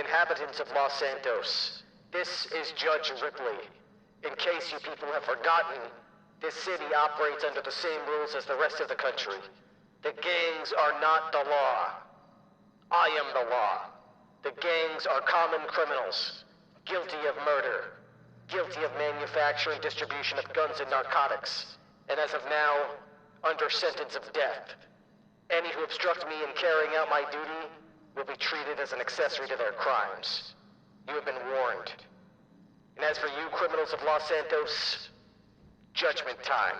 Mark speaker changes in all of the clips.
Speaker 1: Inhabitants of Los Santos, this is Judge Ripley. In case you people have forgotten, this city operates under the same rules as the rest of the country. The gangs are not the law. I am the law. The gangs are common criminals, guilty of murder, guilty of manufacture and distribution of guns and narcotics, and as of now, under sentence of death. Any who obstruct me in carrying out my duty will be treated as an accessory to their crimes. You have been warned. And as for you criminals of Los Santos, judgment time.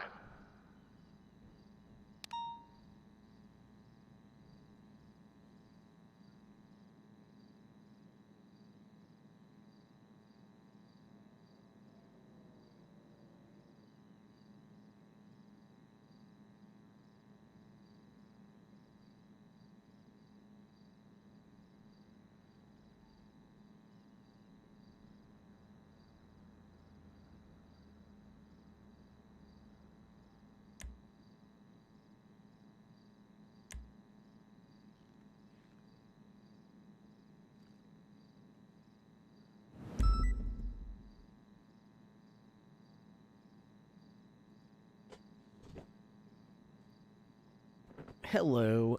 Speaker 2: Hello.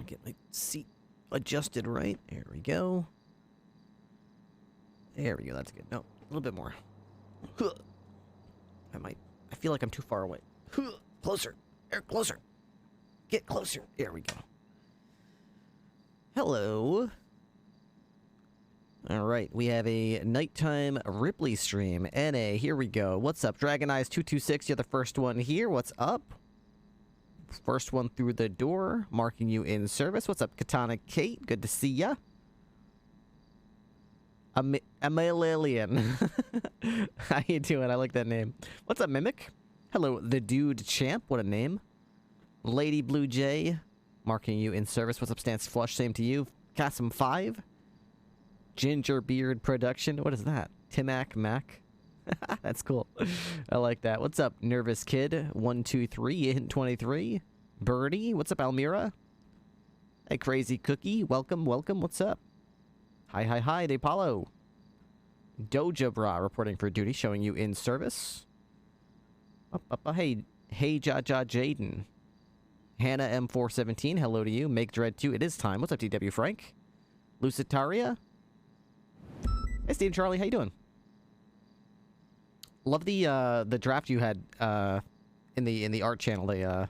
Speaker 2: Get my seat adjusted right. There we go. There we go. That's good. No, a little bit more. I feel like I'm too far away. Closer. Closer. Get closer. There we go. Hello. All right, we have a nighttime Ripley stream. NA, here we go. What's up? Dragon Eyes 226, you're the first one here. What's up? First one through the door, marking you in service. What's up, Katana Kate? Good to see ya. Amalilian. How you doing? I like that name. What's up, Mimic? Hello, the Dude Champ. What a name. Lady Blue Jay, marking you in service. What's up, Stance Flush? Same to you. Kasim 5. Ginger Beard Production. What is that? Timac Mac. That's cool. I like that. What's up, Nervous Kid? 123 hint 23. Birdie. What's up, Almira? Hey, Crazy Cookie. Welcome, welcome. What's up? Hi, Apollo. Doja Bra reporting for duty, showing you in service. Hey, Jaja Jaden. Hannah M417. Hello to you. Make Dread 2. It is time. What's up, TW Frank? Lucitaria. Hey, Steve Charlie. How you doing? Love the draft you had in the art channel. The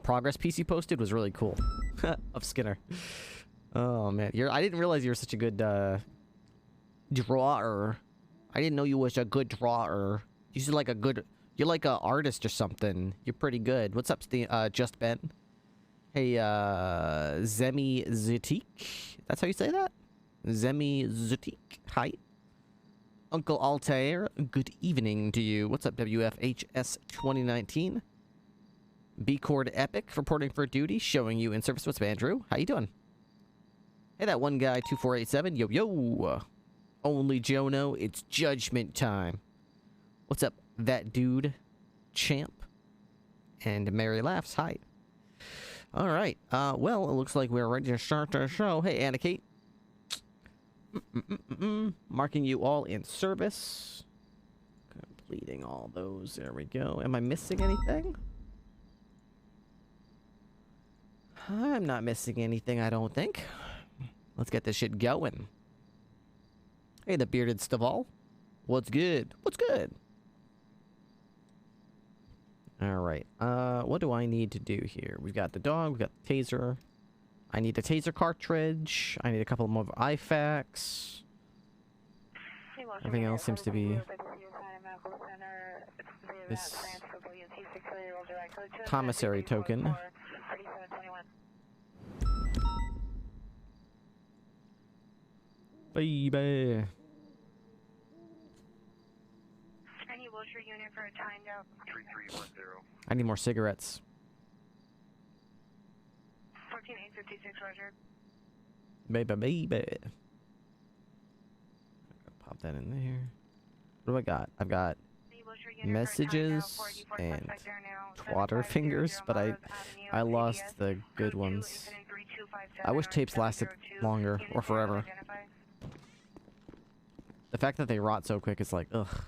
Speaker 2: progress piece you posted was really cool. Of Skinner. Oh man, I didn't realize you were such a good drawer. I didn't know you was a good drawer. You're like a artist or something. You're pretty good. What's up, Just Ben? Hey, Zemi Zutik. That's how you say that? Zemi Zutik. Hi. Uncle Altair, good evening to you. What's up, WFHS 2019? B-Chord Epic, reporting for duty, showing you in service. What's up, Andrew? How you doing? Hey, that one guy, 2487. Yo, yo. Only Jono, it's judgment time. What's up, that dude? Champ. And Mary Laughs, hi. All right. Well, it looks like we're ready to start our show. Hey, Anna Kate. Marking you all in service. Completing all those. There we go. Am I missing anything? I'm not missing anything, I don't think. Let's get this shit going. Hey, the bearded Staval. What's good? What's good? Alright. What do I need to do here? We've got the dog. We've got the taser. I need the taser cartridge. I need a couple more IFAKs. Everything else seems to be this commissary token. Baby.
Speaker 3: Any Wilshire unit for a timed out 3310.
Speaker 2: I need more cigarettes.
Speaker 3: 14856, Roger.
Speaker 2: Baby. Pop that in there. What do I got? I've got messages and twatter fingers, but I lost the good ones. I wish tapes lasted longer or forever. The fact that they rot so quick is like, ugh.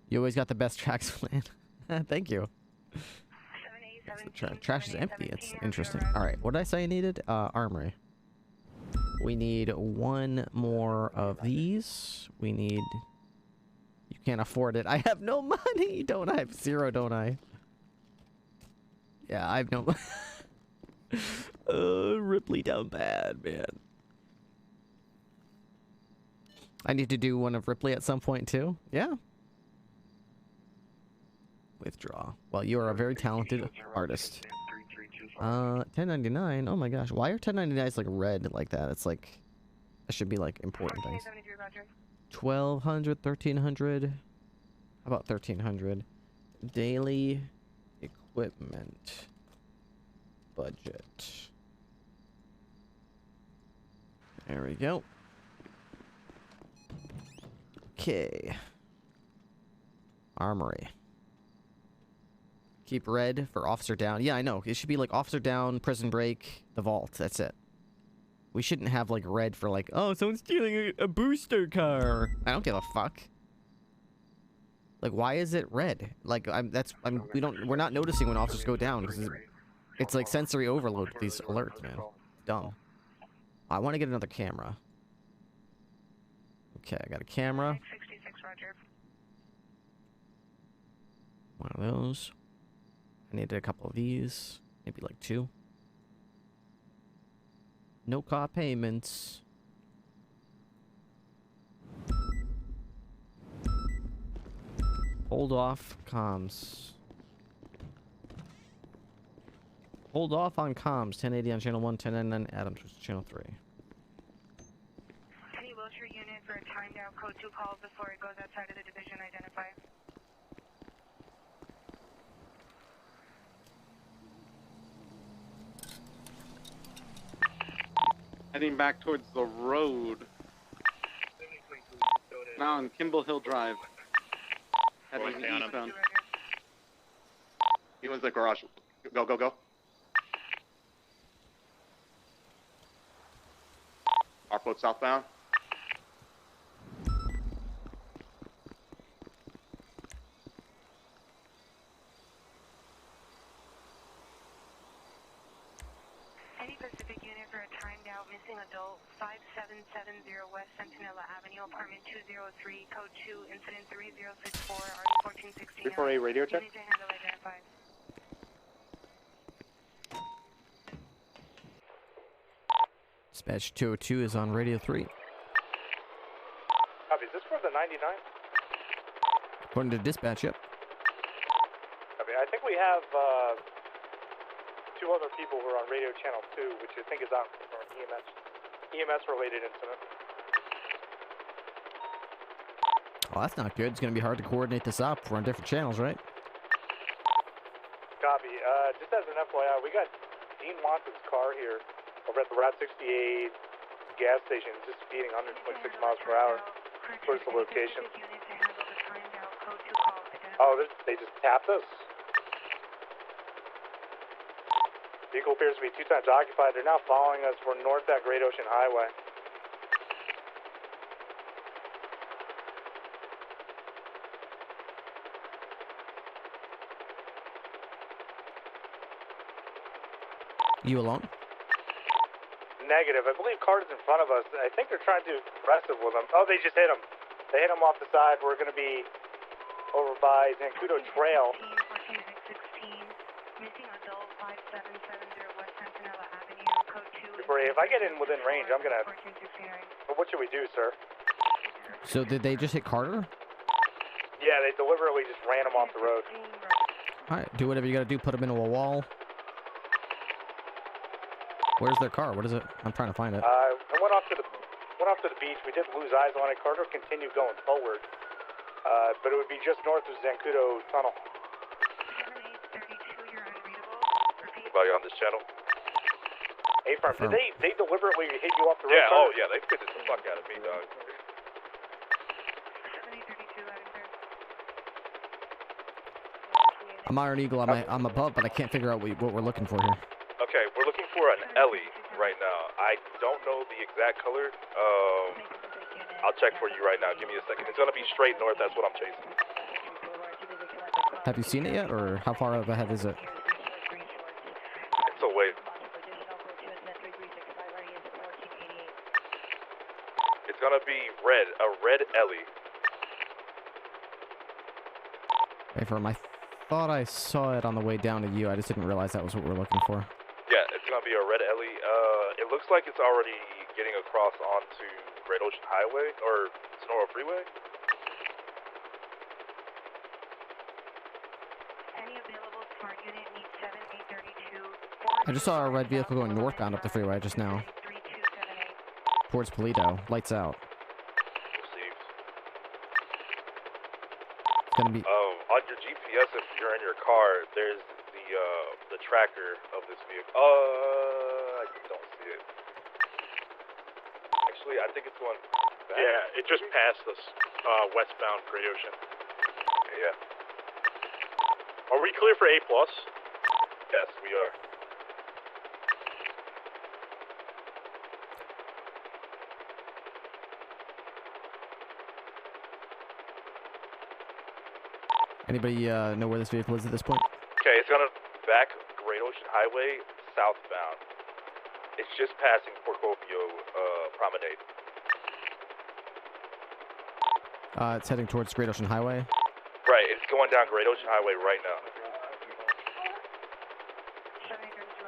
Speaker 2: You always got the best tracks planned. Thank you. Trash is empty. It's interesting. Alright, what did I say I needed? Armory. We need one more of these. We need... You can't afford it. I have no money! Don't I? I have zero, don't I? Yeah, I have no... Ripley down bad, man. I need to do one of Ripley at some point, too. Yeah. Withdraw. Well, you are a very talented artist. 1099. Oh my gosh. Why are 1099s like red like that? It's like... That should be like important things. 1200, 1300. How about 1300? Daily equipment budget. There we go. Okay. Armory. Keep red for officer down. Yeah, I know. It should be like officer down, prison break, the vault. That's it. We shouldn't have like red for like, oh, someone's stealing a booster car. I don't give a fuck. Like, why is it red? Like, we're not noticing when officers go down because it's like sensory overload with these alerts, man. Dumb. I want to get another camera. Okay, I got a camera.
Speaker 3: 66, Roger.
Speaker 2: One of those. I needed a couple of these. Maybe like 2. No car payments. Hold off comms. Hold off on comms. 1080 on channel 1, 1099 Adams, which is channel 3.
Speaker 3: Any Wilshire unit for a timed out code 2 call before it goes outside of the division identify.
Speaker 4: Heading back towards the road. Now on Kimball Hill Drive. Heading eastbound.
Speaker 5: He was the garage. Go, go, go. Our float southbound.
Speaker 3: Any Pacific unit for a timed out missing adult 5770 West Centinela Avenue, apartment 203, code 2, incident 3064, RD 1469.
Speaker 5: 348 radio check.
Speaker 3: Unit to handle identified.
Speaker 2: Dispatch 202 is on radio 3.
Speaker 6: Copy. Is this for the 99?
Speaker 2: According to dispatch, yep.
Speaker 6: Copy. I think we have 2 other people who are on radio channel 2, which I think is out for an EMS related incident.
Speaker 2: Well, that's not good. It's going to be hard to coordinate this up. We're on different channels, right?
Speaker 6: Copy. Just as an FYI, we got Dean Watson's car here over at the Route 68 gas station, just speeding 126 miles per hour towards the location. Oh, they just tapped us. Vehicle appears to be 2 times occupied. They're now following us. We're north at Great Ocean Highway.
Speaker 2: You alone?
Speaker 6: Negative. I believe Carter's in front of us. I think they're trying to be aggressive with him. Oh, they just hit him. They hit him off the side. We're going to be over by Zancudo Trail.
Speaker 3: 16, missing adult 5770 West Centinela Avenue, code 2.
Speaker 6: If I get in within range, I'm going to...
Speaker 3: 1469.
Speaker 6: But what should we do, sir?
Speaker 2: So did they just hit Carter?
Speaker 6: Yeah, they deliberately just ran him off the road.
Speaker 2: Alright, do whatever you gotta do. Put them into a wall. Where's their car? What is it? I'm trying to find it.
Speaker 6: I went off to the beach. We did lose eyes on it. Carter continued going forward. But it would be just north of Zancudo Tunnel.
Speaker 3: 7832, you're unreadable. Repeat.
Speaker 5: Anybody on this channel?
Speaker 6: A-Farm, did they deliberately hit you off the road?
Speaker 5: Yeah,
Speaker 6: sir?
Speaker 5: oh yeah, they fitted the fuck out of me, dog.
Speaker 3: 7832, loud and clear.
Speaker 2: I'm Iron Eagle. I'm above, but I can't figure out what we're looking for here.
Speaker 5: Okay, for an Ellie right now. I don't know the exact color. I'll check for you right now. Give me a second. It's gonna be straight north. That's what I'm chasing.
Speaker 2: Have you seen it yet, or how far up ahead is it?
Speaker 5: It's a wait. It's gonna be red. A red Ellie.
Speaker 2: Wait for him. I thought I saw it on the way down to you. I just didn't realize that was what we're looking for.
Speaker 5: Yeah, it's gonna be a red Ellie. It looks like it's already getting across onto Great Ocean Highway or Sonora Freeway.
Speaker 3: Any available smart unit needs 7832.
Speaker 2: I just saw a red vehicle going northbound up the freeway just now.
Speaker 3: 3278.
Speaker 2: Towards Polito. Lights out.
Speaker 5: Received.
Speaker 2: It's gonna be...
Speaker 5: On your GPS, if you're in your car, there's the tracker of this vehicle. I don't see it. Actually, I think it's going back.
Speaker 6: Yeah, it just passed us, westbound Great Ocean.
Speaker 5: Yeah.
Speaker 6: Are we clear for A+?
Speaker 5: Yes, we are.
Speaker 2: Anybody know where this vehicle is at this point?
Speaker 5: Okay, it's gonna back Great Ocean Highway southbound. It's just passing Procopio Promenade.
Speaker 2: It's heading towards Great Ocean Highway.
Speaker 5: Right, it's going down Great Ocean Highway right now.
Speaker 3: 7832,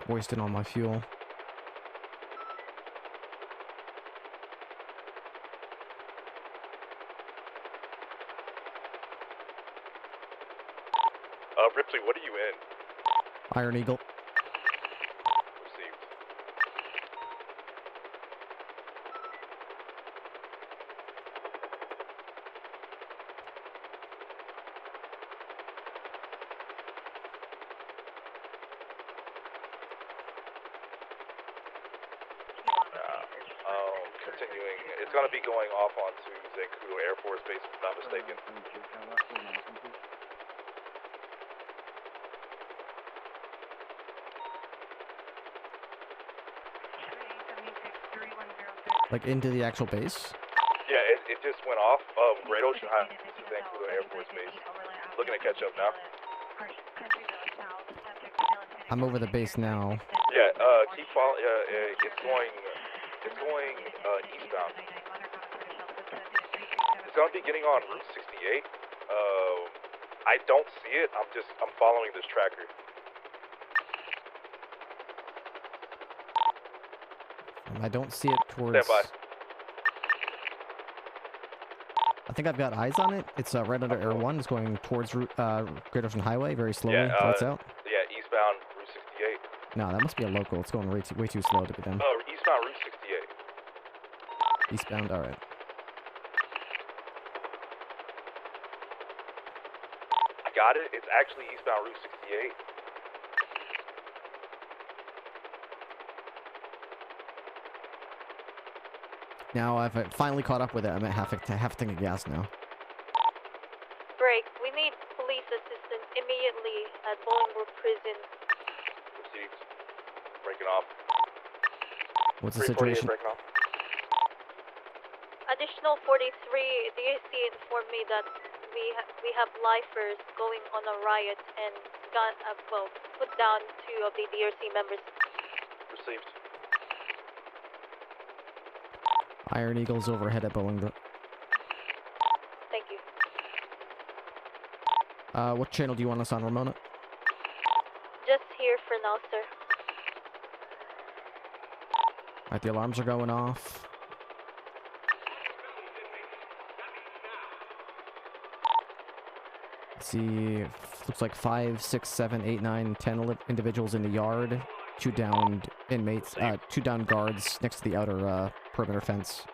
Speaker 3: roger.
Speaker 2: Wasting all my fuel.
Speaker 5: Ripley, what are you in?
Speaker 2: Iron Eagle.
Speaker 5: Received. Continuing, it's gonna be going off onto Zancudo Air Force Base, if I'm not mistaken.
Speaker 2: Like into the actual base.
Speaker 5: Yeah, it just went off of Great Ocean Highway to Zancudo Air Force Base. Looking to catch up now.
Speaker 2: I'm over the base now.
Speaker 5: Yeah, keep following. It's going eastbound. It's gonna be getting on Route 68. I don't see it. I'm following this tracker.
Speaker 2: I don't see it towards...
Speaker 5: Stand by.
Speaker 2: I think I've got eyes on it. It's right under Air 1. It's going towards Great Ocean Highway very slowly.
Speaker 5: Yeah,
Speaker 2: Lights out.
Speaker 5: Yeah, eastbound Route 68.
Speaker 2: No, that must be a local. It's going way too slow to be done.
Speaker 5: Eastbound Route 68.
Speaker 2: Eastbound, alright.
Speaker 5: I got it. It's actually eastbound Route 68.
Speaker 2: Now I've finally caught up with it. I'm at half a tank of gas now.
Speaker 7: Break. We need police assistance immediately at Bolingbrook Prison.
Speaker 5: Received. Breaking off.
Speaker 2: What's the
Speaker 5: 348
Speaker 2: situation?
Speaker 5: breaking off.
Speaker 7: Additional 43 DSC informed me that we have lifers going on a riot and put down 2 of the DRC members.
Speaker 5: Received.
Speaker 2: Iron Eagle's overhead at Bolingbrook.
Speaker 7: Thank you.
Speaker 2: What channel do you want us on, Ramona?
Speaker 7: Just here for now, sir.
Speaker 2: Alright, the alarms are going off. See, looks like 5, 6, 7, 8, 9, 10 individuals in the yard. 2 downed inmates, 2 downed guards next to the outer perimeter fence.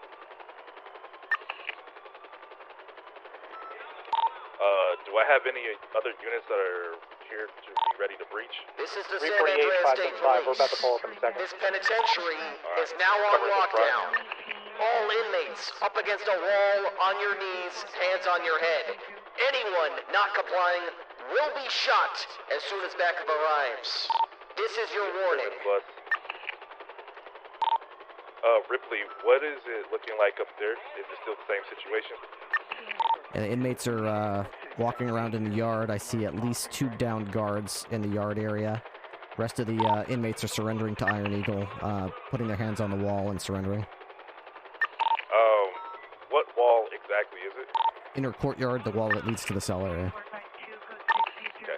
Speaker 5: Do I have any other units that are here to be ready to breach?
Speaker 1: This is the San
Speaker 6: 348,
Speaker 1: Andreas State
Speaker 6: 575. We're about to pull
Speaker 1: Police.
Speaker 6: up in a second.
Speaker 1: This penitentiary is now on
Speaker 5: Cover the front.
Speaker 1: lockdown. All inmates up against a wall, on your knees, hands on your head. Anyone not complying will be shot as soon as backup arrives. This is your warning.
Speaker 5: Plus. Ripley, what is it looking like up there? Is it still the same situation?
Speaker 2: And the inmates are walking around in the yard. I see at least 2 downed guards in the yard area. Rest of the inmates are surrendering to Iron Eagle, putting their hands on the wall and surrendering.
Speaker 5: What wall exactly is it?
Speaker 2: Inner courtyard, the wall that leads to the cell area.
Speaker 5: Okay.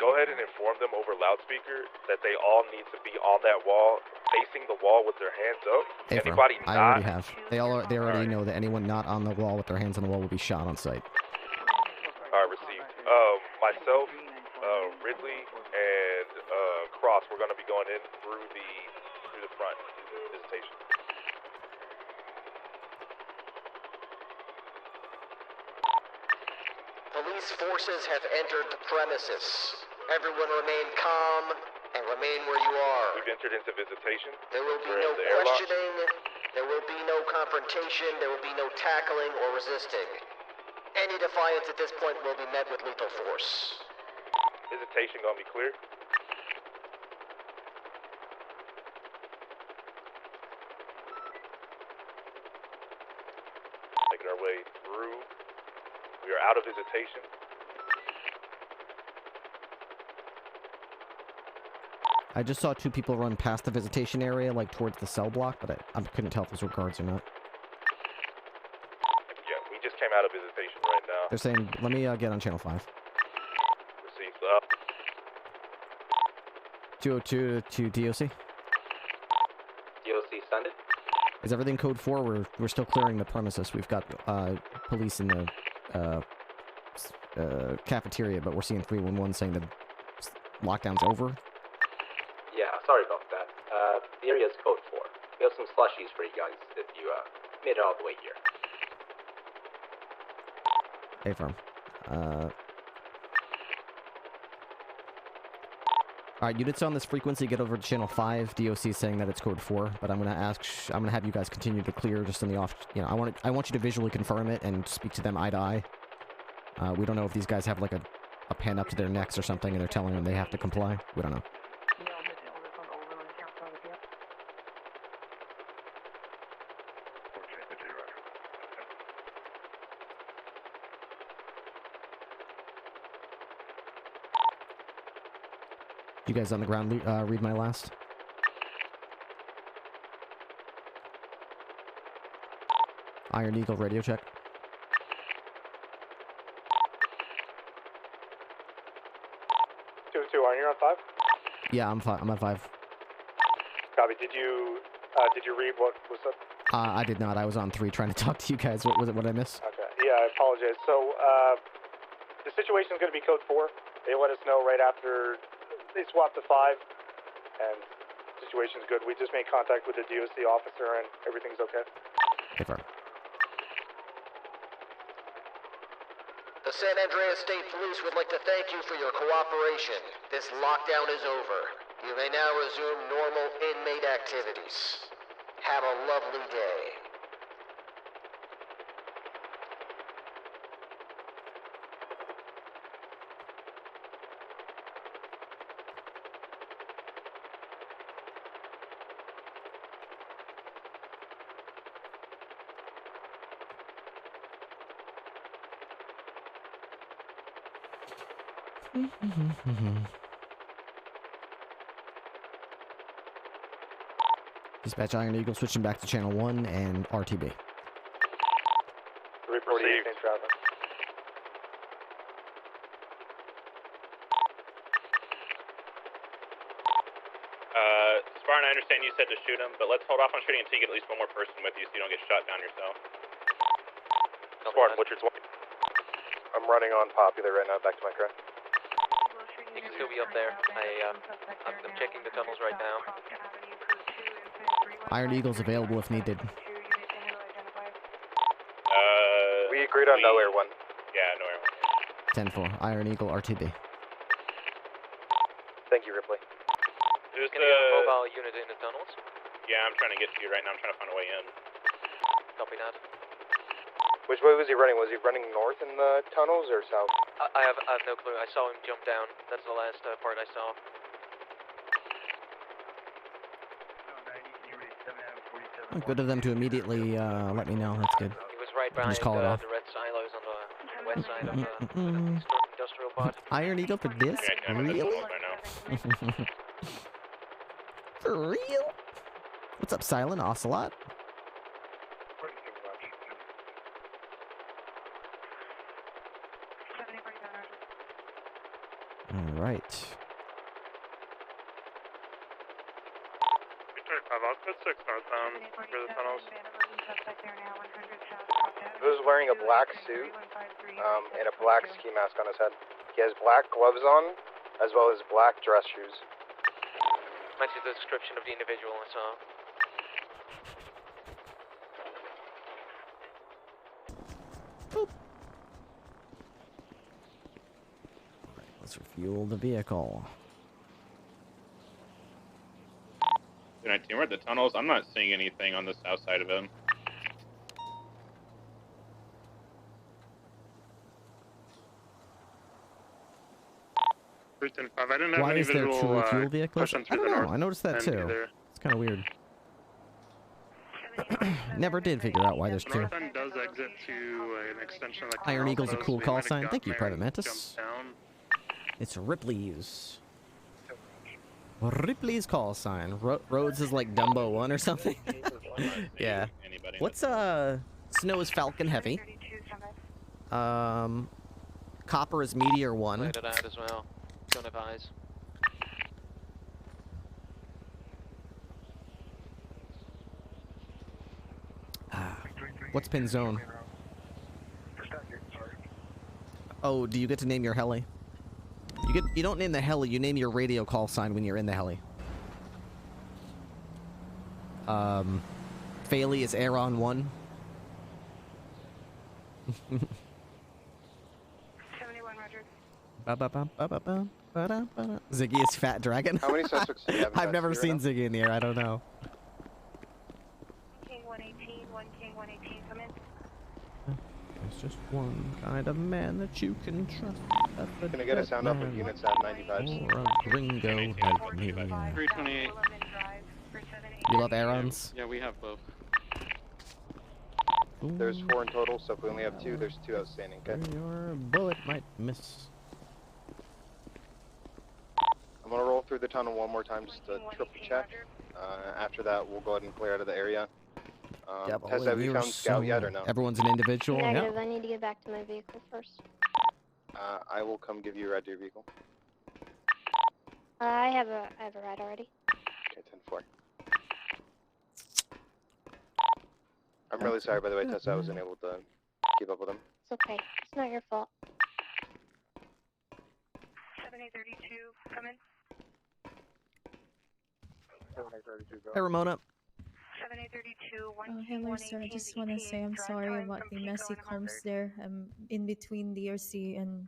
Speaker 5: Go ahead and inform them over loudspeaker that they all need to be on that wall, facing the wall with their hands up.
Speaker 2: Hey,
Speaker 5: Anybody
Speaker 2: I
Speaker 5: not?
Speaker 2: already have. They already know that anyone not on the wall with their hands on the wall will be shot on sight.
Speaker 5: Alright, received. Myself, Ridley, and Cross, we're gonna be going in through the front visitation.
Speaker 1: Police forces have entered the premises. Everyone remain calm and remain where you are.
Speaker 5: We've entered into visitation.
Speaker 1: There will be
Speaker 5: We're
Speaker 1: no
Speaker 5: in the airlock.
Speaker 1: questioning, there will be no confrontation, there will be no tackling or resisting. Any defiance at this point will be met with lethal force.
Speaker 5: Visitation gonna be clear. Making our way through. We are out of visitation.
Speaker 2: I just saw 2 people run past the visitation area, like towards the cell block, but I couldn't tell if those were guards or not.
Speaker 5: Yeah, we just came out of visitation right now.
Speaker 2: They're saying, let me get on channel 5.
Speaker 5: Received up.
Speaker 2: 202 to DOC.
Speaker 8: DOC, send it.
Speaker 2: Is everything code 4? We're still clearing the premises. We've got police in the cafeteria, but we're seeing 311 saying the lockdown's over.
Speaker 8: Yeah, sorry about that. The area is code 4. We have some slushies for you guys if you made it all the way here.
Speaker 2: Hey, firm. Alright, units on this frequency, get over to channel 5. DOC saying that it's code 4, but I'm gonna have you guys continue to clear just in the off. You know, I want you to visually confirm it and speak to them eye to eye. We don't know if these guys have like a pen up to their necks or something, and they're telling them they have to comply. We don't know. You guys on the ground read my last? Iron Eagle radio check.
Speaker 6: 2-2, are you on 5?
Speaker 2: Yeah, I'm on 5.
Speaker 6: Copy. Did you read what was up?
Speaker 2: I did not. I was on 3 trying to talk to you guys. What was it? What did I miss?
Speaker 6: Okay. Yeah, I apologize. So, the situation is going to be code 4. They let us know right after they swapped to 5, and situation's good. We just made contact with the DOC officer, and everything's okay.
Speaker 2: Hey, firm.
Speaker 1: The San Andreas State Police would like to thank you for your cooperation. This lockdown is over. You may now resume normal inmate activities. Have a lovely day.
Speaker 2: Dispatch Iron Eagle switching back to channel 1 and RTB.
Speaker 6: Report
Speaker 5: Received.
Speaker 6: safe travel.
Speaker 9: Spartan, I understand you said to shoot him, but let's hold off on shooting until you get at least one more person with you so you don't get shot down yourself.
Speaker 5: Spartan, what's your I'm running on Popular right now, back to my car.
Speaker 8: You can still be up there. I'm checking the tunnels right now.
Speaker 2: Iron Eagle's available if needed.
Speaker 5: We agreed on nowhere 1.
Speaker 9: Yeah, nowhere 1.
Speaker 2: 10-4. Iron Eagle RTB.
Speaker 5: Thank you, Ripley.
Speaker 9: Who's
Speaker 8: Can you get a mobile unit in the tunnels?
Speaker 9: Yeah, I'm trying to get to you right now. I'm trying to find a way in.
Speaker 8: Copy that.
Speaker 10: Which way was he running? Was he running north in the tunnels or south?
Speaker 11: I have no clue. I saw him jump down. That's the last part I saw.
Speaker 2: Oh, good of them to immediately let me know. That's good.
Speaker 11: He was right behind
Speaker 2: Just call it off.
Speaker 11: the red silos on the west side of the industrial pod.
Speaker 2: Iron Eagle for this?
Speaker 9: Yeah, I'm at the
Speaker 2: Really?
Speaker 9: tunnels right now.
Speaker 2: For real? What's up, Silent Ocelot? All right.
Speaker 6: I'll put 6 northbound for the tunnels.
Speaker 10: He was wearing a black suit and a black ski mask on his head. He has black gloves on, as well as black dress shoes.
Speaker 11: Matches the description of the individual I saw.
Speaker 2: Boop. Alright, let's refuel the vehicle.
Speaker 9: Good night, team. We're at the tunnels. I'm not seeing anything on the south side of him.
Speaker 6: I didn't have
Speaker 2: Why
Speaker 6: any
Speaker 2: is there
Speaker 6: visual,
Speaker 2: two refuel vehicles?
Speaker 6: pushing
Speaker 2: I
Speaker 6: through
Speaker 2: don't
Speaker 6: the
Speaker 2: know.
Speaker 6: north
Speaker 2: I noticed that
Speaker 6: end
Speaker 2: too.
Speaker 6: either.
Speaker 2: It's kind of weird. Never did figure out why there's
Speaker 6: The
Speaker 2: two.
Speaker 6: north end does exit to an extension of the
Speaker 2: Iron
Speaker 6: canal,
Speaker 2: Eagle's a
Speaker 6: so
Speaker 2: cool
Speaker 6: we
Speaker 2: call
Speaker 6: might have
Speaker 2: sign.
Speaker 6: gotten
Speaker 2: Thank you,
Speaker 6: there
Speaker 2: Private
Speaker 6: and
Speaker 2: Mantis.
Speaker 6: jumped down.
Speaker 2: It's Ripley's. Ripley's call sign. Rhodes is like Dumbo 1 or something. Yeah. What's Snow is Falcon Heavy. Copper is Meteor 1.
Speaker 11: Played it out as well. Don't have eyes.
Speaker 2: What's pin zone? Oh, do you get to name your heli? You don't name the heli, you name your radio call sign when you're in the heli. Faley is Aeron 1.
Speaker 3: 71, Roger.
Speaker 2: Ziggy is Fat Dragon.
Speaker 10: How many suspects do you have in
Speaker 2: I've never
Speaker 10: custody right
Speaker 2: seen Ziggy in the air, I don't know.
Speaker 3: King 118, 1 King 118, come in.
Speaker 2: There's just one kind of man that you can trust.
Speaker 10: Can I get a sound off of units at 95?
Speaker 2: Or a gringo help me.
Speaker 4: 328.
Speaker 2: You love Aarons?
Speaker 4: Yeah, we have both.
Speaker 10: There's 4 in total, so if we only have 2, there's 2 outstanding, okay?
Speaker 2: Your bullet might miss.
Speaker 10: I'm gonna roll through the tunnel one more time just to triple check. After that, we'll go ahead and clear out of the area. Tess, have you found Scout yet or no?
Speaker 2: Everyone's an individual.
Speaker 12: Negative,
Speaker 2: Yeah.
Speaker 12: I need to get back to my vehicle first.
Speaker 10: I will come give you a ride to your vehicle.
Speaker 12: I have a ride already.
Speaker 10: Okay, 10-4. I'm really sorry, by the way, Tess, I wasn't able to keep up with him.
Speaker 12: It's okay. It's not your fault.
Speaker 3: 7832, come in.
Speaker 2: Hey, Ramona.
Speaker 3: 7832, 1
Speaker 13: Oh,
Speaker 3: King
Speaker 13: hello, sir. I
Speaker 3: 118,
Speaker 13: just want to say I'm
Speaker 3: drive
Speaker 13: sorry
Speaker 3: time
Speaker 13: about
Speaker 3: from
Speaker 13: the
Speaker 3: Pico
Speaker 13: messy
Speaker 3: and
Speaker 13: comms
Speaker 3: Harvard.
Speaker 13: there. In between DRC and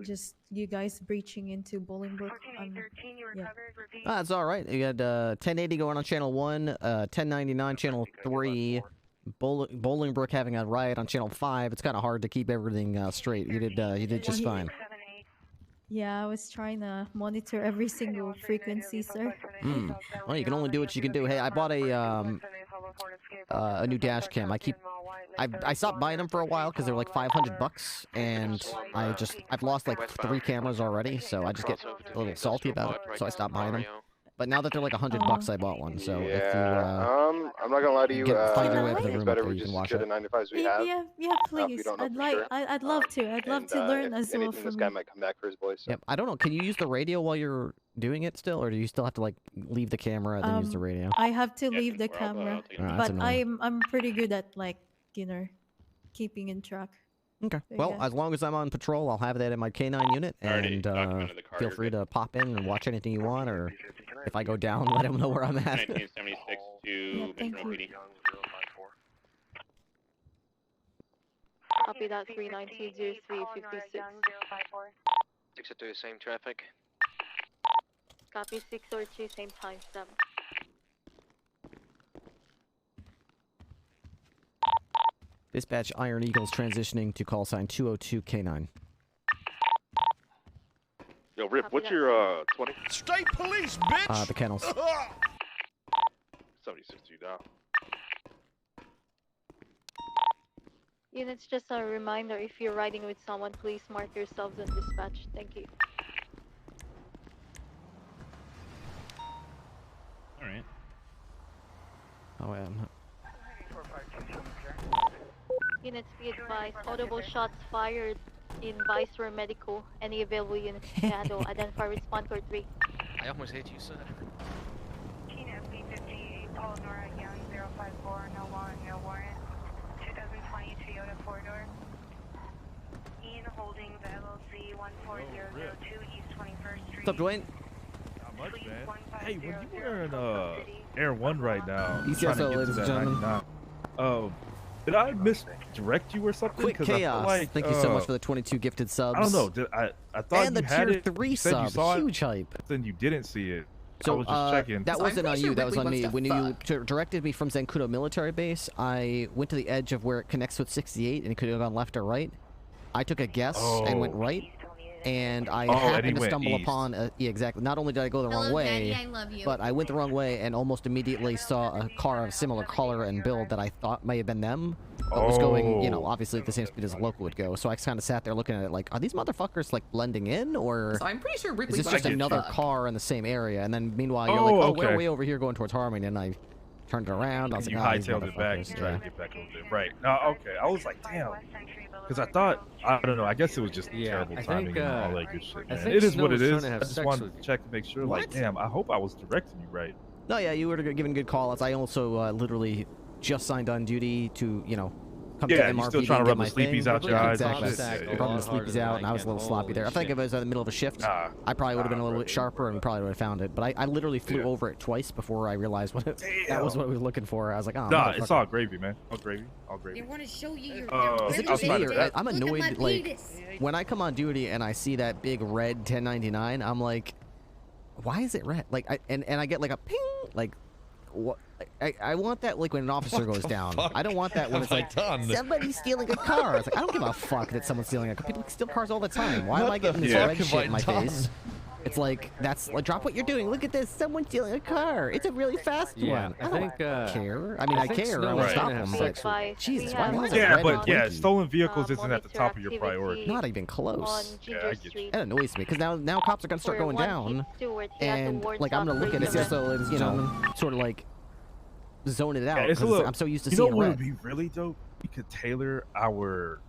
Speaker 13: just you guys breaching into Bolingbrook.
Speaker 3: 1413, you
Speaker 13: yeah.
Speaker 3: recovered, repeat.
Speaker 2: Ah, it's all right. You got 1080 going on channel 1, 1099 channel 3. Bolingbrook having a riot on channel 5. It's kind of hard to keep everything straight. You did just fine.
Speaker 13: Yeah, I was trying to monitor every single frequency, sir.
Speaker 2: Well, you can only do what you can do. Hey, I bought a new dash cam. I stopped buying them for a while because they were like $500, and I've lost like 3 cameras already, so I just get a little salty about it. So I stopped buying them. But now that they're like $100, I bought one. So if you
Speaker 10: I'm not gonna lie to you.
Speaker 2: find your way up to the
Speaker 10: it's
Speaker 2: room
Speaker 10: better
Speaker 2: after
Speaker 10: we
Speaker 2: you can
Speaker 10: just
Speaker 2: watch
Speaker 10: do
Speaker 2: it.
Speaker 10: the 95s we have.
Speaker 13: Yeah, please. I'd love to. I'd love to learn
Speaker 10: if
Speaker 13: as well
Speaker 10: anything,
Speaker 13: from
Speaker 10: this guy
Speaker 13: you.
Speaker 10: might come back for his boys. So.
Speaker 2: Yep. I don't know. Can you use the radio while you're doing it still, or do you still have to like leave the camera and then use the radio?
Speaker 13: I have to leave the camera,
Speaker 2: that's
Speaker 13: but
Speaker 2: annoying.
Speaker 13: I'm pretty good at keeping in track.
Speaker 2: Okay.
Speaker 13: So,
Speaker 2: Well,
Speaker 13: yeah.
Speaker 2: as long as I'm on patrol, I'll have that in my K9 unit, and feel free to pop in and watch anything you want, or if I go down, let them know where I'm at.
Speaker 9: 1976 to Mission PD.
Speaker 7: Copy that 3920356.
Speaker 11: 602, same traffic.
Speaker 7: Copy 602, same timestamp.
Speaker 2: Dispatch Iron Eagles transitioning to call sign 202K9.
Speaker 5: Yo, Rip, what's your 20?
Speaker 14: State police, bitch!
Speaker 2: The kennels.
Speaker 5: 76 to you now.
Speaker 7: Units, just a reminder, if you're riding with someone, please mark yourselves on dispatch. Thank you.
Speaker 14: Alright.
Speaker 2: Oh, yeah.
Speaker 7: Units, be advised, audible shots fired in Viceroy Medical. Any available units to handle. Identify, respond, code 3.
Speaker 11: I almost hit you, sir.
Speaker 3: Keen FB58, call Nora Young 054, no warrant. 2020 Toyota 4-door. Ian holding the LLC 14002 East 21st Street.
Speaker 2: What's up, Dwayne?
Speaker 15: Not much, man. Hey, when you were in Air 1 right now,
Speaker 2: Yes,
Speaker 15: trying to
Speaker 2: sir,
Speaker 15: get to
Speaker 2: ladies and
Speaker 15: that
Speaker 2: gentlemen.
Speaker 15: 99, did I misdirect you or something?
Speaker 2: Quick
Speaker 15: 'Cause I feel
Speaker 2: chaos.
Speaker 15: like,
Speaker 2: Thank you so much for the 22 gifted subs.
Speaker 15: I don't know. I thought
Speaker 2: and
Speaker 15: you
Speaker 2: the
Speaker 15: had
Speaker 2: tier
Speaker 15: it.
Speaker 2: 3
Speaker 15: You said you
Speaker 2: sub.
Speaker 15: saw
Speaker 2: Huge
Speaker 15: it,
Speaker 2: hype.
Speaker 15: then you didn't see it.
Speaker 2: So,
Speaker 15: I was just checking.
Speaker 2: that wasn't on you, that was on me. When you directed me from Zancudo military base, I went to the edge of where it connects with 68, and it could have gone left or right. I took a guess and went right, and I happened to stumble upon... yeah, exactly. Not only did I go the wrong way,
Speaker 16: Daddy, I love you.
Speaker 2: but I went the wrong way and almost immediately saw a car of similar color and build that I thought may have been them, but was going, you know, obviously at the same speed as a local would go. So I kind of sat there looking at it like, are these motherfuckers like blending in, or
Speaker 16: So I'm pretty sure
Speaker 2: is
Speaker 16: Ripley
Speaker 2: this just another car in the same area? And then meanwhile you're like, oh, we're way over here going towards Harmony, and I turned it around. I was
Speaker 15: You
Speaker 2: like,
Speaker 15: hightailed it back and tried to get back over there. Right. No, okay. I was like, damn. Because I thought, I don't know, I guess it was just terrible timing and all that good shit, man. It is what it is. I just wanted to check to make sure, like, damn, I hope I was directing you right.
Speaker 2: No, yeah, you were giving good call-outs. I also literally just signed on duty to, you know, come to MRPD.
Speaker 15: You're still trying to rub the sleepies out your eyes.
Speaker 2: Exactly. Rubbing the sleepies out, and I was a little sloppy there. I think if I was in the middle of a shift, I probably would have been a little bit sharper and probably would have found it. But I literally flew over it twice before I realized what that was what we were looking for. I was like, oh,
Speaker 15: nah, it's all gravy, man. All gravy. All gravy.
Speaker 16: They want to show you your
Speaker 2: Is it just me, or I'm annoyed, like, when I come on duty and I see that big red 1099, I'm like, why is it red? Like, I get like a ping, like, what? I want that like when an officer goes down. I don't want that when it's like somebody's stealing a car. It's like I don't give a fuck that someone's stealing a car. People steal cars all the time. Why am I getting this red shit in my face? It's like, that's like, drop what you're doing. Look at this. Someone's stealing a car. It's a really fast one. I don't care. I mean, I care. I want to stop them. But Jesus,
Speaker 15: yeah, but yeah, stolen vehicles isn't at the top of your priority.
Speaker 2: Not even close.
Speaker 15: Yeah, I get you.
Speaker 2: That annoys me because now cops are gonna start going down, and like I'm gonna look at it so you know, sort of like zone it out.
Speaker 15: Yeah, it's a little,
Speaker 2: I'm so used to
Speaker 15: you
Speaker 2: seeing
Speaker 15: know what
Speaker 2: red.
Speaker 15: would be really dope? We could tailor our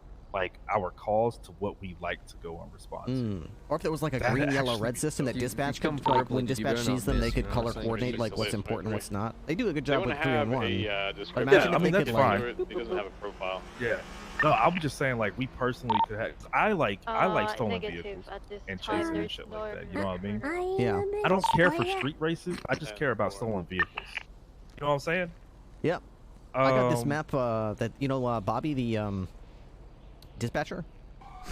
Speaker 15: calls to what we like to go on response.
Speaker 2: Or if there was like a green, yellow, red system that dispatch could, like when dispatch sees them, they could color coordinate like what's important, what's not. They do a good job with 3 and 1. But imagine if they could, like,
Speaker 9: He doesn't have a profile.
Speaker 15: Yeah. No, I'm just saying, like, we personally could have. I like stolen vehicles and chasing and shit like that. You know what I mean?
Speaker 2: Yeah.
Speaker 15: I don't care for street races. I just care about stolen vehicles. You know what I'm saying?
Speaker 2: Yep. I got this map that Bobby the dispatcher.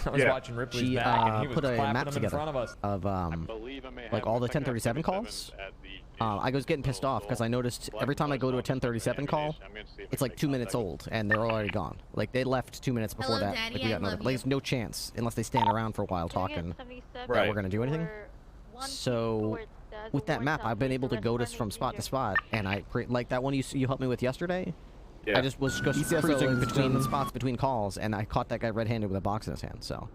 Speaker 17: I was watching Ripley's back, and he was
Speaker 2: put a map
Speaker 17: them
Speaker 2: together
Speaker 17: in front of us.
Speaker 2: of like all the 1037 calls. I was getting pissed off because I noticed every time I go to a 1037 call, it's like 2 minutes old and they're already gone. Like they left 2 minutes before that.
Speaker 16: Daddy,
Speaker 2: Like we got
Speaker 16: I
Speaker 2: another.
Speaker 16: love
Speaker 2: Like there's no chance unless they stand around for a while talking that we're gonna do anything. So with that map, I've been able to go from spot to spot, and like that one you helped me with yesterday.
Speaker 15: Yeah.
Speaker 2: I just was cruising between the spots between calls, and I caught that guy red-handed with a box in his hand. So.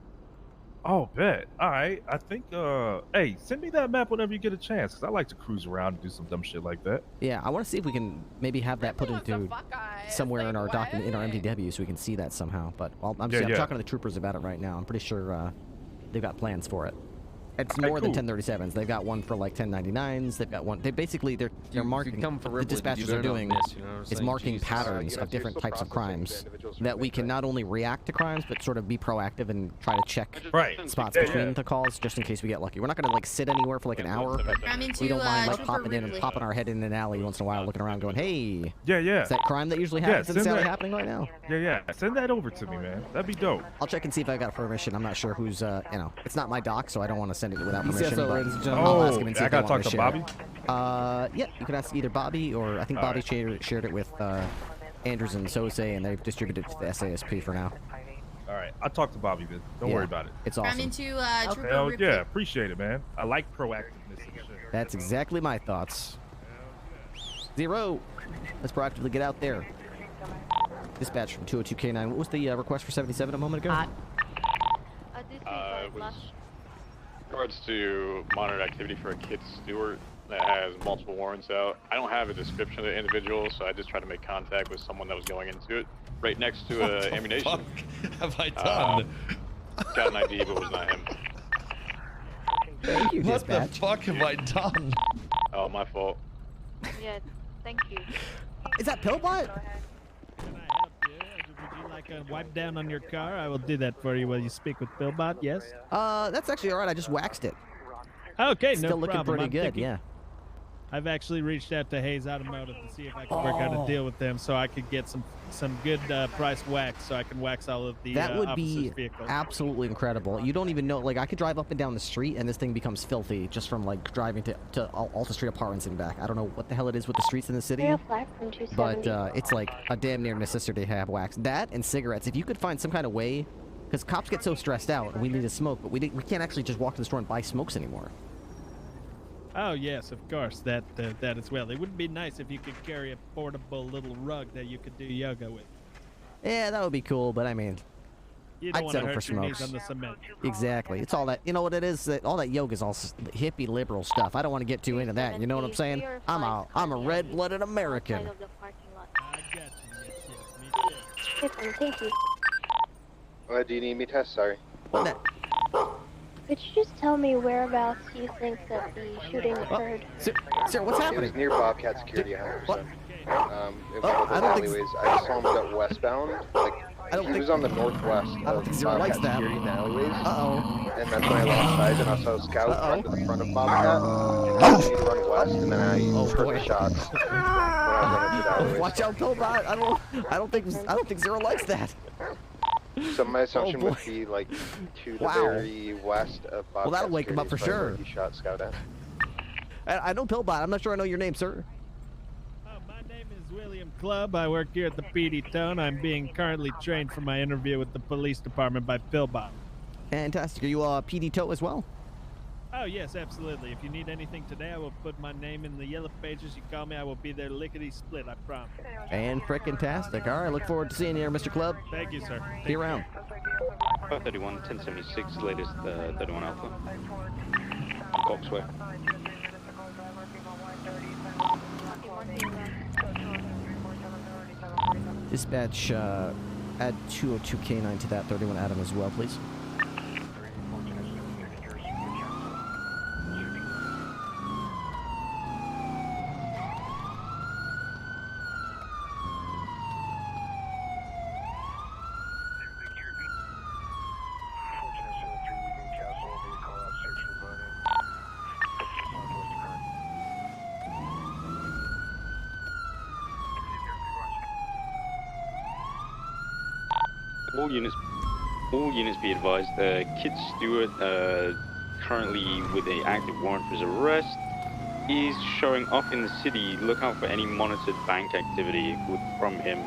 Speaker 15: Oh, bet. All right. I think. Hey, send me that map whenever you get a chance, cause I like to cruise around and do some dumb shit like that.
Speaker 2: Yeah, I want to see if we can maybe have that put into somewhere in our document in our MDW, so we can see that somehow. But I'm talking to the troopers about it right now. I'm pretty sure they've got plans for it. It's more than 1037s. They've got one for like 1099s. They've got one. They basically they're marking. The dispatchers are doing is marking patterns of different types of crimes that we can not only react to crimes but sort of be proactive and try to check spots between the calls just in case we get lucky. We're not gonna like sit anywhere for like an hour, but we don't mind like popping in and popping our head in an alley once in a while, looking around, going, "Hey, is that crime that usually happens in Sally happening right now?"
Speaker 15: Yeah. Send that over to me, man. That'd be dope.
Speaker 2: I'll check and see if I got permission. I'm not sure who's it's not my doc, so I don't want to send it without permission. But I'll ask him and see if
Speaker 15: I gotta talk
Speaker 2: to
Speaker 15: to Bobby.
Speaker 2: Yeah, you can ask either Bobby or I think Bobby shared it with Andrews and Sose, and they've distributed it to the SASP for now.
Speaker 15: All right, I'll talk to Bobby then. Don't worry about it.
Speaker 2: It's awesome.
Speaker 16: I'm into Trooper
Speaker 15: Hell
Speaker 16: Ripley.
Speaker 15: yeah, appreciate it, man. I like proactiveness and shit.
Speaker 2: That's exactly my thoughts. 0. Let's proactively get out there. Dispatch from 202K9. What was the request for 77 a moment ago?
Speaker 9: It was in regards to monitored activity for a Kid Stewart that has multiple warrants out. I don't have a description of the individual, so I just tried to make contact with someone that was going into it. Right next to ammunition.
Speaker 17: Have I done?
Speaker 9: Got an ID, but was not him.
Speaker 2: Thank you,
Speaker 17: What
Speaker 2: Dispatch.
Speaker 17: the fuck have I done?
Speaker 9: Oh, my fault.
Speaker 7: Yeah, thank you.
Speaker 2: Is that Pillbot?
Speaker 18: Would you like a wipe down on your car? I will do that for you while you speak with Pillbot, yes?
Speaker 2: That's actually alright. I just waxed it.
Speaker 18: Okay,
Speaker 2: Still
Speaker 18: no
Speaker 2: looking
Speaker 18: problem.
Speaker 2: pretty
Speaker 18: I'm
Speaker 2: good,
Speaker 18: thinking-
Speaker 2: yeah.
Speaker 18: I've actually reached out to Hayes Automotive to see if I can work out a deal with them so I could get some good priced wax so I can wax all of the
Speaker 2: That would
Speaker 18: officers'
Speaker 2: be
Speaker 18: vehicles.
Speaker 2: absolutely incredible. You don't even know, like, I could drive up and down the street and this thing becomes filthy just from, like, driving to Alta Street Apartments and back. I don't know what the hell it is with the streets in the city, but it's like a damn near necessity to have wax. That and cigarettes. If you could find some kind of way, because cops get so stressed out and we need to smoke, but we can't actually just walk to the store and buy smokes anymore.
Speaker 18: Oh yes, of course, that as well. It would be nice if you could carry a portable little rug that you could do yoga with.
Speaker 2: Yeah, that would be cool, but I mean,
Speaker 18: You don't
Speaker 2: I'd
Speaker 18: want to
Speaker 2: settle
Speaker 18: hurt
Speaker 2: for
Speaker 18: your knees
Speaker 2: smokes.
Speaker 18: on the cement.
Speaker 2: Exactly. It's all that, you know what it is? All that yoga is all hippie liberal stuff. I don't want to get too into that. You know what I'm saying? I'm a red-blooded American.
Speaker 12: Thank you.
Speaker 10: Do you need me to test? Sorry.
Speaker 12: Could you just tell me whereabouts you think that the shooting occurred?
Speaker 2: Sir, what's happening?
Speaker 10: It was near Bobcat Security, 100%. It was
Speaker 2: I
Speaker 10: one of
Speaker 2: don't
Speaker 10: those
Speaker 2: think
Speaker 10: alleyways. I just saw him go westbound. Like, he was on the northwest
Speaker 2: I don't
Speaker 10: of
Speaker 2: think Zero likes
Speaker 10: Bobcat
Speaker 2: that.
Speaker 10: Security in the alleyways.
Speaker 2: Uh-oh.
Speaker 10: And that's when I lost sight, and I saw a scout run to the front of Bobcat. And I continued to run west, and then I heard the shots when I was running through the alleyways.
Speaker 2: Watch out, Pillbot. I don't think Zero likes that.
Speaker 10: So my assumption would be like to the very west of Bobcat.
Speaker 2: Well, that'll wake him up for
Speaker 10: Security is
Speaker 2: sure.
Speaker 10: probably where he shot Scout at.
Speaker 2: I know Pillbot. I'm not sure I know your name, sir.
Speaker 18: My name is William Clubb. I work here at the PD Tone. I'm being currently trained for my interview with the police department by Pillbot.
Speaker 2: Fantastic. Are you PD Tote as well?
Speaker 18: Oh, yes, absolutely. If you need anything today, I will put my name in the yellow pages. You call me, I will be there lickety-split, I promise.
Speaker 2: And frickin-tastic. All right, look forward to seeing you here, Mr. Clubb.
Speaker 18: Thank you, sir.
Speaker 2: Be around.
Speaker 19: 531, 1076, latest 31 Alpha. Boxway.
Speaker 2: Dispatch, add 202K9 to that 31 Adam as well, please.
Speaker 19: All units be advised, Kid Stewart, currently with an active warrant for his arrest, is showing up in the city. Look out for any monitored bank activity from him.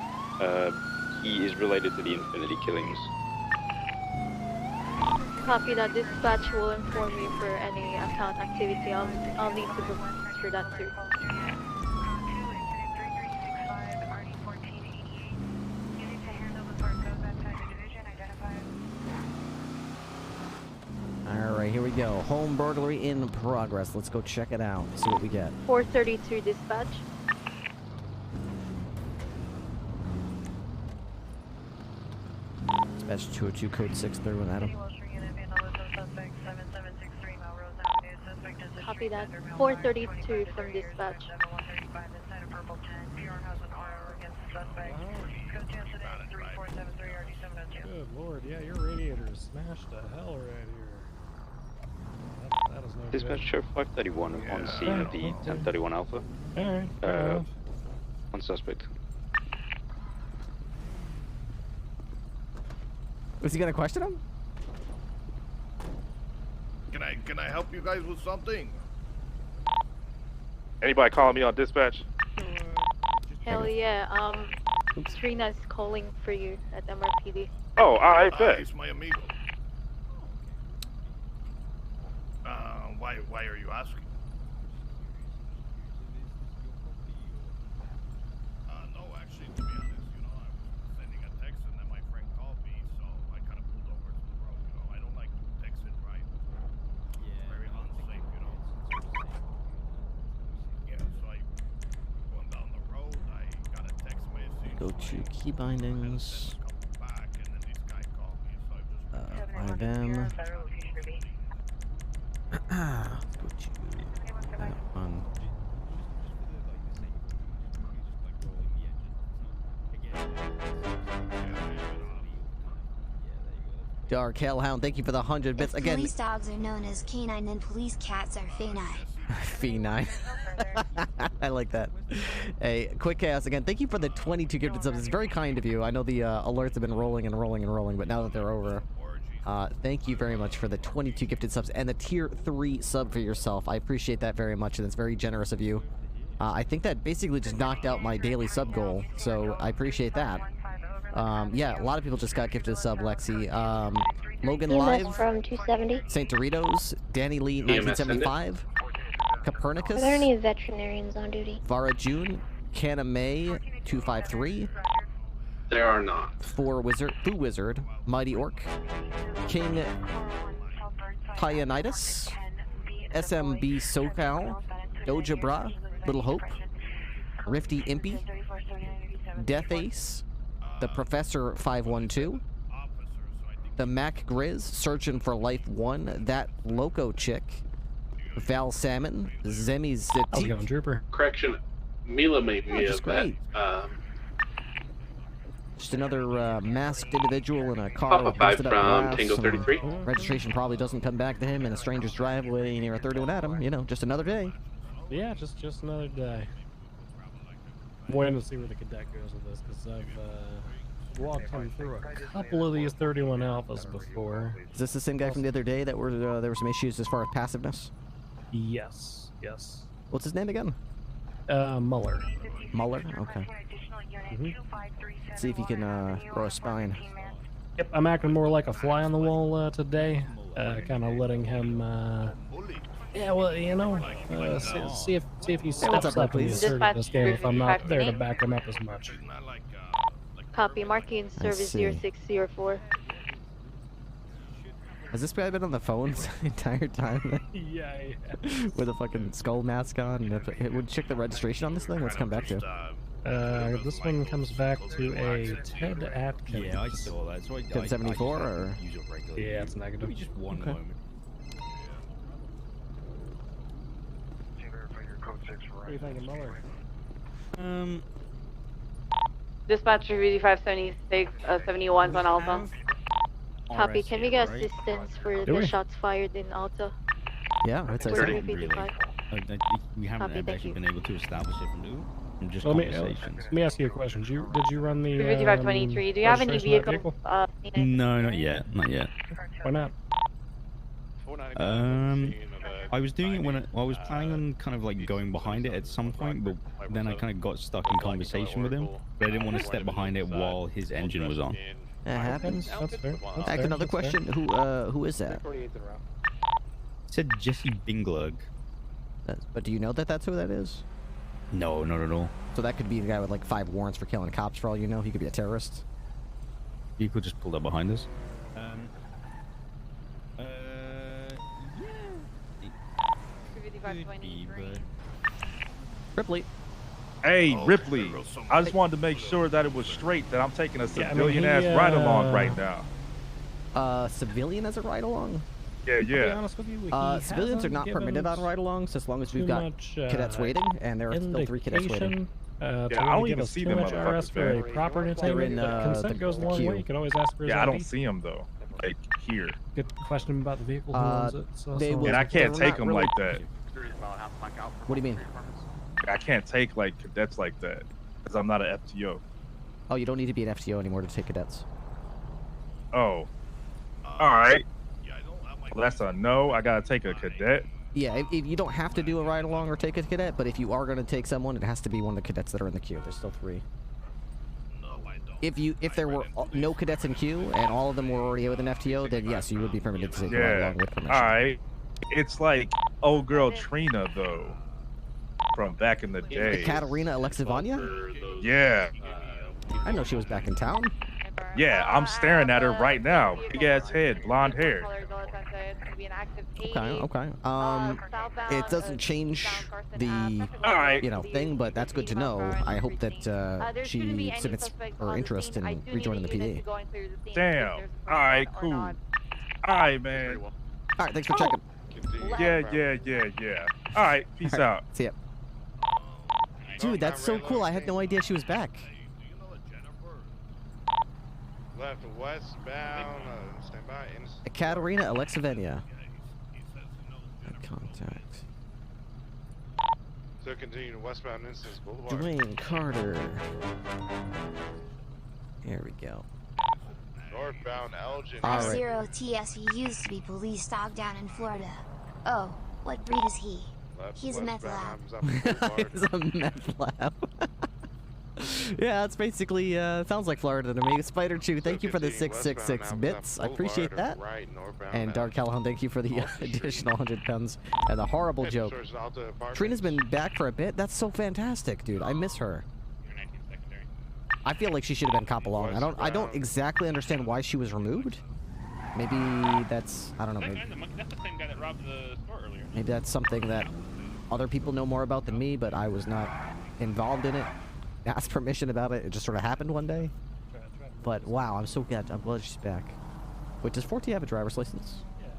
Speaker 19: He is related to the Infinity killings.
Speaker 7: Copy that. Dispatch will inform me for any account activity. I'll need to look for that too.
Speaker 2: Alright, here we go. Home burglary in progress. Let's go check it out. See what we get.
Speaker 7: 432 dispatch.
Speaker 2: Dispatch 202 code 631 Adam.
Speaker 7: Copy that. 432 from dispatch.
Speaker 20: Good lord, yeah, your radiator is smashed to hell right here. That is no
Speaker 19: Dispatch
Speaker 20: good.
Speaker 19: show 531 on scene of the 1031 Alpha.
Speaker 20: Alright,
Speaker 19: one suspect.
Speaker 2: Was he gonna question him?
Speaker 14: Can I help you guys with something?
Speaker 5: Anybody calling me on dispatch?
Speaker 7: Hell yeah.
Speaker 2: Oops.
Speaker 7: Trina's calling for you at MRPD.
Speaker 5: Oh, I bet.
Speaker 14: He's my amigo. Why are you asking? No, actually, to be honest, I was sending a text and then my friend called me, so I kind of pulled over to the road. I don't like to text and drive. It's very unsafe, Yeah, so I went down the road. I got a text message.
Speaker 2: Go to key bindings. By them. Go to that one. Dark Hellhound, thank you for the 100 bits again.
Speaker 16: Police dogs are known as canine and police cats are feline.
Speaker 2: Feline. I like that. Hey, Quick Chaos again, thank you for the 22 gifted subs. It's very kind of you. I know the alerts have been rolling and rolling and rolling, but now that they're over, thank you very much for the 22 gifted subs and the tier 3 sub for yourself. I appreciate that very much, and it's very generous of you. I think that basically just knocked out my daily sub goal, so I appreciate that. Yeah, a lot of people just got gifted a sub, Lexi. Logan Live
Speaker 12: from 270.
Speaker 2: St. Doritos, Danny Lee 1975, Copernicus.
Speaker 12: Are there any veterinarians on duty?
Speaker 2: Vara June, Canna May 253.
Speaker 21: There are not.
Speaker 2: Foo Wizard, Mighty Orc, King Pionitis, SMB SoCal, Doja Bra, Little Hope, Rifty Impy, Death Ace, the Professor 512, the Mac Grizz, Surgeon for Life 1, That Loco Chick, Val Salmon, Zemi Ziti.
Speaker 20: How's it going, Trooper?
Speaker 21: Correction, Mila made me
Speaker 2: just great. Just another masked individual in a car
Speaker 21: Papa
Speaker 2: with
Speaker 21: 5
Speaker 2: busted up
Speaker 21: from
Speaker 2: glass.
Speaker 21: Tango 33.
Speaker 2: Registration probably doesn't come back to him in a stranger's driveway near a 31 Atom. You know, just another day.
Speaker 20: Yeah, just another day. I'm waiting to see where the cadet goes with this, because I've walked him through a couple of these 31 alphas before.
Speaker 2: Is this the same guy from the other day that were there were some issues as far as passiveness?
Speaker 20: Yes, yes.
Speaker 2: What's his name again?
Speaker 20: Muller.
Speaker 2: Muller? Okay. Let's see if he can grow a spine.
Speaker 20: Yep, I'm acting more like a fly on the wall today. Kind of letting him, yeah, well, see if he steps up in the assertiveness game if I'm not there to back him up as much.
Speaker 7: Copy, marking service 0604.
Speaker 2: Has this guy been on the phones the entire time?
Speaker 20: Yeah.
Speaker 2: With a fucking skull mask on? It would check the registration on this thing? What's come back to?
Speaker 20: This one comes back to a Ted Atkins.
Speaker 22: Yeah, I saw that. So
Speaker 2: 1074 or?
Speaker 20: Yeah, it's negative.
Speaker 22: Just one moment.
Speaker 20: What do you think of Muller?
Speaker 23: Dispatcher 5576, 71's on Alpha.
Speaker 7: Copy, can we get assistance for the shots fired in Alta?
Speaker 2: Yeah, it's a
Speaker 22: We haven't actually been able to establish it from just conversations.
Speaker 20: Let me ask you a question. Did you run the
Speaker 23: 5523, do you have any vehicle?
Speaker 22: No, not yet. Not yet.
Speaker 20: Why not?
Speaker 22: I was doing it when I was planning on kind of like going behind it at some point, but then I kind of got stuck in conversation with him. But I didn't want to step behind it while his engine was on.
Speaker 2: That happens.
Speaker 20: That's fair.
Speaker 2: Back another question. Who is that?
Speaker 22: It said Jesse Binglerg.
Speaker 2: But do you know that that's who that is?
Speaker 22: No, not at all.
Speaker 2: So that could be the guy with like 5 warrants for killing cops for all you know. He could be a terrorist.
Speaker 22: You could just pull up behind us.
Speaker 2: Ripley.
Speaker 15: Hey, Ripley. I just wanted to make sure that it was straight that I'm taking a civilian-ass ride-along right now.
Speaker 2: Civilian as a ride-along?
Speaker 15: Yeah.
Speaker 20: To be honest with you,
Speaker 2: civilians are not permitted on ride-alongs as long as we've got cadets waiting, and there are still 3 cadets waiting.
Speaker 15: I don't even see them
Speaker 20: motherfuckers. For a proper entertainment, consent goes a long way. You can always ask for his
Speaker 15: I
Speaker 20: ID.
Speaker 15: don't see them though. Like here.
Speaker 20: Good question about the vehicle. Who owns it?
Speaker 15: And I can't take them like that.
Speaker 2: What do you mean?
Speaker 15: I can't take like cadets like that because I'm not an FTO.
Speaker 2: Oh, you don't need to be an FTO anymore to take cadets.
Speaker 15: Oh. All right. Well, that's a no. I gotta take a cadet.
Speaker 2: Yeah, if you don't have to do a ride along or take a cadet, but if you are going to take someone, it has to be one of the cadets that are in the queue. There's still 3. if there were no cadets in queue and all of them were already with an FTO, then yes, you would be permitted to take a ride along with permission.
Speaker 15: All right. It's like old girl Trina though, from back in the day.
Speaker 2: Katerina Alexivania?
Speaker 15: Yeah.
Speaker 2: I know she was back in town.
Speaker 15: Yeah, I'm staring at her right now. Big ass head, blonde hair.
Speaker 2: Okay. It doesn't change the thing, but that's good to know. I hope that she submits her interest in rejoining the PD.
Speaker 15: Damn. All right, cool. All right, man.
Speaker 2: All right, thanks for checking.
Speaker 15: Yeah. All right, peace out.
Speaker 2: See ya. Dude, that's so cool. I had no idea she was back.
Speaker 1: Left westbound, stand by.
Speaker 2: Katerina Alexivania. Contact.
Speaker 1: So continue to westbound Instance Boulevard.
Speaker 2: Dwayne Carter. There we go.
Speaker 1: Northbound Elgin.
Speaker 16: F-Zero TSE used to be police dog down in Florida. Oh, what breed is he? He's a meth lab.
Speaker 2: He's a meth lab. Yeah, it's basically, sounds like Florida to me. Spider Chew, thank you for the 666 bits. I appreciate that. And Dark Callahan, thank you for the additional 100 pounds. And the horrible joke. Trina's been back for a bit. That's so fantastic, dude. I miss her. I feel like she should have been cop along. I don't exactly understand why she was removed. Maybe that's, I don't know. Maybe,
Speaker 6: that's the same guy that robbed the store earlier.
Speaker 2: Maybe that's something that other people know more about than me, but I was not involved in it. Asked permission about it. It just sort of happened one day. But wow, I'm so glad. I'm glad she's back. Wait, does 4T have a driver's license?
Speaker 18: Yeah.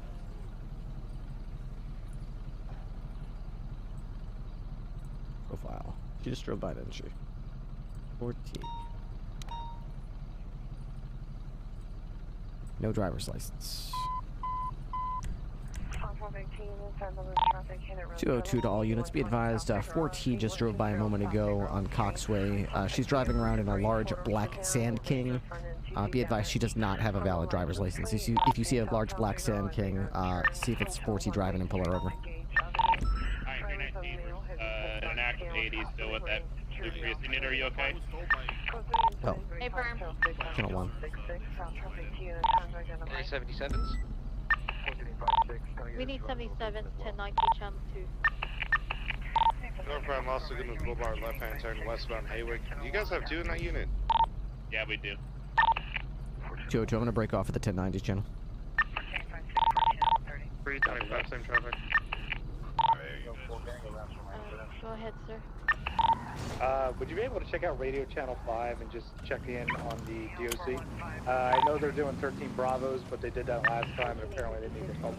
Speaker 2: Profile. She just drove by, didn't she? 4T. No driver's license. 202 to all units. Be advised, 4T just drove by a moment ago on Coxway. She's driving around in a large black Sand King. Be advised, she does not have a valid driver's license. If you see a large black Sand King, see if it's 4T driving and pull her over.
Speaker 6: An active 80 still with that blue Prius unit. Are you okay?
Speaker 2: Oh.
Speaker 23: Hey, Firm.
Speaker 2: Channel 1.
Speaker 11: 77s?
Speaker 7: We need 77, 1090, channel 2.
Speaker 1: Northbound Los Lagunas Boulevard, left-hand turn westbound Haywick. You guys have two in that unit?
Speaker 6: Yeah, we do.
Speaker 2: 202, I'm going to break off at the 1090s channel.
Speaker 1: 325, same traffic.
Speaker 7: Go ahead, sir.
Speaker 8: Would you be able to check out radio channel 5 and just check in on the DOC? I know they're doing 13 Bravos, but they did that last time, and apparently they need help.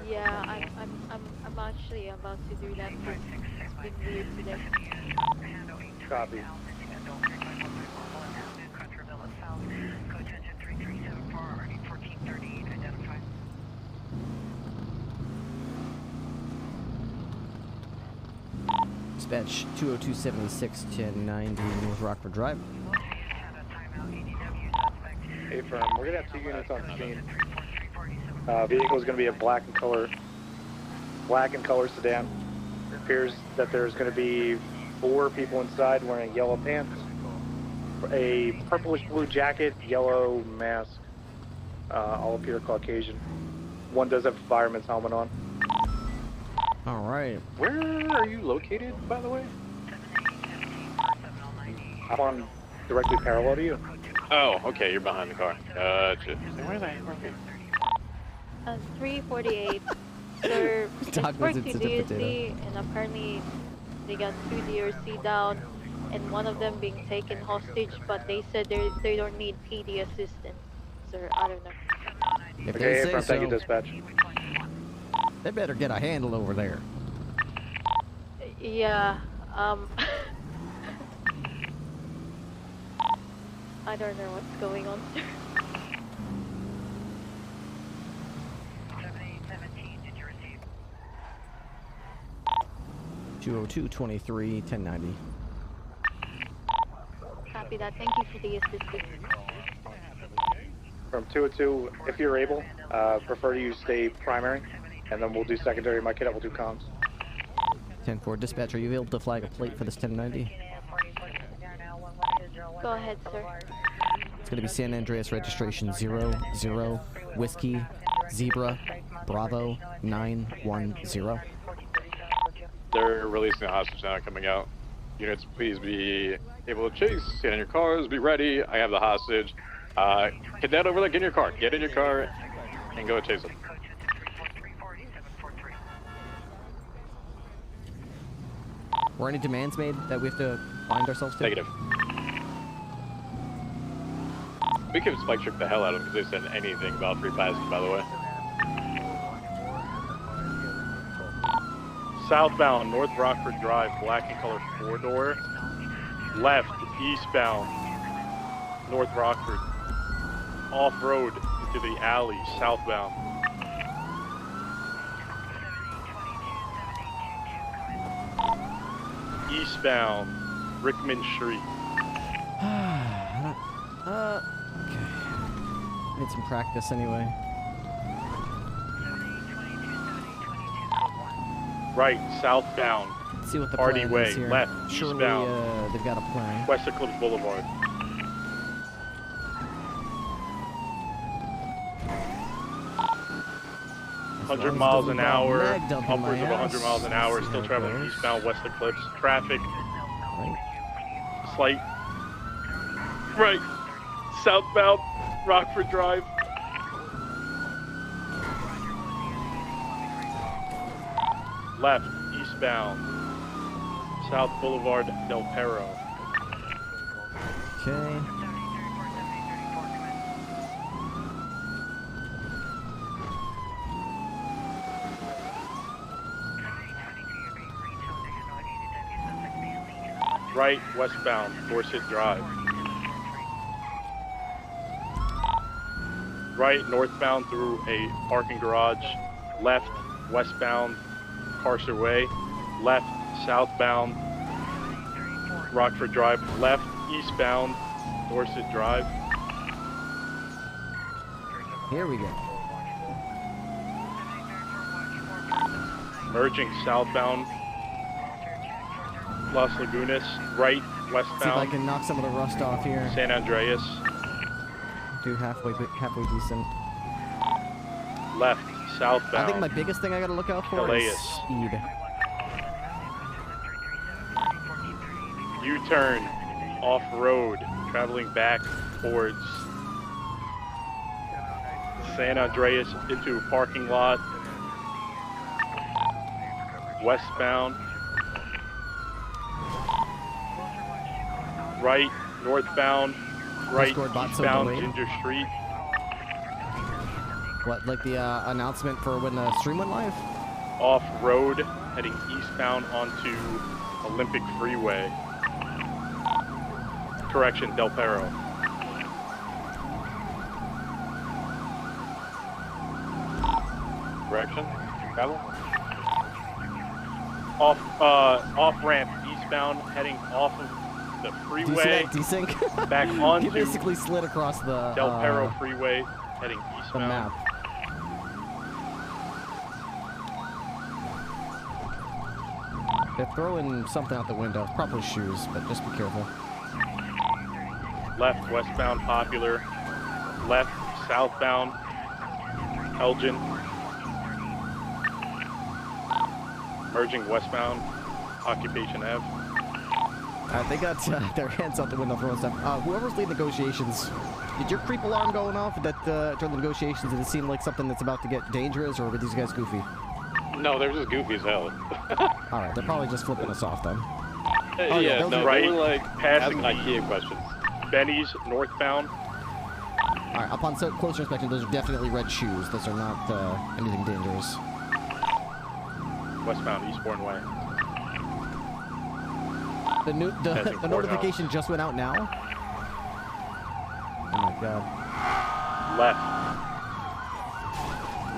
Speaker 7: Yeah, I'm actually about to do that. It's been weird today.
Speaker 8: Copy.
Speaker 2: Dispatch 20276 1090 North Rockford Drive.
Speaker 8: Hey, Firm, we're going to have 2 units on the scene. Vehicle is going to be a black and color sedan. It appears that there's going to be 4 people inside wearing yellow pants, a purplish blue jacket, yellow mask, all appear Caucasian. One does have a fireman's helmet on.
Speaker 2: All right.
Speaker 8: Where are you located, by the way? I'm on directly parallel to you.
Speaker 9: Oh, okay, you're behind the car. Gotcha.
Speaker 8: Where's that?
Speaker 7: 348. They're
Speaker 2: Doc
Speaker 7: for
Speaker 2: was
Speaker 7: to
Speaker 2: into the potato.
Speaker 7: DRC, and apparently they got 2 DRC down, and one of them being taken hostage, but they said they don't need PD assistance. Sir, I don't know.
Speaker 2: If
Speaker 8: Okay,
Speaker 2: they say
Speaker 8: Firm, thank you,
Speaker 2: so,
Speaker 8: dispatch.
Speaker 2: they better get a handle over there.
Speaker 7: Yeah, I don't know what's going on, sir.
Speaker 2: 202-23 1090.
Speaker 7: Copy that. Thank you for the assistance.
Speaker 8: From 202, if you're able, prefer to use stay primary, and then we'll do secondary. My cadet will do comms.
Speaker 2: 10-4, dispatch, are you able to flag a plate for this 1090?
Speaker 7: Go ahead, sir.
Speaker 2: It's gonna be San Andreas registration 00 Whiskey Zebra Bravo 910.
Speaker 9: They're releasing a hostage now coming out. Units, please be able to chase. Get in your cars. Be ready. I have the hostage. Cadet over there, get in your car. Get in your car and go chase them.
Speaker 2: Were any demands made that we have to bind ourselves to?
Speaker 9: Negative. We could spike trip the hell out of them because they said anything about free passage, by the way.
Speaker 8: Southbound, North Rockford Drive, black and color 4-door. Left, eastbound, North Rockford. Off-road into the alley, southbound. Eastbound, Rickman Street.
Speaker 2: Okay. Need some practice anyway.
Speaker 8: Right, southbound.
Speaker 2: Let's see what the
Speaker 8: Party
Speaker 2: plan
Speaker 8: Way,
Speaker 2: is here.
Speaker 8: left,
Speaker 2: Surely,
Speaker 8: eastbound.
Speaker 2: they've got a plan.
Speaker 8: West Eclipse Boulevard.
Speaker 2: As long
Speaker 8: 100
Speaker 2: as it
Speaker 8: miles
Speaker 2: doesn't
Speaker 8: an hour,
Speaker 2: mag dump in
Speaker 8: upwards
Speaker 2: my
Speaker 8: of 100
Speaker 2: ass.
Speaker 8: miles an hour,
Speaker 2: Let's see
Speaker 8: still
Speaker 2: how it
Speaker 8: traveling
Speaker 2: goes.
Speaker 8: eastbound West Eclipse. Traffic. Slight. Right. Southbound Rockford Drive. Left, eastbound. South Boulevard Del Perro.
Speaker 2: Okay.
Speaker 8: Right, westbound Dorset Drive. Right, northbound through a parking garage. Left, westbound Carcer Way. Left, southbound Rockford Drive. Left, eastbound Dorset Drive.
Speaker 2: Here we go.
Speaker 8: Merging southbound Las Lagunas. Right, westbound.
Speaker 2: See if I can knock some of the rust off here.
Speaker 8: San Andreas.
Speaker 2: Do halfway decent.
Speaker 8: Left, southbound.
Speaker 2: I think my biggest thing I gotta look out for
Speaker 8: Calais.
Speaker 2: is speed.
Speaker 8: U-turn, off-road, traveling back towards San Andreas into a parking lot. Westbound. Right, northbound. Right,
Speaker 2: Discord bot so
Speaker 8: eastbound
Speaker 2: delayed.
Speaker 8: Ginger Street.
Speaker 2: What, like the announcement for when the stream went live?
Speaker 8: Off-road, heading eastbound onto Olympic Freeway. Correction, Del Perro.
Speaker 9: Correction? Travel?
Speaker 8: Off ramp, eastbound, heading off of the
Speaker 2: Do you see
Speaker 8: freeway.
Speaker 2: that desync?
Speaker 8: Back onto
Speaker 2: You basically slid across the
Speaker 8: Del Perro Freeway, heading
Speaker 2: the
Speaker 8: eastbound.
Speaker 2: map. They're throwing something out the window. Probably shoes, but just be careful.
Speaker 8: Left, westbound Popular. Left, southbound Elgin. Merging westbound Occupation Ave.
Speaker 2: They got their hands out the window throwing stuff. Whoever's leading negotiations, did your creep alarm going off that during the negotiations? Did it seem like something that's about to get dangerous, or were these guys goofy?
Speaker 9: No, they're just goofy as hell.
Speaker 2: All right, they're probably just flipping us off then.
Speaker 9: Yeah,
Speaker 2: those
Speaker 9: no,
Speaker 2: are-
Speaker 8: right,
Speaker 9: they were like
Speaker 8: passing
Speaker 9: asking IKEA questions.
Speaker 8: Benny's northbound.
Speaker 2: All right, upon closer inspection, those are definitely red shoes. Those are not anything dangerous.
Speaker 8: Westbound Eastbourne Way.
Speaker 2: The notification just went out now. Oh my god.
Speaker 8: Left.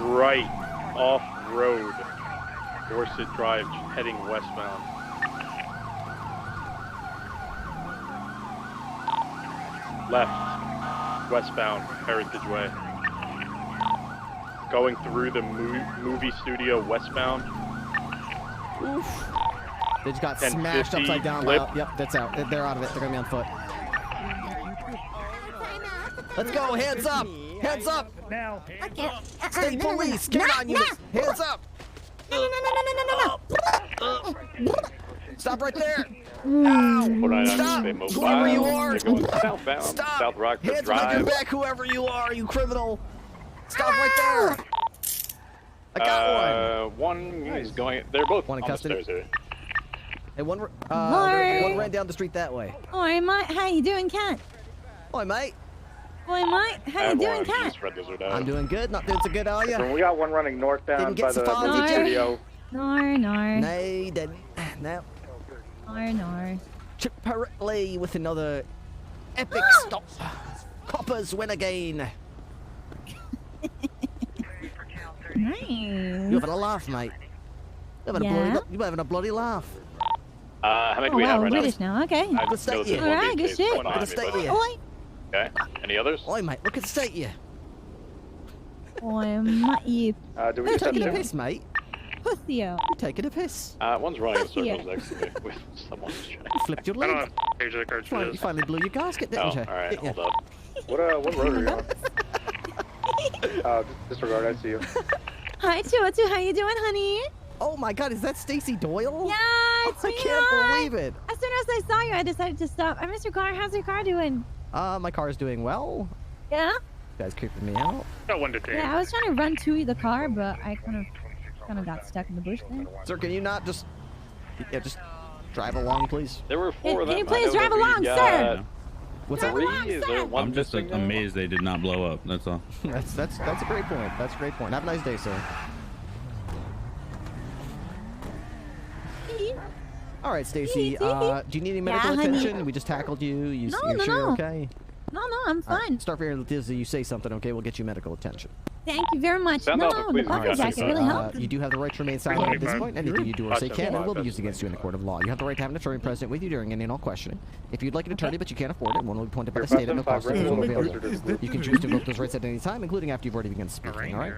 Speaker 8: Right. Off road. Dorset Drive heading westbound. Left. Westbound Heritage Way. Going through the movie studio westbound.
Speaker 2: Oof. They just got smashed
Speaker 8: 1050
Speaker 2: upside down.
Speaker 8: flip.
Speaker 2: Yep, that's out. They're out of it. They're gonna be on foot. Let's go. Hands up. Hands up.
Speaker 18: Now.
Speaker 3: I can't.
Speaker 2: State police. K9 units. Hands up.
Speaker 3: No.
Speaker 2: Stop right there.
Speaker 5: Ow.
Speaker 2: Stop. Whoever you are.
Speaker 5: Southbound.
Speaker 2: Stop.
Speaker 5: South Rockford
Speaker 2: Hands behind your
Speaker 5: Drive.
Speaker 2: back, whoever you are, you criminal. Stop right there. I got
Speaker 5: one is going. They're both
Speaker 2: one in
Speaker 5: on
Speaker 2: custody.
Speaker 5: the stairs here.
Speaker 2: Hey, one
Speaker 3: Lord.
Speaker 2: ran down the street that way.
Speaker 3: Oi, mate. How you doing, cat?
Speaker 2: Oi, mate.
Speaker 3: Oi, mate. How you doing, cat?
Speaker 2: I'm doing good. Not doing so good, are ya?
Speaker 8: We got one running northbound
Speaker 2: Didn't
Speaker 8: by
Speaker 2: get
Speaker 8: the
Speaker 2: Safari,
Speaker 8: studio.
Speaker 3: No.
Speaker 2: No, you didn't. No.
Speaker 3: No.
Speaker 2: Chip Ripley with another epic stop. Coppers win again.
Speaker 3: Nice.
Speaker 2: You having a laugh, mate? You having a bloody laugh.
Speaker 5: How many
Speaker 3: Oh,
Speaker 5: do we have
Speaker 3: wow,
Speaker 5: right
Speaker 3: British now. Okay.
Speaker 2: Good state you.
Speaker 3: Alright, good shit.
Speaker 2: Look at the state of you.
Speaker 3: Oi.
Speaker 5: Okay. Any others?
Speaker 2: Oi, mate. Look at the state of you.
Speaker 3: Oi, mate, you.
Speaker 8: Do
Speaker 2: You're taking a piss, mate.
Speaker 3: Pussy out.
Speaker 2: You're taking a piss.
Speaker 5: One's running in
Speaker 3: Yeah.
Speaker 5: circles actually with someone's trying.
Speaker 2: You flipped your leg. You finally blew your gasket, didn't you?
Speaker 5: Alright,
Speaker 2: Didn't you?
Speaker 5: hold up.
Speaker 8: What road are you on? Disregard, I see you.
Speaker 3: Hi, Chua. How you doing, honey?
Speaker 2: Oh my God, is that Stacy Doyle?
Speaker 3: Yeah, it's
Speaker 2: I
Speaker 3: me.
Speaker 2: can't believe it.
Speaker 3: As soon as I saw you, I decided to stop. I missed your car. How's your car doing?
Speaker 2: My car is doing well.
Speaker 3: Yeah?
Speaker 2: You guys creeping me out.
Speaker 14: Got one to take.
Speaker 3: Yeah, I was trying to run to the car, but I kind of got stuck in the bush there.
Speaker 2: Sir, can you not just drive along, please?
Speaker 5: There were four of them.
Speaker 3: Can you please
Speaker 5: I know
Speaker 3: drive
Speaker 5: that we
Speaker 3: along,
Speaker 5: got
Speaker 3: sir?
Speaker 2: What's
Speaker 3: Drive
Speaker 2: that?
Speaker 3: along,
Speaker 5: Is
Speaker 3: sir.
Speaker 5: there one
Speaker 22: I'm just
Speaker 5: missing now?
Speaker 22: amazed they did not blow up. That's all.
Speaker 2: That's a great point. That's a great point. Have a nice day, sir. All right, Stacy. Do you need any medical
Speaker 3: honey.
Speaker 2: attention? We just tackled you. You're
Speaker 3: No,
Speaker 2: sure you're
Speaker 3: no.
Speaker 2: okay?
Speaker 3: No, I'm
Speaker 2: All right,
Speaker 3: fine.
Speaker 2: start here, Dizzy. You say something, okay? We'll get you medical attention.
Speaker 3: Thank you very much.
Speaker 5: Sound
Speaker 3: No,
Speaker 5: off,
Speaker 3: the
Speaker 5: please.
Speaker 3: bucket
Speaker 5: Alright,
Speaker 3: jacket really helped.
Speaker 2: You do have the right to remain silent at this point. Anything you do or say can and will be used against you in the court of law. You have the right to have an attorney present with you during any and all questioning. If you'd like an attorney but you can't afford it, one will be appointed by the state at no cost to those available. You can choose to invoke those rights at any time, including after you've already begun speaking. All right?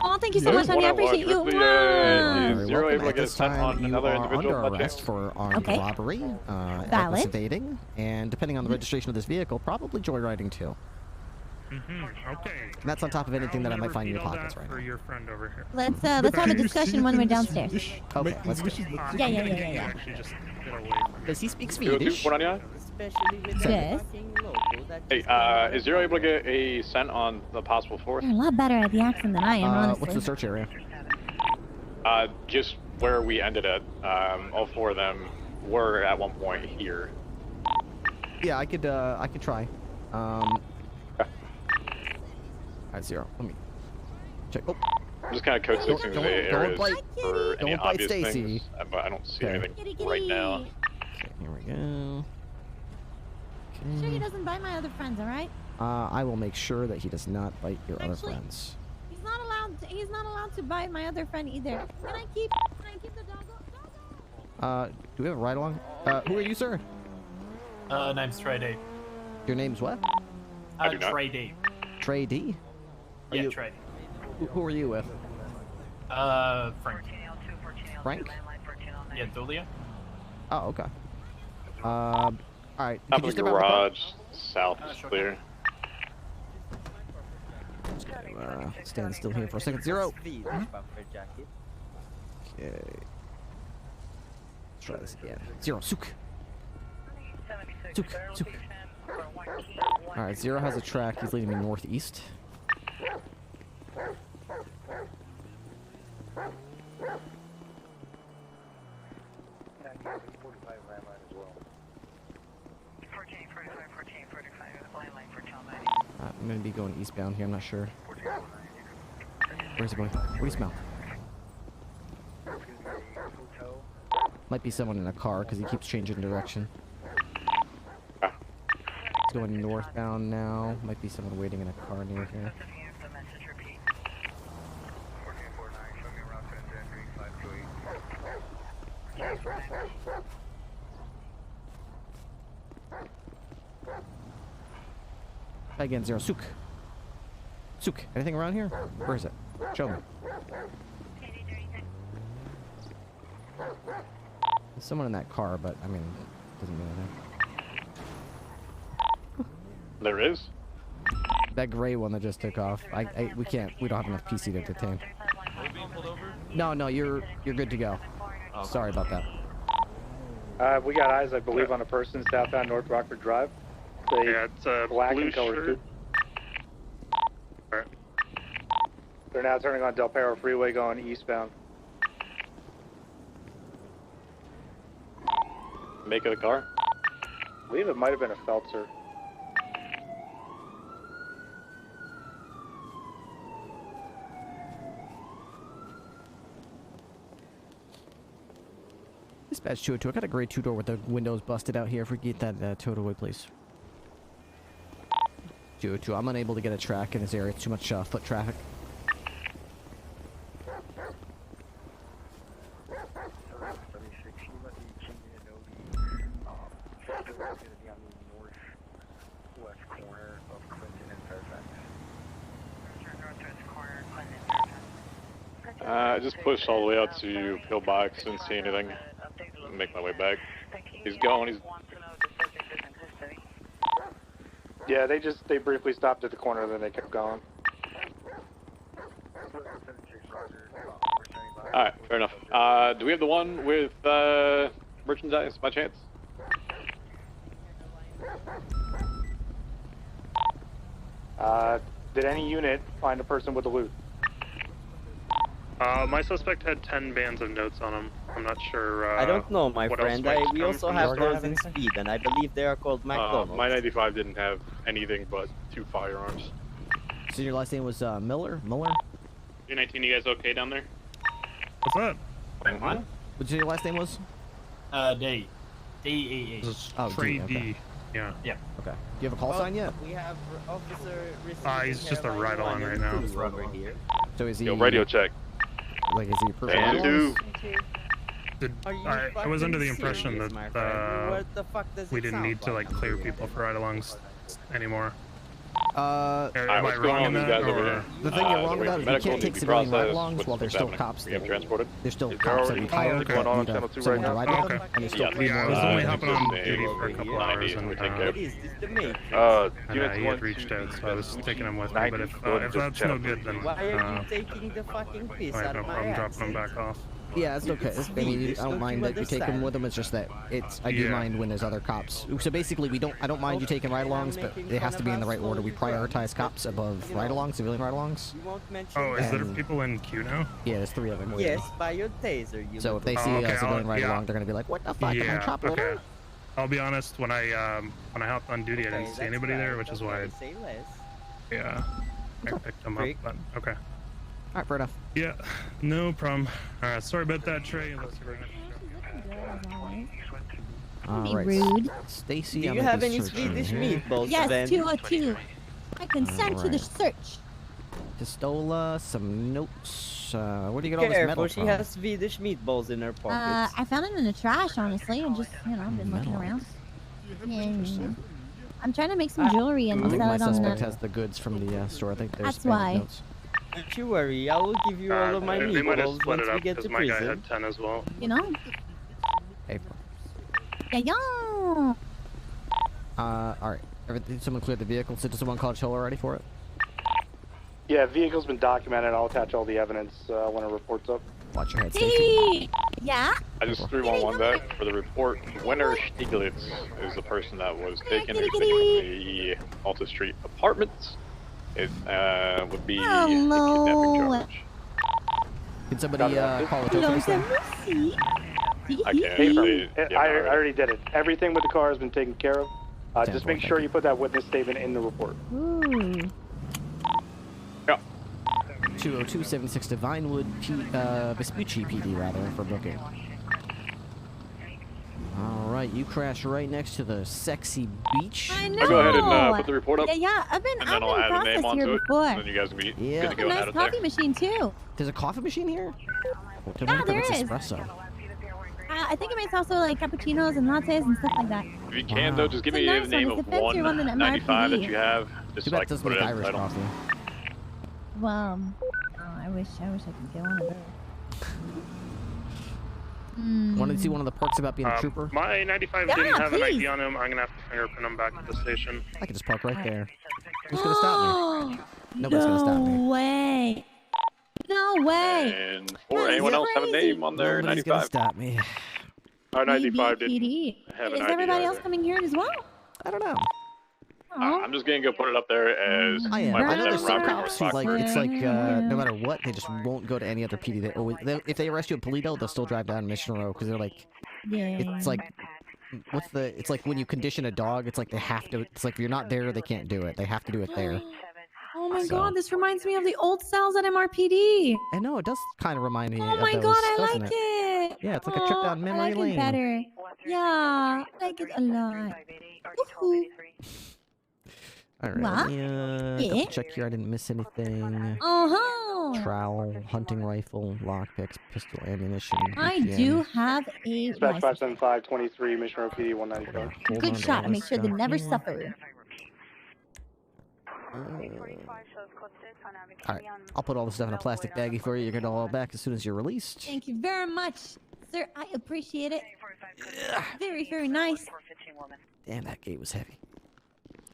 Speaker 3: Oh, thank you so much, honey. I appreciate you.
Speaker 5: Ripley,
Speaker 3: Mwah.
Speaker 2: Very
Speaker 5: Zero
Speaker 2: welcome.
Speaker 5: able to
Speaker 2: At
Speaker 5: get a
Speaker 2: this
Speaker 5: sent on
Speaker 2: time, you
Speaker 5: another
Speaker 2: are
Speaker 5: individual
Speaker 2: under
Speaker 5: budget.
Speaker 2: arrest for armed
Speaker 3: Okay.
Speaker 2: robbery,
Speaker 3: Valid.
Speaker 2: reckless evading, and depending on the registration of this vehicle, probably joyriding too.
Speaker 14: Okay.
Speaker 2: And that's on top of anything that I might find in your pockets right
Speaker 14: For
Speaker 2: now.
Speaker 14: your friend over here.
Speaker 3: Let's have a discussion when we're downstairs.
Speaker 2: Okay, let's go.
Speaker 3: Yeah.
Speaker 14: Actually, just get away from
Speaker 2: Does he speak
Speaker 5: Zero, two,
Speaker 2: Swedish?
Speaker 5: one on you?
Speaker 3: Yes.
Speaker 5: Hey, is Zero able to get a scent on the possible fourth?
Speaker 3: You're a lot better at the accent than I am, honestly.
Speaker 2: What's the search area?
Speaker 5: Just where we ended at. All four of them were at one point here.
Speaker 2: Yeah, I could try. Alright, Zero. Let me check. Oh,
Speaker 5: I'm just kind of code switching the areas
Speaker 2: bite.
Speaker 5: for any
Speaker 2: Don't bite
Speaker 5: obvious
Speaker 2: Stacy.
Speaker 5: things, but I don't see
Speaker 2: Okay.
Speaker 5: anything right now.
Speaker 2: Okay, here we go.
Speaker 3: Sure he doesn't bite my other friends, all right?
Speaker 2: I will make sure that he does not bite your other
Speaker 3: Actually-
Speaker 2: friends.
Speaker 3: He's not allowed to bite my other friend either. Can I keep the doggo?
Speaker 2: Do we have a ride along? Who are you, sir?
Speaker 4: Name's Trey D.
Speaker 2: Your name's what?
Speaker 5: I do not.
Speaker 4: Trey D.
Speaker 2: Trey D? Are
Speaker 4: Yeah,
Speaker 2: you-
Speaker 4: Trey.
Speaker 2: Who are you with?
Speaker 4: Frank.
Speaker 2: Frank?
Speaker 4: Yeah, Thulia.
Speaker 2: Oh, okay. Alright.
Speaker 5: Top
Speaker 2: Could
Speaker 5: of
Speaker 2: you
Speaker 5: the
Speaker 2: step out of the car?
Speaker 5: garage, south is clear.
Speaker 2: Stand still here for a second. Zero. Okay. Let's try this again. Zero. Sook. Sook. Alright, Zero has a track. He's leading me northeast. I'm gonna be going eastbound here. I'm not sure. Where's he going? What do you smell? Might be someone in a car because he keeps changing direction. He's going northbound now. Might be someone waiting in a car near here. Try again, Zero. Sook. Sook. Anything around here? Where is it? Show me. There's someone in that car, but I mean, doesn't mean anything.
Speaker 5: There is?
Speaker 2: That gray one that just took off. We can't. We don't have enough PC to detain.
Speaker 4: Are we being pulled over?
Speaker 2: No, you're good to go.
Speaker 4: Oh.
Speaker 2: Sorry about that.
Speaker 8: We got eyes, I believe, on a person southbound North Rockford Drive.
Speaker 10: Yeah, it's a
Speaker 8: black
Speaker 10: blue
Speaker 8: and colored
Speaker 10: shirt.
Speaker 8: suit. They're now turning on Del Perro Freeway going eastbound.
Speaker 9: Make of the car?
Speaker 8: I believe it might have been a Feltzer.
Speaker 2: Dispatch 202. I got a gray two-door with the windows busted out here. If we get that towed away, please. 202. I'm unable to get a track in this area. It's too much foot traffic.
Speaker 9: I just pushed all the way out to Pillbox, didn't see anything. Make my way back. He's going,
Speaker 8: Yeah, they briefly stopped at the corner and then they kept going.
Speaker 9: Alright, fair enough. Do we have the one with merchandise by chance?
Speaker 8: Did any unit find a person with the loot?
Speaker 10: My suspect had 10 bands of notes on him. I'm not sure.
Speaker 13: I don't know, my
Speaker 10: what
Speaker 13: friend.
Speaker 10: else might
Speaker 13: We
Speaker 10: come
Speaker 13: also
Speaker 10: from
Speaker 13: have
Speaker 10: this.
Speaker 13: those in speed, and I believe they are called McDonald's.
Speaker 9: My 95 didn't have anything but 2 firearms.
Speaker 2: So your last name was Miller? Muller?
Speaker 6: 219, you guys okay down there?
Speaker 10: What's that?
Speaker 2: What did you say your last name was?
Speaker 4: Day. D-A-A.
Speaker 2: Oh,
Speaker 10: Trey
Speaker 2: D, okay.
Speaker 10: D. Yeah.
Speaker 4: Yeah.
Speaker 2: Okay. Do you have a call sign yet?
Speaker 13: We have Officer
Speaker 10: He's just a ride-on right now.
Speaker 13: Over here.
Speaker 2: So is he...
Speaker 9: Yo, radio check.
Speaker 2: Like, is he a person?
Speaker 9: And 2.
Speaker 10: I was under the impression
Speaker 13: serious, my friend? What the fuck does
Speaker 10: we
Speaker 13: it
Speaker 10: didn't
Speaker 13: sound
Speaker 10: need to
Speaker 13: like?
Speaker 10: like clear people for ride-alongs anymore. Am
Speaker 9: Alright,
Speaker 10: I
Speaker 9: what's going
Speaker 10: wrong
Speaker 9: on
Speaker 10: in
Speaker 9: with these
Speaker 10: that?
Speaker 9: guys over
Speaker 10: Or...
Speaker 9: here?
Speaker 2: The thing you're wrong about is you
Speaker 9: medical
Speaker 2: can't take
Speaker 9: need to be
Speaker 2: civilian
Speaker 9: processed.
Speaker 2: ride-alongs while there's still
Speaker 9: happening?
Speaker 2: cops
Speaker 9: We
Speaker 2: there.
Speaker 9: have transported?
Speaker 2: There's still
Speaker 9: Is
Speaker 2: cops
Speaker 9: there
Speaker 2: that we
Speaker 9: already
Speaker 2: hired
Speaker 9: going on
Speaker 2: need
Speaker 9: Channel 2
Speaker 2: someone
Speaker 9: right
Speaker 2: to
Speaker 9: now?
Speaker 2: ride with them, and there's still
Speaker 9: Yeah.
Speaker 2: 3 more.
Speaker 10: I was only hopping on
Speaker 9: Just
Speaker 10: duty
Speaker 9: a
Speaker 10: for a couple hours, and
Speaker 9: we take care of.
Speaker 13: What is this, the Matrix?
Speaker 10: I
Speaker 9: Units
Speaker 10: he
Speaker 9: 1,
Speaker 10: had reached
Speaker 9: 2,
Speaker 10: out, so I was taking him with me.
Speaker 9: 90.
Speaker 10: But if
Speaker 9: Go ahead and just
Speaker 10: that's
Speaker 9: chat
Speaker 10: no
Speaker 9: up.
Speaker 10: good, then
Speaker 13: Why are you taking the fucking piss
Speaker 10: I have
Speaker 13: out
Speaker 10: no
Speaker 13: of my
Speaker 10: problem dropping him
Speaker 13: accent?
Speaker 10: back off.
Speaker 2: Yeah, it's okay. I mean, I don't mind that you take them with them. It's just that I do
Speaker 10: Yeah.
Speaker 2: mind when there's other cops. So basically, I don't mind you taking ride-alongs, but it has to be in the right order. We prioritize cops above ride-alongs, civilian ride-alongs.
Speaker 13: You won't mention
Speaker 10: Oh, is there
Speaker 2: And-
Speaker 10: people in queue now?
Speaker 2: Yeah, there's 3 of them.
Speaker 13: Yes, by your taser, you
Speaker 2: So if they see
Speaker 10: okay,
Speaker 2: a civilian
Speaker 10: I'll-
Speaker 2: ride-along,
Speaker 10: yeah.
Speaker 2: they're gonna be like, "What the fuck? Am I
Speaker 10: Yeah,
Speaker 2: chopped
Speaker 10: okay.
Speaker 2: over?"
Speaker 10: I'll be honest, when I hopped on duty, I didn't see anybody there, which is why,
Speaker 13: Say less.
Speaker 10: I picked them up,
Speaker 13: Freak.
Speaker 10: but okay.
Speaker 2: All right, fair enough.
Speaker 10: Yeah, no problem. Alright, sorry about that, Trey. Unless you're gonna...
Speaker 2: All right,
Speaker 3: rude.
Speaker 2: Stacy,
Speaker 13: Do
Speaker 2: I'm
Speaker 13: you
Speaker 2: gonna
Speaker 13: have
Speaker 2: be
Speaker 13: any
Speaker 2: searching
Speaker 13: Swedish
Speaker 2: here.
Speaker 13: meatballs,
Speaker 3: Yes,
Speaker 13: then?
Speaker 3: 202. I consent to the
Speaker 2: Alright.
Speaker 3: search.
Speaker 2: Pistola, some notes. Where do you get all this metal
Speaker 13: Careful, she
Speaker 2: from?
Speaker 13: has Swedish meatballs in her pockets.
Speaker 3: I found it in the trash, honestly, and just, been looking
Speaker 2: Metal.
Speaker 3: around. Yeah. I'm trying to make some jewelry and
Speaker 2: I think
Speaker 3: sell
Speaker 2: my
Speaker 3: it on
Speaker 2: suspect
Speaker 3: the...
Speaker 2: has the goods from the store. I think there's
Speaker 3: That's
Speaker 2: bandit
Speaker 3: why.
Speaker 2: notes.
Speaker 13: Don't you worry, I will give you all of my
Speaker 10: they might have
Speaker 13: meatballs
Speaker 10: split
Speaker 13: once
Speaker 10: it
Speaker 13: we
Speaker 10: up,
Speaker 13: get
Speaker 10: because
Speaker 13: to
Speaker 10: my guy
Speaker 13: prison.
Speaker 10: had 10 as well.
Speaker 2: April.
Speaker 3: Yeah.
Speaker 2: All right. Did someone clear the vehicle? Did someone call Chill already for it?
Speaker 8: Yeah, vehicle's been documented. I'll attach all the evidence when it reports up.
Speaker 2: Watch your head, Stacy.
Speaker 3: Yeah?
Speaker 9: I just 311 back for the report. Winter Stieglitz is the person that was taken from the Alta Street Apartments. It would be a kidnapping charge.
Speaker 2: Can somebody call a tow for this thing?
Speaker 9: I can't.
Speaker 8: I already did it. Everything with the car has been taken care of. Just make sure you put that witness statement in the report.
Speaker 3: Ooh.
Speaker 9: Yeah.
Speaker 2: 20276 to Vinewood, Vespucci PD rather, for booking. Alright, you crash right next to the sexy beach.
Speaker 3: I know.
Speaker 9: I'll go ahead and put the report up.
Speaker 3: Yeah, I've been
Speaker 9: And then I'll add a name
Speaker 3: processed
Speaker 9: onto
Speaker 3: here
Speaker 9: it.
Speaker 3: before.
Speaker 9: And then you guys can be good to
Speaker 3: There's
Speaker 9: go
Speaker 3: a
Speaker 9: and add
Speaker 3: nice
Speaker 9: it
Speaker 3: coffee
Speaker 9: there.
Speaker 3: machine too.
Speaker 2: There's a coffee machine here?
Speaker 3: Yeah, there is.
Speaker 2: Espresso.
Speaker 3: I think it makes also like cappuccinos and lattes and stuff like that.
Speaker 9: If you can, though, just give me
Speaker 3: It's a
Speaker 9: the
Speaker 3: nice
Speaker 9: name
Speaker 3: one.
Speaker 9: of
Speaker 3: It's a fancier one than at my
Speaker 9: 195 that
Speaker 3: PD.
Speaker 9: you have, just
Speaker 2: Too
Speaker 9: so I
Speaker 2: bad it
Speaker 9: can
Speaker 2: doesn't
Speaker 9: put it
Speaker 2: make
Speaker 9: in the
Speaker 2: Irish
Speaker 9: title.
Speaker 2: coffee.
Speaker 3: Well, I wish I could get one of those.
Speaker 2: Want to see one of the perks about being a trooper?
Speaker 10: My 95
Speaker 3: Yeah,
Speaker 10: didn't have an
Speaker 3: please.
Speaker 10: ID on him. I'm gonna have to fingerprint him back at the station.
Speaker 2: I can just park right there. Who's gonna stop me? Nobody's gonna stop me.
Speaker 3: No way. No way.
Speaker 9: And or anyone else have a name on their
Speaker 2: Nobody's
Speaker 9: 95?
Speaker 2: gonna stop me.
Speaker 10: Our 95
Speaker 3: PD.
Speaker 10: didn't have an
Speaker 3: Is
Speaker 10: ID
Speaker 3: everybody else
Speaker 10: either.
Speaker 3: coming here as well?
Speaker 2: I don't know.
Speaker 9: I'm just gonna go put it up there as
Speaker 2: I am.
Speaker 9: my
Speaker 2: I know there's some
Speaker 9: robbery
Speaker 2: cops who
Speaker 9: response.
Speaker 2: it's like no matter what, they just won't go to any other PD. If they arrest you at Polito, they'll still drive down Mission Row because they're like, it's like, it's like when you condition a dog, it's like they have to. It's like if you're not there, they can't do it. They have to do it there.
Speaker 3: Oh my god, this reminds me of the old cells at MRPD.
Speaker 2: I know it does kind of remind me.
Speaker 3: Oh
Speaker 2: of
Speaker 3: my
Speaker 2: those,
Speaker 3: god, I
Speaker 2: doesn't
Speaker 3: like
Speaker 2: it?
Speaker 3: it.
Speaker 2: Yeah, it's like a trip down memory
Speaker 3: I like
Speaker 2: lane.
Speaker 3: it better. Yeah, I like it a lot. Woohoo.
Speaker 2: Alright,
Speaker 3: What?
Speaker 2: yeah. Double check here. I didn't miss anything.
Speaker 3: Uh-huh.
Speaker 2: Trowel, hunting rifle, lockpicks, pistol, ammunition.
Speaker 3: I
Speaker 2: APM.
Speaker 3: do have a
Speaker 8: Dispatch
Speaker 3: license.
Speaker 8: 575-23, Mission Row PD 195.
Speaker 2: Hold
Speaker 3: Good
Speaker 2: on,
Speaker 3: shot.
Speaker 2: let's
Speaker 3: Make sure they
Speaker 2: go
Speaker 3: never
Speaker 2: here.
Speaker 3: suffer.
Speaker 2: Alright, I'll put all this stuff in a plastic baggie for you. You're gonna all back as soon as you're released.
Speaker 3: Thank you very much, sir. I appreciate it. Very, very nice.
Speaker 2: Damn, that gate was heavy.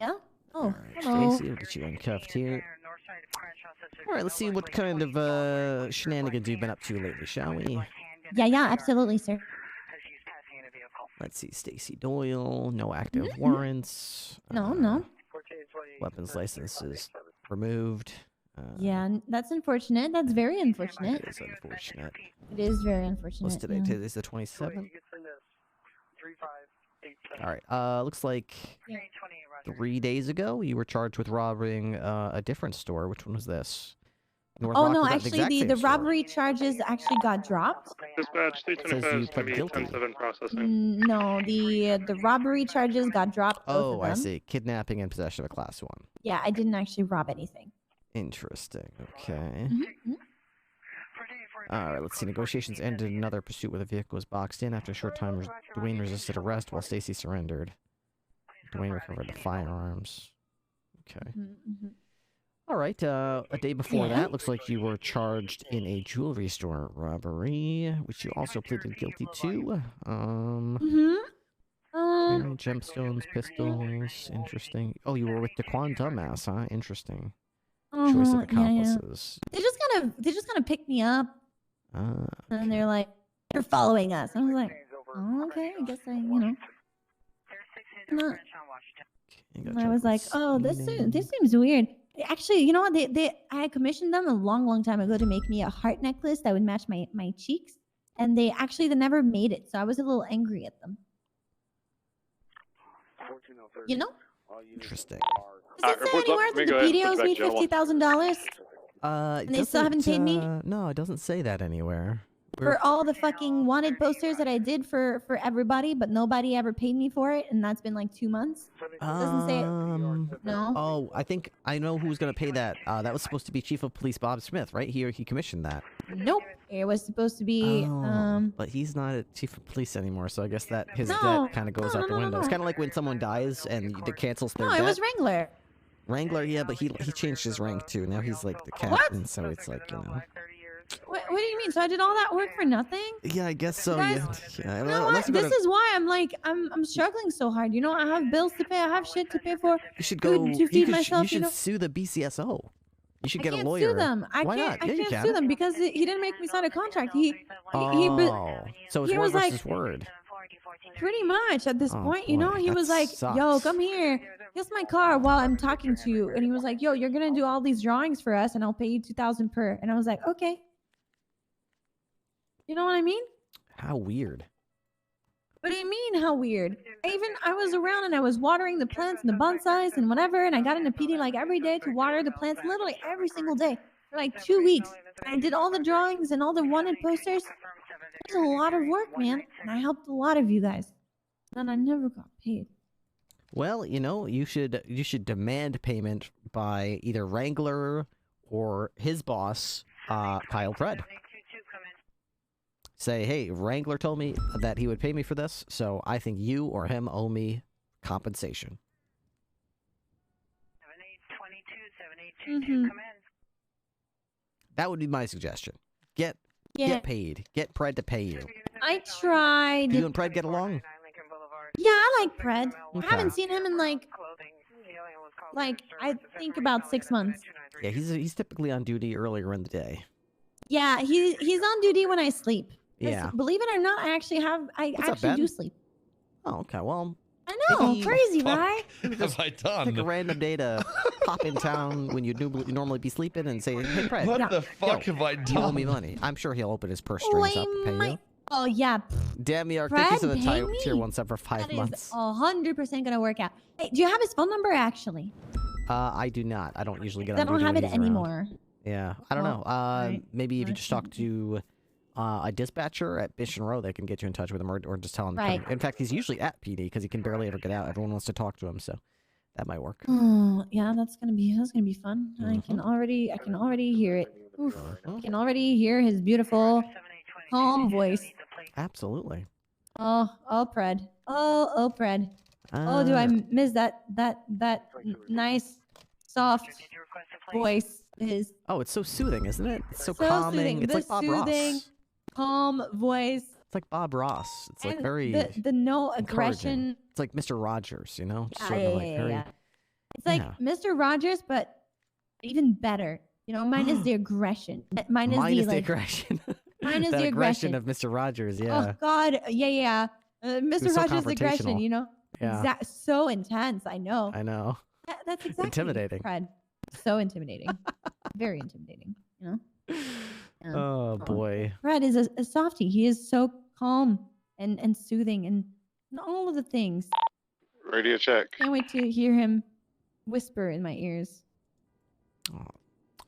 Speaker 3: Yeah? Oh,
Speaker 2: Alright,
Speaker 3: hello.
Speaker 2: Stacy, we'll get you uncuffed here. Alright, let's see what kind of shenanigans you've been up to lately, shall we?
Speaker 3: Yeah, absolutely, sir.
Speaker 2: Let's see, Stacy Doyle, no active warrants.
Speaker 3: No.
Speaker 2: Weapons licenses removed.
Speaker 3: Yeah, that's unfortunate. That's very unfortunate.
Speaker 2: It is unfortunate.
Speaker 3: It is very unfortunate.
Speaker 2: What's today?
Speaker 3: yeah.
Speaker 2: Today's the 27th? Alright, looks like 3 days ago you were charged with robbing a different store. Which one was this? North
Speaker 3: Oh
Speaker 2: Rock,
Speaker 3: no,
Speaker 2: was that
Speaker 3: actually
Speaker 2: exact
Speaker 3: the
Speaker 2: same store?
Speaker 3: robbery charges actually got dropped.
Speaker 10: Dispatch,
Speaker 2: Says you
Speaker 10: 325
Speaker 2: pled
Speaker 10: is
Speaker 2: guilty.
Speaker 10: 10-7 processing.
Speaker 3: No, the robbery charges got dropped. Both
Speaker 2: Oh,
Speaker 3: of
Speaker 2: I
Speaker 3: them.
Speaker 2: see. Kidnapping and possession of a class 1.
Speaker 3: Yeah, I didn't actually rob anything.
Speaker 2: Interesting. Okay.
Speaker 3: Mhm.
Speaker 2: Alright, let's see. Negotiations ended. Another pursuit with a vehicle was boxed in. After a short time, Dwayne resisted arrest while Stacy surrendered. Dwayne recovered the firearms. Okay. Alright, a day before that, looks like you were charged in a jewelry store robbery, which you also pleaded guilty to. Gemstones, pistols, interesting. Oh, you were with Daquan Dumbass, huh? Interesting. Choice of accomplices.
Speaker 3: They just kind of picked me up, and they're like, "You're following us." I was like, "Oh, okay, I guess not." And I was like, "Oh, this seems weird." Actually, you know what? I commissioned them a long time ago to make me a heart necklace that would match my cheeks, and they never made it. So I was a little angry at them. You know?
Speaker 2: Interesting.
Speaker 3: Does it say anywhere that the PD owes me $50,000? And they still haven't paid me?
Speaker 2: No, it doesn't say that anywhere.
Speaker 3: For all the fucking wanted posters that I did for everybody, but nobody ever paid me for it, and that's been like 2 months. It doesn't say it. No.
Speaker 2: Oh, I think I know who's gonna pay that. That was supposed to be Chief of Police Bob Smith, right? He commissioned that.
Speaker 3: Nope. It was supposed to be
Speaker 2: But he's not a Chief of Police anymore, so I guess that his
Speaker 3: No.
Speaker 2: debt kind of goes out the window. It's kind of like when someone dies and it cancels their
Speaker 3: No,
Speaker 2: debt.
Speaker 3: it was Wrangler.
Speaker 2: Wrangler, yeah, but he changed his rank too. Now he's like the captain, so it's like, you know.
Speaker 3: What do you mean? So I did all that work for nothing?
Speaker 2: Yeah, I guess so.
Speaker 3: Guys,
Speaker 2: Yeah.
Speaker 3: You know what? This is why I'm struggling so hard. You know, I have bills to pay. I have shit to pay for.
Speaker 2: You should go.
Speaker 3: To feed myself.
Speaker 2: You should
Speaker 3: you know?
Speaker 2: sue the BCSO. You should get
Speaker 3: I
Speaker 2: a
Speaker 3: can't
Speaker 2: lawyer.
Speaker 3: sue them.
Speaker 2: Why not?
Speaker 3: I
Speaker 2: Yeah, you
Speaker 3: can't
Speaker 2: can.
Speaker 3: sue them because he didn't make me sign a contract. So
Speaker 2: it's
Speaker 3: he
Speaker 2: word
Speaker 3: was like,
Speaker 2: versus word.
Speaker 3: Pretty much at this point, you
Speaker 2: boy,
Speaker 3: know, he
Speaker 2: that
Speaker 3: was like, "Yo,
Speaker 2: sucks.
Speaker 3: come here. Here's my car while I'm talking to you." And he was like, "Yo, you're gonna do all these drawings for us, and I'll pay you $2,000 per." And I was like, "Okay." You know what I mean?
Speaker 2: How weird.
Speaker 3: What do you mean, how weird? I was around and I was watering the plants and the bonsais and whatever, and I got into PD like every day to water the plants, literally every single day for like 2 weeks. And I did all the drawings and all the wanted posters. It was a lot of work, man, and I helped a lot of you guys. And I never got paid.
Speaker 2: Well, you know, you should demand payment by either Wrangler or his boss, Kyle Fred. Say, hey, Wrangler told me that he would pay me for this, so I think you or him owe me compensation. That would be my suggestion. Get paid. Get Pred to pay you.
Speaker 3: I tried.
Speaker 2: Do you and Pred get along?
Speaker 3: Yeah, I like Pred.
Speaker 2: Okay.
Speaker 3: I haven't seen him in like I think about 6 months.
Speaker 2: Yeah, he's typically on duty earlier in the day.
Speaker 3: Yeah, he's on duty when I sleep. 'Cause
Speaker 2: Yeah.
Speaker 3: believe it or not, I actually do sleep.
Speaker 2: Oh, okay. Well,
Speaker 3: I know,
Speaker 2: maybe-
Speaker 3: crazy, right?
Speaker 12: Have I done?
Speaker 2: Pick a random day to pop in town when you'd normally be sleeping and say, "Hey, Pred,
Speaker 12: What the fuck have I
Speaker 2: you owe
Speaker 12: done?
Speaker 2: me money." I'm sure he'll open his purse strings up and pay you.
Speaker 3: Oh yeah.
Speaker 2: Damn York, thank you for the
Speaker 3: Pred, pay me?
Speaker 2: tier 1 sub for 5 months.
Speaker 3: 100% gonna work out. Hey, do you have his phone number actually?
Speaker 2: I do not. I don't usually get
Speaker 3: I
Speaker 2: on
Speaker 3: don't
Speaker 2: duty
Speaker 3: have
Speaker 2: when
Speaker 3: it
Speaker 2: he's around.
Speaker 3: anymore.
Speaker 2: Yeah, I don't know.
Speaker 3: right.
Speaker 2: Maybe if you just talk to a dispatcher at Mission Row, they can get you in touch with him, or just tell him. to come.
Speaker 3: Right.
Speaker 2: In fact, he's usually at PD because he can barely ever get out. Everyone wants to talk to him, so that might work.
Speaker 3: Oh, yeah, that's gonna be fun. I can already hear it. Oof. I can already hear his beautiful, calm voice.
Speaker 2: Absolutely.
Speaker 3: Oh, Pred. Oh, Pred. Oh, do I miss that nice, soft voice? His
Speaker 2: Oh, it's so soothing, isn't it? It's so,
Speaker 3: so
Speaker 2: calming.
Speaker 3: soothing.
Speaker 2: It's
Speaker 3: The
Speaker 2: like Bob
Speaker 3: soothing,
Speaker 2: Ross.
Speaker 3: calm voice.
Speaker 2: It's like Bob Ross. It's like
Speaker 3: And
Speaker 2: very
Speaker 3: the no
Speaker 2: encouraging.
Speaker 3: aggression.
Speaker 2: It's like Mr. Rogers, you know? Just
Speaker 3: Yeah,
Speaker 2: sort of like very.
Speaker 3: yeah. It's like Mr. Rogers, but even better. You know, mine is the aggression. Mine is the
Speaker 2: aggression.
Speaker 3: Mine is
Speaker 2: the
Speaker 3: the
Speaker 2: aggression
Speaker 3: aggression.
Speaker 2: of Mr. Rogers. Yeah.
Speaker 3: Oh God, yeah. Mr.
Speaker 2: was so
Speaker 3: Rogers' aggression,
Speaker 2: confrontational.
Speaker 3: you know,
Speaker 2: Yeah.
Speaker 3: so intense. I know.
Speaker 2: I know.
Speaker 3: That's exactly
Speaker 2: Intimidating.
Speaker 3: Fred. So intimidating. Very intimidating. You know. Yeah.
Speaker 2: Oh boy.
Speaker 3: Fred is a softie. He is so calm and soothing and all of the things.
Speaker 1: Radio check.
Speaker 3: Can't wait to hear him whisper in my ears.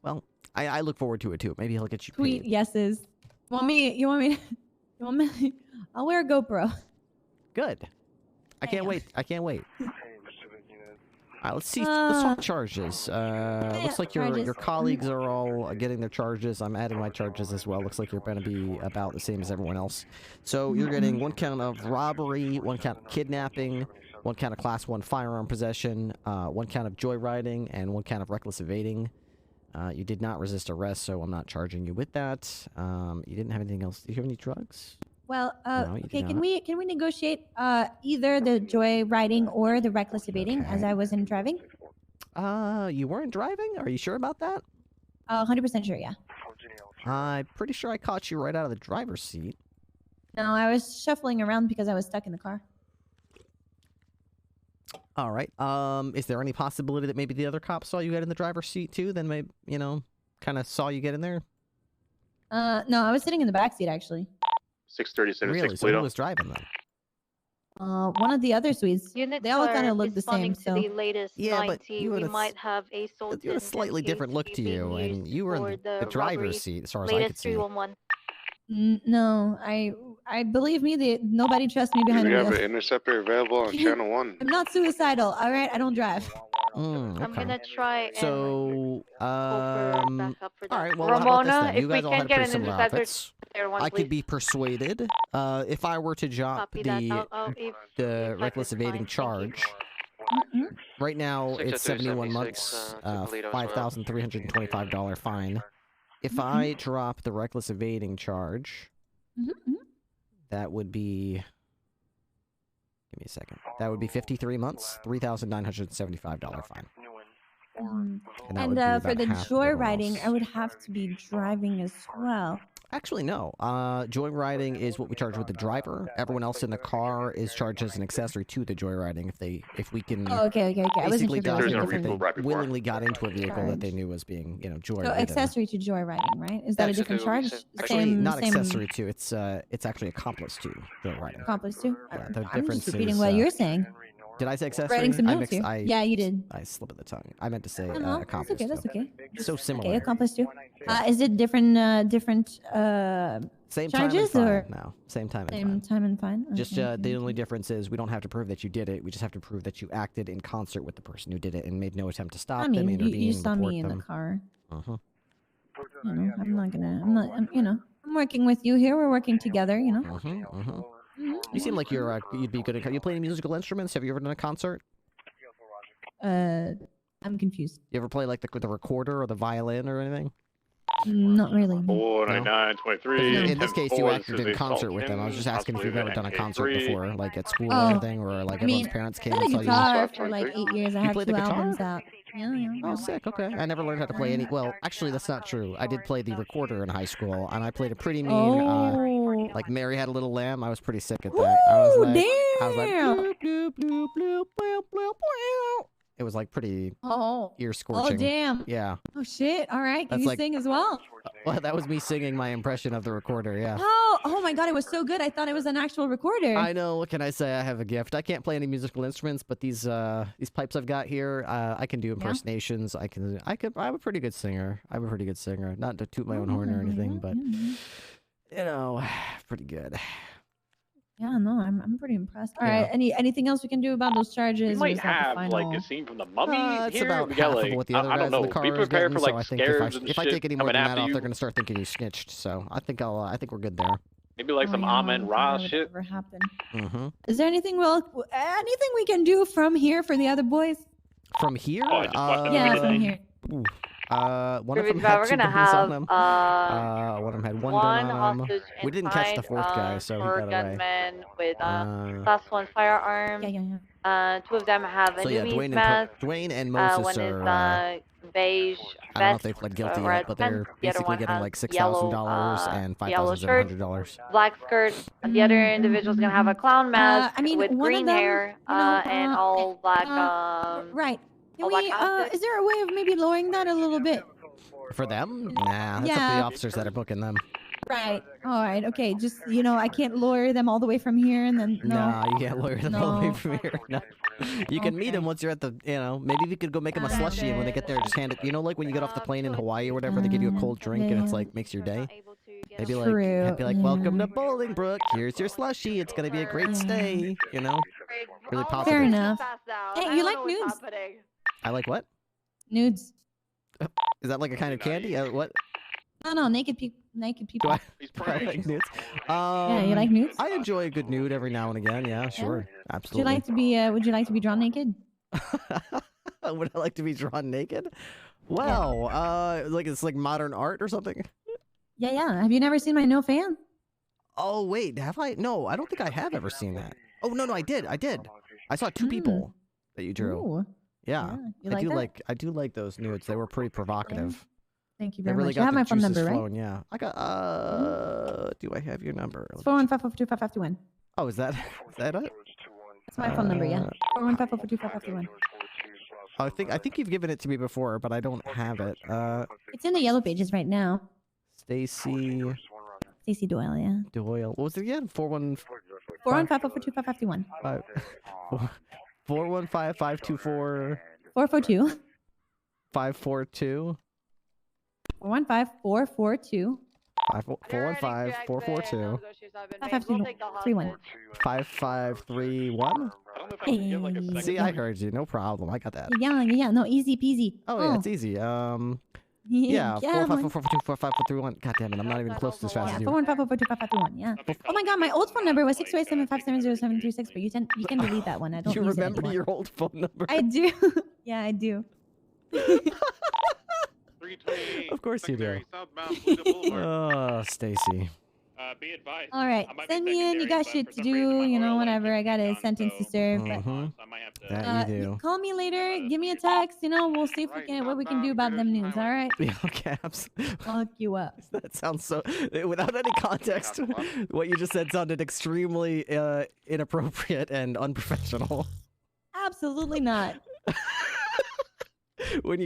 Speaker 2: Well, I look forward to it too. Maybe he'll get you
Speaker 3: Tweet
Speaker 2: paid.
Speaker 3: yeses. You want me? I'll wear a GoPro.
Speaker 2: Good. I can't wait. I can't wait. Let's see. Let's talk charges. Looks like your
Speaker 3: charges.
Speaker 2: colleagues are all getting their charges. I'm adding my charges as well. Looks like you're going to be about the same as everyone else. So you're getting 1 count of robbery, 1 count of kidnapping, 1 count of class 1 firearm possession, 1 count of joyriding, and 1 count of reckless evading. You did not resist arrest, so I'm not charging you with that. You didn't have anything else. Do you have any drugs?
Speaker 3: Well,
Speaker 2: No, you
Speaker 3: okay.
Speaker 2: do
Speaker 3: Can
Speaker 2: not.
Speaker 3: we negotiate either the joy riding or the reckless evading as I wasn't driving?
Speaker 2: You weren't driving? Are you sure about that?
Speaker 3: 100% sure. Yeah.
Speaker 2: I'm pretty sure I caught you right out of the driver's seat.
Speaker 3: No, I was shuffling around because I was stuck in the car.
Speaker 2: All right. Is there any possibility that maybe the other cop saw you get in the driver's seat too? Then maybe, kind of saw you get in there?
Speaker 3: No, I was sitting in the back seat actually.
Speaker 5: 637
Speaker 2: Really? So who was driving then?
Speaker 3: One of the other suites.
Speaker 7: Units
Speaker 3: They all
Speaker 7: are
Speaker 3: kind of look the same.
Speaker 7: responding
Speaker 3: So
Speaker 7: to the latest
Speaker 2: Yeah, but
Speaker 7: 90.
Speaker 2: you
Speaker 7: We
Speaker 2: had a
Speaker 7: might have a
Speaker 2: You had a slightly different look to you, and you were in the driver's seat as far as I could
Speaker 7: latest
Speaker 2: see.
Speaker 7: 311.
Speaker 3: No, I believe me. Nobody trusts me behind
Speaker 1: We
Speaker 3: the
Speaker 1: have
Speaker 3: wheel.
Speaker 1: an interceptor available on channel 1.
Speaker 3: I'm not suicidal. All right, I don't drive.
Speaker 7: I'm
Speaker 2: Okay.
Speaker 7: gonna try and
Speaker 2: So,
Speaker 7: back up for that.
Speaker 2: all right. Well, how about this
Speaker 23: Ramona,
Speaker 2: then?
Speaker 23: if
Speaker 2: You
Speaker 23: we
Speaker 2: guys all
Speaker 23: can
Speaker 2: had
Speaker 23: get
Speaker 2: pretty
Speaker 23: an
Speaker 2: similar
Speaker 23: interceptor
Speaker 2: outfits.
Speaker 23: there one,
Speaker 2: I
Speaker 23: please.
Speaker 2: could be persuaded if I were to drop
Speaker 7: Copy that.
Speaker 2: the
Speaker 7: If
Speaker 2: reckless evading charge. Right now, it's 71 months, $5,325 fine. If I drop the reckless evading charge, that would be. Give me a second. That would be 53 months, $3,975 fine. And that would be
Speaker 3: And
Speaker 2: about
Speaker 3: for the
Speaker 2: half of everyone
Speaker 3: joyriding,
Speaker 2: else.
Speaker 3: I would have to be driving as well.
Speaker 2: Actually, no. Joyriding is what we charge with the driver. Everyone else in the car is charged as an accessory to the joyriding if we can.
Speaker 3: Oh, okay. I wasn't
Speaker 2: Basically,
Speaker 3: sure if there was a
Speaker 2: document that
Speaker 3: different
Speaker 2: they willingly got into a vehicle that they
Speaker 3: charge.
Speaker 2: knew was being,
Speaker 3: So
Speaker 2: joyrided.
Speaker 3: accessory to joyriding, right? Is that a different charge?
Speaker 2: Actually,
Speaker 3: Same,
Speaker 2: not
Speaker 3: same
Speaker 2: accessory to. It's actually accomplice to joyriding.
Speaker 3: accomplice too.
Speaker 2: Yeah, the
Speaker 3: I'm
Speaker 2: difference
Speaker 3: just repeating
Speaker 2: is,
Speaker 3: what you're saying.
Speaker 2: Did I say accessory?
Speaker 3: Writing some
Speaker 2: I
Speaker 3: notes
Speaker 2: mixed,
Speaker 3: here. Yeah, you did.
Speaker 2: I slip of the tongue. I meant to say
Speaker 3: No, that's
Speaker 2: accomplice.
Speaker 3: okay. That's
Speaker 2: too.
Speaker 3: okay.
Speaker 2: So similar.
Speaker 3: Okay, accomplice too. Is it different?
Speaker 2: Same time and
Speaker 3: charges
Speaker 2: fine
Speaker 3: or
Speaker 2: now. Same time and
Speaker 3: same
Speaker 2: fine.
Speaker 3: time and fine?
Speaker 2: Just
Speaker 3: Okay,
Speaker 2: the only difference is we don't have to prove that you did it. We just have to prove that you acted in concert with the person who did it and made no attempt to stop
Speaker 3: I mean,
Speaker 2: them,
Speaker 3: you
Speaker 2: intervene,
Speaker 3: saw
Speaker 2: report
Speaker 3: me in
Speaker 2: them.
Speaker 3: the car.
Speaker 2: Uh-huh.
Speaker 3: I'm working with you here. We're working together.
Speaker 2: You seem like you'd be good at. You play any musical instruments? Have you ever done a concert?
Speaker 3: I'm confused.
Speaker 2: You ever play like the recorder or the violin or anything?
Speaker 3: Not really.
Speaker 9: 499, 23.
Speaker 2: In this case, you acted in concert with them. I was just asking if you've ever done a concert before, like at school or anything, or like everyone's parents came
Speaker 3: I
Speaker 2: and
Speaker 3: played
Speaker 2: saw you.
Speaker 3: guitar for like 8 years. I
Speaker 2: You
Speaker 3: had
Speaker 2: played
Speaker 3: 2
Speaker 2: the guitar?
Speaker 3: albums out. Yeah.
Speaker 2: Oh, sick. Okay. I never learned how to play any. Well, actually, that's not true. I did play the recorder in high school, and I played a pretty mean, like Mary Had a Little Lamb. I was pretty sick at that. I was like, bloop, bloop, bloop, bloop, bloop, bloop, bloop. It was like pretty ear scorching.
Speaker 3: Oh, damn.
Speaker 2: Yeah.
Speaker 3: Oh, shit. All right. Can
Speaker 2: That's
Speaker 3: you
Speaker 2: like-
Speaker 3: sing as well?
Speaker 2: Well, that was me singing my impression of the recorder. Yeah.
Speaker 3: Oh my God. It was so good. I thought it was an actual recorder.
Speaker 2: I know. What can I say? I have a gift. I can't play any musical instruments, but these pipes I've got here, I can do impersonations. I'm a pretty good singer. I'm a pretty good singer. Not to toot my own horn or anything, but you know, pretty good.
Speaker 3: Yeah, no, I'm pretty impressed. All right. Anything else we can do about those charges?
Speaker 9: We
Speaker 3: or
Speaker 9: might
Speaker 3: is that the
Speaker 9: have
Speaker 3: final?
Speaker 9: like a scene from the Mummy
Speaker 2: It's
Speaker 9: here.
Speaker 2: about
Speaker 9: We
Speaker 2: half
Speaker 9: got
Speaker 2: of
Speaker 9: like
Speaker 2: what the other
Speaker 9: I
Speaker 2: guys
Speaker 9: don't
Speaker 2: in
Speaker 9: know.
Speaker 2: the car
Speaker 9: Be
Speaker 2: is
Speaker 9: prepared
Speaker 2: getting,
Speaker 9: for
Speaker 2: so
Speaker 9: like
Speaker 2: I think
Speaker 9: scares
Speaker 2: if
Speaker 9: and
Speaker 2: I
Speaker 9: shit
Speaker 2: take any more
Speaker 9: coming
Speaker 2: than that
Speaker 9: after
Speaker 2: off,
Speaker 9: you.
Speaker 2: they're gonna start thinking you snitched. So I think I think we're good there.
Speaker 9: Maybe like some Amen Ra shit.
Speaker 3: Ever happen?
Speaker 2: Mm-hmm.
Speaker 3: Is there anything we can do from here for the other boys?
Speaker 2: From here?
Speaker 9: Oh, I just watched that
Speaker 3: Yeah,
Speaker 9: movie
Speaker 3: from
Speaker 9: today.
Speaker 3: here.
Speaker 2: Ooh. One of them
Speaker 23: We're
Speaker 2: had 2
Speaker 23: gonna
Speaker 2: guns on
Speaker 23: have
Speaker 2: them. One of them had one
Speaker 23: one
Speaker 2: gun on them.
Speaker 23: hostage
Speaker 2: We didn't catch the
Speaker 23: inside,
Speaker 2: 4th guy, so he
Speaker 23: for
Speaker 2: got away.
Speaker 23: gunmen with class 1 firearms.
Speaker 3: Yeah.
Speaker 23: 2 of them have a
Speaker 2: So yeah,
Speaker 23: newbie mask.
Speaker 2: Dwayne and Moses
Speaker 23: One
Speaker 2: are.
Speaker 23: is beige
Speaker 2: I don't know if
Speaker 23: vest,
Speaker 2: they pled guilty
Speaker 23: red
Speaker 2: yet, but they're
Speaker 23: pants. The other
Speaker 2: basically
Speaker 23: one
Speaker 2: getting
Speaker 23: has
Speaker 2: like
Speaker 23: yellow,
Speaker 2: $6,000 and
Speaker 23: yellow shirt,
Speaker 2: $5,700.
Speaker 23: black skirt. The other individual's gonna have a clown mask with
Speaker 3: one of
Speaker 23: green
Speaker 3: them,
Speaker 23: hair and all black.
Speaker 3: Right. Can
Speaker 23: all black
Speaker 3: we?
Speaker 23: outfit.
Speaker 3: Is there a way of maybe lowering that a little bit?
Speaker 2: For them? Nah, that's up to
Speaker 3: Yeah.
Speaker 2: the officers that are booking them.
Speaker 3: Right. All right. Okay. Just I can't lawyer them all the way from here, and then no.
Speaker 2: Nah, you can't lawyer them all the way
Speaker 3: No.
Speaker 2: from here. No. You can meet them once you're at the, maybe we could go make them a slushie, and when they get there, just hand it. Like when you get off the plane in Hawaii or whatever, they give you a cold drink, and it's like makes your day. Maybe like,
Speaker 3: True,
Speaker 2: be like, welcome to Bolingbrook. Here's your slushie. It's gonna be a great stay. Really positive.
Speaker 3: Fair enough. Hey, you like nudes?
Speaker 2: I like what?
Speaker 3: Nudes.
Speaker 2: Is that like a kind of candy? What?
Speaker 3: No, naked people. Naked people.
Speaker 2: Do I like nudes?
Speaker 3: Yeah, you like nudes?
Speaker 2: I enjoy a good nude every now and again. Yeah, sure,
Speaker 3: Would
Speaker 2: absolutely.
Speaker 3: you like to be? Would you like to be drawn naked?
Speaker 2: Would I like to be drawn naked? Well, like it's like modern art or something.
Speaker 3: Yeah. Have you never seen my No Fan?
Speaker 2: Oh wait, have I? No, I don't think I have ever seen that. Oh no, I did. I saw 2 people that you drew.
Speaker 3: Ooh.
Speaker 2: Yeah,
Speaker 3: You like that?
Speaker 2: I do like those nudes. They were pretty provocative.
Speaker 3: Thank you
Speaker 2: They
Speaker 3: very
Speaker 2: really
Speaker 3: much. You
Speaker 2: got
Speaker 3: have
Speaker 2: the
Speaker 3: my phone
Speaker 2: juices
Speaker 3: number, right?
Speaker 2: flowing. Yeah, I got. Do I have your number?
Speaker 3: It's 415-422-5521.
Speaker 2: Oh, is that it?
Speaker 3: That's my phone number. Yeah. 415-422-5521.
Speaker 2: I think you've given it to me before, but I don't have it.
Speaker 3: It's in the yellow pages right now.
Speaker 2: Stacy
Speaker 3: Doyle. Yeah.
Speaker 2: Doyle. What was it again?
Speaker 3: 415-422-5521.
Speaker 2: 415-524.
Speaker 3: 442.
Speaker 2: 542.
Speaker 3: 415-442.
Speaker 2: 415-442.
Speaker 3: 5531.
Speaker 2: 5531.
Speaker 3: Hey.
Speaker 2: See, I heard you. No problem. I got that.
Speaker 3: Yeah. No, easy peasy.
Speaker 2: Oh yeah, it's easy. Yeah, 454-452-4531. God damn it, I'm not even close to as fast as you.
Speaker 3: 415-442-5531. Yeah. Oh my God, my old phone number was 628-757-0736, but you can delete that one. I don't
Speaker 2: You
Speaker 3: use it
Speaker 2: remember
Speaker 3: anymore.
Speaker 2: your old phone number?
Speaker 3: I do. Yeah, I do.
Speaker 2: Of course you do. Oh, Stacy.
Speaker 6: Be advised.
Speaker 3: All right, send me in. You got shit to do. Whatever. I got a sentence to serve. But
Speaker 2: That you do.
Speaker 3: call me later. Give me a text. We'll see if what we can do about them news. All right.
Speaker 2: Yeah, okay, absolutely.
Speaker 3: I'll hook you up.
Speaker 2: That sounds so. Without any context, what you just said sounded extremely inappropriate and unprofessional.
Speaker 3: Absolutely not.
Speaker 2: When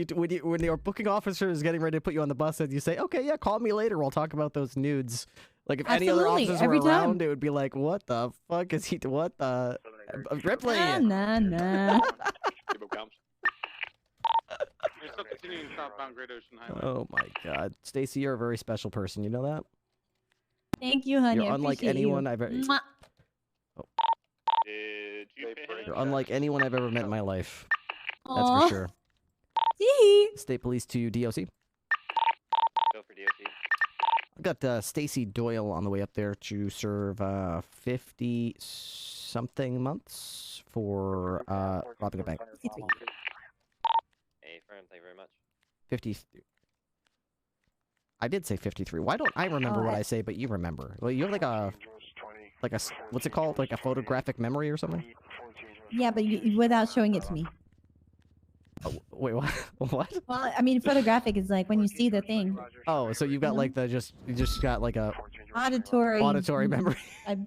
Speaker 2: your booking officer is getting ready to put you on the bus, and you say, "Okay, yeah, call me later. We'll talk about those nudes." Like if any other
Speaker 3: Absolutely,
Speaker 2: officers were
Speaker 3: every time.
Speaker 2: around, it would be like, "What the fuck is he? What the Ripley?"
Speaker 3: Nah.
Speaker 1: You're still continuing southbound Great Ocean Highway.
Speaker 2: Oh my God, Stacy, you're a very special person. You know that?
Speaker 3: Thank you, honey.
Speaker 2: You're
Speaker 3: I
Speaker 2: unlike
Speaker 3: appreciate
Speaker 2: anyone
Speaker 3: you.
Speaker 2: I've ever.
Speaker 3: Mwah.
Speaker 6: Did you pay him?
Speaker 2: You're unlike anyone I've ever met in my life. That's
Speaker 3: Aw.
Speaker 2: for sure.
Speaker 3: See?
Speaker 2: State Police to DOC.
Speaker 11: Go for DOC.
Speaker 2: I've got Stacy Doyle on the way up there to serve 50-something months for robbing a bank.
Speaker 11: Hey, firm, thank you very much.
Speaker 2: 50. I did say 53. Why don't I remember what I say, but you remember? Well, you have like a what's it called? Like a photographic memory or something?
Speaker 3: Yeah, but without showing it to me.
Speaker 2: Oh, wait, what? What?
Speaker 3: Well, I mean, photographic is like when you see the thing.
Speaker 2: Oh, so you've got like you just got like a
Speaker 3: auditory
Speaker 2: memory.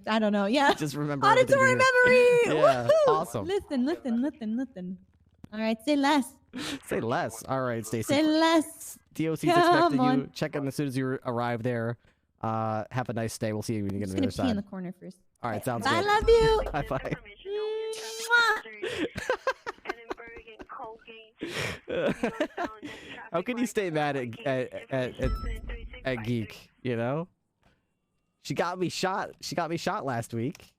Speaker 3: I don't know. Yeah.
Speaker 2: Just remember
Speaker 3: auditory
Speaker 2: everything
Speaker 3: memory.
Speaker 2: Yeah,
Speaker 3: Woohoo!
Speaker 2: awesome.
Speaker 3: Listen. All right, say less.
Speaker 2: Say less. All right, Stacy.
Speaker 3: Say less.
Speaker 2: DOC's
Speaker 3: Come
Speaker 2: expecting
Speaker 3: on.
Speaker 2: you. Check in as soon as you arrive there. Have a nice day. We'll see you when you get on the other
Speaker 3: I'm just gonna pee in
Speaker 2: side.
Speaker 3: the corner first.
Speaker 2: All right, sounds
Speaker 3: I
Speaker 2: good.
Speaker 3: love you.
Speaker 2: Bye bye. How can you stay mad at Geek? You know, she got me shot. She got me shot last week,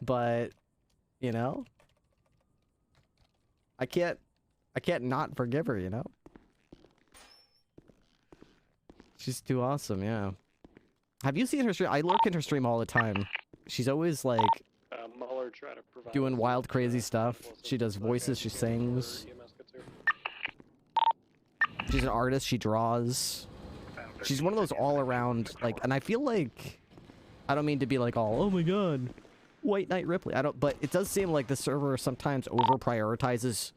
Speaker 2: but you know, I can't not forgive her. You know, she's too awesome. Yeah. Have you seen her stream? I lurk in her stream all the time. She's always like doing wild, crazy stuff. She does voices. She sings. She's an artist. She draws. She's one of those all-around, like, and I feel like, I don't mean to be like all, oh my god, White Knight Ripley. I don't, but it does seem like the server sometimes over-prioritizes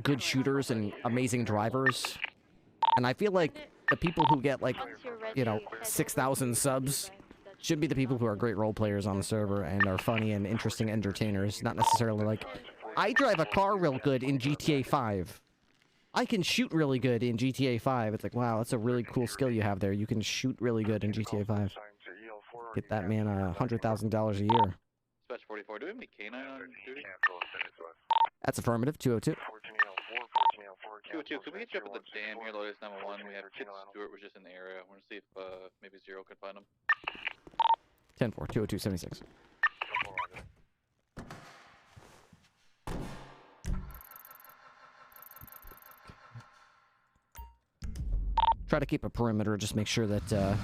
Speaker 2: good shooters and amazing drivers. And I feel like the people who get like, you know, 6,000 subs should be the people who are great role players on the server and are funny and interesting entertainers. Not necessarily like, I drive a car real good in GTA 5. I can shoot really good in GTA 5. It's like, wow, that's a really cool skill you have there. You can shoot really good in GTA 5. Get that man $100,000 a year.
Speaker 17: Dispatch 44, do we have any canine on duty?
Speaker 2: That's affirmative, 202.
Speaker 17: 202, could we get you up at the dam here, Lotus 911? We have Kid Stewart was just in the area. I want to see if maybe Zero can find him.
Speaker 2: 10-4, 202, 76. Try to keep a perimeter, just make sure that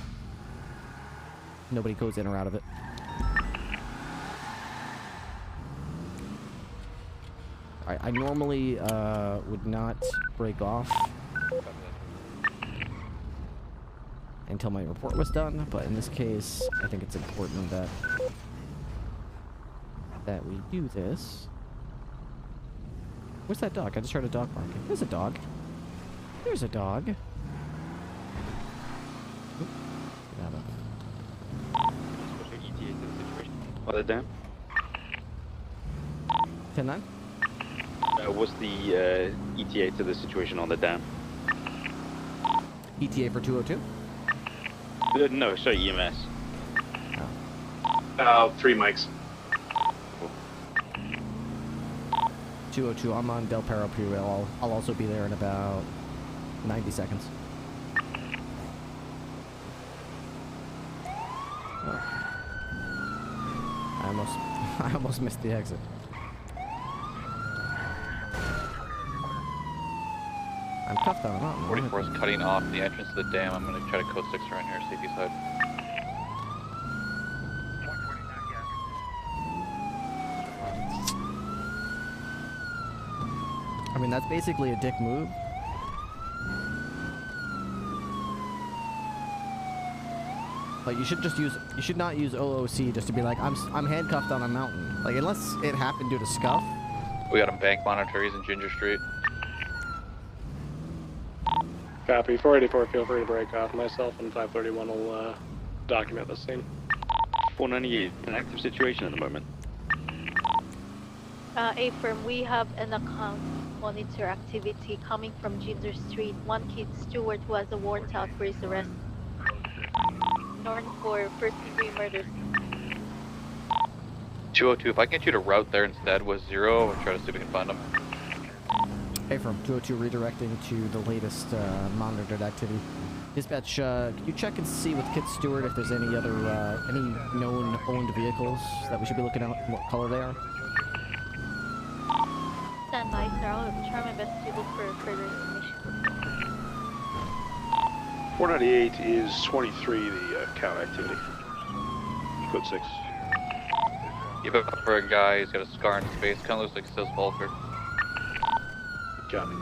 Speaker 2: nobody goes in or out of it. Alright, I normally would not break off until my report was done, but in this case, I think it's important that we do this. Where's that dog? I just heard a dog barking. There's a dog. There's a dog.
Speaker 19: On the dam?
Speaker 2: 10-9?
Speaker 19: What's the ETA to the situation on the dam?
Speaker 2: ETA for 202?
Speaker 19: No, sorry, EMS.
Speaker 21: 3 mics.
Speaker 2: 202, I'm on Del Perro Pre-Rail. I'll also be there in about 90 seconds. Oh. I almost missed the exit. I'm cuffed on a mountain.
Speaker 17: 44 is cutting off the entrance to the dam. I'm going to try to code 6 around here, safety side.
Speaker 2: I mean, that's basically a dick move. Like, you should not use OOC just to be like, I'm handcuffed on a mountain. Like, unless it happened due to scuff.
Speaker 17: We got him bank monitor, he's in Ginger Street.
Speaker 8: Copy. 484, feel free to break off. Myself and 531 will document the scene.
Speaker 19: 498, an active situation at the moment.
Speaker 7: A-firm, we have an account monitor activity coming from Ginger Street. One Kid Stewart who has a warrant out for his arrest. Known for first-degree murder.
Speaker 17: 202, if I can get you to route there instead with Zero, and try to see if we can find him.
Speaker 2: A-firm, 202 redirecting to the latest monitored activity. Dispatch, can you check and see with Kit Stewart if there's any other, any known owned vehicles that we should be looking at and what color they are?
Speaker 7: Stand by, sir. I'll try my best to look for further information.
Speaker 21: 498 is 23, the count activity. Code 6.
Speaker 17: Give it up for a guy, he's got a scar in his face, kind of looks like he says Volker.
Speaker 21: Copy.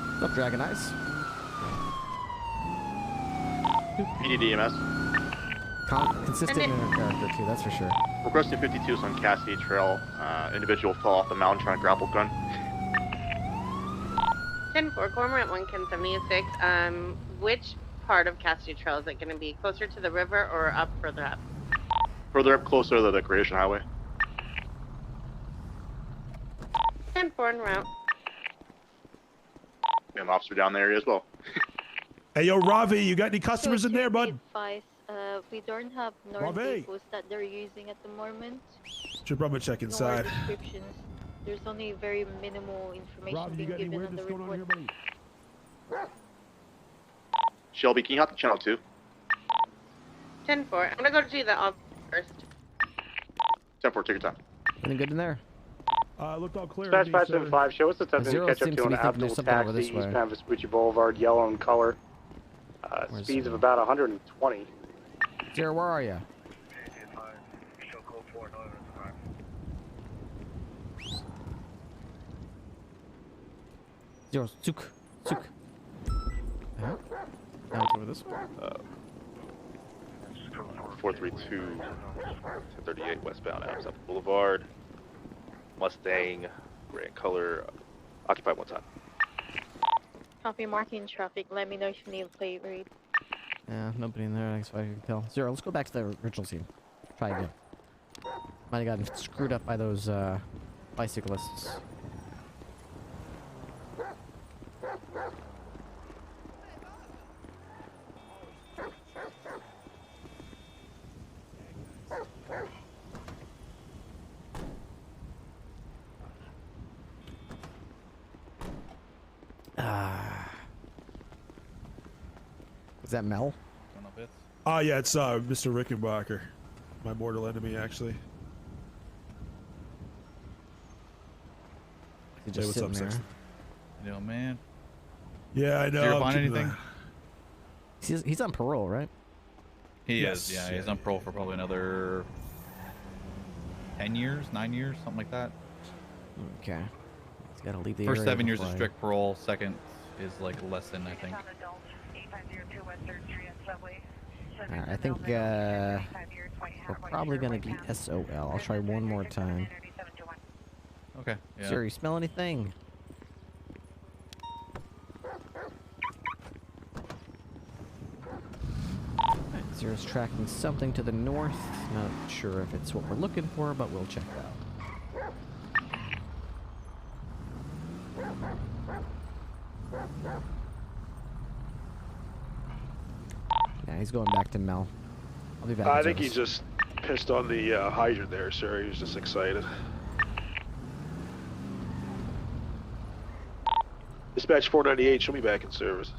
Speaker 2: What's up, Dragon Eyes?
Speaker 5: PDDMS.
Speaker 2: Consistent in her character too, that's for sure.
Speaker 5: Requesting 52 on Cassidy Trail. Individual fell off the mountain trying to grapple gun.
Speaker 15: 10-4, Cormorant 1, Ken 76. Which part of Cassidy Trail is it going to be? Closer to the river or up further up?
Speaker 5: Further up, closer to the Creation Highway.
Speaker 15: 10-4 en route.
Speaker 5: We have an officer down there as well.
Speaker 16: Hey, yo, Ravi, you got any customers in there, bud?
Speaker 7: We don't have north depots that they're using at the moment.
Speaker 16: Should probably check inside.
Speaker 7: No descriptions. There's only very minimal information being given on the report.
Speaker 5: Shelby, can you hop to channel 2?
Speaker 15: 10-4. I'm going to go to the office first.
Speaker 5: 10-4, take your time.
Speaker 2: Anything good in there?
Speaker 16: Looked all clear.
Speaker 8: Dispatch 575, show us the attempting to
Speaker 2: Zero
Speaker 8: catch up
Speaker 2: seems
Speaker 8: to
Speaker 2: to
Speaker 8: an
Speaker 2: be thinking there's
Speaker 8: Abdul
Speaker 2: something over
Speaker 8: taxi
Speaker 2: this way.
Speaker 8: eastbound Vespucci Boulevard, yellow in color. Speeds of about 120.
Speaker 2: Zero, where are you? Zero, Zook. Zook. Now it's over this way.
Speaker 5: 432, 1038 westbound Amsterdam Boulevard. Mustang, gray in color, occupied one time.
Speaker 7: Copy, marking traffic. Let me know if you need a plate read.
Speaker 2: Yeah, nobody in there, I guess I can tell. Zero, let's go back to the original scene. Try again. Might have gotten screwed up by those bicyclists. Is that Mel?
Speaker 16: Yeah, it's Mr. Rickenbacker, my mortal enemy, actually.
Speaker 2: He's just sitting there.
Speaker 20: Yo, man.
Speaker 16: Yeah, I know.
Speaker 20: Did you
Speaker 16: I'm
Speaker 20: find
Speaker 16: keeping
Speaker 20: anything?
Speaker 2: He's on parole, right?
Speaker 20: He is, yeah. He's on parole for probably another 10 years, 9 years, something like that.
Speaker 2: Okay. He's got to leave the
Speaker 20: First
Speaker 2: area
Speaker 20: 7 years
Speaker 2: before
Speaker 20: of
Speaker 2: I-
Speaker 20: strict parole. Second is like less than, I think.
Speaker 2: Alright, I think we're probably gonna be SOL. I'll try one more time.
Speaker 20: Okay. Yeah.
Speaker 2: Sir, you smell anything? Alright, Zero's tracking something to the north. Not sure if it's what we're looking for, but we'll check it out. Yeah, he's going back to Mel. I'll be back.
Speaker 21: I
Speaker 2: in
Speaker 21: think he
Speaker 2: service.
Speaker 21: just pissed on the hydrant there, sir. He was just excited. Dispatch 498, show me back in service.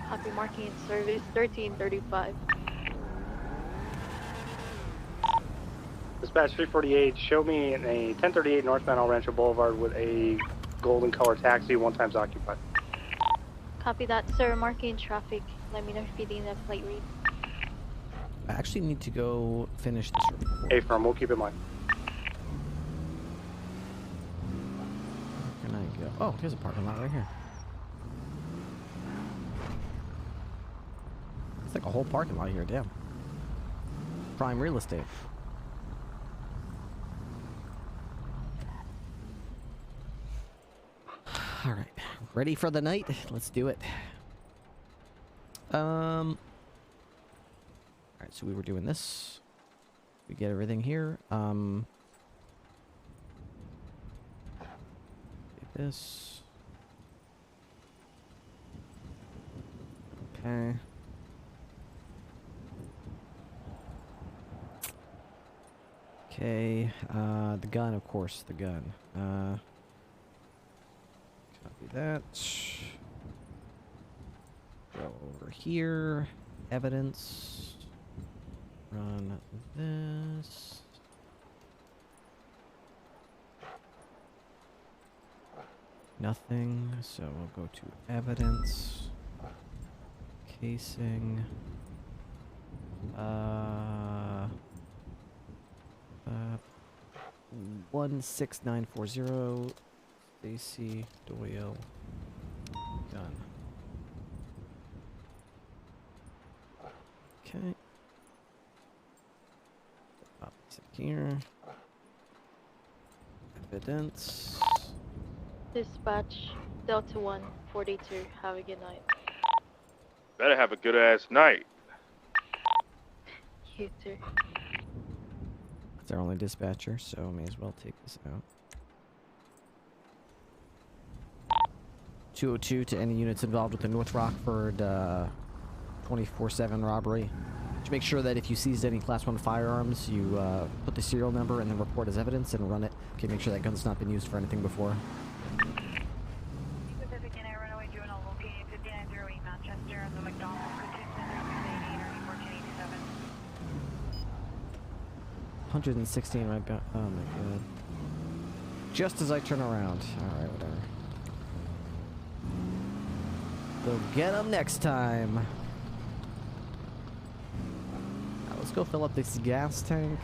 Speaker 7: Copy, marking in service. 1335.
Speaker 8: Dispatch 348, show me in a 1038 northbound El Rancho Boulevard with a golden color taxi, 1 times occupied.
Speaker 7: Copy that, sir. Marking traffic. Let me know if you need a plate read.
Speaker 2: I actually need to go finish this report.
Speaker 8: A firm, we'll keep in mind.
Speaker 2: Where can I go? Oh, here's a parking lot right here. It's like a whole parking lot here, damn. Prime real estate. Alright, ready for the night? Let's do it. Alright, so we were doing this. We get everything here. Get this. Okay. Okay, the gun, of course, the gun. Copy that. Go over here. Evidence. Run this. Nothing, so we'll go to evidence. Casing. 16940 Stacy Doyle gun. here. Evidence.
Speaker 7: Dispatch Delta 142. Have a good night.
Speaker 5: Better have a good ass night.
Speaker 7: You too.
Speaker 2: It's our only dispatcher, so may as well take this out. 202 to any units involved with the North Rockford 24/7 robbery. Just make sure that if you seized any Class 1 firearms, you put the serial number and then report as evidence and run it. Okay, make sure that gun's not been used for anything before. $116 right back. Oh my god. Just as I turn around. Alright, whatever. We'll get them next time. Now let's go fill up this gas tank.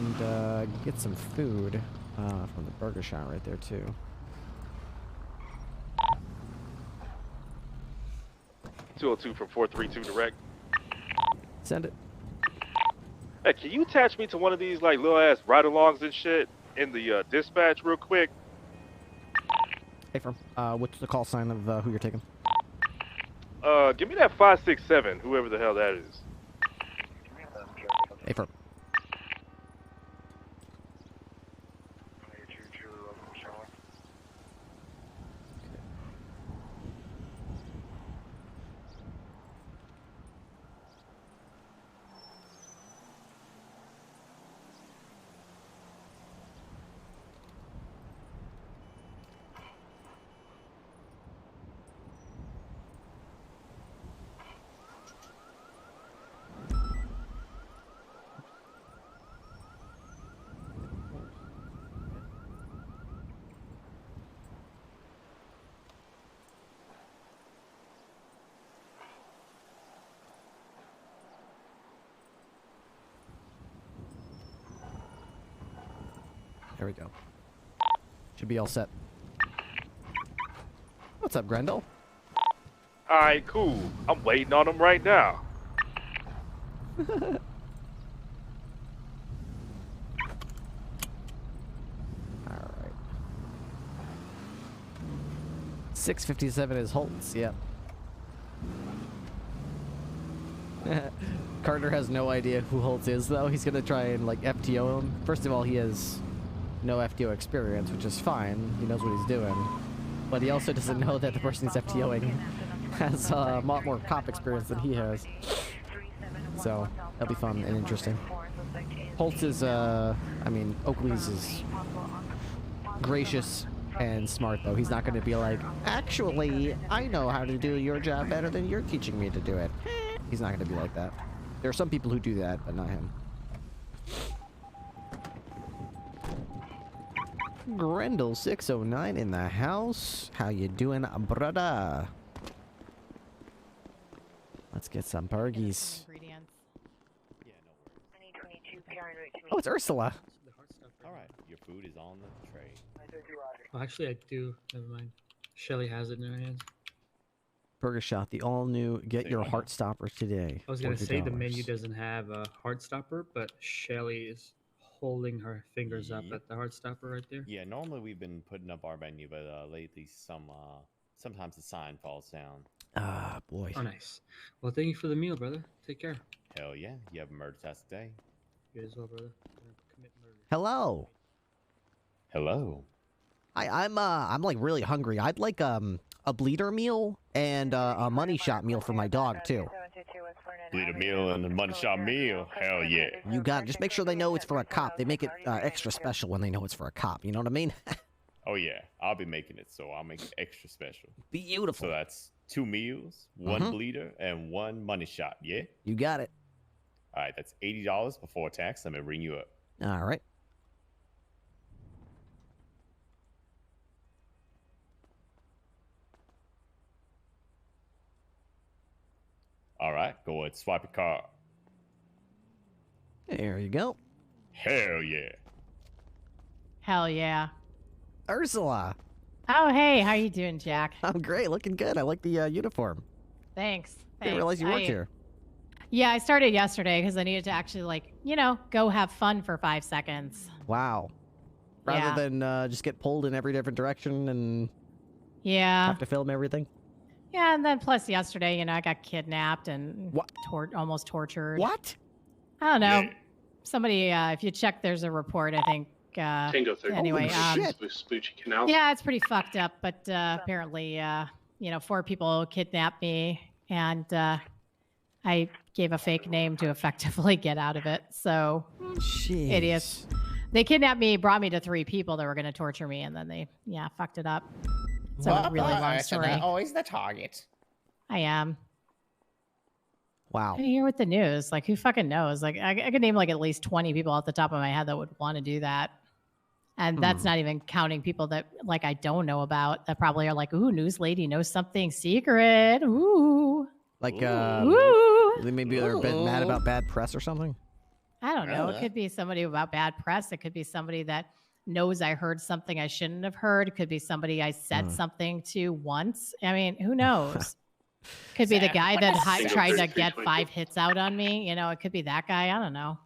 Speaker 2: And get some food from the burger shop right there too.
Speaker 5: $202 from 432 direct.
Speaker 2: Send it.
Speaker 5: Hey, can you attach me to one of these like little ass ride-alongs and shit in the dispatch real quick?
Speaker 2: Hey, firm. What's the call sign of who you're taking?
Speaker 5: Give me that 567, whoever the hell that is.
Speaker 2: Hey, firm. There we go. Should be all set. What's up, Grendel?
Speaker 5: Alright, cool. I'm waiting on them right now.
Speaker 2: Alright. 657 is Holtz, yep. Carter has no idea who Holtz is, though. He's gonna try and, like, FTO him. First of all, he has no FTO experience, which is fine. He knows what he's doing. But he also doesn't know that the person he's FTOing has a lot more cop experience than he has. So, that'll be fun and interesting. Holtz is, I mean, Oakley's is gracious and smart, though. He's not going to be like, actually, I know how to do your job better than you're teaching me to do it. He's not going to be like that. There are some people who do that, but not him. Grendel 609 in the house. How you doing, brother? Let's get some burgies. Oh, it's Ursula.
Speaker 14: Alright, your food is on the tray.
Speaker 18: Well, actually, I do. Never mind. Shelly has it in her hands.
Speaker 2: Burger Shot, the all-new Get Your Heart Stopper today.
Speaker 18: I was going to say the menu doesn't have a heart stopper, but Shelly is holding her fingers up at the heart stopper right there.
Speaker 14: Yeah, normally we've been putting up our menu, but lately sometimes the sign falls down.
Speaker 2: Ah, boy.
Speaker 18: Oh, nice. Well, thank you for the meal, brother. Take care.
Speaker 14: Hell yeah. You have a murder test today.
Speaker 18: You as well, brother. Commit murder.
Speaker 2: Hello.
Speaker 14: Hello.
Speaker 2: I'm like really hungry. I'd like a bleeder meal and a money shot meal for my dog too.
Speaker 14: Bleeder meal and a money shot meal. Hell yeah.
Speaker 2: You got it. Just make sure they know it's for a cop. They make it extra special when they know it's for a cop. You know what I mean?
Speaker 14: Oh yeah. I'll be making it, so I'll make it extra special.
Speaker 2: Beautiful.
Speaker 14: So that's 2 meals, 1 bleeder, and 1 money shot. Yeah.
Speaker 2: You got it.
Speaker 14: All right. That's $80 before tax. Let me ring you up.
Speaker 2: All right.
Speaker 14: All right, go ahead, swipe a card.
Speaker 2: There you go.
Speaker 14: Hell yeah.
Speaker 22: Hell yeah.
Speaker 2: Ursula.
Speaker 22: Oh, hey, how you doing, Jack?
Speaker 2: I'm great, looking good. I like the uniform.
Speaker 22: Thanks.
Speaker 2: Didn't realize you worked here.
Speaker 22: Yeah, I started yesterday because I needed to actually, like, go have fun for 5 seconds.
Speaker 2: Wow. Rather
Speaker 22: Yeah.
Speaker 2: than just get pulled in every different direction and
Speaker 22: Yeah.
Speaker 2: have to film everything.
Speaker 22: Yeah, and then plus yesterday, I got kidnapped and almost tortured.
Speaker 2: What?
Speaker 22: I don't know. Somebody, if you check, there's a report, I think.
Speaker 21: Tango 30.
Speaker 22: Anyway,
Speaker 21: Spoochie Canal.
Speaker 22: yeah, it's pretty fucked up, but apparently, 4 people kidnapped me, and I gave a fake name to effectively get out of it. So, idiots. They kidnapped me, brought me to 3 people that were going to torture me, and then they, fucked it up. It's a really long story.
Speaker 4: Always the target.
Speaker 22: I am.
Speaker 2: Wow.
Speaker 22: I'm here with the news. Like, who fucking knows? Like, I could name like at least 20 people off the top of my head that would want to do that. And that's not even counting people that like I don't know about that probably are like, ooh, news lady knows something secret. Ooh.
Speaker 2: Like,
Speaker 22: Ooh.
Speaker 2: maybe they're a bit mad about bad press or something.
Speaker 22: I don't know. It could be somebody about bad press. It could be somebody that knows I heard something I shouldn't have heard. It could be somebody I said something to once. I mean, who knows? Could be the guy that tried to get 5 hits out on me. It could be that guy. I don't know.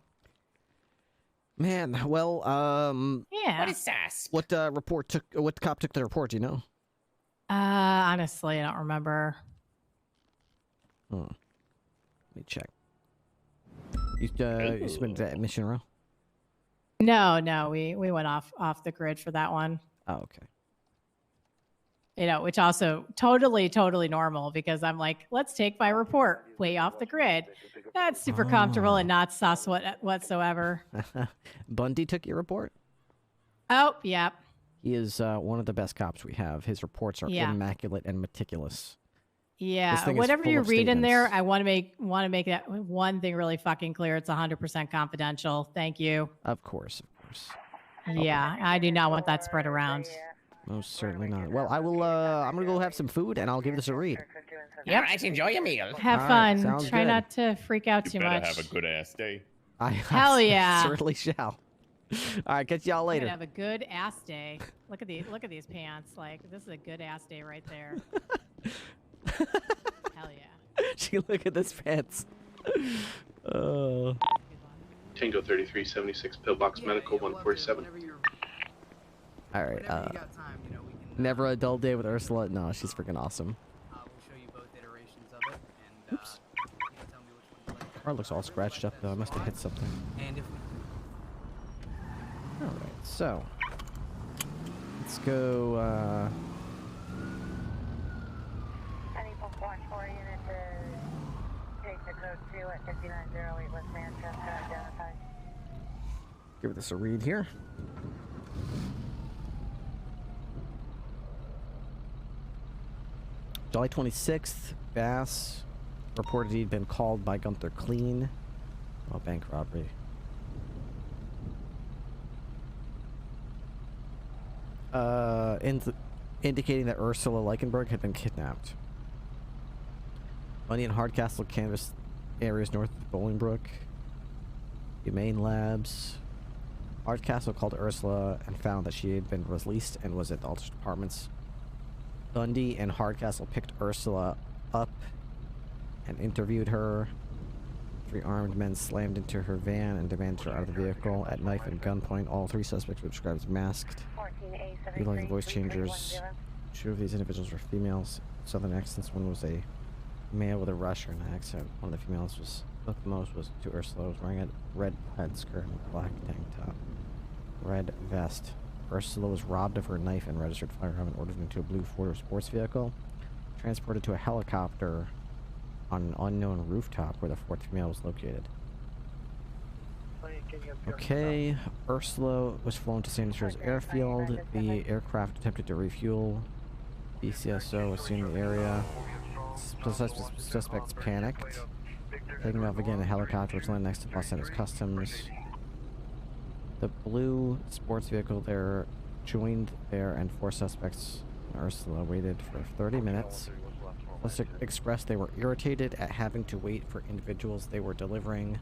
Speaker 2: Man, well,
Speaker 22: Yeah.
Speaker 4: What is sass?
Speaker 2: what cop took the report, do you know?
Speaker 22: Honestly, I don't remember.
Speaker 2: Let me check. You spent that mission row?
Speaker 22: No, we went off the grid for that one.
Speaker 2: Oh, okay.
Speaker 22: Which also totally normal because I'm like, let's take my report way off the grid. That's super comfortable and not sus whatsoever.
Speaker 2: Bundy took your report?
Speaker 22: Oh, yeah.
Speaker 2: He is one of the best cops we have. His reports are immaculate and meticulous.
Speaker 22: Yeah, whatever you read in there, I want to make that one thing really fucking clear. It's 100% confidential. Thank you.
Speaker 2: Of course.
Speaker 22: Yeah, I do not want that spread around.
Speaker 2: Most certainly not. Well, I will. I'm gonna go have some food, and I'll give this a read.
Speaker 4: Yep. Right, enjoy your meal.
Speaker 22: Have fun. Try not to freak out too much.
Speaker 14: Have a good ass day.
Speaker 22: Hell yeah.
Speaker 2: Certainly shall. All right, catch y'all later.
Speaker 22: Have a good ass day. Look at these pants. Like, this is a good ass day right there. Hell yeah.
Speaker 2: She look at this pants.
Speaker 21: Tango 33, 76, Pillbox Medical 147.
Speaker 2: All right. Never a dull day with Ursula. No, she's freaking awesome.
Speaker 10: We'll show you both iterations of it, and
Speaker 2: Oops.
Speaker 10: tell me which one you like.
Speaker 2: Car looks all scratched up though. I must have hit something.
Speaker 10: And if
Speaker 2: All right, so let's go.
Speaker 13: Any watch 4 unit to take the code 2 at 5908 West Manchester identified.
Speaker 2: Give this a read here. July 26th, Bass reported he'd been called by Gunther Clean about bank robbery. Indicating that Ursula Leichenberg had been kidnapped. Bunny and Hardcastle canvassed areas north of Bolingbrook. Humane Labs. Hardcastle called Ursula and found that she had been released and was at the Altered Apartments. Bundy and Hardcastle picked Ursula up and interviewed her. 3 armed men slammed into her van and demanded her out of the vehicle at knife and gunpoint. All 3 suspects were described as masked. Utilizing voice changers. 2 of these individuals were females. Southern accents. One was a male with a Russian accent. One of the females was, looked the most was to Ursula, was wearing a red plaid skirt and a black tank top. Red vest. Ursula was robbed of her knife and registered firearm and ordered into a blue Ford sports vehicle. Transported to a helicopter on an unknown rooftop where the 4th female was located. Okay, Ursula was flown to San Andreas Airfield. The aircraft attempted to refuel. BCSO was seen in the area. Suspects panicked. Taking off again, a helicopter was landed next to Los Angeles Customs. The blue sports vehicle there joined there, and 4 suspects and Ursula waited for 30 minutes. Let's express they were irritated at having to wait for individuals they were delivering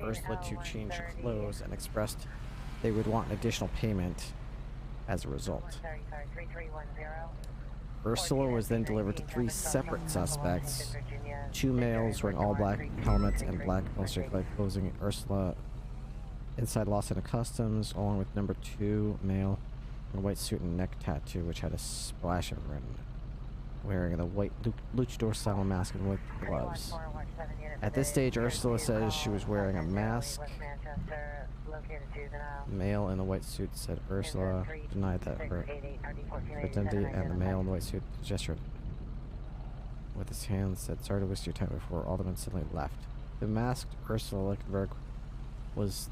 Speaker 2: Ursula to change clothes, and expressed they would want an additional payment as a result. Ursula was then delivered to 3 separate suspects. 2 males wearing all black helmets and black upholstery clothing. Ursula inside Los Angeles Customs, along with number 2 male in a white suit and neck tattoo, which had a splash of red, wearing the white luchador-style mask and white gloves. At this stage, Ursula says she was wearing a mask. Male in the white suit said Ursula denied that her identity, and the male in the white suit gestured with his hands, said, "Sorry to waste your time," before all the men suddenly left. The masked Ursula Lichtenberg was...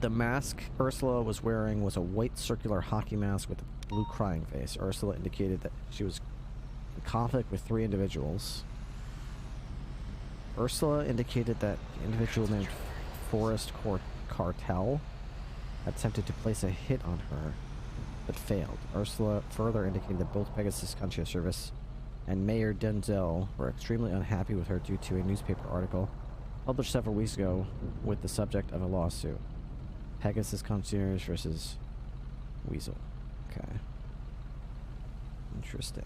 Speaker 2: The mask Ursula was wearing was a white circular hockey mask with a blue crying face. Ursula indicated that she was in conflict with 3 individuals. Ursula indicated that the individual named Forrest Cartel attempted to place a hit on her, but failed. Ursula further indicated that both Pegasus Concierge Service and Mayor Denzel were extremely unhappy with her due to a newspaper article published several weeks ago with the subject of a lawsuit. Pegasus Concierge versus Weasel. Okay. Interesting.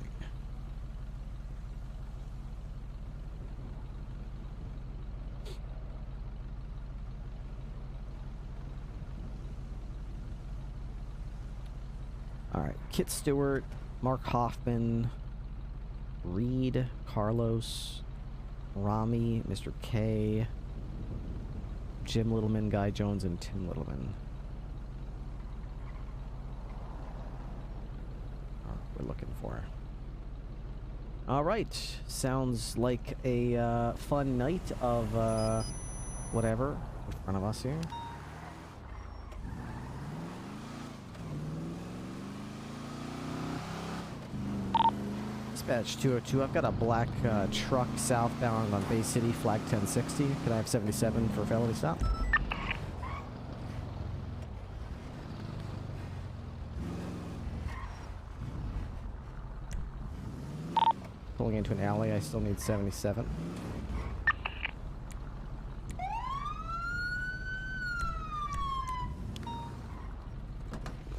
Speaker 2: Alright, Kit Stewart, Mark Hoffman, Reed, Carlos, Rami, Mr. K, Jim Littleman, Guy Jones, and Tim Littleman. We're looking for. Alright, sounds like a fun night of whatever in front of us here. Dispatch 202, I've got a black truck southbound on Bay City, flag 1060. Could I have 77 for felony stop? Pulling into an alley, I still need 77.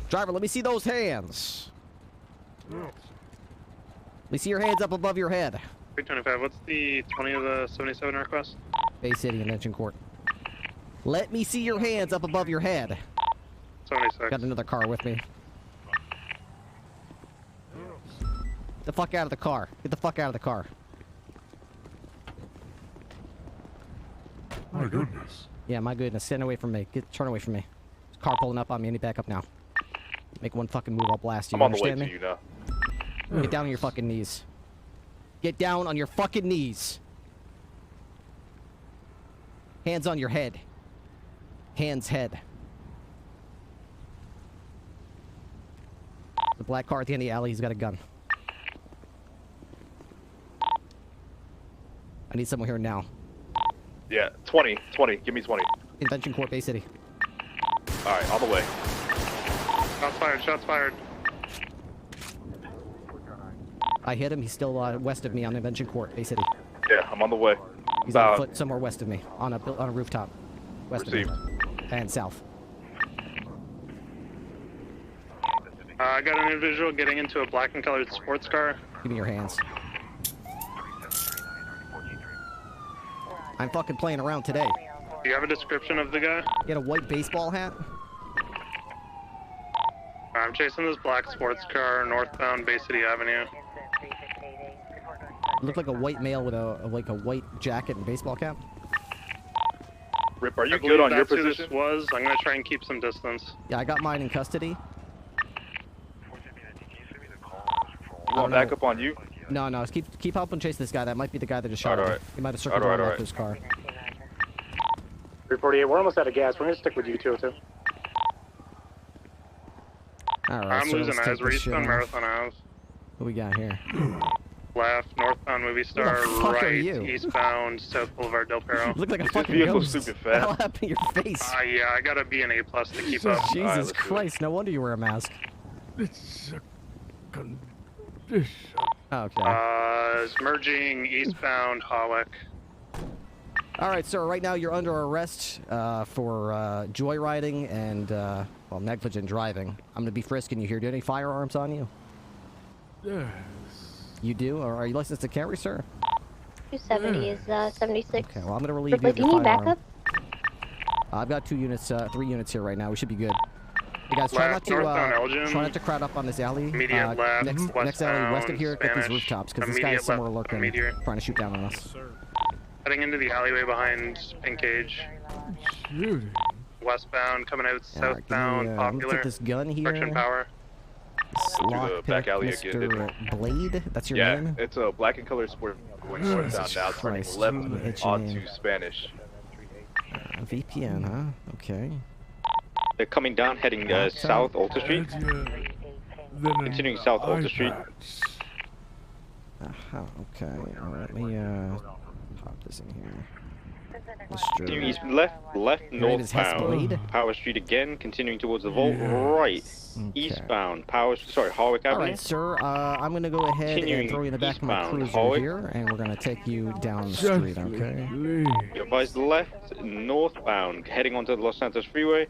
Speaker 2: Driver, let me see those hands. Let me see your hands up above your head.
Speaker 8: 325, what's the 20 of the 77 request?
Speaker 2: Bay City Invention Court. Let me see your hands up above your head.
Speaker 8: 76.
Speaker 2: Got another car with me. Get the fuck out of the car. Get the fuck out of the car.
Speaker 16: My goodness.
Speaker 2: Yeah, my goodness. Stand away from me. Turn away from me. There's a car pulling up on me. I need back up now. Make one fucking move, I'll blast you.
Speaker 5: I'm on the way
Speaker 2: understand
Speaker 5: to
Speaker 2: me?
Speaker 5: you now.
Speaker 2: Get down on your fucking knees. Get down on your fucking knees. Hands on your head. Hands head. The black car at the end of the alley, he's got a gun. I need someone here now.
Speaker 5: Yeah, 20. Give me 20.
Speaker 2: Invention Court, Bay City.
Speaker 5: Alright, on the way.
Speaker 8: Shots fired, shots fired.
Speaker 2: I hit him. He's still west of me on Invention Court, Bay City.
Speaker 5: Yeah, I'm on the way.
Speaker 2: He's on a foot somewhere west of me, on a rooftop, west
Speaker 5: Received.
Speaker 2: of me, and south.
Speaker 8: I got an individual getting into a black and colored sports car.
Speaker 2: Give me your hands. I'm fucking playing around today.
Speaker 8: Do you have a description of the guy?
Speaker 2: He had a white baseball hat.
Speaker 8: I'm chasing this black sports car northbound Bay City Avenue.
Speaker 2: Looked like a white male with a white jacket and baseball cap.
Speaker 5: Rip, are you
Speaker 8: I
Speaker 5: good on your
Speaker 8: believe that's who
Speaker 5: position?
Speaker 8: this was. I'm gonna try and keep some distance.
Speaker 2: Yeah, I got mine in custody.
Speaker 5: You want backup on you?
Speaker 2: No, just keep helping chase this guy. That might be the guy that just shot
Speaker 5: Alright.
Speaker 2: him. He might have circled around after his car.
Speaker 8: 348, we're almost out of gas. We're gonna stick with you, 202.
Speaker 2: Alright,
Speaker 8: I'm
Speaker 2: so
Speaker 8: losing
Speaker 2: let's take
Speaker 8: eyes.
Speaker 2: this
Speaker 8: We're
Speaker 2: shit
Speaker 8: eastbound
Speaker 2: off.
Speaker 8: Marathon Ave.
Speaker 2: What we got here?
Speaker 8: Left, northbound Movie Star,
Speaker 2: Who the fuck are
Speaker 8: right,
Speaker 2: you?
Speaker 8: eastbound South Boulevard Del Perro.
Speaker 2: You look like a
Speaker 5: Is this
Speaker 2: fucking
Speaker 5: vehicle
Speaker 2: ghost.
Speaker 5: stupid
Speaker 2: What the hell
Speaker 5: fast?
Speaker 2: happened to your face?
Speaker 8: Yeah, I gotta be an A+ to keep up.
Speaker 2: Jesus Christ, no wonder you wear a mask.
Speaker 16: It's a condition.
Speaker 2: Okay.
Speaker 8: Is merging eastbound Hawick.
Speaker 2: Alright, sir, right now you're under arrest for joyriding and, well, negligent driving. I'm gonna be frisking you here. Do you have any firearms on you?
Speaker 16: Yes.
Speaker 2: You do? Or are you licensed to carry, sir?
Speaker 7: 270 is 76.
Speaker 2: Okay, well, I'm gonna relieve
Speaker 7: Ripley,
Speaker 2: you of
Speaker 7: do
Speaker 2: your
Speaker 7: you need
Speaker 2: firearm.
Speaker 7: backup?
Speaker 2: I've got 2 units, 3 units here right now. We should be good. Hey guys, try not
Speaker 1: Left,
Speaker 2: to
Speaker 1: northbound Elgin.
Speaker 2: try not to crowd up on this alley.
Speaker 1: Immediate left,
Speaker 2: next alley west of
Speaker 1: westbound
Speaker 2: here. Get these
Speaker 1: Spanish.
Speaker 2: rooftops because this guy
Speaker 1: Immediate
Speaker 2: is somewhere
Speaker 1: left,
Speaker 2: lurking,
Speaker 1: meteor.
Speaker 2: trying to shoot down on us.
Speaker 1: Heading into the alleyway behind Pink Cage. Westbound, coming out southbound,
Speaker 2: let me
Speaker 1: Popular.
Speaker 2: take this gun here.
Speaker 1: Friction Power.
Speaker 5: the back alley again, didn't
Speaker 2: Mr. Blade, that's your
Speaker 5: Yeah,
Speaker 2: name?
Speaker 5: it's a black and color sport going northbound now, turning
Speaker 2: Christ.
Speaker 5: left
Speaker 2: Hit your
Speaker 5: onto
Speaker 2: name.
Speaker 5: Spanish.
Speaker 2: VPN, huh? Okay.
Speaker 19: They're coming down, heading south Alta Street. Continuing south Alta Street.
Speaker 2: Okay. Alright, let me pop this in here.
Speaker 19: Continuing east, left
Speaker 2: Your name is
Speaker 19: northbound.
Speaker 2: Hesblade?
Speaker 19: Power Street again, continuing towards the vault. Right. Eastbound. Hardwick Avenue.
Speaker 2: Alright, sir, I'm gonna go ahead
Speaker 19: Continuing
Speaker 2: and throw you in the back of my
Speaker 19: eastbound,
Speaker 2: cruiser
Speaker 19: Hardwick.
Speaker 2: here, and we're gonna take you down the street, okay?
Speaker 19: You advise left, northbound, heading onto the Los Santos Freeway.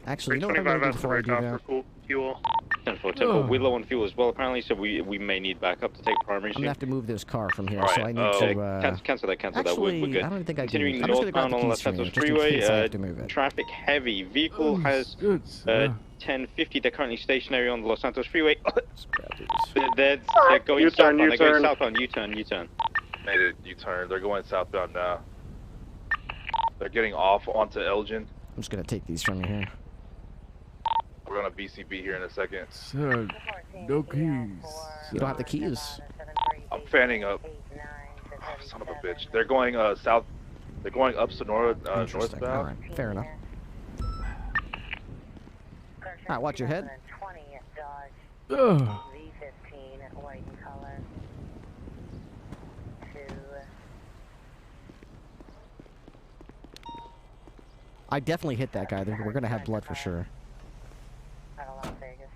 Speaker 2: Actually, you know what I'm gonna do before I do that?
Speaker 1: Fuel.
Speaker 19: 10-4, Willow on fuel as well, apparently, so we may need backup to take primary
Speaker 2: I'm
Speaker 19: street.
Speaker 2: gonna have to move this car from here,
Speaker 19: Alright,
Speaker 2: so I need to,
Speaker 19: cancel that,
Speaker 2: actually,
Speaker 19: we're good.
Speaker 2: I don't think I can.
Speaker 19: Continuing
Speaker 2: I'm just gonna grab
Speaker 19: northbound
Speaker 2: the
Speaker 19: on Los
Speaker 2: keys from you,
Speaker 19: Santos
Speaker 2: just in
Speaker 19: Freeway,
Speaker 2: case I have to move it.
Speaker 19: traffic heavy. Vehicle has 1050, they're currently stationary on the Los Santos Freeway. they're going
Speaker 8: U-turn,
Speaker 19: southbound, they're going
Speaker 8: U-turn.
Speaker 19: southbound, U-turn.
Speaker 5: Made it U-turn. They're going southbound now. They're getting off onto Elgin.
Speaker 2: I'm just gonna take these from you here.
Speaker 5: We're gonna BCB here in a second.
Speaker 16: Sir, no keys.
Speaker 2: You don't have the keys.
Speaker 5: I'm fanning up. Oh, son of a bitch. They're going south. They're going up Sonora
Speaker 2: Interesting.
Speaker 5: northbound.
Speaker 2: Alright, fair enough. Alright, watch your head.
Speaker 16: Ugh.
Speaker 13: V15 white in color.
Speaker 2: I definitely hit that guy. We're gonna have blood for sure.
Speaker 13: Out of Las Vegas.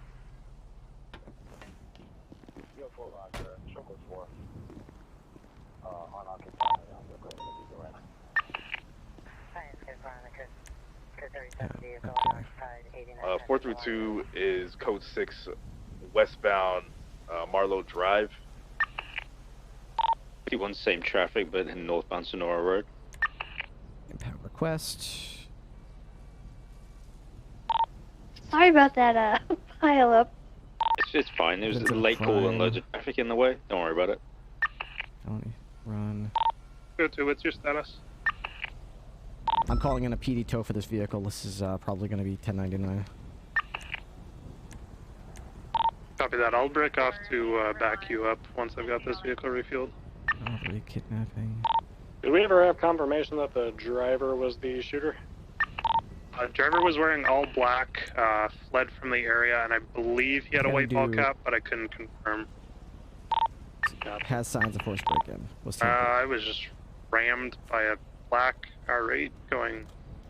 Speaker 2: Okay.
Speaker 5: 432 is code 6 westbound Marlowe Drive.
Speaker 19: 51, same traffic, but in northbound Sonora Road.
Speaker 2: Impound request.
Speaker 7: Sorry about that pile up.
Speaker 19: It's fine, there's
Speaker 2: It's
Speaker 19: a
Speaker 2: a
Speaker 19: late call and
Speaker 2: crime.
Speaker 19: loads of traffic in the way. Don't worry about it.
Speaker 2: Tony, run.
Speaker 1: Go to, what's your status?
Speaker 2: I'm calling in a PD tow for this vehicle. This is probably gonna be 1099.
Speaker 1: Copy that. I'll break off to back you up once I've got this vehicle refueled.
Speaker 2: Robbery, kidnapping.
Speaker 8: Did we ever have confirmation that the driver was the shooter?
Speaker 1: Driver was wearing all black, fled from the area, and I believe he had a
Speaker 2: Can
Speaker 1: white ball
Speaker 2: do-
Speaker 1: cap, but I couldn't confirm.
Speaker 2: Has signs of forced break-in. Was
Speaker 1: I was just rammed by a black R8 going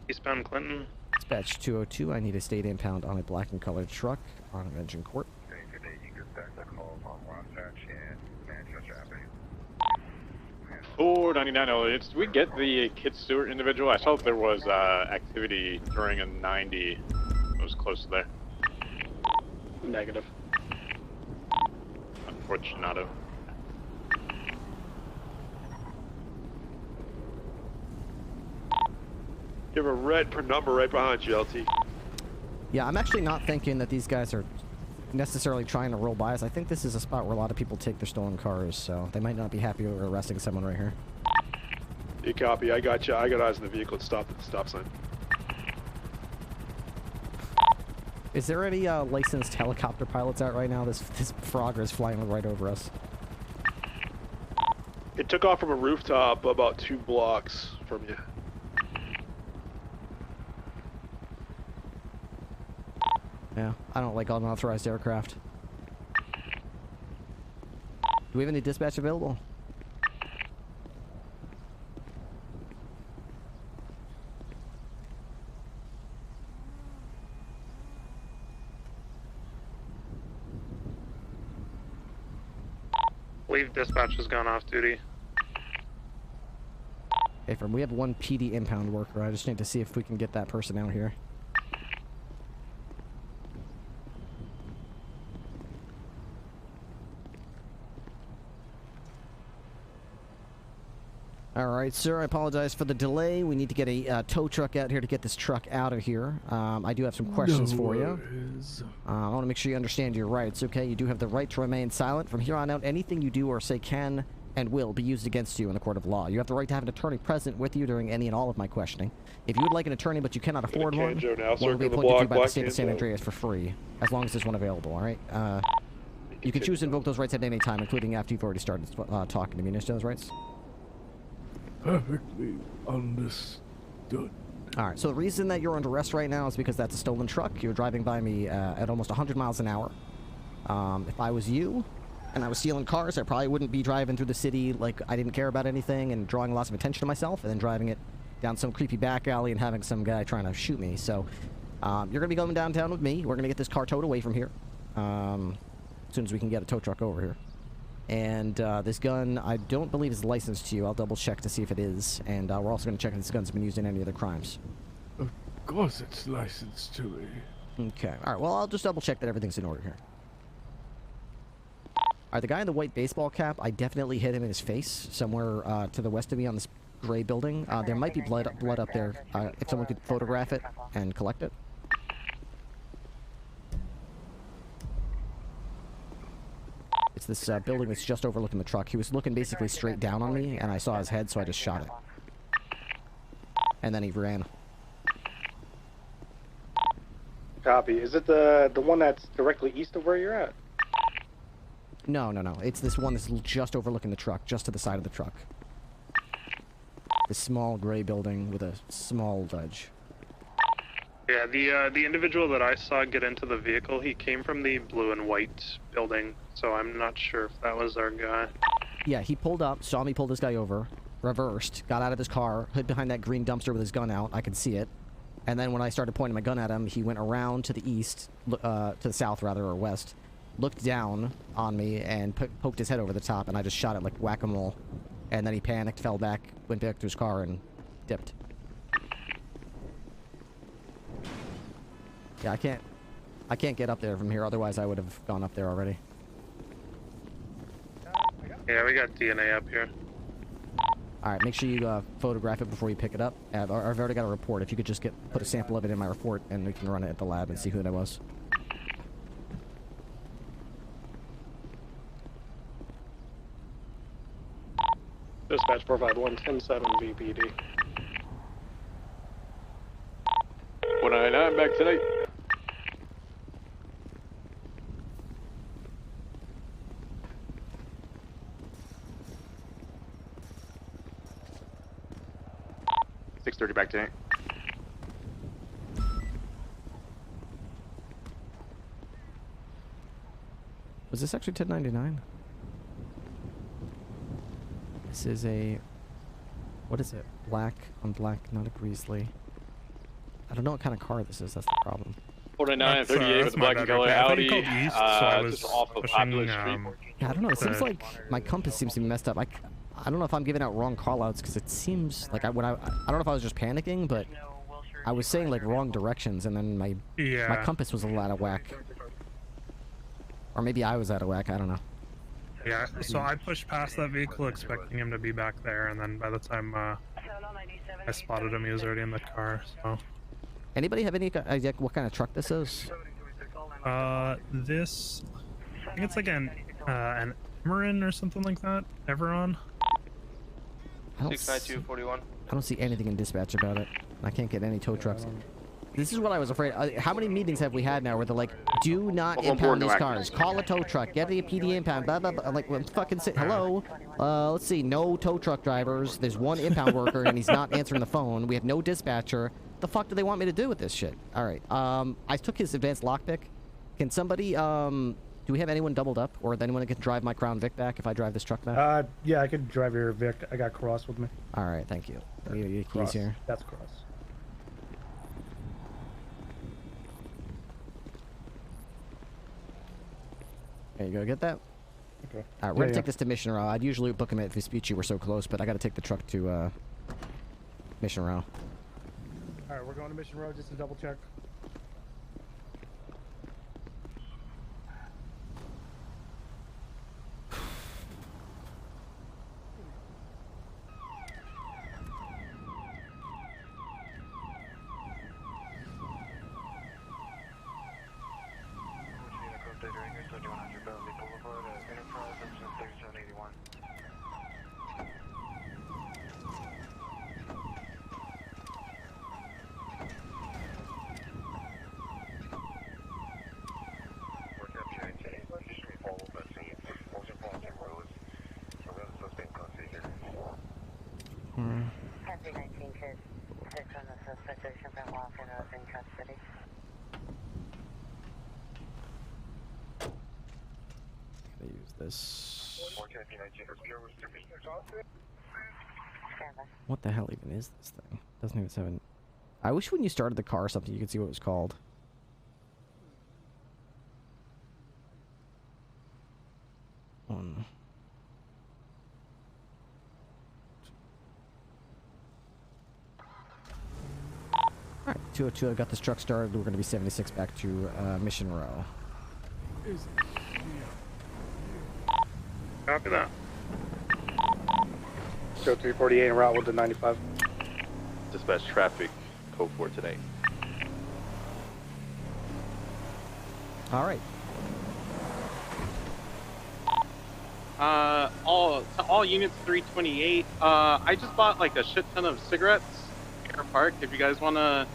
Speaker 1: eastbound Clinton.
Speaker 2: Dispatch 202. I need a state impound on a black and colored truck on an engine court.
Speaker 9: 499. Did we get the Kid Stewart individual? I saw that there was activity during a 90. It was close to there.
Speaker 8: Negative.
Speaker 9: Unfortunato.
Speaker 21: You have a red per number right behind you, LT.
Speaker 2: Yeah, I'm actually not thinking that these guys are necessarily trying to roll by us. I think this is a spot where a lot of people take their stolen cars, so they might not be happy we're arresting someone right here.
Speaker 21: You copy. I got you. I got eyes on the vehicle. It stopped at the stop sign.
Speaker 2: Is there any licensed helicopter pilots out right now? This Frogger is flying right over us.
Speaker 21: It took off from a rooftop about 2 blocks from you.
Speaker 2: Yeah, I don't like unauthorized aircraft. Do we have any dispatch available?
Speaker 1: Believe dispatch has gone off duty.
Speaker 2: Hey, firm, we have one PD impound worker. I just need to see if we can get that person out here. right, sir. I apologize for the delay. We need to get a tow truck out here to get this truck out of here. I do have some questions for you. I want to make sure you understand your rights, okay? You do have the right to remain silent. From here on out, anything you do or say can and will be used against you in a court of law. You have the right to have an attorney present with you during any and all of my questioning. If you would like an attorney but you cannot afford one, one will be appointed to you by the state of San Andreas for free, as long as there's one available, all right? You can choose to invoke those rights at any time, including after you've already started talking to me. You understand those rights?
Speaker 6: Perfectly understood.
Speaker 2: All right, so the reason that you're under arrest right now is because that's a stolen truck. You're driving by me at almost 100 miles an hour. If I was you and I was stealing cars, I probably wouldn't be driving through the city like I didn't care about anything and drawing lots of attention to myself and then driving it down some creepy back alley and having some guy trying to shoot me. So you're going to be going downtown with me. We're going to get this car towed away from here as soon as we can get a tow truck over here. And this gun, I don't believe is licensed to you. I'll double check to see if it is. And we're also going to check if this gun's been used in any other crimes.
Speaker 6: Of course it's licensed to me.
Speaker 2: Okay. All right, well, I'll just double check that everything's in order here. All right, the guy in the white baseball cap, I definitely hit him in his face somewhere to the west of me on this gray building. There might be blood up there. If someone could photograph it and collect it. It's this building that's just overlooking the truck. He was looking basically straight down on me, and I saw his head, so I just shot it. And then he ran.
Speaker 8: Copy. Is it the one that's directly east of where you're at?
Speaker 2: No. It's this one that's just overlooking the truck, just to the side of the truck. This small gray building with a small ledge.
Speaker 1: Yeah, the individual that I saw get into the vehicle, he came from the blue and white building, so I'm not sure if that was our guy.
Speaker 2: Yeah, he pulled up, saw me pull this guy over, reversed, got out of his car, hid behind that green dumpster with his gun out. I could see it. And then when I started pointing my gun at him, he went around to the east, to the south rather, or west, looked down on me and poked his head over the top, and I just shot it like whack-a-mole. And then he panicked, fell back, went back to his car, and dipped. Yeah, I can't get up there from here, otherwise I would have gone up there already.
Speaker 1: Yeah, we got DNA up here.
Speaker 2: Alright, make sure you photograph it before you pick it up. I've already got a report. If you could just put a sample of it in my report, and we can run it at the lab and see who that was.
Speaker 8: Dispatch 451 107 VPD.
Speaker 9: 199 back tonight. .30 back tonight.
Speaker 2: Was this actually 1099? This is a... What is it? Black on black, not a Grizzly. I don't know what kind of car this is, that's the problem.
Speaker 9: 49, 38 with the black and color Audi, just off of Popular Street.
Speaker 2: Yeah, I don't know, it seems like my compass seems to be messed up. I don't know if I'm giving out wrong callouts, because it seems like I don't know if I was just panicking, but I was saying like wrong directions, and then my compass was a lot out of whack. Or maybe I was out of whack, I don't know.
Speaker 1: Yeah, so I pushed past that vehicle expecting him to be back there, and then by the time I spotted him, he was already in the car, so...
Speaker 2: Anybody have any idea what kind of truck this is?
Speaker 1: This... I think it's like an Marin or something like that. Everon?
Speaker 11: 69241.
Speaker 2: I don't see anything in dispatch about it. I can't get any tow trucks. This is what I was afraid. How many meetings have we had now where they're like, do not impound these cars. Call a tow truck. Get a PD impound. Blah, blah, blah. I'm like, well, fucking sit. Hello? Let's see. No tow truck drivers. There's one impound worker and he's not answering the phone. We have no dispatcher. The fuck do they want me to do with this shit? All right. I took his advanced lockpick. Can somebody, do we have anyone doubled up? Or anyone that can drive my Crown Vic back if I drive this truck back?
Speaker 12: Yeah, I could drive your Vic. I got Cross with me.
Speaker 2: All right, thank you. Your keys
Speaker 12: Cross.
Speaker 2: here.
Speaker 12: That's Cross.
Speaker 2: There you go. Get that?
Speaker 12: Okay.
Speaker 2: All right, we're gonna take this to Mission Row. I'd usually book him at Vespucci. We're so close, but I gotta take the truck to, Mission Row.
Speaker 12: All right, we're going to Mission Row just to double check.
Speaker 2: Use this. What the hell even is this thing? Doesn't even have an. I wish when you started the car or something you could see what it was called. One. Alright, 202, I got this truck started. We're going to be 76 back to Mission Row.
Speaker 1: Copy that.
Speaker 8: Show 348 en route with the 95.
Speaker 5: Dispatch traffic, code 4 today.
Speaker 2: Alright.
Speaker 3: All units 328. I just bought like a shit ton of cigarettes here at Park. If you guys want to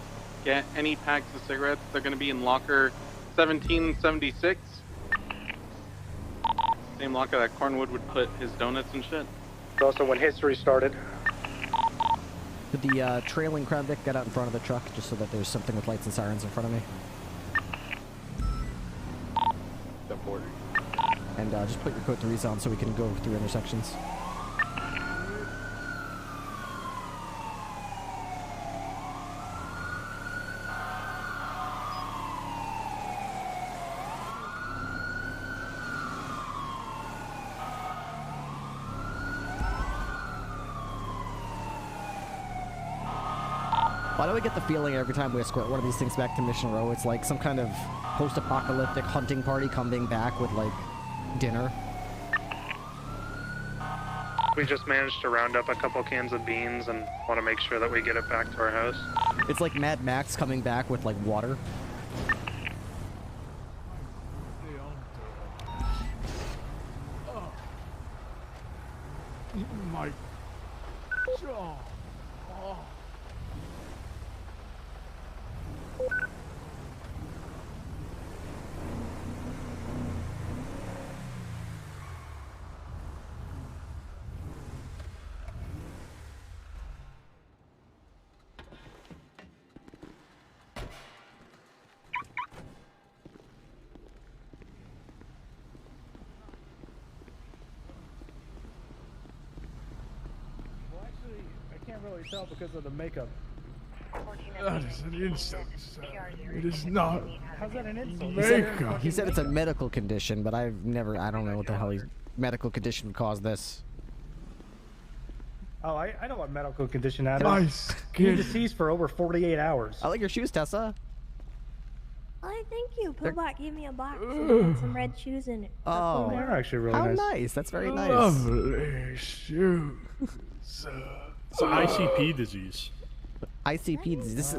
Speaker 3: get any packs of cigarettes, they're going to be in locker 1776. Same locker that Cornwood would put his donuts and shit.
Speaker 8: It's also when history started.
Speaker 2: Did the trailing Crown Vic get out in front of the truck just so that there's something with lights and sirens in front of me?
Speaker 5: Step forward.
Speaker 2: And just put your code 3s on so we can go through intersections. Why do I get the feeling every time we escort one of these things back to Mission Row, it's like some kind of post-apocalyptic hunting party coming back with, like, dinner?
Speaker 1: We just managed to round up a couple cans of beans and want to make sure that we get it back to our house.
Speaker 2: It's like Mad Max coming back with, like, water.
Speaker 6: My jaw. Oh.
Speaker 12: Really tell because of the makeup.
Speaker 6: That is an insult, sir. It is not.
Speaker 12: How's that an insult?
Speaker 6: Makeup.
Speaker 2: He said it's a medical condition, but I don't know what the hell medical condition would cause this.
Speaker 12: Oh, I know what medical condition that is.
Speaker 6: My
Speaker 12: You're
Speaker 6: skin.
Speaker 12: deceased for over 48 hours.
Speaker 2: I like your shoes, Tessa.
Speaker 17: Oh, thank you. Pillbot gave me a box and some red shoes in it.
Speaker 2: Oh,
Speaker 12: they're actually really
Speaker 2: how
Speaker 12: nice.
Speaker 2: nice. That's very nice.
Speaker 6: Lovely shoes.
Speaker 23: It's an ICP disease.
Speaker 2: ICP disease. This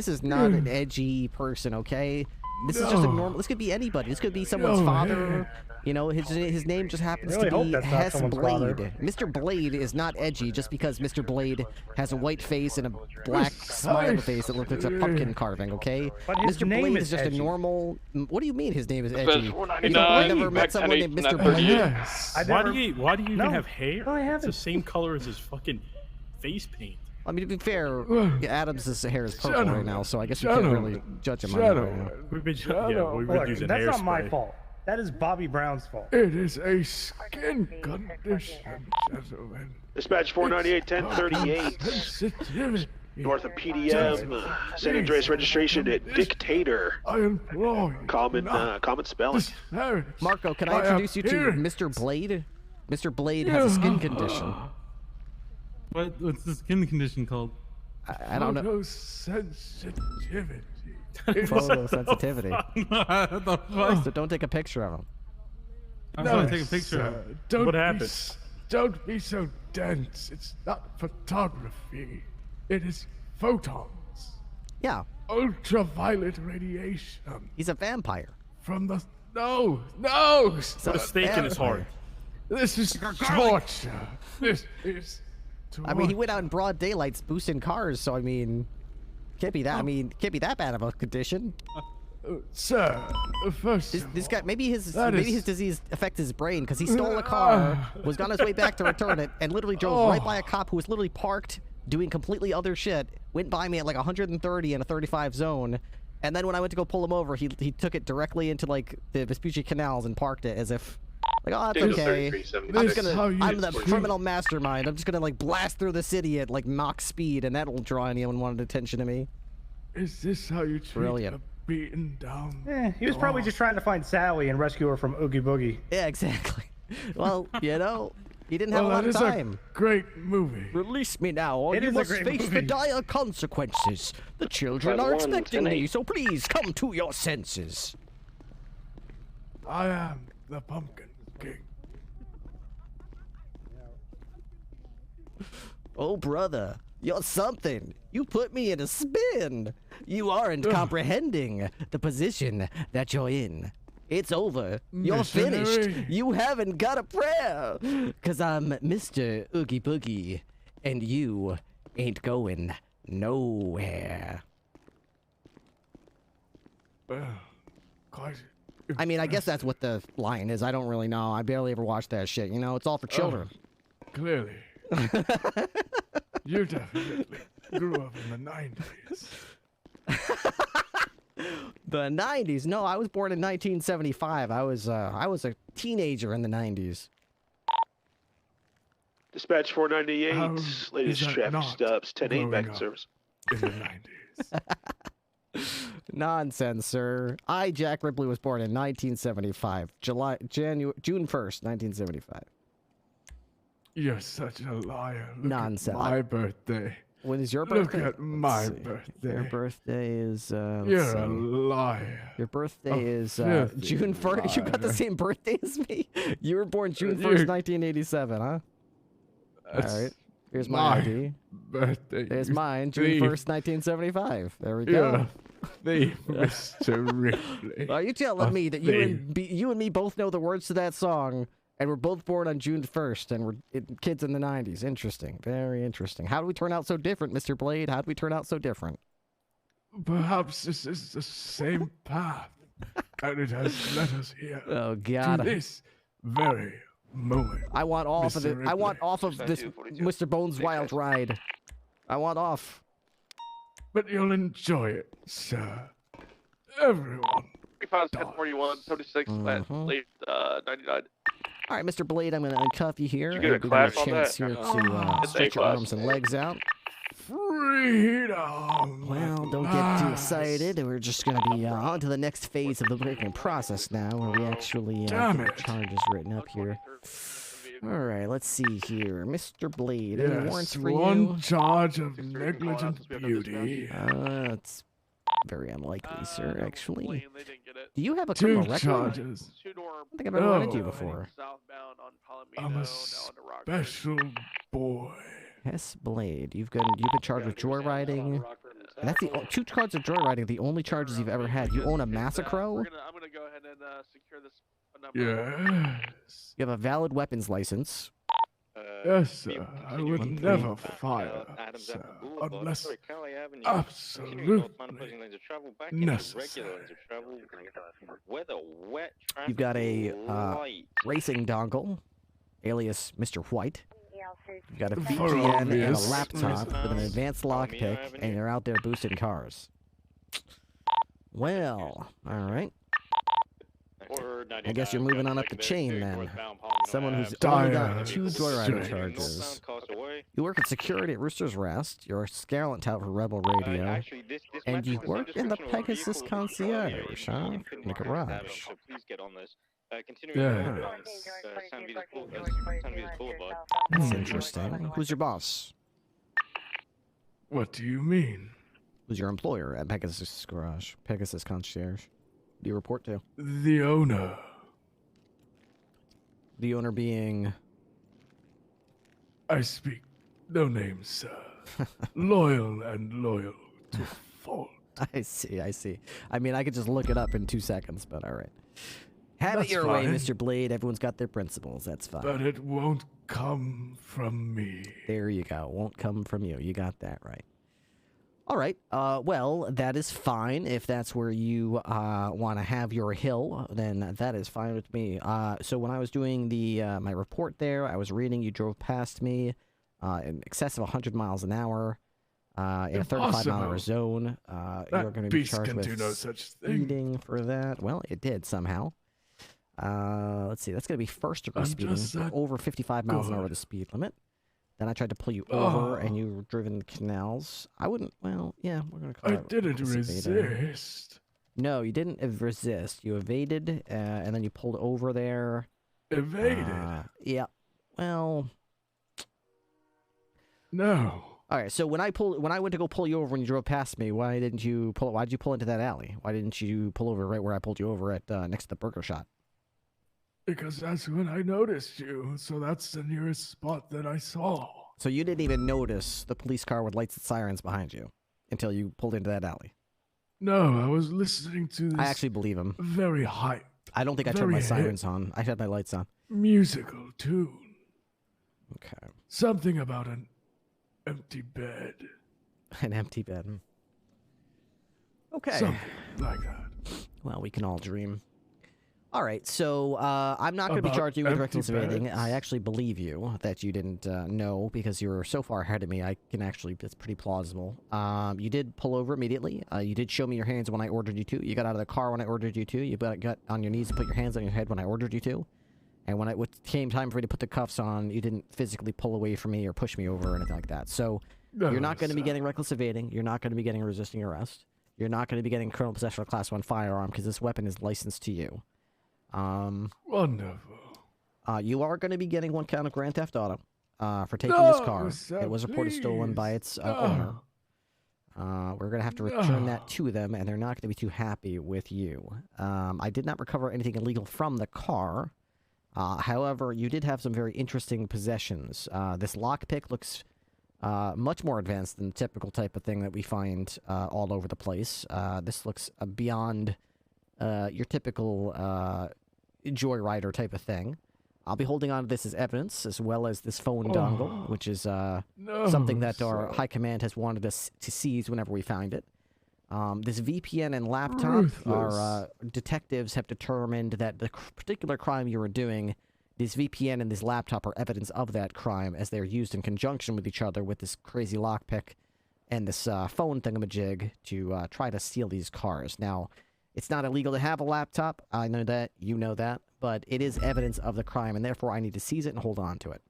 Speaker 2: is not an edgy person, okay? This is just a normal. This could be anybody. This could be someone's father. You know, his name just happens to be Hess Blade. Mr. Blade is not edgy just because Mr. Blade has a white face and a black smile face that looks like a pumpkin carving, okay?
Speaker 12: But his
Speaker 2: Mr.
Speaker 12: name
Speaker 2: Blade
Speaker 12: is
Speaker 2: is just
Speaker 12: edgy.
Speaker 2: a normal. What do you mean his name is
Speaker 9: Says
Speaker 2: edgy?
Speaker 9: 499,
Speaker 2: You've never met someone named Mr. Blade?
Speaker 6: Yes.
Speaker 23: Why do you even
Speaker 12: No.
Speaker 23: have hair?
Speaker 12: No, I
Speaker 23: It's
Speaker 12: haven't.
Speaker 23: the same color as his fucking face paint.
Speaker 2: I mean, to be fair, Adams' hair is purple right now, so I guess we can't really judge him on that right now.
Speaker 23: We've been we've been
Speaker 12: Look,
Speaker 23: using
Speaker 12: that's not my
Speaker 23: hairspray.
Speaker 12: fault. That is Bobby Brown's fault.
Speaker 6: It is a skin condition, gentlemen.
Speaker 21: Dispatch 498 1038.
Speaker 6: Sensitivity.
Speaker 21: North of PDM. San Andreas registration at Dictator.
Speaker 6: I implore you.
Speaker 21: Common spelling.
Speaker 2: Marco, can I introduce you to Mr. Blade? Mr. Blade has a skin condition.
Speaker 23: What's the skin condition called?
Speaker 2: I don't know.
Speaker 6: Photosensitivity.
Speaker 2: Photosensitivity. So don't take a picture of him.
Speaker 23: I'm going to take a picture of it. What happened?
Speaker 6: Don't be so dense. It's not photography. It is photons.
Speaker 2: Yeah.
Speaker 6: Ultraviolet radiation.
Speaker 2: He's a vampire.
Speaker 6: From the No! No!
Speaker 16: Put a stake in his heart.
Speaker 6: This is torture. This is torture.
Speaker 2: I mean, he went out in broad daylight boosting cars, so I mean, can't be that. I mean, can't be that bad of a condition.
Speaker 6: Sir, first
Speaker 2: this guy, maybe his
Speaker 6: that
Speaker 2: disease affects his brain because he stole a car, was on his way back to return it, and literally drove right by a cop who was literally parked doing completely other shit. Went by me at like 130 in a 35 zone, and then when I went to go pull him over, he took it directly into like the Vespucci canals and parked it as if like, oh, it's okay. I'm the criminal mastermind. I'm just gonna like blast through the city at like Mach speed, and that'll draw anyone wanted attention to me.
Speaker 6: Is this how you treat a beaten down?
Speaker 12: He was probably just trying to find Sally and rescue her from Oogie Boogie.
Speaker 2: Yeah, exactly. Well, you know, he didn't have a lot of time.
Speaker 6: A great movie.
Speaker 2: Release me now, or you must face the dire consequences. The children are expecting me, so please come to your senses.
Speaker 6: I am the Pumpkin King.
Speaker 2: Oh, brother, you're something. You put me in a spin. You aren't comprehending the position that you're in. It's over. You're finished. You haven't got a prayer. 'Cause I'm Mr. Oogie Boogie, and you ain't going nowhere. I mean, I guess that's what the line is. I don't really know. I barely ever watched that shit. You know, it's all for children.
Speaker 6: Clearly. You definitely grew up in the 90s.
Speaker 2: The 90s? No, I was born in 1975. I was a teenager in the 90s.
Speaker 21: Dispatch 498, latest traffic stops, 10-8 back in service.
Speaker 6: In the 90s.
Speaker 2: Nonsense, sir. I, Jack Ripley, was born in 1975. June 1st, 1975.
Speaker 6: You're such a liar. Look
Speaker 2: Nonsense.
Speaker 6: At my birthday.
Speaker 2: When is your birthday?
Speaker 6: Look at my birthday.
Speaker 2: Your birthday is,
Speaker 6: you're a liar.
Speaker 2: Your birthday is June 1st.
Speaker 6: Liar.
Speaker 2: You got the same birthday as me? You were born June 1st, 1987, huh? All right. Here's my ID.
Speaker 6: Birthday.
Speaker 2: There's mine, June 1st, 1975. There we go.
Speaker 6: Mr. Ripley.
Speaker 2: Are you telling me that you and me both know the words to that song, and we're both born on June 1st, and we're kids in the 90s? Interesting. Very interesting. How do we turn out so different, Mr. Blade? How do we turn out so different?
Speaker 6: Perhaps this is the same path, and it has led us here.
Speaker 2: Oh, God.
Speaker 6: To this very moment.
Speaker 2: I want off
Speaker 6: Mr.
Speaker 2: of it.
Speaker 6: Ripley.
Speaker 2: I want off of this Mr. Bones Wild ride. I want off.
Speaker 6: But you'll enjoy it, sir. Everyone.
Speaker 21: 1041, 76, late 99.
Speaker 2: All right, Mr. Blade, I'm going to uncuff you here.
Speaker 21: Did you get a
Speaker 2: and give
Speaker 21: class
Speaker 2: you a
Speaker 21: on
Speaker 2: chance
Speaker 21: that?
Speaker 2: here to stretch your arms and legs out.
Speaker 6: Freedom.
Speaker 2: Well, don't get too excited. We're just going to be on to the next phase of the breaking process now, where we actually get the charges written up here. All right, let's see here. Mr. Blade, any warrants for you?
Speaker 6: One charge of negligent beauty.
Speaker 2: It's very unlikely, sir, actually. Do you have a
Speaker 6: Two
Speaker 2: criminal record?
Speaker 6: charges.
Speaker 2: I don't think I've ever run into you before.
Speaker 6: I'm a special boy.
Speaker 2: S. Blade, you've been charged with joyriding. And that's the two charges of joyriding, the only charges you've ever had. You own a Massacro?
Speaker 21: I'm gonna go ahead and secure this number.
Speaker 6: Yes.
Speaker 2: You have a valid weapons license.
Speaker 6: Yes, sir. I would never fire, sir, unless absolutely necessary.
Speaker 2: You've got a racing dongle, alias Mr. White. You've got a VPN and a laptop with an advanced lockpick, and you're out there boosting cars. Well, all right. I guess you're moving on up the chain then. Someone who's only got 2 joyrider charges. You work at security at Rooster's Rest. You're a scarlet tout for Rebel Radio. And you work in the Pegasus Concierge, huh? In the garage. That's interesting. Who's your boss?
Speaker 6: What do you mean?
Speaker 2: Who's your employer at Pegasus Garage? Pegasus Concierge. Who do you report to?
Speaker 6: The owner.
Speaker 2: The owner being...
Speaker 6: I speak no names, sir. Loyal and loyal to fault.
Speaker 2: I see. I mean, I could just look it up in 2 seconds, but all right. Have
Speaker 6: That's
Speaker 2: it your way,
Speaker 6: fine.
Speaker 2: Mr. Blade. Everyone's got their principles. That's fine.
Speaker 6: But it won't come from me.
Speaker 2: There you go. Won't come from you. You got that right. All right. Well, that is fine. If that's where you want to have your hill, then that is fine with me. So when I was doing the my report there, I was reading you drove past me in excess of 100 miles an hour in a 35-mile-an-hour zone. You're going to be
Speaker 6: beast
Speaker 2: charged
Speaker 6: can
Speaker 2: with
Speaker 6: do no such thing.
Speaker 2: speeding for that. Well, it did somehow. Let's see. That's going to be first degree
Speaker 6: I'm
Speaker 2: speeding
Speaker 6: just
Speaker 2: for
Speaker 6: that
Speaker 2: over 55 miles an hour
Speaker 6: good.
Speaker 2: the speed limit. Then I tried to pull you over, and
Speaker 6: Oh.
Speaker 2: you were driven the canals. I wouldn't. Well, yeah, we're gonna call
Speaker 6: I
Speaker 2: it.
Speaker 6: didn't
Speaker 2: evading.
Speaker 6: resist.
Speaker 2: No, you didn't resist. You evaded, and then you pulled over there.
Speaker 6: Evaded?
Speaker 2: Yeah. Well.
Speaker 6: No.
Speaker 2: All right. So when I went to go pull you over when you drove past me, why didn't you pull? Why did you pull into that alley? Why didn't you pull over right where I pulled you over at next to the burger shop?
Speaker 6: Because that's when I noticed you, so that's the nearest spot that I saw.
Speaker 2: So you didn't even notice the police car with lights and sirens behind you until you pulled into that alley.
Speaker 6: No, I was listening to this
Speaker 2: I actually believe him.
Speaker 6: very hype,
Speaker 2: I don't think I turned my sirens on. I had my lights on.
Speaker 6: musical tune.
Speaker 2: Okay.
Speaker 6: Something about an empty bed.
Speaker 2: An empty bed. Okay.
Speaker 6: Something like that.
Speaker 2: Well, we can all dream. All right, so I'm not going to be
Speaker 6: About
Speaker 2: charging you with
Speaker 6: empty
Speaker 2: reckless evading.
Speaker 6: beds?
Speaker 2: I actually believe you that you didn't know because you were so far ahead of me. I can actually, it's pretty plausible. You did pull over immediately. You did show me your hands when I ordered you to. You got out of the car when I ordered you to. You got on your knees and put your hands on your head when I ordered you to. And when it came time for me to put the cuffs on, you didn't physically pull away from me or push me over or anything like that. So you're not going to be getting reckless evading. You're not going to be getting resisting arrest. You're not going to be getting criminal possession of a Class 1 firearm because this weapon is licensed to you.
Speaker 6: Wonderful.
Speaker 2: You are going to be getting 1 count of Grand Theft Auto for taking this car.
Speaker 6: sir,
Speaker 2: It was reported stolen by its owner. We're going to have to return that to them, and they're not going to be too happy with you. I did not recover anything illegal from the car. However, you did have some very interesting possessions. This lockpick looks much more advanced than the typical type of thing that we find all over the place. This looks beyond your typical joyrider type of thing. I'll be holding on to this as evidence, as well as this phone dongle, which is something that our high command has wanted us to seize whenever we find it. This VPN and laptop, our detectives have determined that the particular crime you were doing, this VPN and this laptop are evidence of that crime, as they're used in conjunction with each other with this crazy lockpick and this phone thingamajig to try to steal these cars. Now, it's not illegal to have a laptop. I know that. You know that. But it is evidence of the crime, and therefore I need to seize it and hold on to it.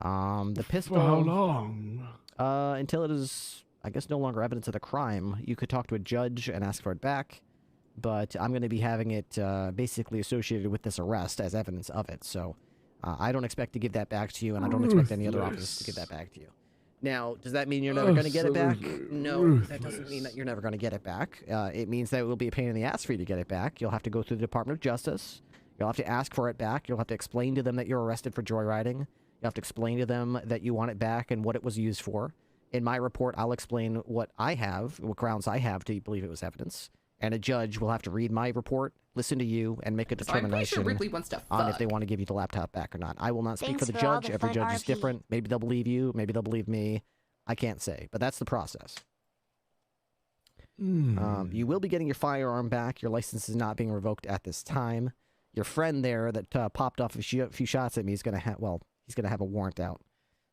Speaker 2: The pistol...
Speaker 6: For how long?
Speaker 2: Until it is, I guess, no longer evidence of the crime. You could talk to a judge and ask for it back, but I'm going to be having it basically associated with this arrest as evidence of it. So I don't expect to give that back to you, and I don't expect any other officers to give that back to you. Now, does that mean you're never going to get it back? No, that doesn't mean that you're never going to get it back. It means that it will be a pain in the ass for you to get it back. You'll have to go through the Department of Justice. You'll have to ask for it back. You'll have to explain to them that you're arrested for joyriding. You have to explain to them that you want it back and what it was used for. In my report, I'll explain what I have, what grounds I have to believe it was evidence. And a judge will have to read my report, listen to you, and make a determination
Speaker 15: I'm pretty sure Ripley wants to
Speaker 2: on if
Speaker 15: fuck.
Speaker 2: they want to give you the laptop back or not. I will not speak
Speaker 15: Thanks
Speaker 2: for the
Speaker 15: for all
Speaker 2: judge.
Speaker 15: the
Speaker 2: Every
Speaker 15: fun
Speaker 2: judge is
Speaker 15: RP.
Speaker 2: different. Maybe they'll believe you. Maybe they'll believe me. I can't say, but that's the process. You will be getting your firearm back. Your license is not being revoked at this time. Your friend there that popped off a few shots at me is going to have, well, he's going to have a warrant out.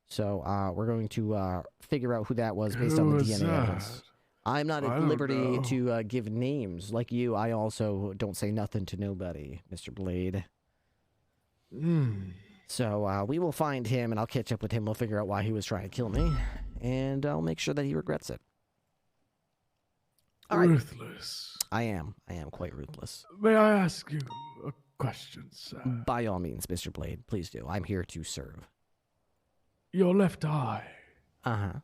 Speaker 2: So we're going to figure out who that was based on the DNA evidence. I'm not at liberty to give names. Like you, I also don't say nothing to nobody, Mr. Blade. So we will find him, and I'll catch up with him. We'll figure out why he was trying to kill me, and I'll make sure that he regrets it. All right.
Speaker 6: Ruthless.
Speaker 2: I am quite ruthless.
Speaker 6: May I ask you a question, sir?
Speaker 2: By all means, Mr. Blade, please do. I'm here to serve.
Speaker 6: Your left eye.
Speaker 2: Uh-huh.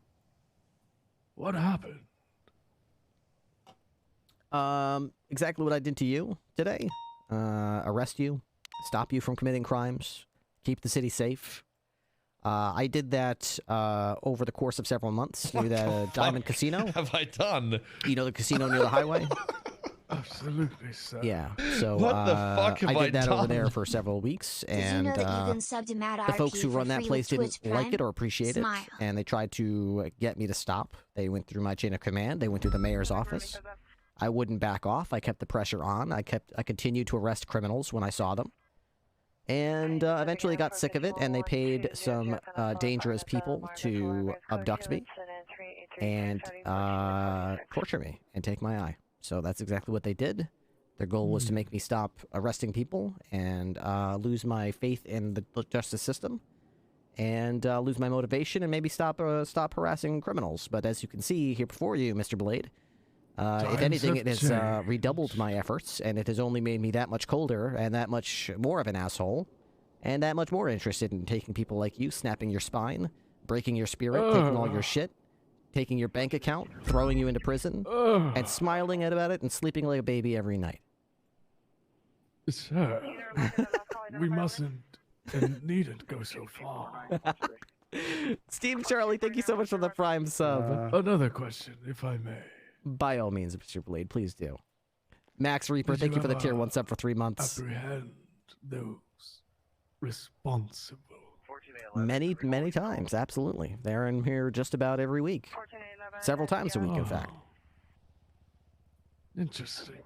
Speaker 6: What happened?
Speaker 2: Exactly what I did to you today. Arrest you, stop you from committing crimes, keep the city safe. I did that over the course of several months near that Diamond Casino.
Speaker 18: Have I done?
Speaker 2: You know the casino near the highway?
Speaker 6: Absolutely, sir.
Speaker 2: Yeah. So
Speaker 15: What the fuck have
Speaker 2: I did that over
Speaker 15: done?
Speaker 2: there for several weeks,
Speaker 18: Did you
Speaker 2: and
Speaker 18: know that you've been subbed to Mad
Speaker 2: the folks
Speaker 18: RP
Speaker 2: who
Speaker 18: for
Speaker 2: run that
Speaker 18: free
Speaker 2: place
Speaker 18: with
Speaker 2: didn't
Speaker 18: Twitch
Speaker 2: like
Speaker 18: Prime?
Speaker 2: it or appreciate
Speaker 18: Smile.
Speaker 2: it, and they tried to get me to stop. They went through my chain of command. They went through the mayor's office. I wouldn't back off. I kept the pressure on. I continued to arrest criminals when I saw them. And eventually got sick of it, and they paid some dangerous people to abduct me and torture me and take my eye. So that's exactly what they did. Their goal was to make me stop arresting people and lose my faith in the justice system and lose my motivation and maybe stop harassing criminals. But as you can see here before you, Mr. Blade, if anything, it has redoubled my efforts, and it has only made me that much colder and that much more of an asshole, and that much more interested in taking people like you, snapping your spine, breaking your spirit, taking all your shit, taking your bank account, throwing you into prison, and smiling about it and sleeping like a baby every night.
Speaker 6: Sir, we mustn't and needn't go so far.
Speaker 2: Steve Charlie, thank you so much for the Prime sub.
Speaker 6: Another question, if I may.
Speaker 2: By all means, Mr. Blade, please do. Max Reaper, thank you for the tier 1 sub for 3 months.
Speaker 6: Apprehend those responsible.
Speaker 2: Many, many times, absolutely. They're in here just about every week. Several times a week, in fact.
Speaker 6: Interesting.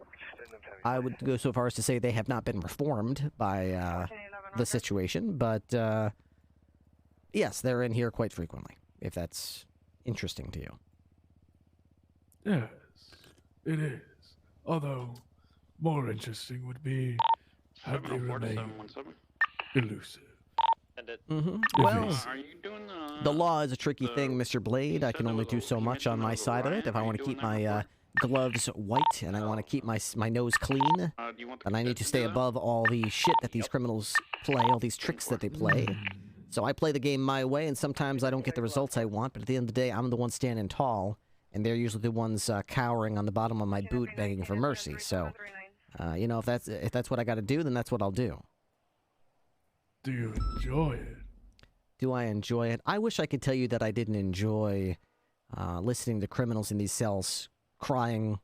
Speaker 2: I would go so far as to say they have not been reformed by the situation, but yes, they're in here quite frequently, if that's interesting to you.
Speaker 6: Yes, it is. Although, more interesting would be had they remained elusive.
Speaker 2: Well, the law is a tricky thing, Mr. Blade. I can only do so much on my side of it. If I want to keep my gloves white and I want to keep my nose clean, and I need to stay above all the shit that these criminals play, all these tricks that they play. So I play the game my way, and sometimes I don't get the results I want, but at the end of the day, I'm the one standing tall, and they're usually the ones cowering on the bottom of my boot begging for mercy. So, you know, if that's what I got to do, then that's what I'll do.
Speaker 6: Do you enjoy it?
Speaker 2: Do I enjoy it? I wish I could tell you that I didn't enjoy listening to criminals in these cells crying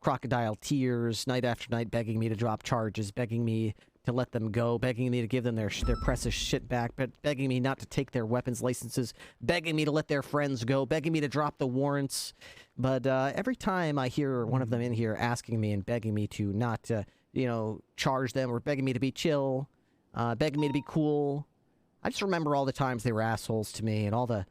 Speaker 2: crocodile tears night after night, begging me to drop charges, begging me to let them go, begging me to give them their precious shit back, begging me not to take their weapons licenses, begging me to let their friends go, begging me to drop the warrants. But every time I hear one of them in here asking me and begging me to not, you know, charge them, or begging me to be chill, begging me to be cool, I just remember all the times they were assholes to me and all the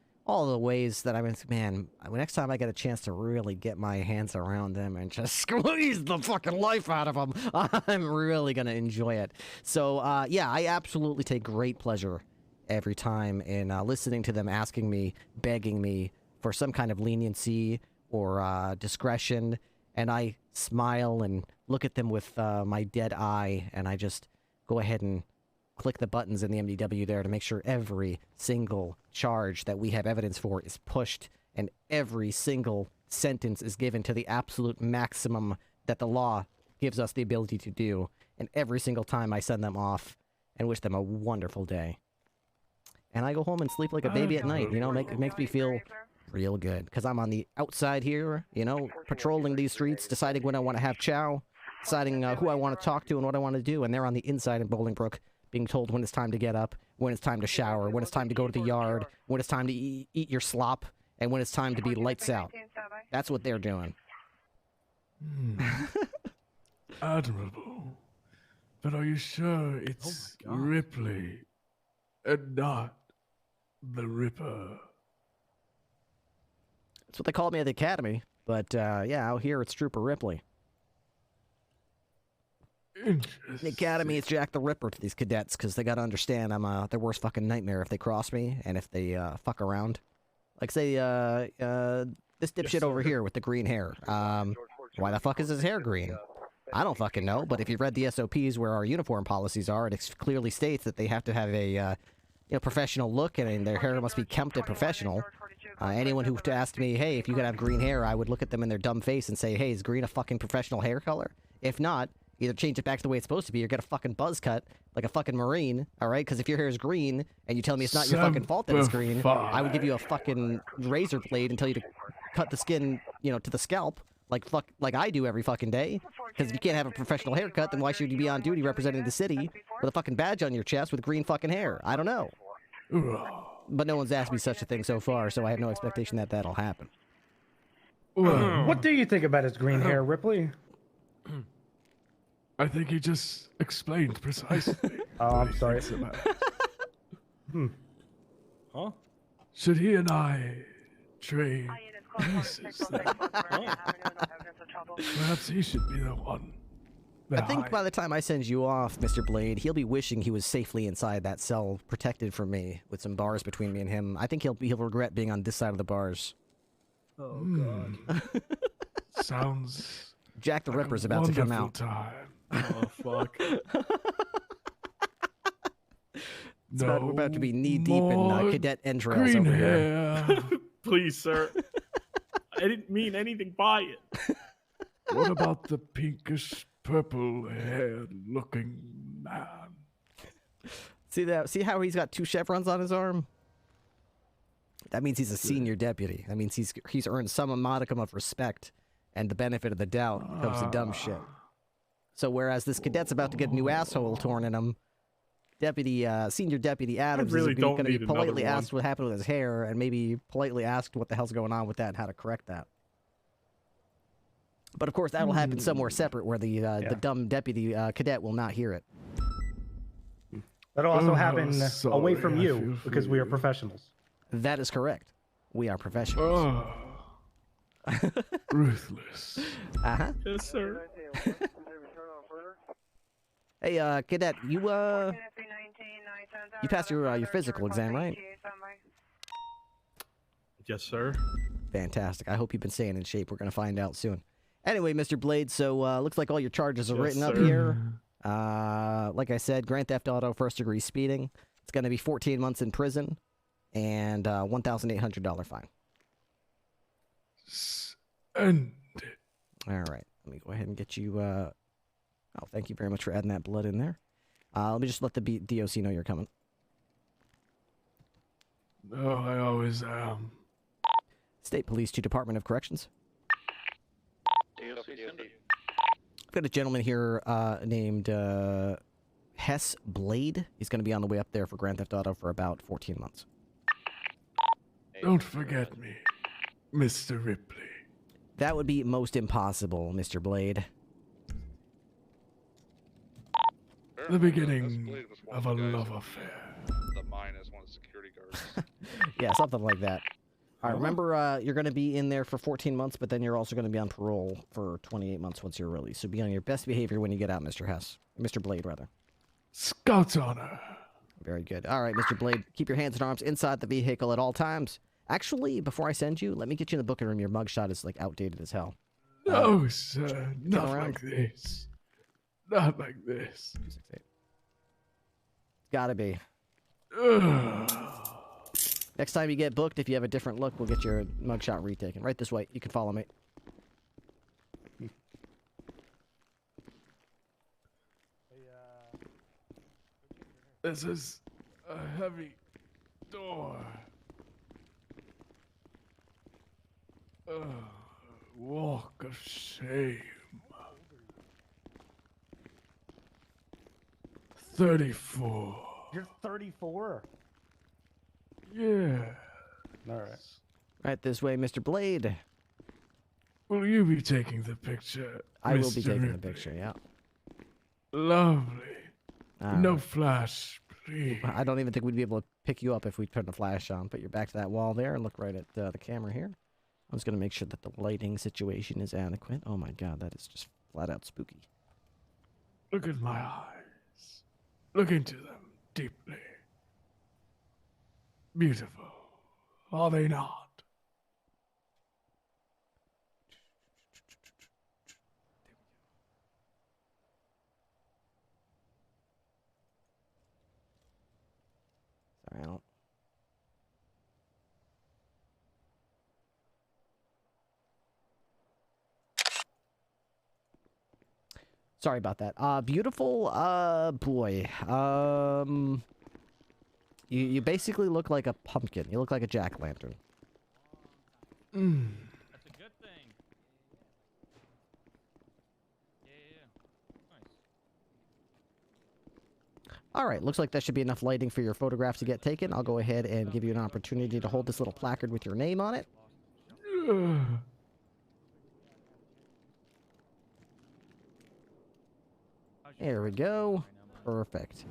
Speaker 2: ways that I went, man, next time I get a chance to really get my hands around them and just squeeze the fucking life out of them, I'm really going to enjoy it. So, yeah, I absolutely take great pleasure every time in listening to them asking me, begging me for some kind of leniency or discretion, and I smile and look at them with my dead eye, and I just go ahead and click the buttons in the MDW there to make sure every single charge that we have evidence for is pushed, and every single sentence is given to the absolute maximum that the law gives us the ability to do. And every single time I send them off and wish them a wonderful day. And I go home and sleep like a baby at night, you know, it makes me feel real good. Because I'm on the outside here, you know, patrolling these streets, deciding when I want to have chow, deciding who I want to talk to and what I want to do, and they're on the inside in Bolingbrook, being told when it's time to get up, when it's time to shower, when it's time to go to the yard, when it's time to eat your slop, and when it's time to be lights out. That's what they're doing.
Speaker 6: Admirable. But are you sure it's Ripley and not the Ripper?
Speaker 2: That's what they called me at the academy. But, yeah, out here it's Trooper Ripley. In the academy, it's Jack the Ripper to these cadets, because they gotta understand I'm their worst fucking nightmare if they cross me, and if they fuck around. Like, say, this dipshit over here with the green hair. Why the fuck is his hair green? I don't fucking know, but if you read the SOPs where our uniform policies are, it clearly states that they have to have a, you know, professional look, and their hair must be kempt and professional. Anyone who asked me, hey, if you could have green hair, I would look at them in their dumb face and say, hey, is green a fucking professional hair color? If not, either change it back to the way it's supposed to be or get a fucking buzz cut like a fucking Marine, alright? Because if your hair is green and you tell me it's not your fucking fault that it's green, I would give you a fucking razor blade and tell you to cut the skin, you know, to the scalp like I do every fucking day. Because if you can't have a professional haircut, then why should you be on duty representing the city with a fucking badge on your chest with green fucking hair? I don't know. But no one's asked me such a thing so far, so I have no expectation that that'll happen.
Speaker 12: What do you think about his green hair, Ripley?
Speaker 6: I think he just explained precisely.
Speaker 12: Oh, I'm sorry.
Speaker 6: Huh? Should he and I trade pieces? Perhaps he should be the one.
Speaker 2: I think by the time I send you off, Mr. Blade, he'll be wishing he was safely inside that cell, protected from me, with some bars between me and him. I think he'll regret being on this side of the bars.
Speaker 6: Oh God. Sounds.
Speaker 2: Jack the
Speaker 6: like
Speaker 2: Ripper's
Speaker 6: a
Speaker 2: about to come
Speaker 6: wonderful
Speaker 2: out.
Speaker 6: Time. Oh fuck.
Speaker 2: We're about to be knee deep in cadet entrails
Speaker 6: green
Speaker 2: over
Speaker 6: hair.
Speaker 2: here.
Speaker 15: Please, sir. I didn't mean anything by it.
Speaker 6: What about the pinkish purple haired looking man?
Speaker 2: See that? See how he's got 2 chevrons on his arm? That means he's a senior deputy. That means he's earned some modicum of respect and the benefit of the doubt when it comes to dumb shit. So whereas this cadet's about to get a new asshole torn in him, Senior Deputy Adams
Speaker 15: really
Speaker 2: is going
Speaker 15: don't
Speaker 2: to be
Speaker 15: need another
Speaker 2: politely
Speaker 15: one.
Speaker 2: asked what happened with his hair and maybe politely asked what the hell's going on with that and how to correct that. But of course, that'll happen somewhere separate where the dumb deputy cadet will not hear it.
Speaker 12: That'll also
Speaker 6: Oh,
Speaker 12: happen away
Speaker 6: sorry,
Speaker 12: from
Speaker 6: I
Speaker 12: you
Speaker 6: feel for
Speaker 12: because we are
Speaker 6: you.
Speaker 12: professionals.
Speaker 2: That is correct. We are professionals.
Speaker 6: Ruthless.
Speaker 2: Uh-huh.
Speaker 15: Yes, sir.
Speaker 2: Hey, cadet, you passed your physical exam, right?
Speaker 15: Yes, sir.
Speaker 2: Fantastic. I hope you've been staying in shape. We're going to find out soon. Anyway, Mr. Blade, so looks like all your charges are
Speaker 15: Yes,
Speaker 2: written up
Speaker 15: sir.
Speaker 2: here. Like I said, grand theft auto, first-degree speeding. It's going to be 14 months in prison and $1,800 fine.
Speaker 6: And
Speaker 2: All right. Let me go ahead and get you... Oh, thank you very much for adding that blood in there. Let me just let the DOC know you're coming.
Speaker 6: Oh, I always am.
Speaker 2: State Police to Department of Corrections. I've got a gentleman here named Hess Blade. He's going to be on the way up there for Grand Theft Auto for about 14 months.
Speaker 6: Don't forget me, Mr. Ripley.
Speaker 2: That would be most impossible, Mr. Blade.
Speaker 6: The beginning of a love affair.
Speaker 18: The mine as one of the security guards.
Speaker 2: Yeah, something like that. All right, remember, you're going to be in there for 14 months, but then you're also going to be on parole for 28 months once you're released. So be on your best behavior when you get out, Mr. Hess. Mr. Blade, rather.
Speaker 6: Scout's honor.
Speaker 2: Very good. All right, Mr. Blade, keep your hands and arms inside the vehicle at all times. Actually, before I send you, let me get you in the booking room. Your mugshot is, like, outdated as hell.
Speaker 6: No, sir. Not
Speaker 2: around.
Speaker 6: like this. Not like this.
Speaker 2: Gotta be.
Speaker 6: Ugh.
Speaker 2: Next time you get booked, if you have a different look, we'll get your mugshot retaken. Right this way. You can follow me.
Speaker 6: This is a heavy door. Walk of shame. 34.
Speaker 12: You're 34.
Speaker 6: Yeah.
Speaker 12: All right.
Speaker 2: Right this way, Mr. Blade.
Speaker 6: Will you be taking the picture?
Speaker 2: I will be
Speaker 6: Mr.
Speaker 2: taking the
Speaker 6: Ripley?
Speaker 2: picture, yeah.
Speaker 6: Lovely.
Speaker 2: All
Speaker 6: No
Speaker 2: right.
Speaker 6: flash, please.
Speaker 2: I don't even think we'd be able to pick you up if we turn the flash on. Put your back to that wall there and look right at the camera here. I'm just going to make sure that the lighting situation is adequate. Oh my god, that is just flat out spooky.
Speaker 6: Look at my eyes. Look into them deeply. Beautiful. Are they not?
Speaker 2: Sorry, I don't... Sorry about that. Beautiful, boy. You basically look like a pumpkin. You look like a jack-o'-lantern.
Speaker 6: Mm.
Speaker 23: That's a good thing.
Speaker 2: All right, looks like that should be enough lighting for your photograph to get taken. I'll go ahead and give you an opportunity to hold this little placard with your name on it. There we go. Perfect.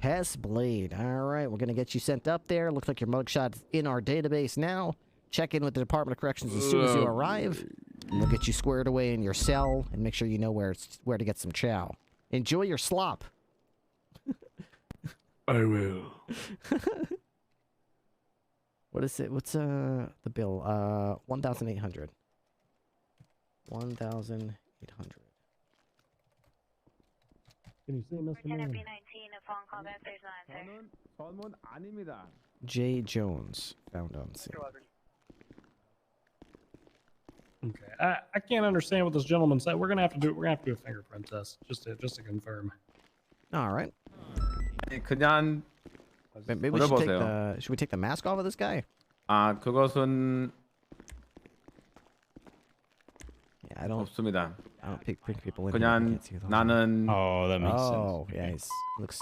Speaker 2: Hess Blade. All right, we're going to get you sent up there. Looks like your mugshot's in our database now. Check in with the Department of Corrections as soon as you arrive. And we'll get you squared away in your cell and make sure you know where to get some chow. Enjoy your slop.
Speaker 6: I will.
Speaker 2: What is it? What's the bill? 1,800. 1,800.
Speaker 12: Can you see Mr. Man?
Speaker 2: J. Jones found on scene.
Speaker 12: Okay, I can't understand what this gentleman said. We're gonna have to do a fingerprint test just to confirm.
Speaker 2: All right.
Speaker 4: 그냥
Speaker 2: Maybe we should we take the mask off of this guy?
Speaker 4: 그것은
Speaker 2: Yeah, I don't
Speaker 4: 없습니다.
Speaker 2: I don't pick people in.
Speaker 4: 그냥 나는
Speaker 14: Oh, that makes sense.
Speaker 2: Oh, yeah, he looks.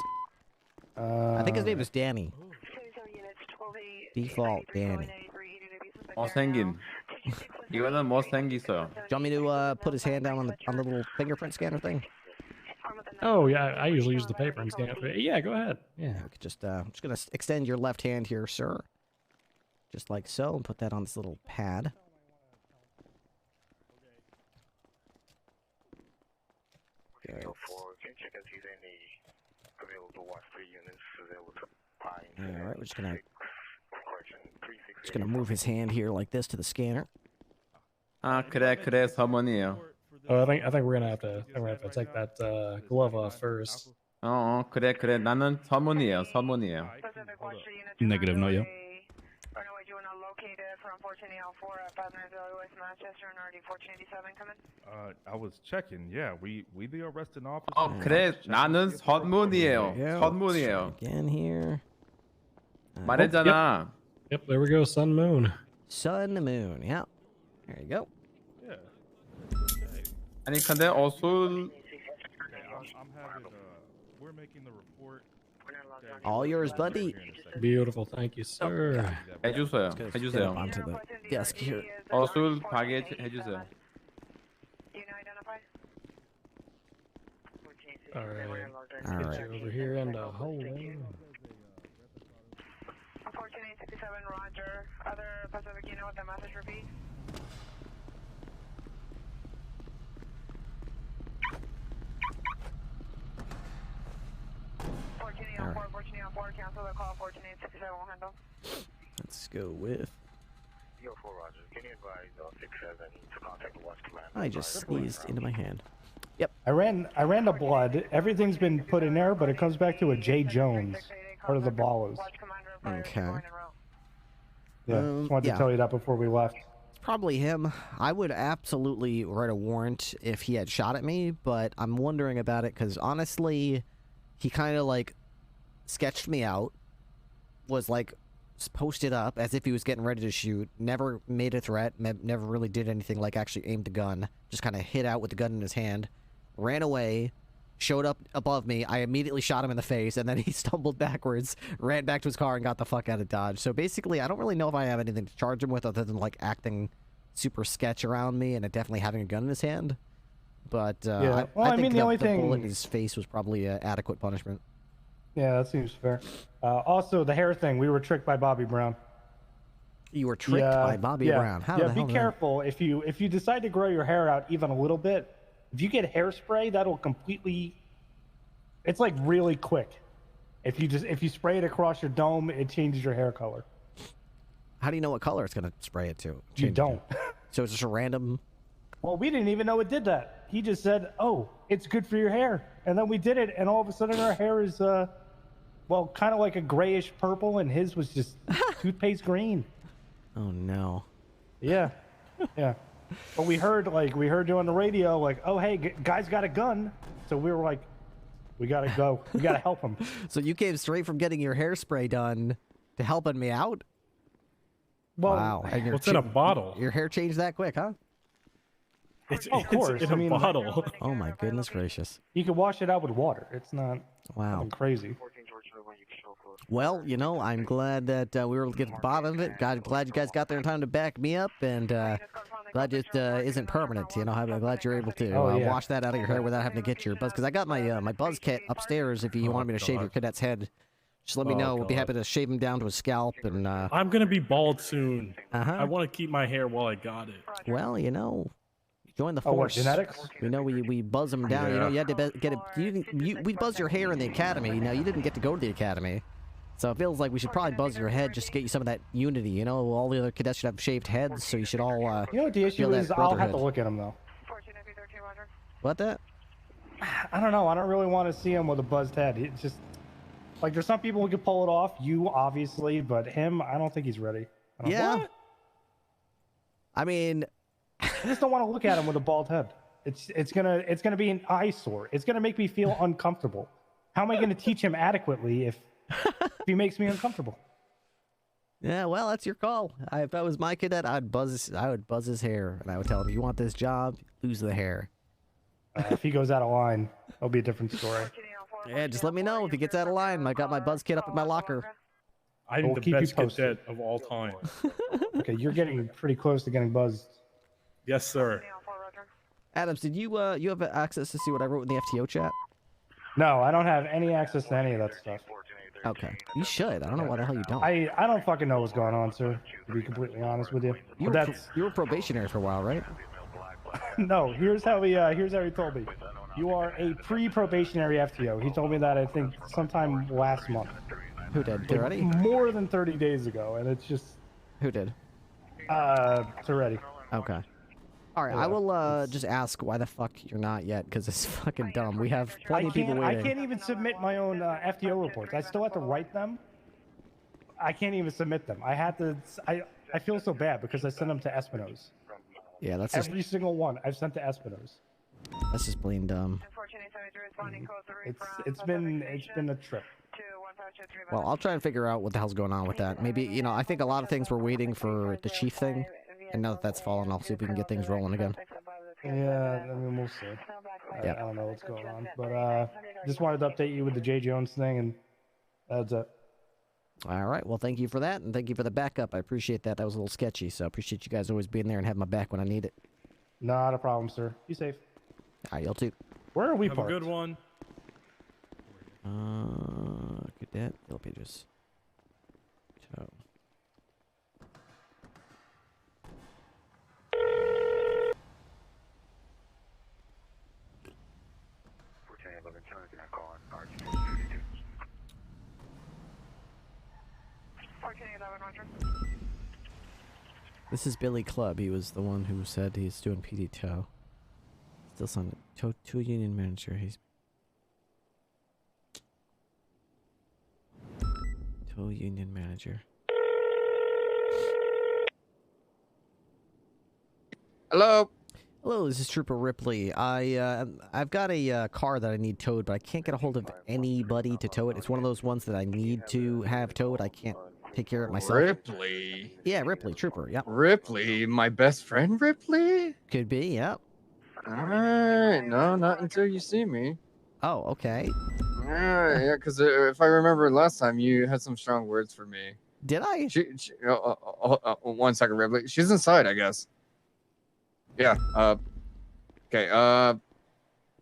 Speaker 2: I think his name is Danny. Default Danny.
Speaker 4: 못생긴. 이거는 못생겼어요.
Speaker 2: Do you want me to put his hand down on the little fingerprint scanner thing?
Speaker 12: Oh yeah, I usually use the paper and scan it. Yeah, go ahead. Yeah.
Speaker 2: We could just I'm just gonna extend your left hand here, sir. Just like so, and put that on this little pad. Good. All right, we're just gonna move his hand here like this to the scanner.
Speaker 4: 그래 서문이에요.
Speaker 12: Oh, I think we're gonna have to take that glove off first.
Speaker 4: 그래 나는 서문이에요.
Speaker 14: Negative, not yet.
Speaker 18: I was checking. Yeah, we the arresting officer.
Speaker 4: 그래 나는 선문이에요. 선문이에요.
Speaker 2: Again here.
Speaker 4: 말했잖아.
Speaker 12: Yep, there we go. Sun Moon.
Speaker 2: Sun Moon. Yeah. There you go.
Speaker 18: Yeah.
Speaker 4: 아니 근데 어술.
Speaker 18: We're making the report.
Speaker 2: All yours, buddy.
Speaker 12: Beautiful, thank you, sir.
Speaker 4: 해주세요. 해주세요.
Speaker 2: Onto the desk here.
Speaker 4: 어술 가게 해주세요.
Speaker 12: All right.
Speaker 2: All
Speaker 12: Get
Speaker 2: right.
Speaker 12: you over here and hold on.
Speaker 13: 1467, Roger. Other Pacific, you know what the message repeat?
Speaker 2: All right.
Speaker 13: 14 cancel the call, 14867 will handle.
Speaker 2: Let's go with.
Speaker 20: Yo, 4 Roger. Can you advise 67 to contact the West Command?
Speaker 2: I just sneezed into my hand. Yep.
Speaker 12: I ran the blood. Everything's been put in there, but it comes back to a J. Jones, part of the Ballas.
Speaker 2: Okay.
Speaker 12: Yeah, just wanted to tell you that before we left.
Speaker 2: It's probably him. I would absolutely write a warrant if he had shot at me, but I'm wondering about it because honestly, he kind of like sketched me out, was like posted up as if he was getting ready to shoot, never made a threat, never really did anything like actually aimed a gun, just kind of hid out with the gun in his hand, ran away, showed up above me, I immediately shot him in the face, and then he stumbled backwards, ran back to his car, and got the fuck out of Dodge. So basically, I don't really know if I have anything to charge him with other than like acting super sketch around me and definitely having a gun in his hand. But
Speaker 12: yeah.
Speaker 2: I think
Speaker 12: mean,
Speaker 2: the
Speaker 12: only thing
Speaker 2: bullet in his face was probably adequate punishment.
Speaker 12: Yeah, that seems fair. Also, the hair thing, we were tricked by Bobby Brown.
Speaker 2: You were tricked by Bobby Brown. How the hell?
Speaker 12: Be careful if you decide to grow your hair out even a little bit. If you get hairspray, that'll completely. It's like really quick. If you spray it across your dome, it changes your hair color.
Speaker 2: How do you know what color it's gonna spray it to?
Speaker 12: You don't.
Speaker 2: So it's just a random.
Speaker 12: Well, we didn't even know it did that. He just said, "Oh, it's good for your hair," and then we did it, and all of a sudden our hair is, well, kind of like a grayish purple, and his was just toothpaste green.
Speaker 2: Oh no.
Speaker 12: Yeah, yeah. But we heard you on the radio, like, "Oh, hey, guy's got a gun," so we were like, "We gotta go. We gotta help him."
Speaker 2: So you came straight from getting your hairspray done to helping me out?
Speaker 12: Well,
Speaker 2: wow. And
Speaker 15: what's in a bottle?
Speaker 2: Your hair changed that quick, huh?
Speaker 15: It's,
Speaker 12: Oh, of course.
Speaker 15: it's in
Speaker 12: I
Speaker 15: a
Speaker 12: mean,
Speaker 15: bottle.
Speaker 2: Oh my goodness gracious.
Speaker 12: You can wash it out with water. It's not
Speaker 2: Wow.
Speaker 12: nothing crazy.
Speaker 2: Well, you know, I'm glad that we were able to get to the bottom of it. Glad you guys got there in time to back me up, and glad it isn't permanent. You know, I'm glad you're able to
Speaker 12: yeah.
Speaker 2: wash that out of your hair without having to get your buzz. Because I got my my buzz kit upstairs. If you want me to shave your cadet's head, just let me know. We'll be happy to shave him down to his scalp. And
Speaker 15: I'm gonna be bald soon.
Speaker 2: Uh-huh.
Speaker 15: I want to keep my hair while I got it.
Speaker 2: well, you know, join the
Speaker 12: Oh, what,
Speaker 2: force.
Speaker 12: genetics?
Speaker 2: We know we buzz them down. You know, you had to get it. We buzz your hair in the academy. Now you didn't get to go to the academy. So it feels like we should probably buzz your head just to get you some of that unity, you know? All the other cadets should have shaved heads, so you should all,
Speaker 12: You know what the issue
Speaker 2: feel
Speaker 12: is?
Speaker 2: that
Speaker 12: I'll have
Speaker 2: brotherhood.
Speaker 12: to look at him, though.
Speaker 2: What that?
Speaker 12: I don't know. I don't really want to see him with a buzzed head. It's just... Like, there's some people who can pull it off. You, obviously. But him, I don't think he's ready.
Speaker 2: Yeah.
Speaker 12: What?
Speaker 2: I mean...
Speaker 12: I just don't want to look at him with a bald head. It's gonna be an eyesore. It's gonna make me feel uncomfortable. How am I gonna teach him adequately if he makes me uncomfortable?
Speaker 2: Yeah, well, that's your call. If I was my cadet, I would buzz his hair, and I would tell him, "You want this job? Lose the hair."
Speaker 12: If he goes out of line, that'll be a different story.
Speaker 2: Yeah, just let me know if he gets out of line. I got my buzz kit up in my locker.
Speaker 15: I'm
Speaker 12: We'll
Speaker 15: the
Speaker 12: keep you
Speaker 15: best
Speaker 12: posted.
Speaker 15: cadet of all time.
Speaker 12: Okay, you're getting pretty close to getting buzzed.
Speaker 15: Yes, sir.
Speaker 2: Adams, did you have access to see what I wrote in the FTO chat?
Speaker 12: No, I don't have any access to any of that stuff.
Speaker 2: Okay, you should. I don't know why the hell you don't.
Speaker 12: I don't fucking know what's going on, sir. To be completely honest with you.
Speaker 2: You
Speaker 12: But
Speaker 2: were,
Speaker 12: that's
Speaker 2: you were probationary for a while, right?
Speaker 12: no. Here's how he told me. You are a pre-probationary FTO. He told me that I think sometime last month.
Speaker 2: Who did?
Speaker 12: Like,
Speaker 2: Toretti?
Speaker 12: more than 30 days ago, and it's just
Speaker 2: Who did?
Speaker 12: Toretti.
Speaker 2: Okay. All right, I will just ask why the fuck you're not yet, because it's fucking dumb. We have plenty of people
Speaker 12: I
Speaker 2: waiting.
Speaker 12: can't even submit my own FTO reports. I still have to write them. I can't even submit them. I had to. I feel so bad because I sent them to Espino's.
Speaker 2: Yeah, that's just
Speaker 12: Every single one I've sent to Espino's.
Speaker 2: that's just plain dumb.
Speaker 12: It's been a trip.
Speaker 2: Well, I'll try and figure out what the hell's going on with that. Maybe, you know, I think a lot of things were waiting for the chief thing, and now that that's fallen, I'll see if we can get things rolling again.
Speaker 12: Yeah, I mean, we'll see.
Speaker 2: Yeah.
Speaker 12: I don't know what's going on, but just wanted to update you with the J. Jones thing, and that's it.
Speaker 2: All right, well, thank you for that, and thank you for the backup. I appreciate that. That was a little sketchy, so I appreciate you guys always being there and having my back when I need it.
Speaker 12: Not a problem, sir. Be safe.
Speaker 2: All right, y'all too.
Speaker 12: Where are we
Speaker 15: Have
Speaker 12: parked?
Speaker 15: a good one.
Speaker 2: Cadet, Yellow Pages. So. This is Billy Clubb. He was the one who said he's doing PD tow. Still son tow union manager. He's tow union manager.
Speaker 10: Hello.
Speaker 2: Hello, this is Trooper Ripley. I've got a car that I need towed, but I can't get a hold of anybody to tow it. It's one of those ones that I need to have towed. I can't take care of it myself.
Speaker 10: Ripley.
Speaker 2: Yeah, Ripley, Trooper. Yep.
Speaker 10: Ripley, my best friend Ripley?
Speaker 2: Could be. Yep.
Speaker 10: Alright, no, not until you see me.
Speaker 2: Oh, okay.
Speaker 10: Alright, yeah, because if I remember last time, you had some strong words for me.
Speaker 2: Did I?
Speaker 10: One second, Ripley. She's inside, I guess. Yeah, okay,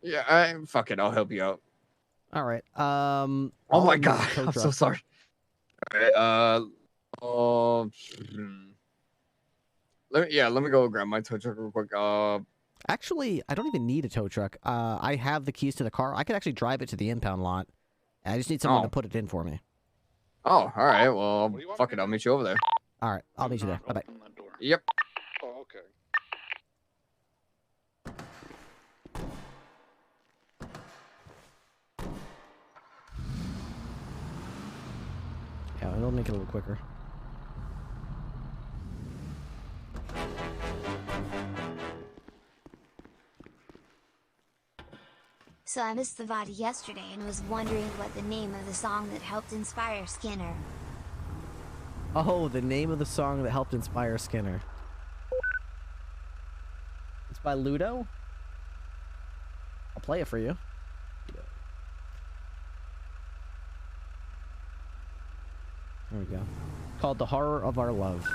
Speaker 10: yeah, fuck it, I'll help you out.
Speaker 2: All right,
Speaker 10: oh my god, I'm so sorry. All right, let me go grab my tow truck real quick.
Speaker 2: Actually, I don't even need a tow truck. I have the keys to the car. I could actually drive it to the impound lot. I just need someone to put it in for me.
Speaker 10: Oh, all right, well, fuck it, I'll meet you over there.
Speaker 2: All right, I'll meet you there. Bye-bye.
Speaker 10: Yep.
Speaker 21: Oh, okay.
Speaker 2: Yeah, it'll make it a little quicker.
Speaker 14: So I missed the VOD yesterday and was wondering what the name of the song that helped inspire Skinner.
Speaker 2: Oh, the name of the song that helped inspire Skinner. It's by Ludo. I'll play it for you. There we go. Called The Horror of Our Love.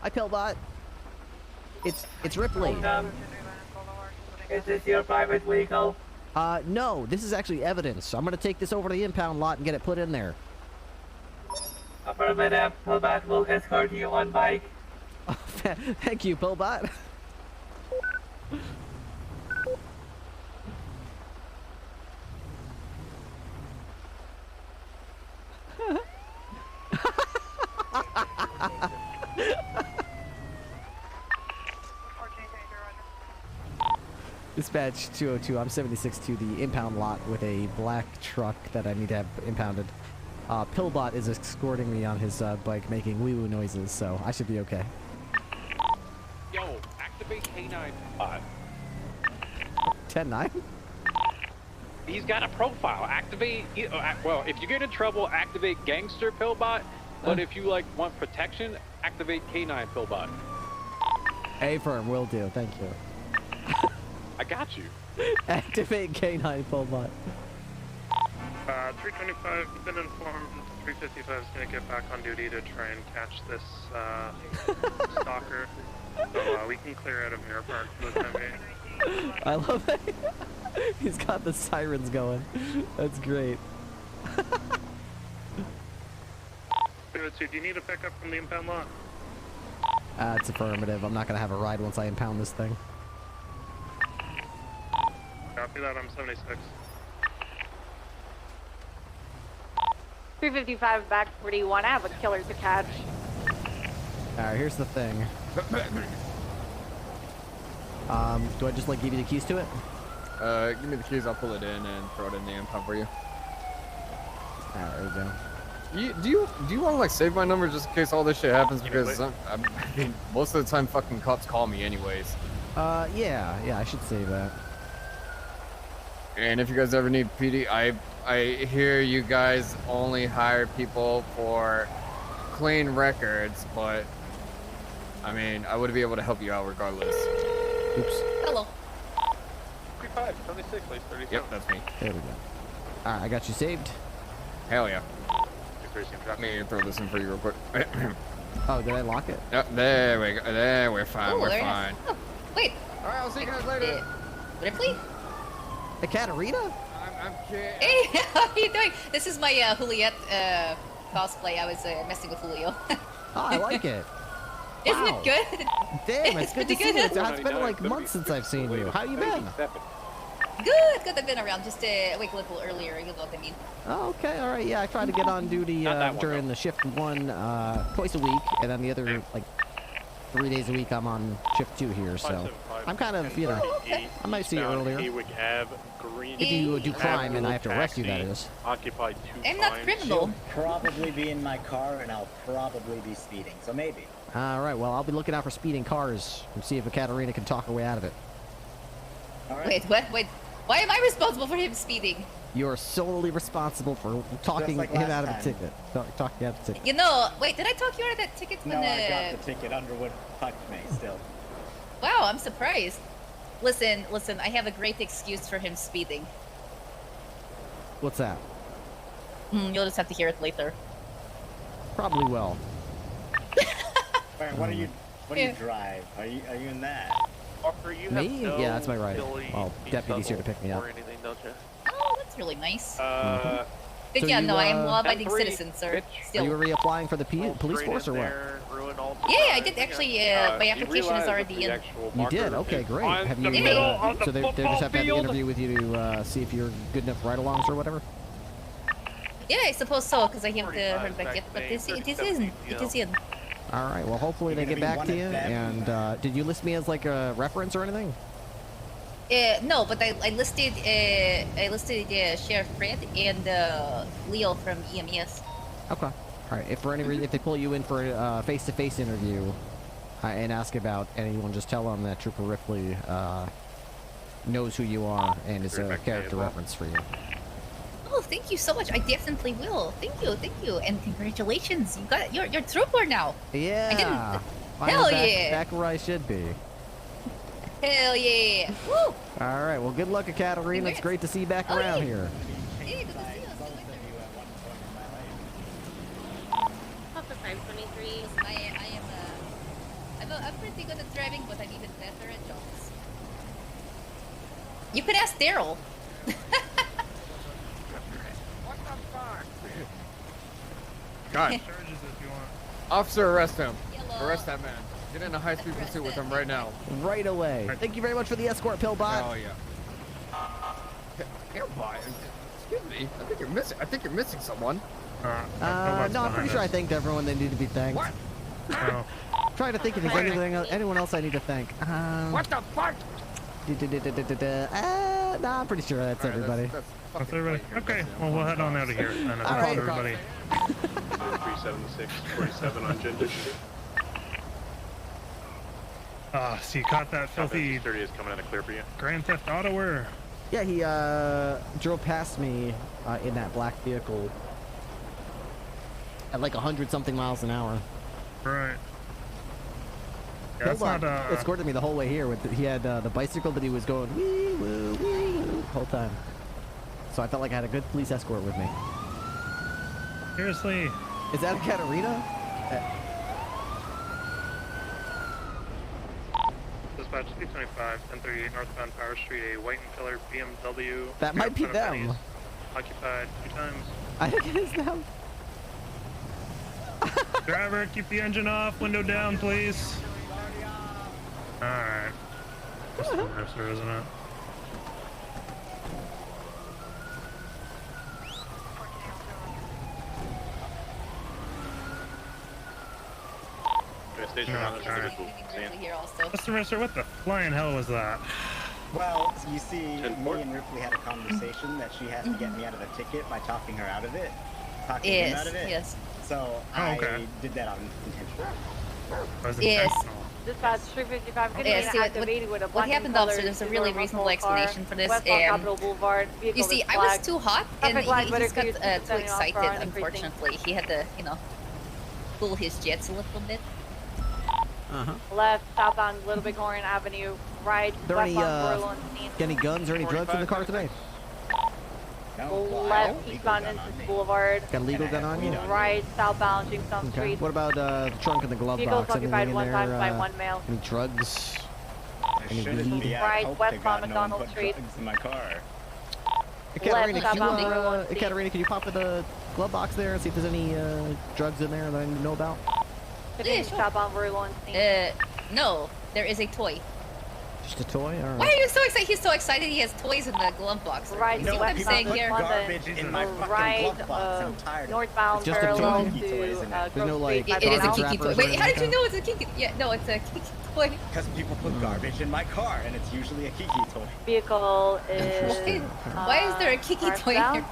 Speaker 2: Hi, Pillbot. It's Ripley.
Speaker 7: Is this your private vehicle?
Speaker 2: No, this is actually evidence. I'm gonna take this over to the impound lot and get it put in there.
Speaker 7: Affirmative. Pillbot will escort you on bike.
Speaker 2: Thank you, Pillbot. Dispatch 202, I'm 76 to the impound lot with a black truck that I need to have impounded. Pillbot is escorting me on his bike making wee-woo noises, so I should be okay.
Speaker 19: Yo, activate K9.
Speaker 2: 10-9?
Speaker 19: He's got a profile. Activate, well, if you get in trouble, activate Gangster Pillbot. But if you, like, want protection, activate K9 Pillbot.
Speaker 2: A-firm, will do, thank you.
Speaker 19: I got you.
Speaker 2: Activate K9 Pillbot.
Speaker 1: 325, been informed 355 is going to get back on duty to try and catch this stalker. So we can clear out of Mirror Park for the time being.
Speaker 2: I love it. He's got the sirens going. That's great.
Speaker 1: So do you need a pickup from the impound lot?
Speaker 2: It's affirmative. I'm not going to have a ride once I impound this thing.
Speaker 1: Copy that, I'm 76.
Speaker 13: 355 back 41. I have a killer to catch.
Speaker 2: Alright, here's the thing. Do I just like give you the keys to it?
Speaker 10: Give me the keys, I'll pull it in and throw it in the impound for you.
Speaker 2: Alright, there we go.
Speaker 10: Do you want to like save my number just in case all this shit happens? Because I mean, most of the time fucking cops call me anyways.
Speaker 2: Yeah, I should save that.
Speaker 10: And if you guys ever need PD, I hear you guys only hire people for clean records, but I mean, I would be able to help you out regardless.
Speaker 2: Oops.
Speaker 7: Hello.
Speaker 19: 35, 76, place 37.
Speaker 10: Yep, that's me.
Speaker 2: There we go. Alright, I got you saved.
Speaker 10: Hell yeah. Let me throw this in for you real quick.
Speaker 2: Oh, did I lock it?
Speaker 10: Yep, there we go. There, we're fine.
Speaker 7: Ooh,
Speaker 10: we're
Speaker 7: very
Speaker 10: fine.
Speaker 7: nice. Oh, wait.
Speaker 10: Alright, I'll see you guys later.
Speaker 7: Ripley?
Speaker 2: The Katarina?
Speaker 10: I'm kidding.
Speaker 7: Hey, how are you doing? This is my Juliet cosplay. I was messing with Julio.
Speaker 2: Oh, I like it.
Speaker 7: Isn't
Speaker 2: Wow.
Speaker 7: it good?
Speaker 2: Damn, it's good to see you. It's been like
Speaker 19: 99,
Speaker 2: months since I've seen you. How you been?
Speaker 7: Good. I've been around. Just wake a little earlier. You know what I mean.
Speaker 2: Oh, okay, all right. Yeah, I try to get on duty during the shift 1 twice a week, and then the other like 3 days a week I'm on shift 2 here. So I'm kind of, you know, I might see you earlier. If you do crime and I have to arrest you, that is.
Speaker 9: Occupied 2
Speaker 7: I'm not criminal.
Speaker 22: She'll probably be in my car, and I'll probably be speeding. So maybe.
Speaker 2: All right. Well, I'll be looking out for speeding cars and see if a Katarina can talk her way out of it.
Speaker 22: All right.
Speaker 7: Wait, what? Wait. Why am I responsible for him speeding?
Speaker 2: You're solely responsible for talking
Speaker 22: like
Speaker 2: him out of
Speaker 22: last
Speaker 2: a ticket. Talking out of a ticket.
Speaker 7: You know, wait, did I talk you out of that ticket when
Speaker 22: No, I got the ticket. Underwood touched me still.
Speaker 7: Wow, I'm surprised. Listen, I have a great excuse for him speeding.
Speaker 2: What's that?
Speaker 7: You'll just have to hear it later.
Speaker 2: Probably will.
Speaker 22: Wait, what do you drive? Are you in that?
Speaker 11: Walker, you
Speaker 2: Me?
Speaker 11: have no
Speaker 2: Yeah, that's my right.
Speaker 11: Billy
Speaker 2: Well, deputy's here to pick me up.
Speaker 11: or anything, don't you?
Speaker 7: Oh, that's really nice.
Speaker 2: So
Speaker 7: But yeah,
Speaker 2: you,
Speaker 7: no, I am law-abiding
Speaker 11: 10-3,
Speaker 7: citizen, sir.
Speaker 2: Are you
Speaker 7: Still.
Speaker 2: reapplying for the police force or what?
Speaker 7: Yeah, I did actually. My application is already in.
Speaker 2: You did? Okay, great. Have you? So they just have to have the interview with you to see if you're good enough ride-alongs or whatever.
Speaker 7: Yeah, I suppose so, because I haven't heard back yet. But it is in. It is in.
Speaker 2: All right. Well, hopefully they get back to you. And did you list me as like a reference or anything?
Speaker 7: No, but I listed Sheriff Fred and Leo from EMS.
Speaker 2: Okay. All right. If for any reason, if they pull you in for a face-to-face interview and ask about anyone, just tell them that Trooper Ripley knows who you are and is a character reference for you.
Speaker 7: Oh, thank you so much. I definitely will. Thank you, and congratulations. You got you're a trooper now.
Speaker 2: Yeah.
Speaker 7: Hell
Speaker 2: back,
Speaker 7: yeah.
Speaker 2: Back where I should be.
Speaker 7: Hell yeah. Woo.
Speaker 2: All right. Well, good luck, Katarina. It's great to see you back around here.
Speaker 7: Yeah, good to see you.
Speaker 3: Papa 523.
Speaker 7: I'm pretty good at driving, but I'm even better at jobs. You could ask Daryl.
Speaker 10: God. Officer, arrest him. Arrest that man. Get in a high-speed pursuit with him right now.
Speaker 2: Right away. Thank you very much for the escort, Pillbot.
Speaker 10: Oh yeah. Pillbot. Excuse me. I think you're missing someone.
Speaker 2: No, I'm pretty sure I thanked everyone they need to be thanked.
Speaker 10: What?
Speaker 2: Trying to think if there's anyone else I need to thank.
Speaker 10: What the fuck?
Speaker 2: No, I'm pretty sure that's everybody.
Speaker 18: That's everybody. Okay, well, we'll head on out of here. And
Speaker 2: All right.
Speaker 18: everybody.
Speaker 21: 376, 47 on Ginger.
Speaker 18: So you caught that filthy
Speaker 21: 30 is coming in to clear for you.
Speaker 18: Grand Theft Auto-er?
Speaker 2: Yeah, he drove past me in that black vehicle at like 100-something miles an hour.
Speaker 18: Right. Yeah, that's not,
Speaker 2: escorted me the whole way here. He had the bicycle, but he was going wee woo the whole time. So I felt like I had a good police escort with me.
Speaker 18: Seriously?
Speaker 2: Is that a Katarina?
Speaker 1: Dispatch 225, 1038 northbound Power Street, a white and colored BMW.
Speaker 2: That might be them.
Speaker 1: Occupied 2 times.
Speaker 2: I think it is them.
Speaker 18: Driver, keep the engine off, window down, please. Alright. That's the mercer, isn't it? Mr. Mercer, what the flying hell was that?
Speaker 22: Well, you see, me and Ripley had a conversation that she has to get me out of the ticket by talking her out of it. Talking him out of it.
Speaker 7: Yes.
Speaker 22: So I did that on intention.
Speaker 7: Yes.
Speaker 3: Dispatch 355 could be
Speaker 7: Yeah, see,
Speaker 3: activated with a
Speaker 7: what happened, officer, there's a really reasonable explanation for this. You see, I was too hot, and he got too excited, unfortunately. He had to, cool his jets a little bit.
Speaker 3: Left, southbound Little Bighorn Avenue, right,
Speaker 2: There
Speaker 3: westbound
Speaker 2: any guns or any drugs in the car today?
Speaker 3: left, eastbound into Boulevard.
Speaker 2: Got a legal gun on you?
Speaker 3: Right, southbound Jamestown
Speaker 2: Okay.
Speaker 3: Street.
Speaker 2: What about the trunk and the glove
Speaker 3: Vehicles
Speaker 2: box?
Speaker 3: occupied
Speaker 2: Anything in
Speaker 3: one
Speaker 2: there?
Speaker 3: time by one male.
Speaker 2: Any drugs? Any weed?
Speaker 3: Right, westbound McDonald Street.
Speaker 22: In my car.
Speaker 2: Hey, Katarina,
Speaker 3: Left,
Speaker 2: Katarina, can you pop in the glove box there and see if there's any drugs in there that I need to know about?
Speaker 7: Yeah, sure.
Speaker 3: Southbound Royal
Speaker 7: no, there is a toy.
Speaker 2: Just a toy? All right.
Speaker 7: Why are you so excited? He's so excited he has toys in the glove box.
Speaker 3: Right,
Speaker 7: You see what I'm saying here?
Speaker 22: Garbage in my fucking glove box. I'm tired.
Speaker 3: Northbound
Speaker 2: Just a
Speaker 3: parallel
Speaker 2: toy?
Speaker 3: to
Speaker 22: There's
Speaker 2: no, like,
Speaker 7: It is a Kiki toy.
Speaker 2: wrappers or
Speaker 7: Wait, how did you
Speaker 2: anything?
Speaker 7: know it's a Kiki? Yeah, no, it's a Kiki toy.
Speaker 22: Because people put garbage in my car, and it's usually a Kiki toy.
Speaker 3: Vehicle is.
Speaker 7: Why is there a Kiki toy in your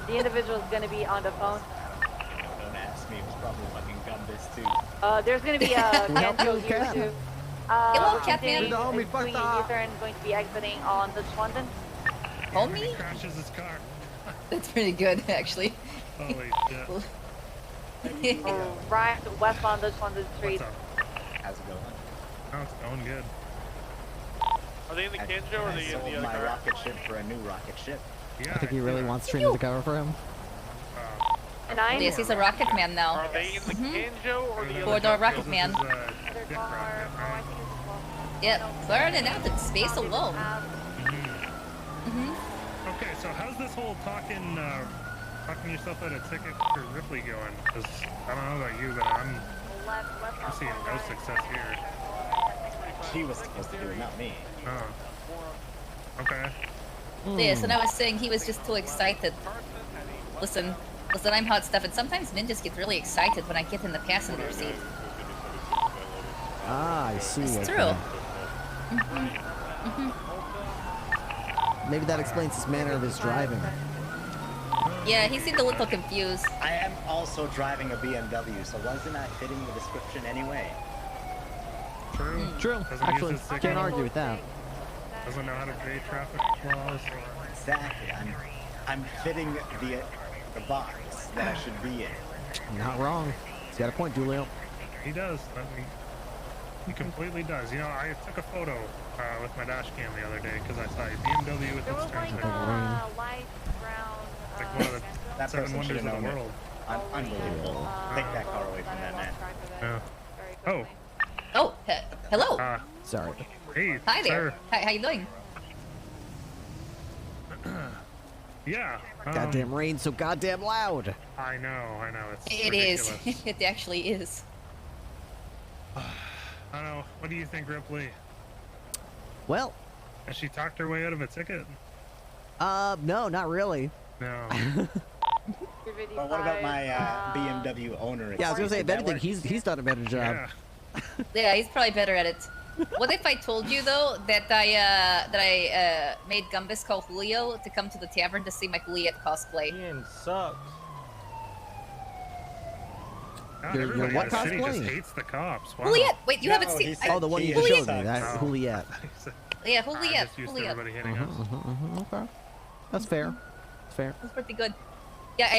Speaker 3: The individual is going to be on the phone.
Speaker 22: Don't ask me. It was probably fucking Gumbus too.
Speaker 3: There's going to be a Canto here too.
Speaker 7: Hello, Catman.
Speaker 3: Going to be exiting on the London.
Speaker 7: Homie?
Speaker 18: Crashes his car.
Speaker 7: That's pretty good, actually.
Speaker 18: Holy shit.
Speaker 3: Right, westbound the London Street.
Speaker 22: How's it going?
Speaker 18: Oh, it's going good.
Speaker 5: Are they in the Kenjo or are they in the other
Speaker 22: my
Speaker 5: car?
Speaker 22: rocket ship for a new rocket ship.
Speaker 18: Yeah,
Speaker 2: I think he really wants Trina to cover for him.
Speaker 7: Yes, he's a rocket man now.
Speaker 5: Are they in the Kenjo or the other
Speaker 7: Four-door
Speaker 5: car?
Speaker 7: rocket man. Yep, burning out in space alone.
Speaker 18: Okay, so how's this whole talking yourself out a ticket for Ripley going? Because I don't know about you, but I'm seeing no success here.
Speaker 22: She was supposed to do it, not me.
Speaker 18: Oh. Okay.
Speaker 7: Yes, and I was saying he was just too excited. Listen, I'm hot stuff, and sometimes ninjas get really excited when I get in the passenger seat.
Speaker 2: Ah, I see.
Speaker 7: It's
Speaker 2: okay.
Speaker 7: true.
Speaker 2: Maybe that explains his manner of his driving.
Speaker 7: Yeah, he seemed a little confused.
Speaker 22: I am also driving a BMW, so wasn't I fitting the description anyway?
Speaker 18: True.
Speaker 2: True.
Speaker 18: Doesn't
Speaker 2: Actually,
Speaker 18: use his
Speaker 2: can't argue with that.
Speaker 18: Doesn't know how to create traffic laws.
Speaker 22: Exactly. I'm fitting the box that I should be in.
Speaker 2: Not wrong. He's got a point, Julio.
Speaker 18: He does. I mean, he completely does. You know, I took a photo with my dash cam the other day because I saw a BMW with its turn signal.
Speaker 3: Light brown.
Speaker 18: Like one of the
Speaker 22: That
Speaker 18: seven
Speaker 22: person
Speaker 18: wonders
Speaker 22: should
Speaker 18: of
Speaker 22: have
Speaker 18: the
Speaker 22: known it.
Speaker 18: world.
Speaker 22: Unbelievable. Take that car away from that man.
Speaker 18: Yeah. Oh.
Speaker 7: Oh, hello.
Speaker 2: Sorry.
Speaker 18: Hey.
Speaker 7: Hi there.
Speaker 18: Sir.
Speaker 7: Hi, how you doing?
Speaker 18: Yeah.
Speaker 2: Goddamn rain so goddamn loud.
Speaker 18: I know. It's
Speaker 7: It is.
Speaker 18: ridiculous.
Speaker 7: It actually is.
Speaker 18: I don't know. What do you think, Ripley?
Speaker 2: Well.
Speaker 18: Has she talked her way out of a ticket?
Speaker 2: No, not really.
Speaker 18: No.
Speaker 22: Well, what about my BMW owner?
Speaker 2: Yeah, I was gonna say, if
Speaker 22: Did that
Speaker 2: anything,
Speaker 22: work?
Speaker 2: he's done a better job.
Speaker 7: Yeah, he's probably better at it. What if I told you though that I made Gumbus call Julio to come to the tavern to see my Juliet cosplay?
Speaker 8: Ian sucks.
Speaker 18: God,
Speaker 2: Your
Speaker 18: everybody
Speaker 2: what
Speaker 18: in the city just
Speaker 2: cosplay?
Speaker 18: hates the cops. Wow.
Speaker 7: Juliet! Wait, you haven't seen?
Speaker 2: Oh, the one you just showed me. That Juliet.
Speaker 7: Yeah,
Speaker 18: I'm
Speaker 7: Juliet.
Speaker 18: just used to
Speaker 7: Juliet.
Speaker 18: everybody hating us.
Speaker 2: Okay. That's fair. That's fair.
Speaker 7: That's pretty good. Yeah, I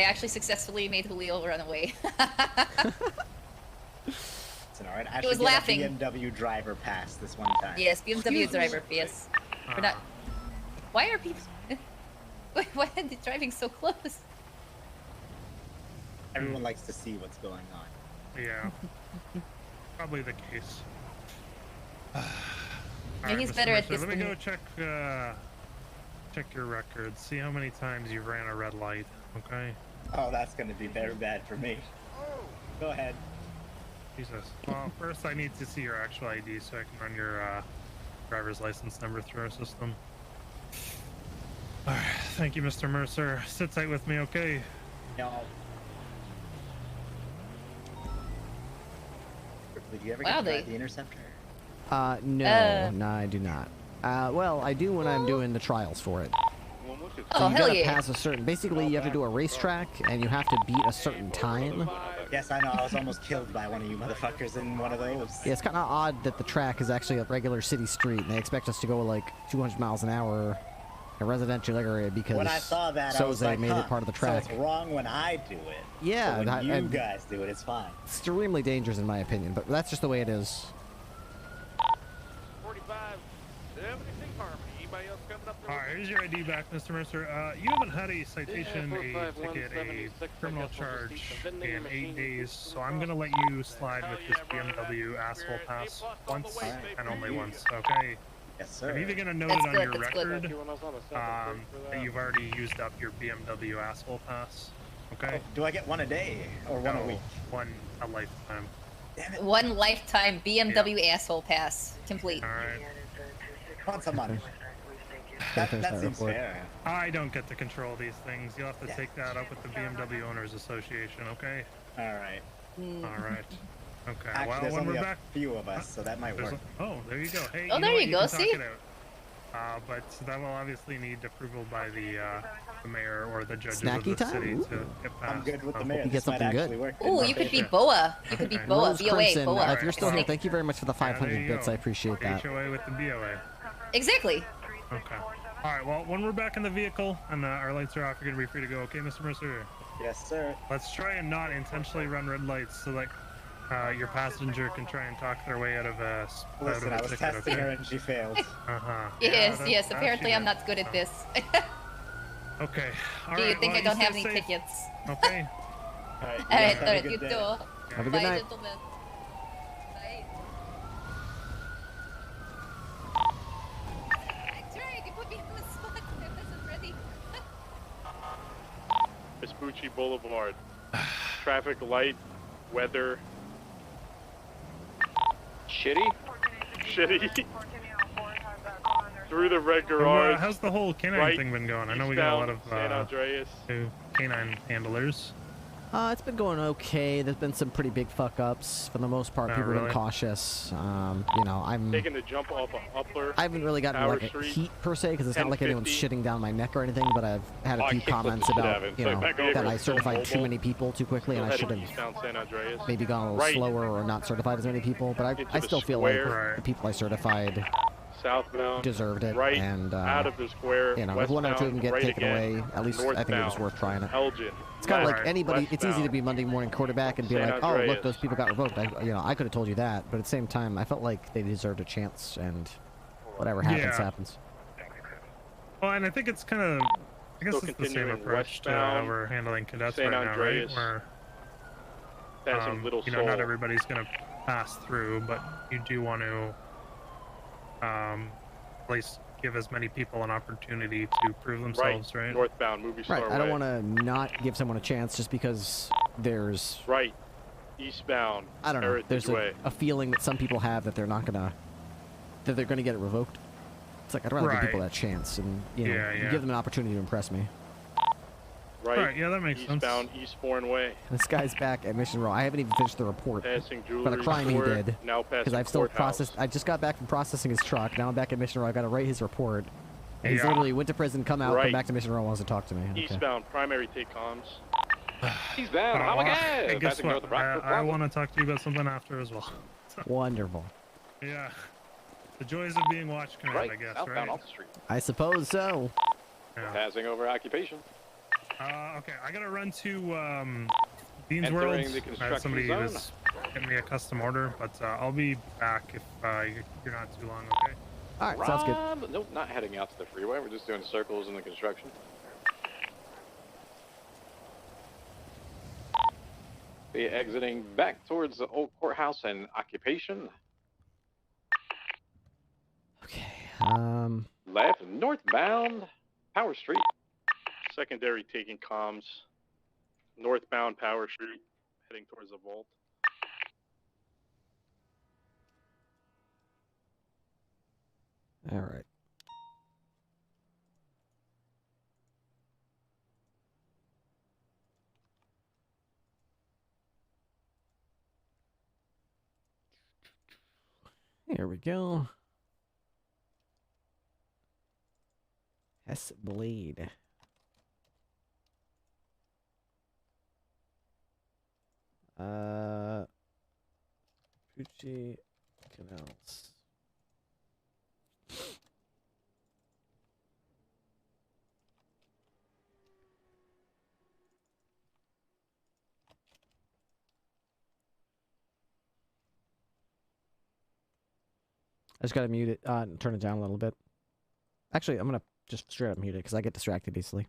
Speaker 7: actually successfully made Julio run away.
Speaker 22: It's all right. I
Speaker 7: He was
Speaker 22: should get
Speaker 7: laughing.
Speaker 22: a BMW driver pass this one time.
Speaker 7: Yes, BMW driver, yes. We're not. Why are people? Why are they driving so close?
Speaker 22: Everyone likes to see what's going on.
Speaker 18: Yeah. Probably the case.
Speaker 7: Maybe he's
Speaker 18: Mr.
Speaker 7: better at
Speaker 18: Mercer,
Speaker 7: this
Speaker 18: Let me
Speaker 7: than
Speaker 18: go
Speaker 7: you.
Speaker 18: check your records. See how many times you ran a red light. Okay.
Speaker 22: Oh, that's going to be very bad for me. Go ahead.
Speaker 18: Jesus. Well, first I need to see your actual ID so I can run your driver's license number through our system. Alright, thank you, Mr. Mercer. Sit tight with me, okay?
Speaker 22: No. Did you ever
Speaker 7: Wow,
Speaker 22: get to ride the Interceptor?
Speaker 2: No, I do not. Well, I do when I'm doing the trials for it.
Speaker 7: Oh,
Speaker 2: So you
Speaker 7: hell
Speaker 2: gotta
Speaker 7: yeah.
Speaker 2: pass a certain. Basically, you have to do a racetrack, and you have to beat a certain time.
Speaker 22: Yes, I know. I was almost killed by one of you motherfuckers in one of those.
Speaker 2: Yeah, it's kind of odd that the track is actually a regular city street, and they expect us to go like 200 miles an hour in a residential area because
Speaker 22: When I saw that, I was
Speaker 2: Soze
Speaker 22: like,
Speaker 2: made
Speaker 22: huh,
Speaker 2: it part of the track.
Speaker 22: So it's wrong when I do it.
Speaker 2: Yeah,
Speaker 22: but when you
Speaker 2: and
Speaker 22: guys do it, it's fine.
Speaker 2: extremely dangerous in my opinion, but that's just the way it is.
Speaker 5: 45, 76 Harmony. Anybody else coming up there?
Speaker 18: Alright, here's your ID back, Mr. Mercer. You haven't had a citation, a ticket, a criminal charge in 8 days, so I'm gonna let you slide with this BMW asphalt pass once and only once, okay?
Speaker 22: Yes, sir.
Speaker 18: I'm either gonna note
Speaker 7: That's
Speaker 18: it on
Speaker 7: good,
Speaker 18: your
Speaker 7: that's good.
Speaker 18: record that you've already used up your BMW asphalt pass, okay?
Speaker 22: Do I get one a day or one a week?
Speaker 18: One a lifetime.
Speaker 7: One lifetime BMW asshole pass complete.
Speaker 18: Alright.
Speaker 22: Once a month. That seems fair.
Speaker 18: I don't get to control these things. You'll have to take that up with the BMW Owners Association, okay?
Speaker 22: Alright.
Speaker 18: Alright. Okay,
Speaker 22: Actually,
Speaker 18: well,
Speaker 22: there's
Speaker 18: when
Speaker 22: only
Speaker 18: we're
Speaker 22: a
Speaker 18: back...
Speaker 22: few of us, so that might work.
Speaker 18: Oh, there you go. Hey,
Speaker 7: Oh,
Speaker 18: know
Speaker 7: there
Speaker 18: what?
Speaker 7: you go,
Speaker 18: can talk
Speaker 7: see?
Speaker 18: it out. But that will obviously need approval by the mayor or the judges
Speaker 2: Snacky
Speaker 18: of the
Speaker 2: time?
Speaker 18: city
Speaker 2: Ooh.
Speaker 18: to get passed.
Speaker 22: I'm good with the
Speaker 18: Um,
Speaker 22: mayor.
Speaker 2: You get
Speaker 22: This might
Speaker 2: something good.
Speaker 22: actually work.
Speaker 7: Ooh, you could be Boa. You could be Boa.
Speaker 2: Rose
Speaker 7: BOA,
Speaker 2: Crimson,
Speaker 7: Boa.
Speaker 2: if you're still here,
Speaker 7: Snake.
Speaker 2: thank you very much for the 500 bits. I appreciate that.
Speaker 18: HOA with the BOA.
Speaker 7: Exactly.
Speaker 18: Okay. Alright, well, when we're back in the vehicle and our lights are off, you're going to be free to go, okay, Mr. Mercer?
Speaker 22: Yes, sir.
Speaker 18: Let's try and not intentionally run red lights so that your passenger can try and talk their way out of a
Speaker 22: Listen, I was
Speaker 18: ticket,
Speaker 22: testing
Speaker 18: okay?
Speaker 22: her and she failed.
Speaker 18: Uh-huh.
Speaker 7: Yes,
Speaker 18: Yeah,
Speaker 7: yes.
Speaker 18: that
Speaker 7: Apparently,
Speaker 18: she
Speaker 7: I'm
Speaker 18: did.
Speaker 7: not good at this.
Speaker 18: Okay. All
Speaker 7: Do you
Speaker 18: right,
Speaker 7: think
Speaker 18: well,
Speaker 7: I don't
Speaker 18: stay
Speaker 7: have any
Speaker 18: safe,
Speaker 7: tickets?
Speaker 18: Okay.
Speaker 7: Alright, you
Speaker 22: day.
Speaker 7: too.
Speaker 2: Have a good
Speaker 7: Bye,
Speaker 2: night.
Speaker 7: gentlemen. Bye. I tried. You put me in the spot. I wasn't ready.
Speaker 9: Vespucci Boulevard. Traffic light, weather.
Speaker 19: Shitty?
Speaker 9: Shitty. Through the red garage.
Speaker 18: How's the whole canine
Speaker 9: right
Speaker 18: thing been going? I know we got a lot of
Speaker 9: San Andreas.
Speaker 18: new canine handlers.
Speaker 2: It's been going okay. There's been some pretty big fuck ups. For the most part,
Speaker 18: Oh,
Speaker 2: people have
Speaker 18: really?
Speaker 2: been cautious. You know,
Speaker 9: Taking the jump off a Upler.
Speaker 2: I haven't really gotten
Speaker 9: Tower
Speaker 2: like a
Speaker 9: Street,
Speaker 2: heat per se because it's not like anyone's
Speaker 9: 1050.
Speaker 2: shitting down my neck or anything. But I've had a
Speaker 9: Oh, I
Speaker 2: few
Speaker 9: kicked the
Speaker 2: comments
Speaker 9: shit out
Speaker 2: about
Speaker 9: of it.
Speaker 2: you
Speaker 9: So
Speaker 2: know
Speaker 9: back
Speaker 2: that
Speaker 9: over,
Speaker 2: I
Speaker 9: still
Speaker 2: certified too
Speaker 9: mobile.
Speaker 2: many people too quickly, and I should
Speaker 9: Heading
Speaker 2: have
Speaker 9: eastbound San Andreas.
Speaker 2: maybe gone a little
Speaker 9: Right
Speaker 2: slower or not certified as many people. But I
Speaker 9: into
Speaker 2: I
Speaker 9: the
Speaker 2: still feel like
Speaker 9: square.
Speaker 2: the people I certified
Speaker 21: southbound,
Speaker 2: deserved it,
Speaker 21: right
Speaker 2: and
Speaker 21: out of the square,
Speaker 2: you know, if one or two of them get
Speaker 21: right
Speaker 2: taken
Speaker 21: again,
Speaker 2: away, at least I think it was worth trying it.
Speaker 21: Elgin,
Speaker 2: It's kind of
Speaker 21: left,
Speaker 2: like anybody. It's easy to be
Speaker 21: westbound,
Speaker 2: Monday morning quarterback and be
Speaker 21: San
Speaker 2: like, "Oh, look,
Speaker 21: Andreas.
Speaker 2: those people got revoked." I could have told you that, but at the same time, I felt like they deserved a chance, and whatever happens, happens.
Speaker 18: Well, and I think it's kind of, I guess
Speaker 21: Still
Speaker 18: it's the same
Speaker 21: continuing
Speaker 18: approach to how
Speaker 21: westbound,
Speaker 18: we're handling cadets
Speaker 21: San
Speaker 18: right now, right?
Speaker 21: Andreas,
Speaker 18: Where,
Speaker 21: passing Little
Speaker 18: you know, not
Speaker 21: Seoul.
Speaker 18: everybody's gonna pass through, but you do want to, at least give as many people an opportunity to prove themselves, right?
Speaker 21: Northbound, movie star
Speaker 2: Right. I don't want to not give someone a chance just because there's
Speaker 21: right, eastbound.
Speaker 2: I don't know.
Speaker 21: Heritage
Speaker 2: There's
Speaker 21: Way.
Speaker 2: a feeling that some people have that they're not gonna, that they're gonna get it revoked. It's like I'd rather give people that chance, and you know, you give them an opportunity to impress me.
Speaker 21: Right,
Speaker 18: yeah, that makes
Speaker 21: eastbound, Eastbourne Way.
Speaker 2: This guy's back at Mission Row. I haven't even finished the report
Speaker 21: Passing
Speaker 2: for the
Speaker 21: Jewelry
Speaker 2: crime he
Speaker 21: Store,
Speaker 2: did.
Speaker 21: now
Speaker 2: Because
Speaker 21: passing
Speaker 2: I've still
Speaker 21: Courthouse.
Speaker 2: processed. I just got back from processing his truck. Now I'm back at Mission Row. I got to write his report. And he's
Speaker 21: Yeah.
Speaker 2: literally went to prison, come out, come
Speaker 21: Right.
Speaker 2: back to Mission Row, wants to talk to me. Okay.
Speaker 21: Eastbound, primary take comms.
Speaker 19: He's down.
Speaker 18: Well,
Speaker 19: Oh my God!
Speaker 18: and guess
Speaker 19: Passing
Speaker 18: what?
Speaker 19: north of Rockford
Speaker 18: I
Speaker 19: Plaza.
Speaker 18: want to talk to you about something after as well.
Speaker 2: Wonderful.
Speaker 18: Yeah. The joys of being watched tonight,
Speaker 19: Right,
Speaker 18: I guess,
Speaker 19: southbound
Speaker 18: right?
Speaker 19: off the street.
Speaker 2: I suppose so.
Speaker 18: Yeah.
Speaker 19: Passing over occupation.
Speaker 18: Okay, I gotta run to Beans
Speaker 19: Entering
Speaker 18: World.
Speaker 19: the construction
Speaker 18: Somebody
Speaker 19: zone.
Speaker 18: was getting me a custom order, but I'll be back if you're not too long, okay?
Speaker 2: All right, sounds good.
Speaker 19: Rob, nope, not heading out to the freeway. We're just doing circles in the construction. Be exiting back towards the old courthouse and occupation. Left, northbound, Power Street.
Speaker 21: Secondary taking comms. Northbound Power Street, heading towards the vault.
Speaker 2: All right. Here we go. S Blade. Pucci Canals. I just gotta mute it, turn it down a little bit. Actually, I'm gonna just straight up mute it because I get distracted easily.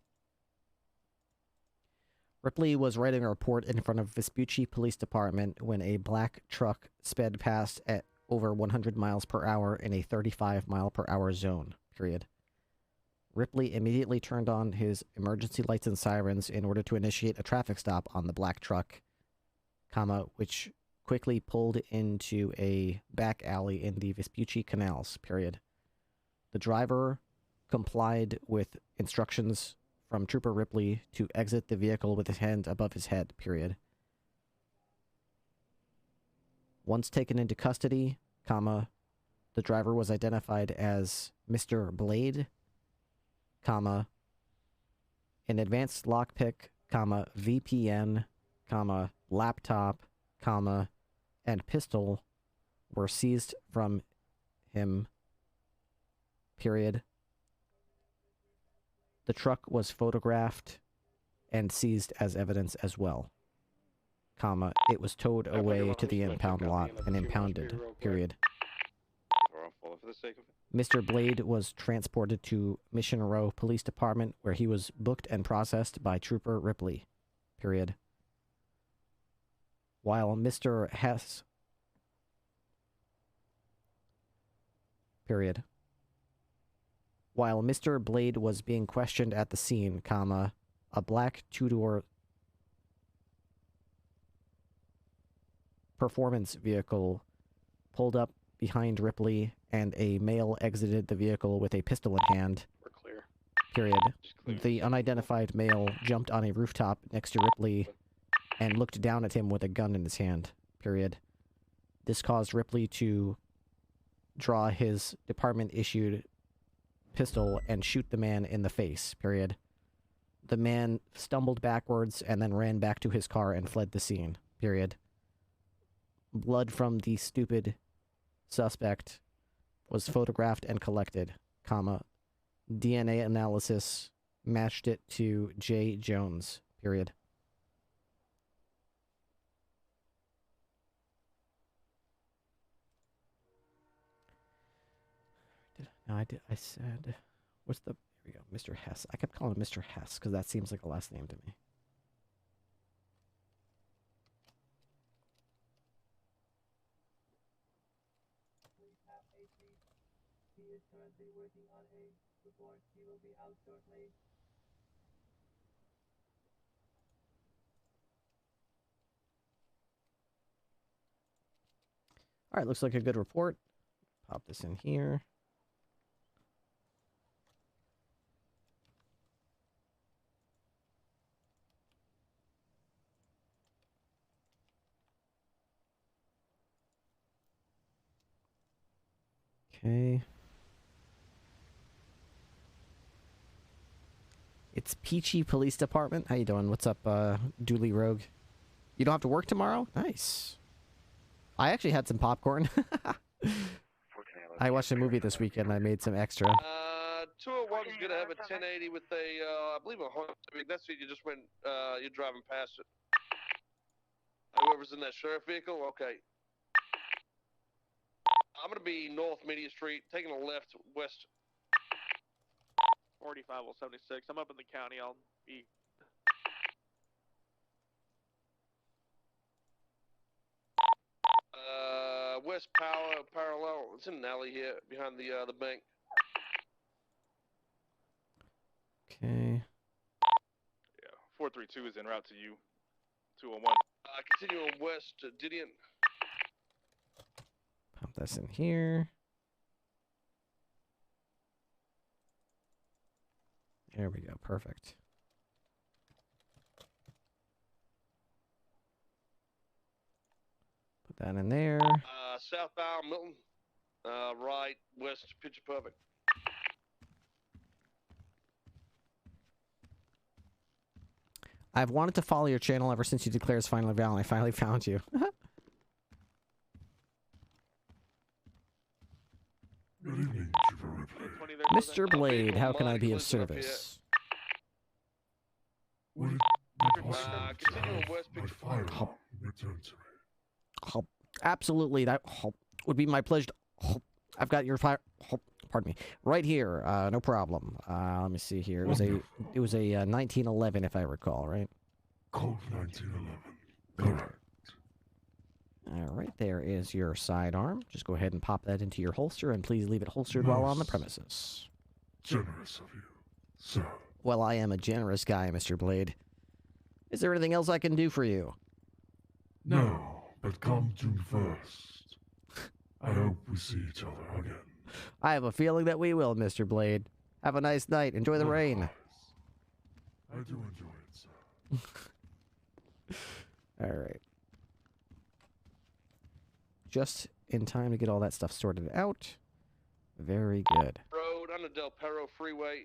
Speaker 2: Ripley was writing a report in front of Vespucci Police Department when a black truck sped past at over 100 miles per hour in a 35 mile per hour zone, period. Ripley immediately turned on his emergency lights and sirens in order to initiate a traffic stop on the black truck, which quickly pulled into a back alley in the Vespucci Canals, period. The driver complied with instructions from Trooper Ripley to exit the vehicle with his hand above his head, period. Once taken into custody, the driver was identified as Mr. Blade, an advanced lockpick, VPN, laptop, and pistol were seized from him, period. The truck was photographed and seized as evidence as well, it was towed away to the impound lot and impounded, period. Mr. Blade was transported to Mission Row Police Department where he was booked and processed by Trooper Ripley, period. While Mr. Hess, period. While Mr. Blade was being questioned at the scene, a black two-door performance vehicle pulled up behind Ripley and a male exited the vehicle with a pistol in hand.
Speaker 21: We're clear.
Speaker 2: Period. The unidentified male jumped on a rooftop next to Ripley and looked down at him with a gun in his hand. Period. This caused Ripley to draw his department-issued pistol and shoot the man in the face. Period. The man stumbled backwards and then ran back to his car and fled the scene. Period. Blood from the stupid suspect was photographed and collected, comma, DNA analysis matched it to J. Jones, period. I said, what's the, here we go, Mr. Hess. I kept calling him Mr. Hess because that seems like a last name to me.
Speaker 8: He is currently working on a report. He will be out shortly.
Speaker 2: All right, looks like a good report. Pop this in here. Okay. It's Peachy Police Department. How you doing? What's up, Dooley Rogue? You don't have to work tomorrow? Nice. I actually had some popcorn. I watched a movie this weekend. I made some extra.
Speaker 16: 201's gonna have a 1080 with a, I believe a Honda Civic. That's it. You just went, you're driving past it. Whoever's in that sheriff vehicle, okay. I'm gonna be north Media Street, taking a left west.
Speaker 5: 45 will 76. I'm up in the county. I'll be.
Speaker 16: West parallel. It's in an alley here behind the bank.
Speaker 2: Okay.
Speaker 17: Yeah, 432 is en route to you. 201.
Speaker 16: Continuing west to Didion.
Speaker 2: Pop this in here. There we go. Perfect. Put that in there.
Speaker 16: Southbound Milton. Right west, picture perfect.
Speaker 2: I've wanted to follow your channel ever since you declared as finally valid. I finally found you.
Speaker 6: Good evening, Trooper Ripley.
Speaker 2: Mr. Blade, how can I be of service?
Speaker 6: Would it be possible to have my firearm returned to me?
Speaker 2: Absolutely, that would be my pleasure. I've got your fire. Pardon me, right here. No problem. Let me see here. It was a 1911, if I recall, right?
Speaker 6: Colt 1911. Correct.
Speaker 2: All right, there is your sidearm. Just go ahead and pop that into your holster, and please leave it holstered while on the premises.
Speaker 6: Generous of you, sir.
Speaker 2: Well, I am a generous guy, Mr. Blade. Is there anything else I can do for you?
Speaker 6: No, but come June 1st, I hope we see each other again.
Speaker 2: I have a feeling that we will, Mr. Blade. Have a nice night. Enjoy the rain.
Speaker 6: I do enjoy it, sir.
Speaker 2: All right. Just in time to get all that stuff sorted out. Very good.
Speaker 16: Road under Del Perro Freeway.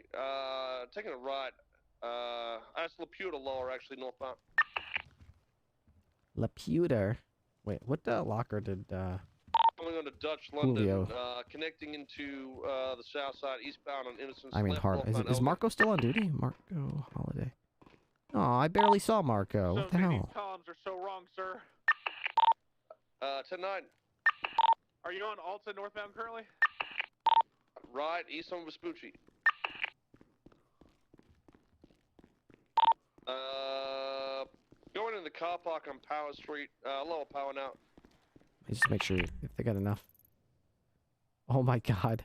Speaker 16: Taking a right. That's Laputa Law, actually, northbound.
Speaker 2: Laputa? Wait, what locker did
Speaker 16: Going on to Dutch London,
Speaker 2: Julio?
Speaker 16: connecting into the south side, eastbound on Innocence.
Speaker 2: I mean, is Marco still on duty? Marco Holiday. Oh, I barely saw Marco. What the hell?
Speaker 5: These columns are so wrong, sir.
Speaker 16: 10-9.
Speaker 5: Are you on Alta northbound currently?
Speaker 16: Right, east on Vespucci. Going in the car park on Power Street, lower power now.
Speaker 2: Just make sure if they got enough. Oh my god.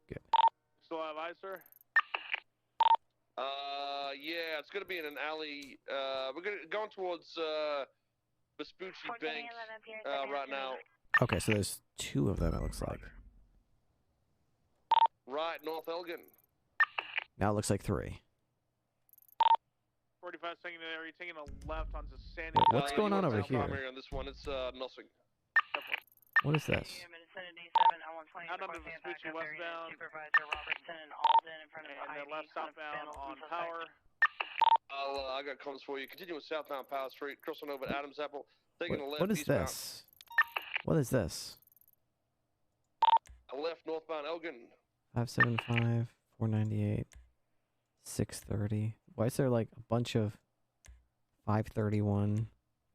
Speaker 2: Good.
Speaker 5: Still have eyes, sir?
Speaker 16: Yeah, it's gonna be in an alley. We're going towards Vespucci Bank right now.
Speaker 2: Okay, so there's two of them, it looks like.
Speaker 16: Right, North Elgin.
Speaker 2: Now it looks like three.
Speaker 5: 45 second there. You're taking a left onto Sandy.
Speaker 2: What's going on over here?
Speaker 16: On this one, it's nothing.
Speaker 2: What is this?
Speaker 5: Out on the Vespucci westbound.
Speaker 13: Supervisor Robertson and Alden in front of
Speaker 5: and then left southbound on Power.
Speaker 16: I got comments for you. Continuing southbound Power Street, crossing over Adams Apple, taking a left
Speaker 2: What is
Speaker 16: eastbound.
Speaker 2: this? What is this?
Speaker 16: A left northbound Elgin.
Speaker 2: 575, 498, 630. Why is there like a bunch of 531,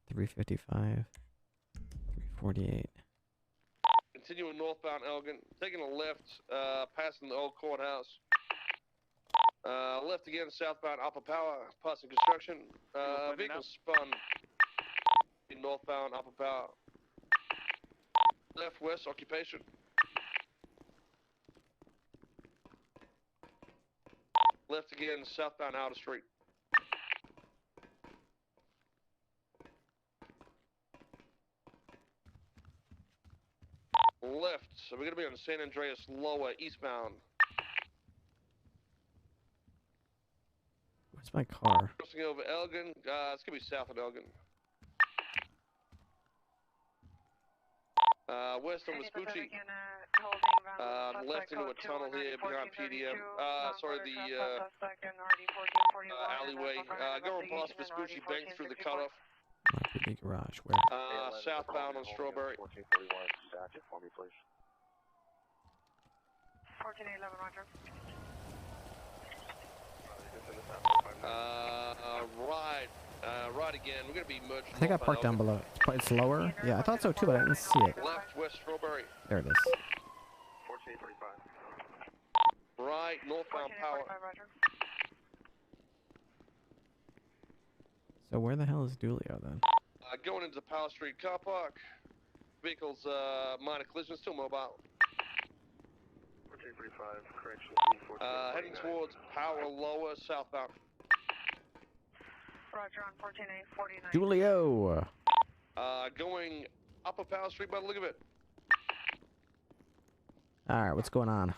Speaker 2: 355, 348?
Speaker 16: Continuing northbound Elgin, taking a left, passing the old courthouse. Left again, southbound Upper Power, passing construction. Vehicle spun in northbound Upper Power. Left west occupation. Left again, southbound Outer Street. Left, so we're going to be on San Andreas Lower, eastbound.
Speaker 2: Where's my car?
Speaker 16: Crossing over Elgin, it's going to be south of Elgin. West on Vespucci. Left into a tunnel here behind PDM. Sorry, the alleyway. Going past Vespucci Bank through the cutoff.
Speaker 2: My garage. Where?
Speaker 16: Southbound on Strawberry.
Speaker 11: 1441, dispatch it for me, please.
Speaker 13: 1411, roger.
Speaker 16: Right again. We're gonna be merged.
Speaker 2: I think I parked down below. It's lower. Yeah, I thought so too, but I didn't see it.
Speaker 16: Left west Strawberry.
Speaker 2: There it is.
Speaker 11: 1435.
Speaker 16: Right northbound Power.
Speaker 2: So where the hell is Dulio then?
Speaker 16: Going into the Power Street car park. Vehicles minor collision, still mobile.
Speaker 11: 1435, correction.
Speaker 16: Heading towards Power Lower, southbound.
Speaker 13: Roger on 14849.
Speaker 2: Julio.
Speaker 16: Going Upper Power Street by the look of it.
Speaker 2: All right, what's going on?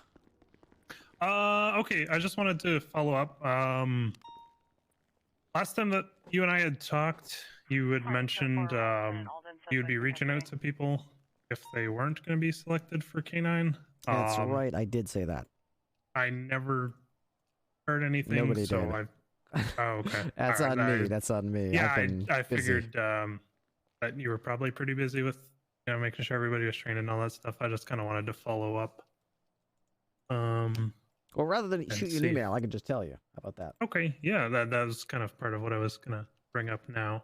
Speaker 18: Okay, I just wanted to follow up. Last time that you and I had talked, you had mentioned you would be reaching out to people if they weren't going to be selected for K9.
Speaker 2: That's right, I did say that.
Speaker 18: I never heard anything.
Speaker 2: Nobody
Speaker 18: so
Speaker 2: did.
Speaker 18: Oh, okay.
Speaker 2: That's
Speaker 18: All right,
Speaker 2: on me. That's on me.
Speaker 18: Yeah,
Speaker 2: I've been
Speaker 18: I
Speaker 2: busy.
Speaker 18: figured that you were probably pretty busy with, making sure everybody was trained and all that stuff. I just kind of wanted to follow up.
Speaker 2: Well, rather than shoot you an
Speaker 18: see.
Speaker 2: email, I can just tell you. How about that?
Speaker 18: Okay, yeah, that was kind of part of what I was gonna bring up now.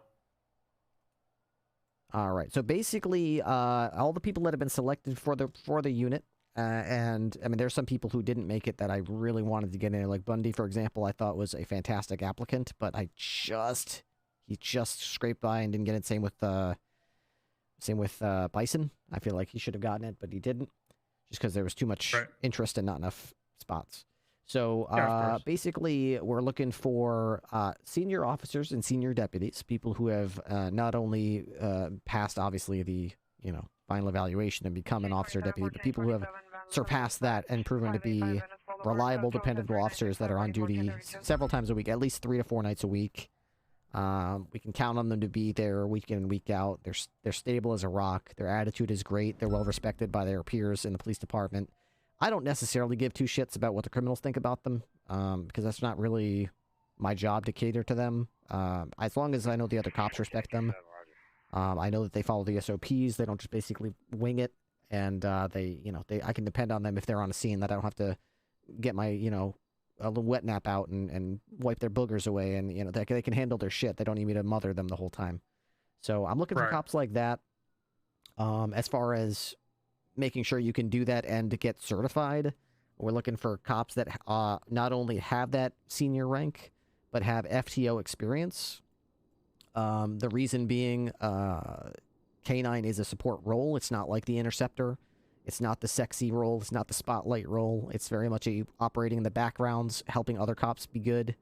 Speaker 2: All right. So basically, all the people that have been selected for the unit, and I mean, there's some people who didn't make it that I really wanted to get in. Like Bundy, for example, I thought was a fantastic applicant, but he just scraped by and didn't get it. Same with Bison. I feel like he should have gotten it, but he didn't, just because there was too much interest and not enough spots. So basically, we're looking for senior officers and senior deputies, people who have not only passed, obviously, the final evaluation and become an officer deputy, but people who have surpassed that and proven to be reliable, dependable officers that are on duty several times a week, at least 3 to 4 nights a week. We can count on them to be there week in and week out. They're stable as a rock. Their attitude is great. They're well respected by their peers in the police department. I don't necessarily give two shits about what the criminals think about them, because that's not really my job to cater to them. As long as I know the other cops respect them, I know that they follow the SOPs. They don't just basically wing it, and I can depend on them if they're on a scene that I don't have to get my a little wet nap out and wipe their boogers away, and they can handle their shit. They don't need me to mother them the whole time. So I'm looking for cops like that. As far as making sure you can do that and get certified, we're looking for cops that not only have that senior rank, but have FTO experience. The reason being, K9 is a support role. It's not like the Interceptor. It's not the sexy role. It's not the spotlight role. It's very much operating in the backgrounds, helping other cops be good,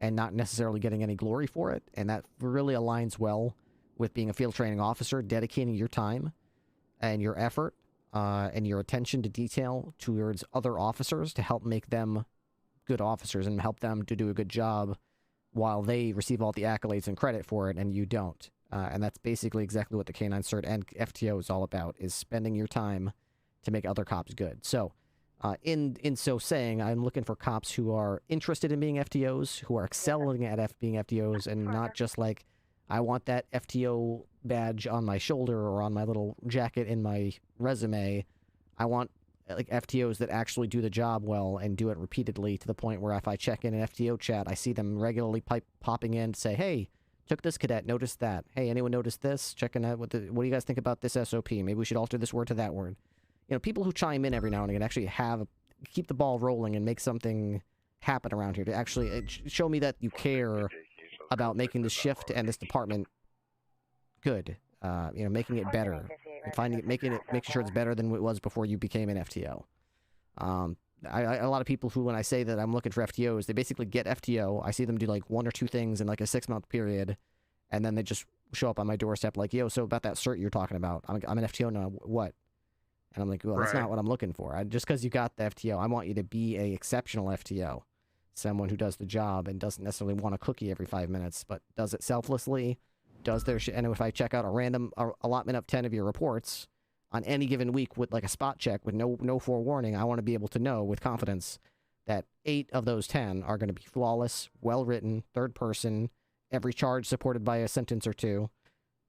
Speaker 2: and not necessarily getting any glory for it. And that really aligns well with being a field training officer, dedicating your time and your effort and your attention to detail towards other officers to help make them good officers and help them to do a good job while they receive all the accolades and credit for it and you don't. And that's basically exactly what the K9 Cert and FTO is all about, is spending your time to make other cops good. So In so saying, I'm looking for cops who are interested in being FTOs, who are excelling at being FTOs, and not just like, I want that FTO badge on my shoulder or on my little jacket in my resume. I want like FTOs that actually do the job well and do it repeatedly to the point where if I check in an FTO chat, I see them regularly popping in to say, hey, took this cadet, noticed that. Hey, anyone noticed this? Checking out what do you guys think about this SOP? Maybe we should alter this word to that word. You know, people who chime in every now and again actually keep the ball rolling and make something happen around here to actually show me that you care about making this shift and this department good. You know, making it better and making sure it's better than it was before you became an FTO. A lot of people who, when I say that I'm looking for FTOs, they basically get FTO. I see them do like 1 or 2 things in like a 6-month period, and then they just show up on my doorstep like, yo, so about that cert you're talking about, I'm an FTO now, what? And I'm like, well, that's not what I'm looking for. Just because you got the FTO, I want you to be a exceptional FTO. Someone who does the job and doesn't necessarily want a cookie every 5 minutes, but does it selflessly, does their shit. And if I check out a random allotment of 10 of your reports on any given week with like a spot check with no forewarning, I want to be able to know with confidence that 8 of those 10 are going to be flawless, well-written, third person, every charge supported by a sentence or 2.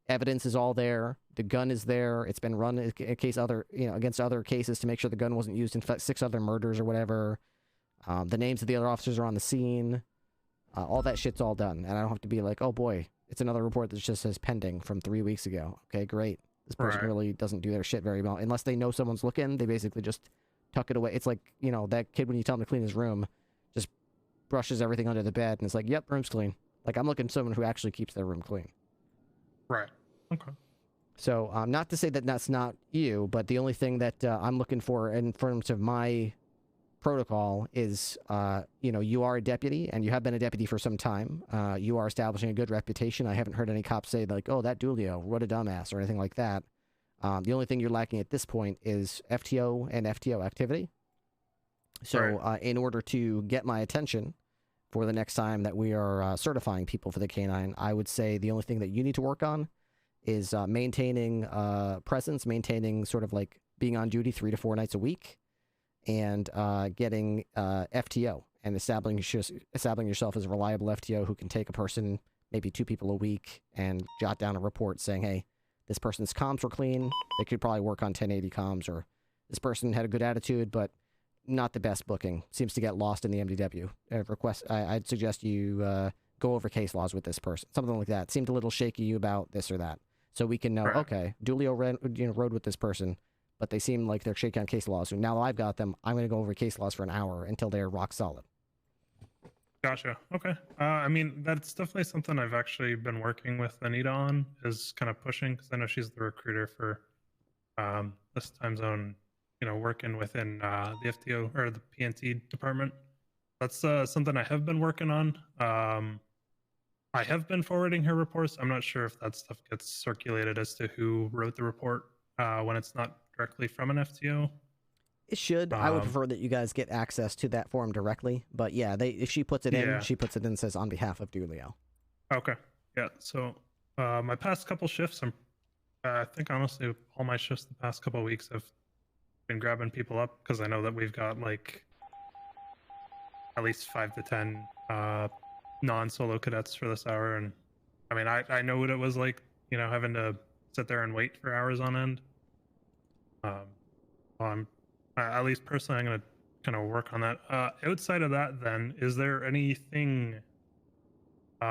Speaker 2: Evidence is all there. The gun is there. It's been run in case against other cases to make sure the gun wasn't used in 6 other murders or whatever. The names of the other officers are on the scene. All that shit's all done. And I don't have to be like, oh boy, it's another report that just says pending from 3 weeks ago. Okay, great. This person really doesn't do their shit very well. Unless they know someone's looking, they basically just tuck it away. It's like, you know, that kid when you tell him to clean his room, just brushes everything under the bed and it's like, yep, room's clean. Like, I'm looking for someone who actually keeps their room clean.
Speaker 18: Right. Okay.
Speaker 2: So, not to say that that's not you, but the only thing that I'm looking for in terms of my protocol is, you know, you are a deputy, and you have been a deputy for some time. You are establishing a good reputation. I haven't heard any cops say, like, oh, that Dulio, what a dumbass, or anything like that. The only thing you're lacking at this point is FTO and FTO activity. So, in order to get my attention for the next time that we are certifying people for the K-9, I would say the only thing that you need to work on is maintaining presence, maintaining sort of like being on duty 3 to 4 nights a week, and getting FTO and establishing yourself as a reliable FTO who can take a person, maybe 2 people a week, and jot down a report saying, hey, this person's comms were clean, they could probably work on 1080 comms, or this person had a good attitude, but not the best booking, seems to get lost in the MDW. I'd suggest you go over case laws with this person, something like that. Seemed a little shaky about this or that. So we can know, okay, Dulio rode with this person, but they seem like they're shaky on case laws. So now that I've got them, I'm going to go over case laws for an hour until they're rock solid.
Speaker 18: Gotcha. Okay. I mean, that's definitely something I've actually been working with Anita on, is kind of pushing, because I know she's the recruiter for this time zone, you know, working within the FTO or the PNT department. That's something I have been working on. I have been forwarding her reports. I'm not sure if that stuff gets circulated as to who wrote the report when it's not directly from an FTO.
Speaker 2: It should. I would prefer that you guys get access to that form directly. But yeah, if she puts it in, she puts it in and says on behalf of Dulio.
Speaker 18: Okay. Yeah. So my past couple shifts, I think honestly all my shifts the past couple weeks I've been grabbing people up because I know that we've got like at least 5 to 10 non-solo cadets for this hour, and I mean I know what it was like, you know, having to sit there and wait for hours on end. I'm at least personally I'm gonna kind of work on that. Outside of that, then, is there anything, you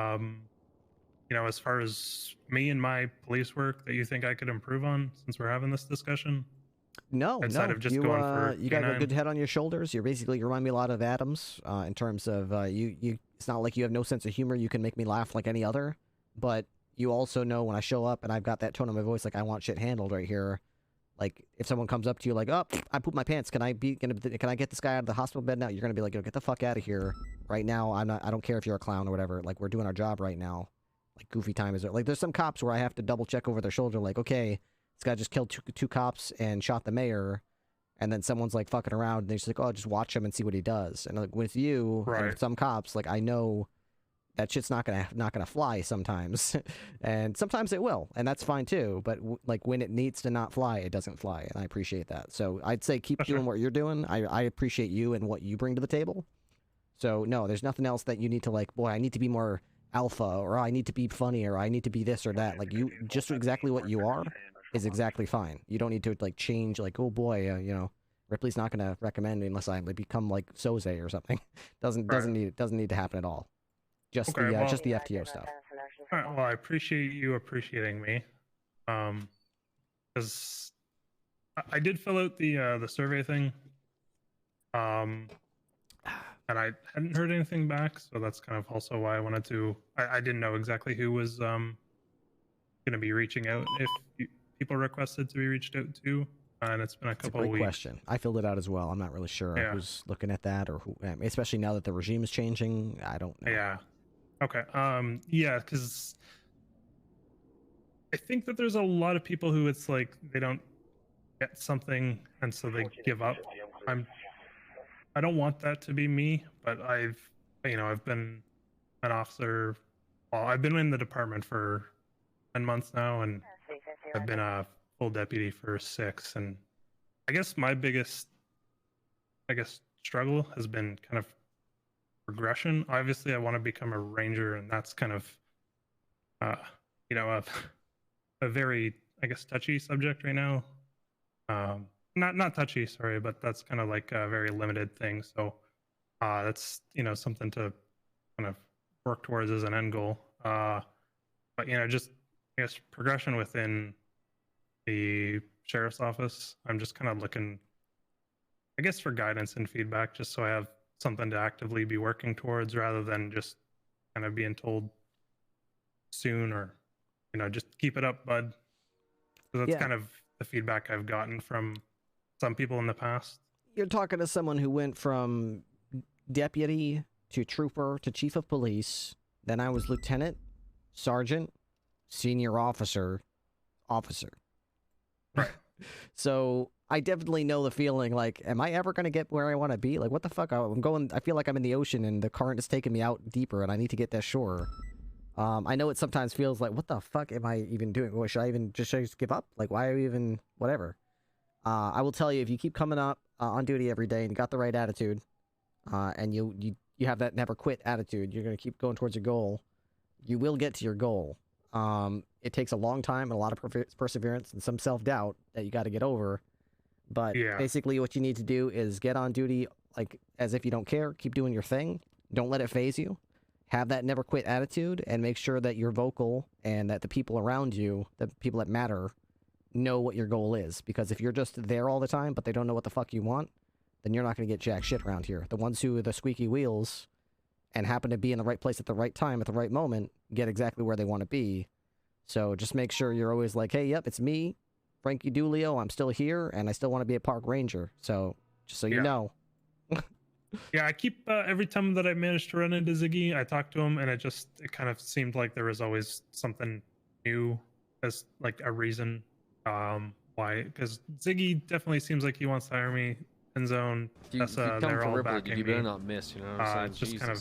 Speaker 18: know, as far as me and my police work that you think I could improve on since we're having this discussion?
Speaker 2: No,
Speaker 18: Outside of just going for
Speaker 2: you got a good head on your shoulders. You remind me a lot of Adams in terms of you. It's not like you have no sense of humor. You can make me laugh like any other, but you also know when I show up and I've got that tone of my voice, like I want shit handled right here. Like if someone comes up to you like, oh, I pooped my pants. Can I get this guy out of the hospital bed now? You're gonna be like, yo, get the fuck out of here right now. I don't care if you're a clown or whatever. Like we're doing our job right now. Like goofy time is like there's some cops where I have to double check over their shoulder. Like okay. This guy just killed two cops and shot the mayor, and then someone's like fucking around, and they're just like, oh, just watch him and see what he does. And like with you, and with some cops, like I know that shit's not gonna fly sometimes, and sometimes it will, and that's fine too. But like when it needs to not fly, it doesn't fly, and I appreciate that. So I'd say keep doing what you're doing. I appreciate you and what you bring to the table. So no, there's nothing else that you need to like. Boy, I need to be more alpha, or I need to be funny, or I need to be this or that. Like you, just exactly what you are is exactly fine. You don't need to like change. Like oh boy, you know. Ripley's not gonna recommend me unless I become like Soze or something. doesn't need to happen at all. Just just the FTO stuff.
Speaker 18: All right, well, I appreciate you appreciating me, because I did fill out the survey thing, and I hadn't heard anything back, so that's kind of also why I wanted to. I didn't know exactly who was going to be reaching out if people requested to be reached out to. And it's been a couple of weeks.
Speaker 2: Great question. I filled it out as well. I'm not really sure who's looking at that or who, especially now that the regime is changing. I don't know.
Speaker 18: Yeah. Okay. Yeah, because I think that there's a lot of people who it's like they don't get something and so they give up. I don't want that to be me, but I've been an officer. Well, I've been in the department for 10 months now, and I've been a full deputy for 6, and I guess my biggest struggle has been kind of progression. Obviously I want to become a ranger, and that's kind of a very touchy subject right now. Not touchy, sorry, but that's kind of like a very limited thing, so that's something to kind of work towards as an end goal. But just progression within the sheriff's office. I'm just kind of looking, for guidance and feedback, just so I have something to actively be working towards rather than just kind of being told soon or, just keep it up, bud. So that's kind of the feedback I've gotten from some people in the past.
Speaker 2: You're talking to someone who went from deputy to trooper to chief of police. Then I was lieutenant, sergeant, senior officer. Right. So I definitely know the feeling, like, am I ever going to get where I want to be? Like, what the fuck? I feel like I'm in the ocean and the current is taking me out deeper and I need to get to shore. I know it sometimes feels like, what the fuck am I even doing? Or should I just give up? Like, why are we even, whatever. I will tell you, if you keep coming up on duty every day and you got the right attitude, and you have that never quit attitude, you're going to keep going towards your goal, you will get to your goal. It takes a long time and a lot of perseverance and some self-doubt that you got to get over. But basically what you need to do is get on duty like as if you don't care. Keep doing your thing. Don't let it phase you. Have that never quit attitude and make sure that you're vocal and that the people around you, the people that matter, know what your goal is. Because if you're just there all the time but they don't know what the fuck you want, then you're not going to get jack shit around here. The ones who are the squeaky wheels and happen to be in the right place at the right time at the right moment get exactly where they want to be. So just make sure you're always like, hey, yep, it's me, Frankie Dulio. I'm still here, and I still want to be a park ranger. So just so you know.
Speaker 18: I keep every time that I managed to run into Ziggy, I talked to him, and it kind of seemed like there was always something new as like a reason why. Because Ziggy definitely seems like he wants to hire me. Zone, they're all backing
Speaker 4: you
Speaker 18: me.
Speaker 4: better not miss, you know what I'm saying?
Speaker 18: It's just kind of,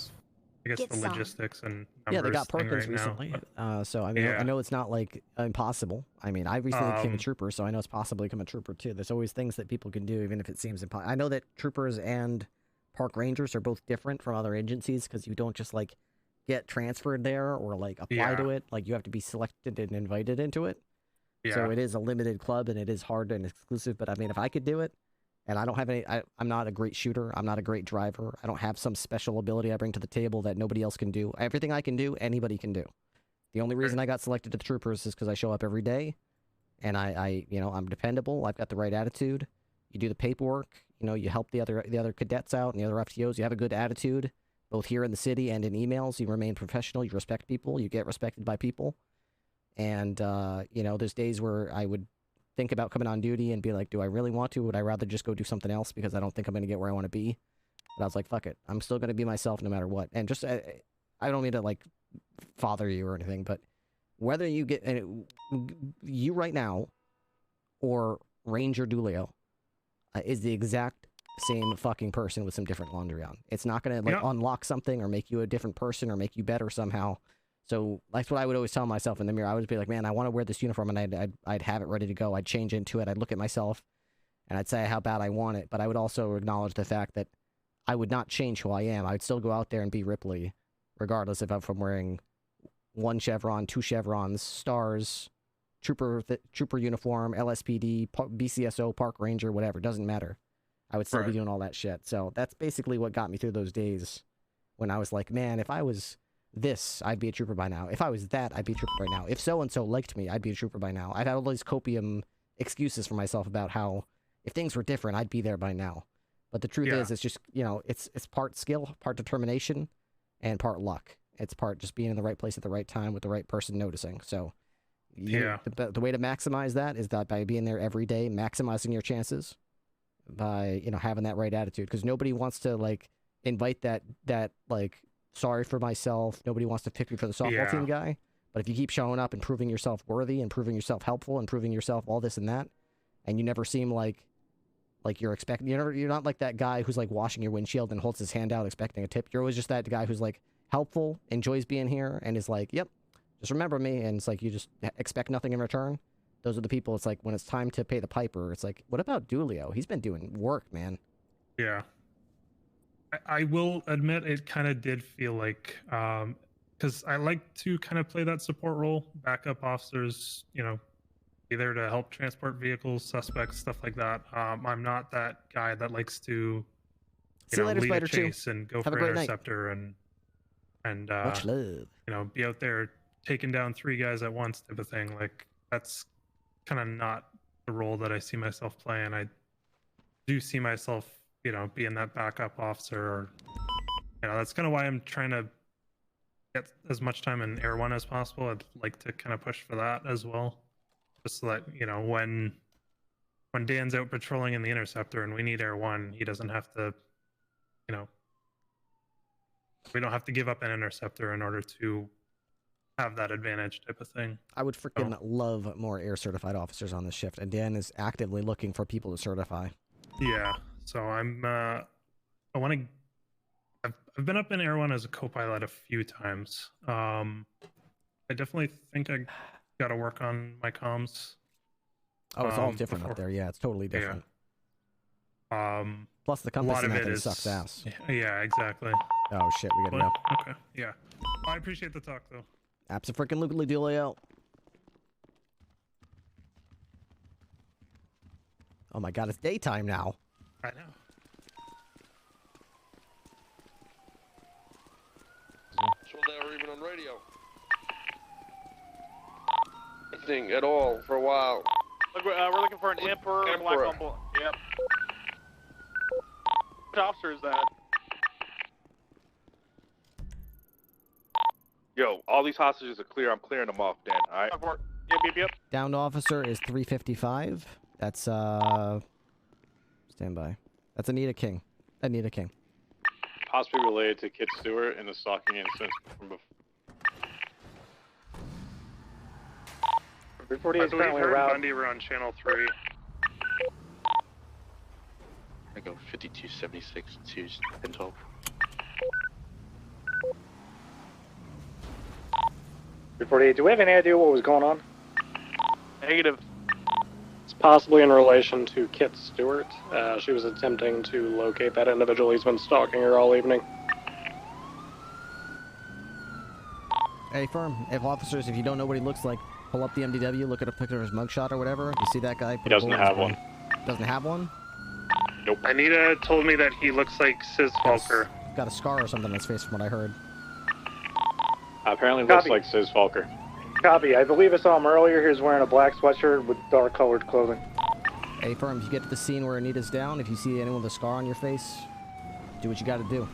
Speaker 18: I guess, the logistics and
Speaker 2: yeah, they got
Speaker 18: Perkins
Speaker 2: Perkins recently. So I mean, I know it's not like impossible. I mean, I recently became a trooper, so I know it's possible to become a trooper too. There's always things that people can do, even if it seems impossible. I know that troopers and park rangers are both different from other agencies because you don't just like get transferred there or like apply to it. Like you have to be selected and invited into it. So it is a limited club and it is hard and exclusive. But I mean, if I could do it, and I don't have any, I'm not a great shooter. I'm not a great driver. I don't have some special ability I bring to the table that nobody else can do. Everything I can do, anybody can do. The only reason I got selected to the troopers is because I show up every day, and I'm dependable. I've got the right attitude. You do the paperwork. You help the other cadets out and the other FTOs. You have a good attitude, both here in the city and in emails. You remain professional. You respect people. You get respected by people. And there's days where I would think about coming on duty and be like, do I really want to? Would I rather just go do something else because I don't think I'm going to get where I want to be? But I was like, fuck it. I'm still going to be myself no matter what. And just, I don't mean to like father you or anything, but whether you get, you right now or Ranger Dulio is the exact same fucking person with some different laundry on. It's not gonna like unlock something or make you a different person or make you better somehow. So that's what I would always tell myself in the mirror. I would be like, man, I want to wear this uniform, and I'd have it ready to go. I'd change into it. I'd look at myself, and I'd say how bad I want it. But I would also acknowledge the fact that I would not change who I am. I would still go out there and be Ripley, regardless if I'm wearing 1 chevron, 2 chevrons, stars, trooper uniform, LSPD, BCSO, park ranger, whatever. Doesn't matter. I would still be doing all that shit. So that's basically what got me through those days when I was like, man, if I was this, I'd be a trooper by now. If I was that, I'd be a trooper by now. If so-and-so liked me, I'd be a trooper by now. I've had all these copium excuses for myself about how if things were different, I'd be there by now. But the truth is, it's just, you know, it's part skill, part determination, and part luck. It's part just being in the right place at the right time with the right person noticing. So the way to maximize that is that by being there every day, maximizing your chances, by, you know, having that right attitude. Because nobody wants to, like, invite that like, sorry for myself. Nobody wants to pick me for the softball team guy. But if you keep showing up and proving yourself worthy and proving yourself helpful and proving yourself all this and that, and you never seem like you're expecting, you're not like that guy who's like washing your windshield and holds his hand out expecting a tip. You're always just that guy who's like helpful, enjoys being here, and is like, yep, just remember me. And it's like you just expect nothing in return. Those are the people. It's like when it's time to pay the piper, it's like, what about Dulio? He's been doing work, man.
Speaker 18: Yeah. I will admit it kind of did feel like, because I like to kind of play that support role, backup officers, you know, be there to help transport vehicles, suspects, stuff like that. I'm not that guy that likes to, you know, lead a chase and go for interceptor and
Speaker 2: much love.
Speaker 18: You know, be out there taking down 3 guys at once type of thing. Like, that's kind of not the role that I see myself playing. I do see myself, you know, being that backup officer, or, you know, that's kind of why I'm trying to get as much time in Air 1 as possible. I'd like to kind of push for that as well. Just so that, you know, when Dan's out patrolling in the interceptor and we need Air 1, he doesn't have to, you know, we don't have to give up an interceptor in order to have that advantage type of thing.
Speaker 2: I would freaking love more air certified officers on this shift, and Dan is actively looking for people to certify.
Speaker 18: Yeah, so I want to. I've been up in Air 1 as a co-pilot a few times. I definitely think I got to work on my comms.
Speaker 2: Oh, it's all different up there. Yeah, it's totally different.
Speaker 18: Yeah.
Speaker 2: Plus the compass in that thing sucks ass.
Speaker 18: Yeah, exactly.
Speaker 2: Oh shit, we gotta go.
Speaker 18: Okay, yeah. Well, I appreciate the talk though.
Speaker 2: Abso-freaking-lutely Dulio. Oh my god, it's daytime now.
Speaker 18: I know.
Speaker 16: So they were even on radio. Anything at all for a while.
Speaker 5: Look, we're looking for an Emperor. Black on black. Yep. Which officer is that?
Speaker 17: Yo, all these hostages are clear. I'm clearing them off, Dan. All right.
Speaker 5: Yep.
Speaker 2: Downed officer is 355. That's stand by. That's Anita King. Anita King.
Speaker 9: Possibly related to Kit Stewart and the stalking incident from before.
Speaker 1: 348 is currently around. Bundy, we're on channel 3.
Speaker 11: I go 5276 to 1012.
Speaker 4: Do we have any idea what was going on?
Speaker 5: Negative.
Speaker 1: It's possibly in relation to Kit Stewart. She was attempting to locate that individual. He's been stalking her all evening.
Speaker 2: Hey, firm. If officers, if you don't know what he looks like, pull up the MDW, look at a picture of his mugshot or whatever. If you see that guy,
Speaker 9: he doesn't have one.
Speaker 2: Doesn't have one?
Speaker 9: Nope.
Speaker 1: Anita told me that he looks like Sis Falker.
Speaker 2: Got a scar or something on his face from what I heard.
Speaker 9: Apparently looks like Sis Falker.
Speaker 4: Copy. I believe I saw him earlier. He was wearing a black sweatshirt with dark-colored clothing.
Speaker 2: Hey, firm, if you get to the scene where Anita's down, if you see anyone with a scar on your face, do what you gotta do.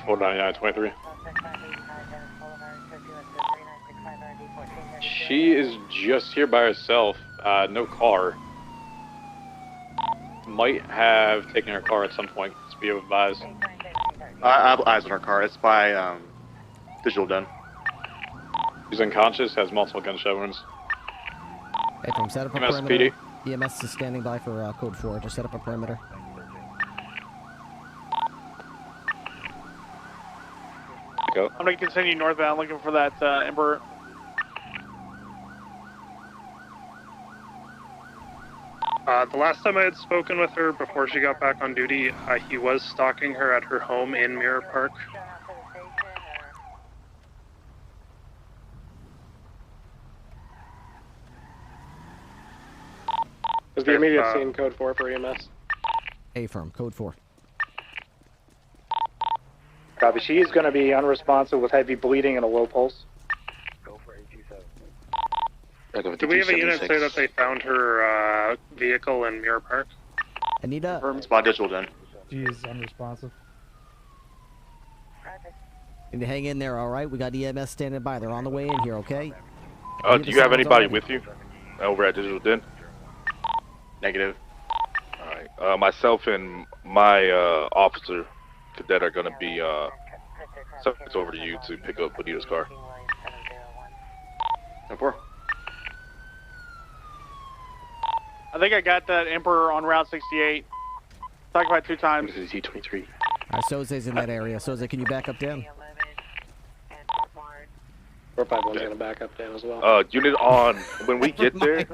Speaker 9: 49923. She is just here by herself. No car. Might have taken her car at some point. Just be advised.
Speaker 11: I have eyes on her car. It's by Digital Den.
Speaker 9: She's unconscious. Has multiple gunshot wounds.
Speaker 2: Hey, from set up a
Speaker 9: perimeter.
Speaker 2: EMS is standing by for code 4. Just set up a perimeter.
Speaker 9: Go.
Speaker 5: I'm gonna continue northbound looking for that Emperor.
Speaker 1: The last time I had spoken with her before she got back on duty, he was stalking her at her home in Mirror Park.
Speaker 4: Is the immediate scene code 4 for EMS?
Speaker 2: A-firm, code 4.
Speaker 4: Copy. She is going to be unresponsive with heavy bleeding and a low pulse.
Speaker 1: Do we have a unit say that they found her vehicle in Mirror Park?
Speaker 2: Anita?
Speaker 11: Spot digital done.
Speaker 18: She is unresponsive.
Speaker 2: Need to hang in there, alright? We got EMS standing by. They're on the way in here, okay?
Speaker 17: Do you have anybody with you over at Digital Den?
Speaker 11: Negative.
Speaker 17: Alright. Myself and my officer cadet are going to be sent over to you to pick up Bonita's car.
Speaker 11: 10-4.
Speaker 5: I think I got that Emperor on Route 68. Talked about 2 times.
Speaker 11: This is E23.
Speaker 2: Alright, Soze's in that area. Soze, can you back up down?
Speaker 4: 451's going to back up down as well.
Speaker 17: Unit on, when we get there,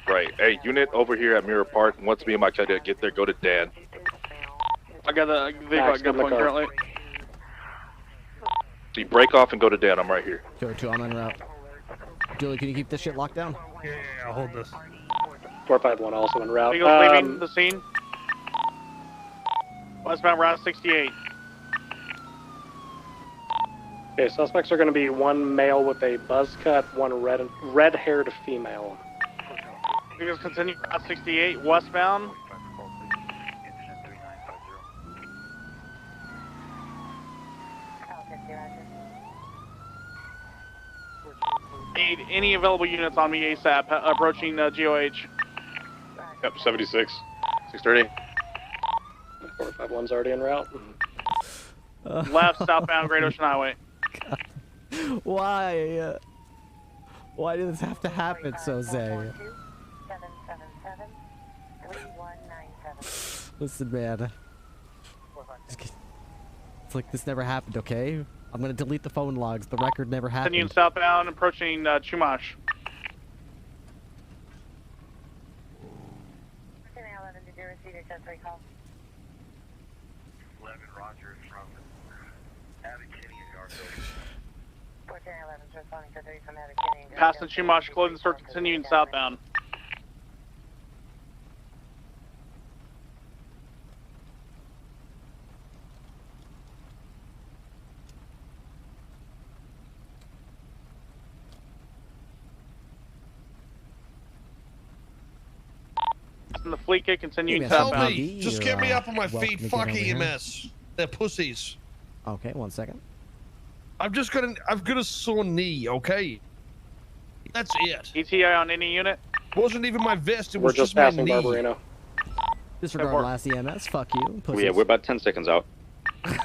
Speaker 17: right, hey, unit over here at Mirror Park, once me and my cadet get there, go to Dan.
Speaker 5: I got the vehicle at gunpoint currently.
Speaker 17: So you break off and go to Dan, I'm right here.
Speaker 2: Go to, I'm en route. Julie, can you keep this shit locked down?
Speaker 18: Yeah, I'll hold this.
Speaker 4: 451 also en route.
Speaker 5: Vehicle's leaving the scene. Westbound Route 68.
Speaker 4: Okay, suspects are going to be one male with a buzz cut, one red-haired female.
Speaker 5: Vehicles continue Route 68 westbound. Need any available units on me ASAP, approaching GOH.
Speaker 9: Yep, 76. 630.
Speaker 4: 451's already en route.
Speaker 5: Left, southbound Great Ocean Highway.
Speaker 2: God. Why? Why did this have to happen, Soze? Listen, man. It's like this never happened, okay? I'm gonna delete the phone logs. The record never happened.
Speaker 5: Continuing southbound, approaching Chumash.
Speaker 13: 11, did you receive your 10-3 call?
Speaker 8: 11, Roger, from Abbott Kinney and Garfield.
Speaker 13: 1411 is responding to 3 from Abbott Kinney and
Speaker 5: Passing Chumash, closing store, continuing southbound. The fleet kit continuing southbound.
Speaker 12: Help me! Just get me up on my feet. Fuck EMS. They're pussies.
Speaker 2: Okay, 1 second.
Speaker 12: I've got a sore knee, okay? That's it.
Speaker 5: ETA on any unit?
Speaker 12: Wasn't even my vest, it
Speaker 4: We're
Speaker 12: was
Speaker 4: just
Speaker 12: my
Speaker 4: passing
Speaker 12: knee.
Speaker 4: Barbarino.
Speaker 2: Disregard last EMS. Fuck you.
Speaker 11: Yeah, we're about 10 seconds out.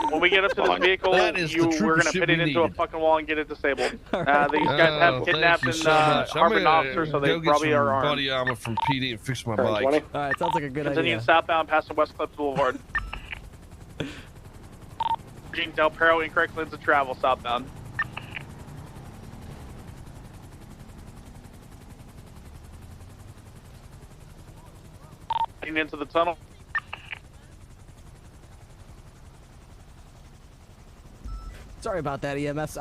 Speaker 5: When we get up to this vehicle, we're going to pit it into a fucking wall and get it disabled. These guys have kidnapped and harbored an officer, so they probably are armed.
Speaker 12: Body armor from PD and fix my bike.
Speaker 2: Alright, sounds like a good
Speaker 5: Continuing
Speaker 2: idea.
Speaker 5: southbound past the West Cliff Boulevard. Gene Del Perro, incorrect lanes of travel southbound. Getting into the tunnel.
Speaker 2: Sorry about that, EMS.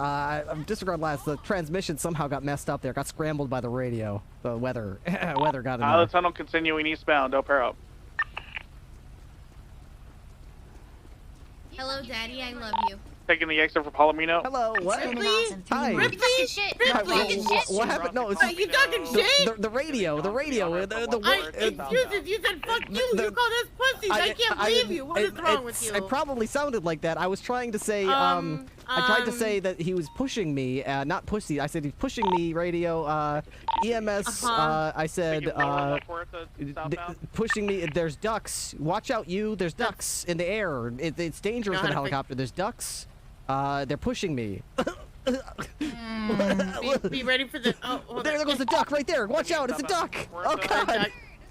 Speaker 2: Disregard last. The transmission somehow got messed up there. Got scrambled by the radio. The weather. Weather got in
Speaker 5: Out
Speaker 2: there.
Speaker 5: of the tunnel, continuing eastbound, Del Perro.
Speaker 20: Hello, Daddy. I love you.
Speaker 5: Taking the exit for Palomino.
Speaker 2: Hello, what?
Speaker 20: Ripley?
Speaker 2: Hi.
Speaker 20: Ripley?
Speaker 2: Ripley? What happened? No, it's
Speaker 20: you talking shit?
Speaker 2: the radio. The radio.
Speaker 20: Excuses. You said fuck you. You called us pussies. I can't believe you. What is wrong with you?
Speaker 2: It probably sounded like that. I was trying to say, I tried to say that he was pushing me, not pussy. I said he's pushing me, radio, EMS, I said, pushing me. There's ducks. Watch out, you. There's ducks in the air. It's dangerous in a helicopter. There's ducks. They're pushing me.
Speaker 20: Be ready for the.
Speaker 2: There goes the duck right there. Watch out. It's a duck. Oh, God.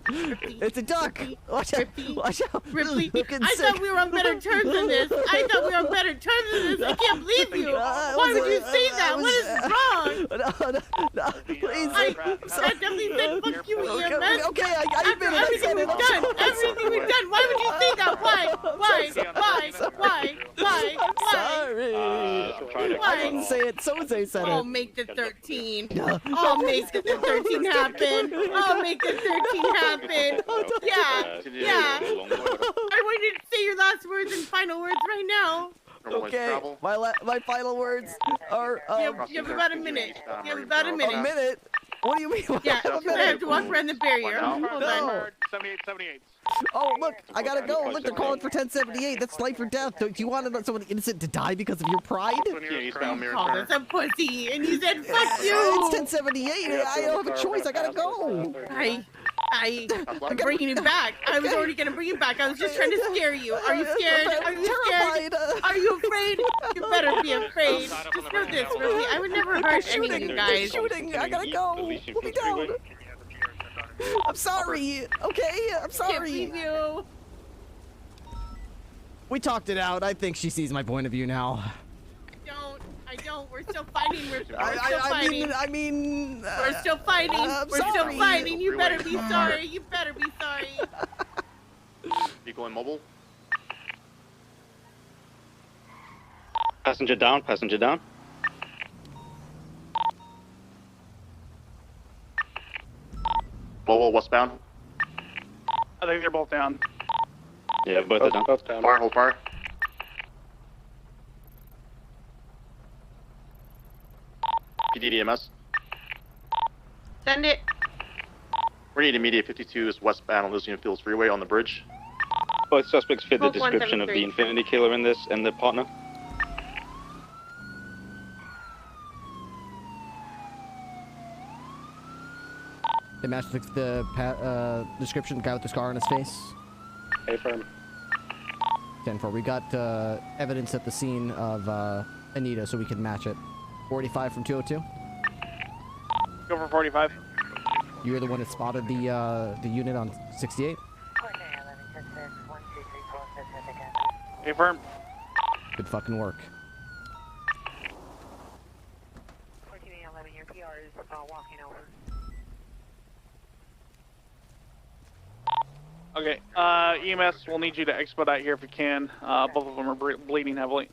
Speaker 2: It's a duck. Watch out. Watch out.
Speaker 20: Ripley, I thought we were on better terms than this. I thought we were on better terms than this. I can't believe you. Why would you say that? What is wrong?
Speaker 2: No, please.
Speaker 20: I definitely said fuck you, EMS.
Speaker 2: Okay, I
Speaker 20: After everything we've done. Everything we've done. Why would you say that? Why?
Speaker 2: Sorry. I didn't say it. Someone said it.
Speaker 20: I'll make the 13. I'll make the 13 happen. I'll make the 13 happen. Yeah. I want you to say your last words and final words right now.
Speaker 2: Okay. My final words are.
Speaker 20: You have about a minute.
Speaker 2: A minute? What do you mean?
Speaker 20: Yeah, I have to walk around the barrier. Hold on.
Speaker 5: 78.
Speaker 2: Oh, look, I gotta go. Look, they're calling for 1078. That's life or death. Do you want someone innocent to die because of your pride?
Speaker 20: You called us a pussy, and you said, fuck you!
Speaker 2: It's 1078. I don't have a choice. I gotta go.
Speaker 20: I'm bringing him back. I was already gonna bring him back. I was just trying to scare you. Are you scared? Are you scared? Are you afraid? You better be afraid. Just know this, really. I would never hurt any of you guys.
Speaker 2: Shooting. I gotta go. Put me down. I'm sorry. Okay, I'm sorry.
Speaker 20: Can't believe you.
Speaker 2: We talked it out. I think she sees my point of view now.
Speaker 20: I don't. We're still fighting. We're still fighting.
Speaker 2: We're
Speaker 20: still fighting. We're still fighting. You better be sorry. You better be sorry.
Speaker 11: Vehicle immobile.
Speaker 14: Passenger down. Passenger down.
Speaker 11: Mobile westbound.
Speaker 5: I think they're both down.
Speaker 14: Yeah, both are down.
Speaker 11: Fire, hold fire. PDDMS.
Speaker 20: Send it.
Speaker 11: We need immediate 52 is westbound on Elysian Fields Freeway on the bridge.
Speaker 14: Both suspects fit the description of the Infinity Killer in this and the partner.
Speaker 2: They matched the description, the guy with the scar on his face.
Speaker 4: Affirm.
Speaker 2: 10-4. We got evidence at the scene of Anita, so we can match it. 45 from 202.
Speaker 5: Go for 45.
Speaker 2: You're the one that spotted the unit on 68.
Speaker 5: Affirm.
Speaker 2: Good fucking work.
Speaker 13: Your PR is walking over.
Speaker 5: Okay, EMS, we'll need you to expedite here if you can. Both of them are bleeding heavily.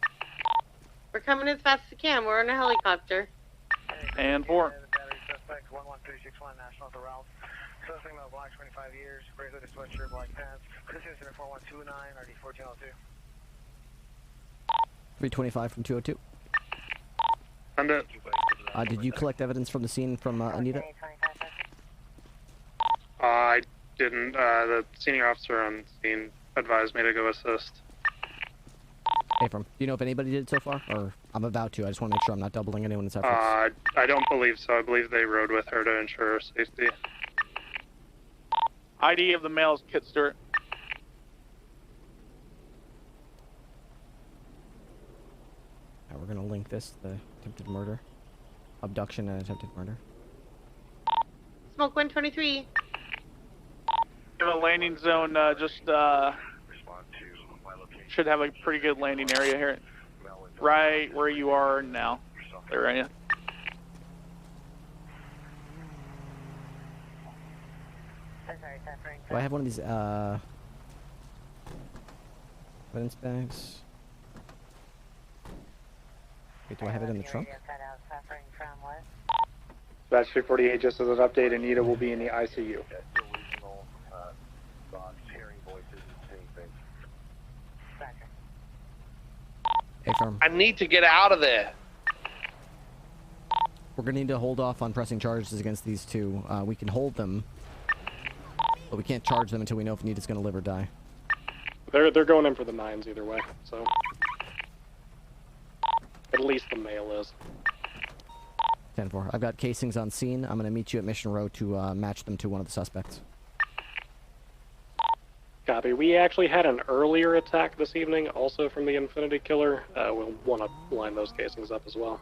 Speaker 20: We're coming as fast as we can. We're in a helicopter.
Speaker 5: And 4.
Speaker 13: Suspect 11361 National Route. Suspect male, black, 25 years, gray hooded sweatshirt, black pants. Incident 4129, RD 1402.
Speaker 2: 325 from 202.
Speaker 1: Send it.
Speaker 2: Did you collect evidence from the scene from Anita?
Speaker 1: I didn't. The senior officer on scene advised me to go assist.
Speaker 2: Affirm. Do you know if anybody did so far? Or I'm about to. I just want to make sure I'm not doubling anyone's efforts.
Speaker 1: I don't believe so. I believe they rode with her to ensure her safety.
Speaker 5: ID of the male is Kit Stewart.
Speaker 2: Now we're gonna link this to the attempted murder, abduction, and attempted murder.
Speaker 20: Smoke 123.
Speaker 5: You have a landing zone. Should have a pretty good landing area here. Right where you are now. There, are you?
Speaker 2: Do I have one of these evidence bags? Wait, do I have it in the trunk?
Speaker 4: Batch 348, just as an update, Anita will be in the ICU.
Speaker 2: Affirm.
Speaker 16: I need to get out of there.
Speaker 2: We're gonna need to hold off on pressing charges against these two. We can hold them, but we can't charge them until we know if Anita's gonna live or die.
Speaker 4: They're going in for the 9s either way, so at least the male is.
Speaker 2: 10-4. I've got casings on scene. I'm gonna meet you at Mission Row to match them to one of the suspects.
Speaker 4: Copy. We actually had an earlier attack this evening, also from the Infinity Killer. We'll want to line those casings up as well.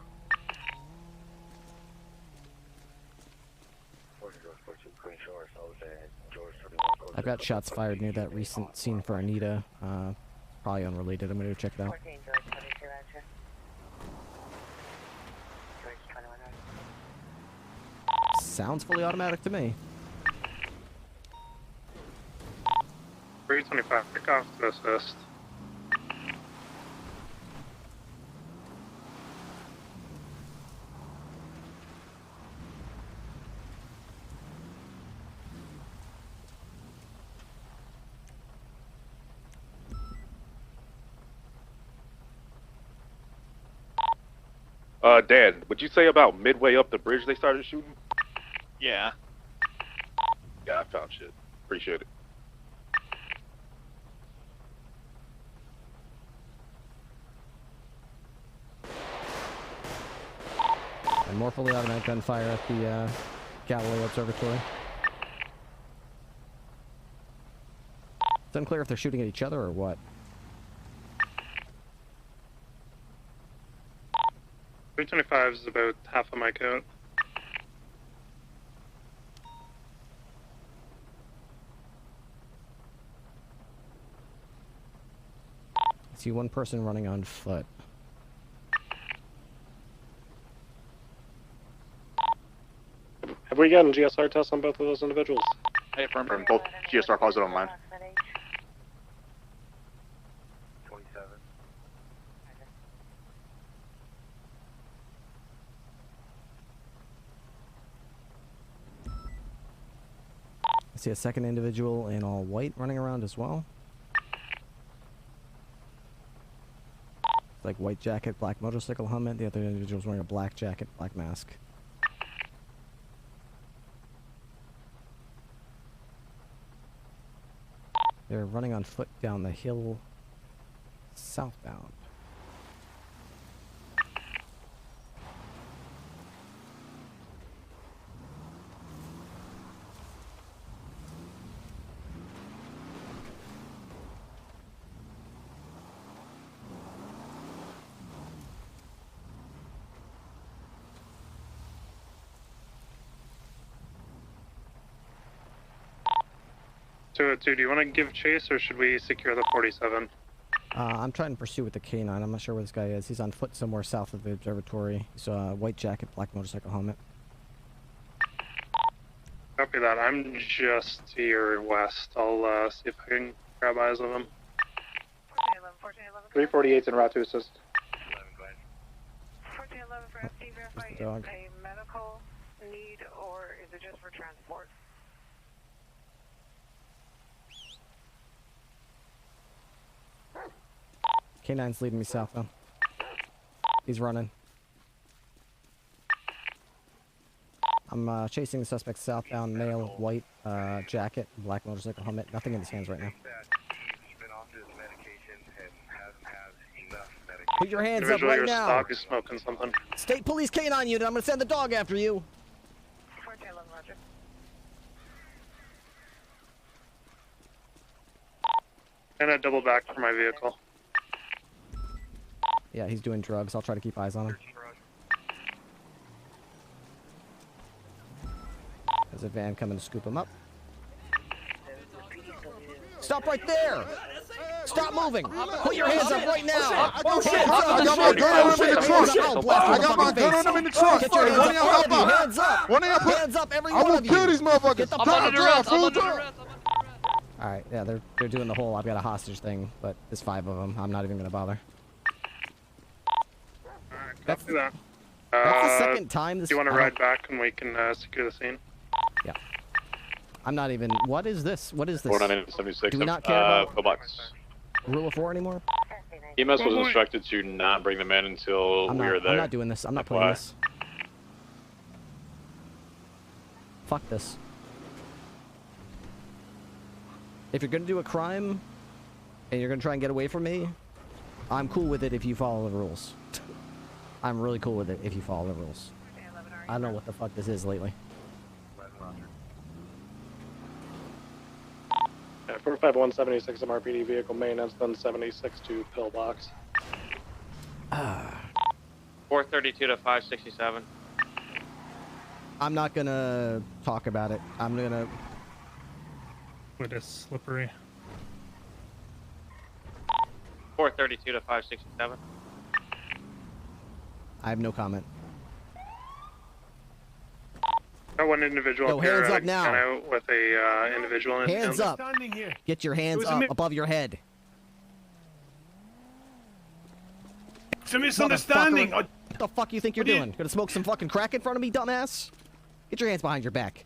Speaker 2: I've got shots fired near that recent scene for Anita. Probably unrelated. I'm gonna go check it out. Sounds fully automatic to me.
Speaker 1: 325, pick off to assist.
Speaker 17: Dan, would you say about midway up the bridge they started shooting?
Speaker 5: Yeah.
Speaker 17: Yeah, I found shit. Appreciate it.
Speaker 2: And more fully automatic gunfire at the Galloway Observatory. It's unclear if they're shooting at each other or what.
Speaker 1: 325 is about half of my count.
Speaker 2: I see one person running on foot.
Speaker 4: Have we gotten GSR tests on both of those individuals?
Speaker 11: Hey, from both GSR positive on mine.
Speaker 13: 27.
Speaker 2: I see a second individual in all white running around as well. Like white jacket, black motorcycle helmet. The other individual's wearing a black jacket, black mask. They're running on foot down the hill southbound.
Speaker 1: Do you want to give chase or should we secure the 47?
Speaker 2: I'm trying to pursue with the K9. I'm not sure where this guy is. He's on foot somewhere south of the observatory. He's white jacket, black motorcycle helmet.
Speaker 1: Copy that. I'm just to your west. I'll see if I can grab eyes on him.
Speaker 4: 348's en route to assist.
Speaker 13: 1411 for FD, verify is a medical need or is it just for transport?
Speaker 2: K9's leading me south though. He's running. I'm chasing the suspect southbound, male, white jacket, black motorcycle helmet. Nothing in his hands right now. Put your hands up right now.
Speaker 1: Stop. He's smoking something.
Speaker 2: State Police K9 unit, I'm gonna send the dog after you.
Speaker 13: 1411, roger.
Speaker 1: Gonna double back for my vehicle.
Speaker 2: Yeah, he's doing drugs. I'll try to keep eyes on him. There's a van coming to scoop him up. Stop right there! Stop moving! Put your hands up right now!
Speaker 10: I got my gun on him in the trunk! I got my gun on him in the trunk!
Speaker 2: Get your hands up! Hands up! Hands up, every one of you!
Speaker 10: I will kill these motherfuckers!
Speaker 2: Get the
Speaker 10: Drive, drive, full drive!
Speaker 2: Alright, yeah, they're doing the whole I've got a hostage thing, but there's 5 of them. I'm not even gonna bother.
Speaker 1: That's that.
Speaker 2: That's the second time this...
Speaker 1: Do you want to ride back and we can secure the scene?
Speaker 2: Yeah. I'm not even... What is this? What is this?
Speaker 9: 49876.
Speaker 2: Do we not care about
Speaker 9: Pillbox.
Speaker 2: Rule of 4 anymore?
Speaker 9: EMS was instructed to not bring them in until we were there.
Speaker 2: I'm not doing this. I'm not playing this. Fuck this. If you're gonna do a crime, and you're gonna try and get away from me, I'm cool with it if you follow the rules. I'm really cool with it if you follow the rules. I don't know what the fuck this is lately.
Speaker 4: 45176 MRPD vehicle maintenance, then 76 to pillbox.
Speaker 5: 432 to 567.
Speaker 2: I'm not gonna talk about it. I'm gonna...
Speaker 18: But it's slippery.
Speaker 3: 432 to 567.
Speaker 2: I have no comment.
Speaker 1: Got one individual
Speaker 2: Yo,
Speaker 1: up here,
Speaker 2: hands up now.
Speaker 1: out with a individual in
Speaker 2: Hands up. Get your hands up above your head.
Speaker 6: It's a misunderstanding.
Speaker 2: What the fuck you think you're doing? Gonna smoke some fucking crack in front of me, dumbass? Get your hands behind your back.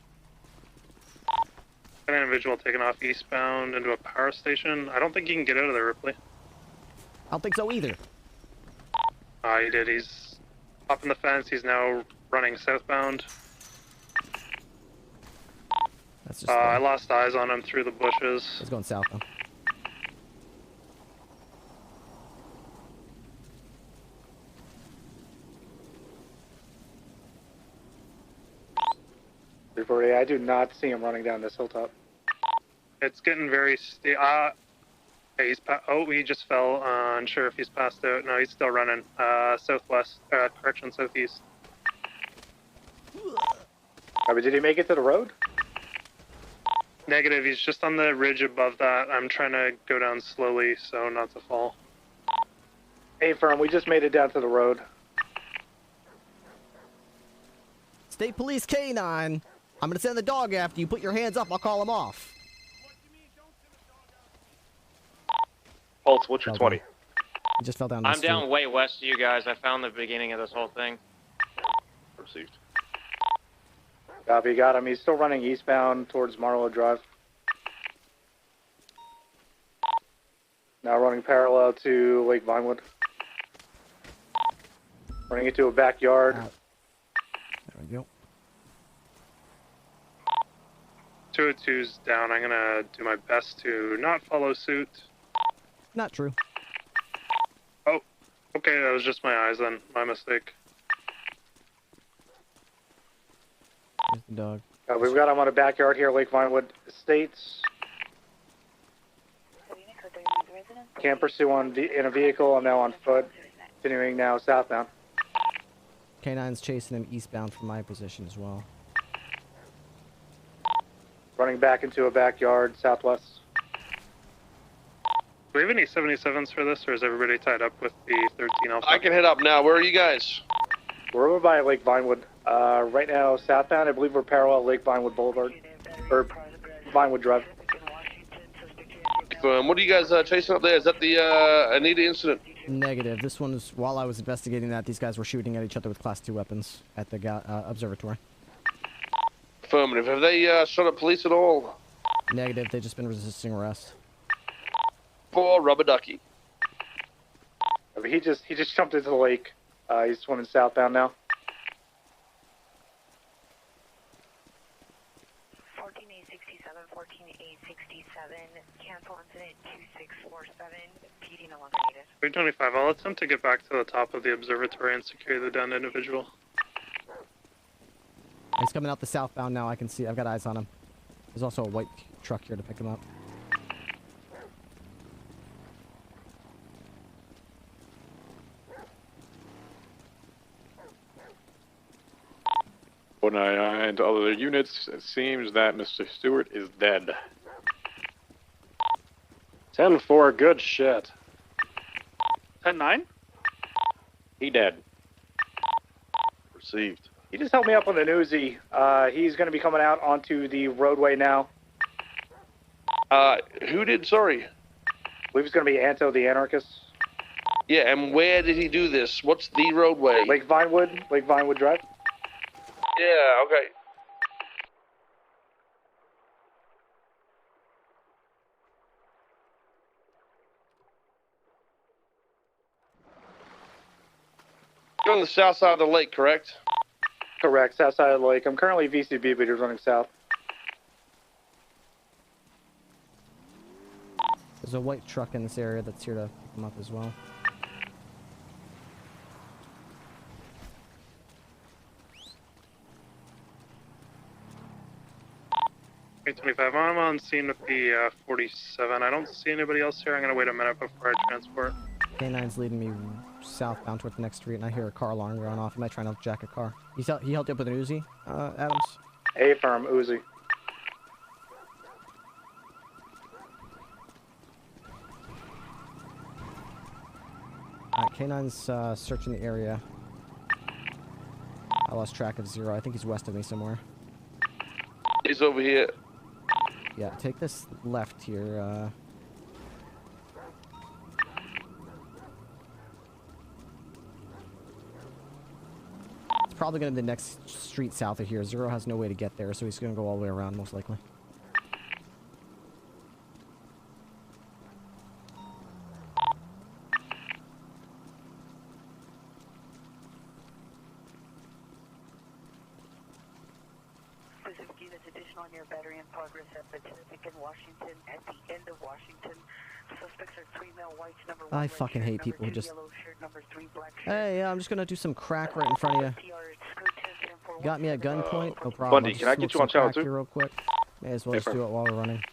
Speaker 1: An individual taking off eastbound into a power station. I don't think he can get out of there, Ripley.
Speaker 2: I don't think so either.
Speaker 1: He did. He's hopping the fence. He's now running southbound.
Speaker 2: That's just
Speaker 1: I lost eyes on him through the bushes.
Speaker 2: He's going south now.
Speaker 15: I do not see him running down this hilltop.
Speaker 1: It's getting very steep. Hey, he just fell. Unsure if he's passed out. No, he's still running. Southwest. Correction, southeast.
Speaker 15: But did he make it to the road?
Speaker 1: Negative. He's just on the ridge above that. I'm trying to go down slowly so not to fall.
Speaker 15: Hey, firm. We just made it down to the road.
Speaker 2: State Police K9. I'm gonna send the dog after you. Put your hands up. I'll call him off.
Speaker 17: Pulse, what's your 20?
Speaker 2: He just fell down.
Speaker 3: I'm down way west of you guys. I found the beginning of this whole thing.
Speaker 17: Received.
Speaker 15: Copy, got him. He's still running eastbound towards Marlowe Drive. Now running parallel to Lake Vinewood. Running into a backyard.
Speaker 2: There we go.
Speaker 1: 202's down. I'm gonna do my best to not follow suit.
Speaker 2: Not true.
Speaker 1: Oh, okay, that was just my eyes then. My mistake.
Speaker 2: There's the dog.
Speaker 15: We've got him on a backyard here, Lake Vinewood Estates. Can't pursue in a vehicle. I'm now on foot. Continuing now southbound.
Speaker 2: K9's chasing him eastbound from my position as well.
Speaker 15: Running back into a backyard southwest.
Speaker 1: Do we have any 77s for this, or is everybody tied up with the 13 Alpha?
Speaker 16: I can head up now. Where are you guys?
Speaker 15: We're over by Lake Vinewood. Right now, southbound. I believe we're parallel Lake Vinewood Boulevard. Or Vinewood Drive.
Speaker 16: What are you guys chasing up there? Is that the Anita incident?
Speaker 2: Negative. This one is, while I was investigating that, these guys were shooting at each other with Class 2 weapons at the observatory.
Speaker 16: Affirmative. Have they shot at police at all?
Speaker 2: Negative. They've just been resisting arrest.
Speaker 16: Poor rubber ducky.
Speaker 15: He just jumped into the lake. He's swimming southbound now.
Speaker 13: 14867, 14867, cancel incident 2647, PD no longer needed.
Speaker 1: 325, I'll attempt to get back to the top of the observatory and secure the downed individual.
Speaker 2: He's coming out the southbound now. I can see. I've got eyes on him. There's also a white truck here to pick him up.
Speaker 23: And to other units, it seems that Mr. Stewart is dead.
Speaker 4: 10-4, good shit.
Speaker 5: 10-9?
Speaker 23: He dead.
Speaker 17: Received.
Speaker 15: He just helped me up on the Uzi. He's going to be coming out onto the roadway now.
Speaker 16: Who did? Sorry.
Speaker 15: I believe it's going to be Anto the Anarchist.
Speaker 16: Yeah, and where did he do this? What's the roadway?
Speaker 15: Lake Vinewood Drive.
Speaker 16: Yeah, okay. You're on the south side of the lake, correct?
Speaker 15: Correct, south side of the lake. I'm currently VCB, but he's running south.
Speaker 2: There's a white truck in this area that's here to pick him up as well.
Speaker 1: $825, I'm on scene with the 47. I don't see anybody else here. I'm going to wait a minute before I transport.
Speaker 2: K9's leading me southbound toward the next street, and I hear a car alarm going off. Am I trying to jack a car? He helped you up with an Uzi, Adams?
Speaker 15: A-firm Uzi.
Speaker 2: K9's searching the area. I lost track of Zero. I think he's west of me somewhere.
Speaker 16: He's over here.
Speaker 2: Yeah, take this left here. It's probably going to be the next street south of here. Zero has no way to get there, so he's going to go all the way around, most likely.
Speaker 13: On your battery in progress at Pacific in Washington. At the end of Washington, suspects are 3 male whites, number 1
Speaker 2: I fucking hate people who just...
Speaker 13: yellow shirt, number 3 black shirt.
Speaker 2: Hey, yeah, I'm just gonna do some crack right in front of you. Got me at gunpoint? No problem.
Speaker 11: Bundy, can I get you on channel 2?
Speaker 2: Real quick. May as well just do it while we're running.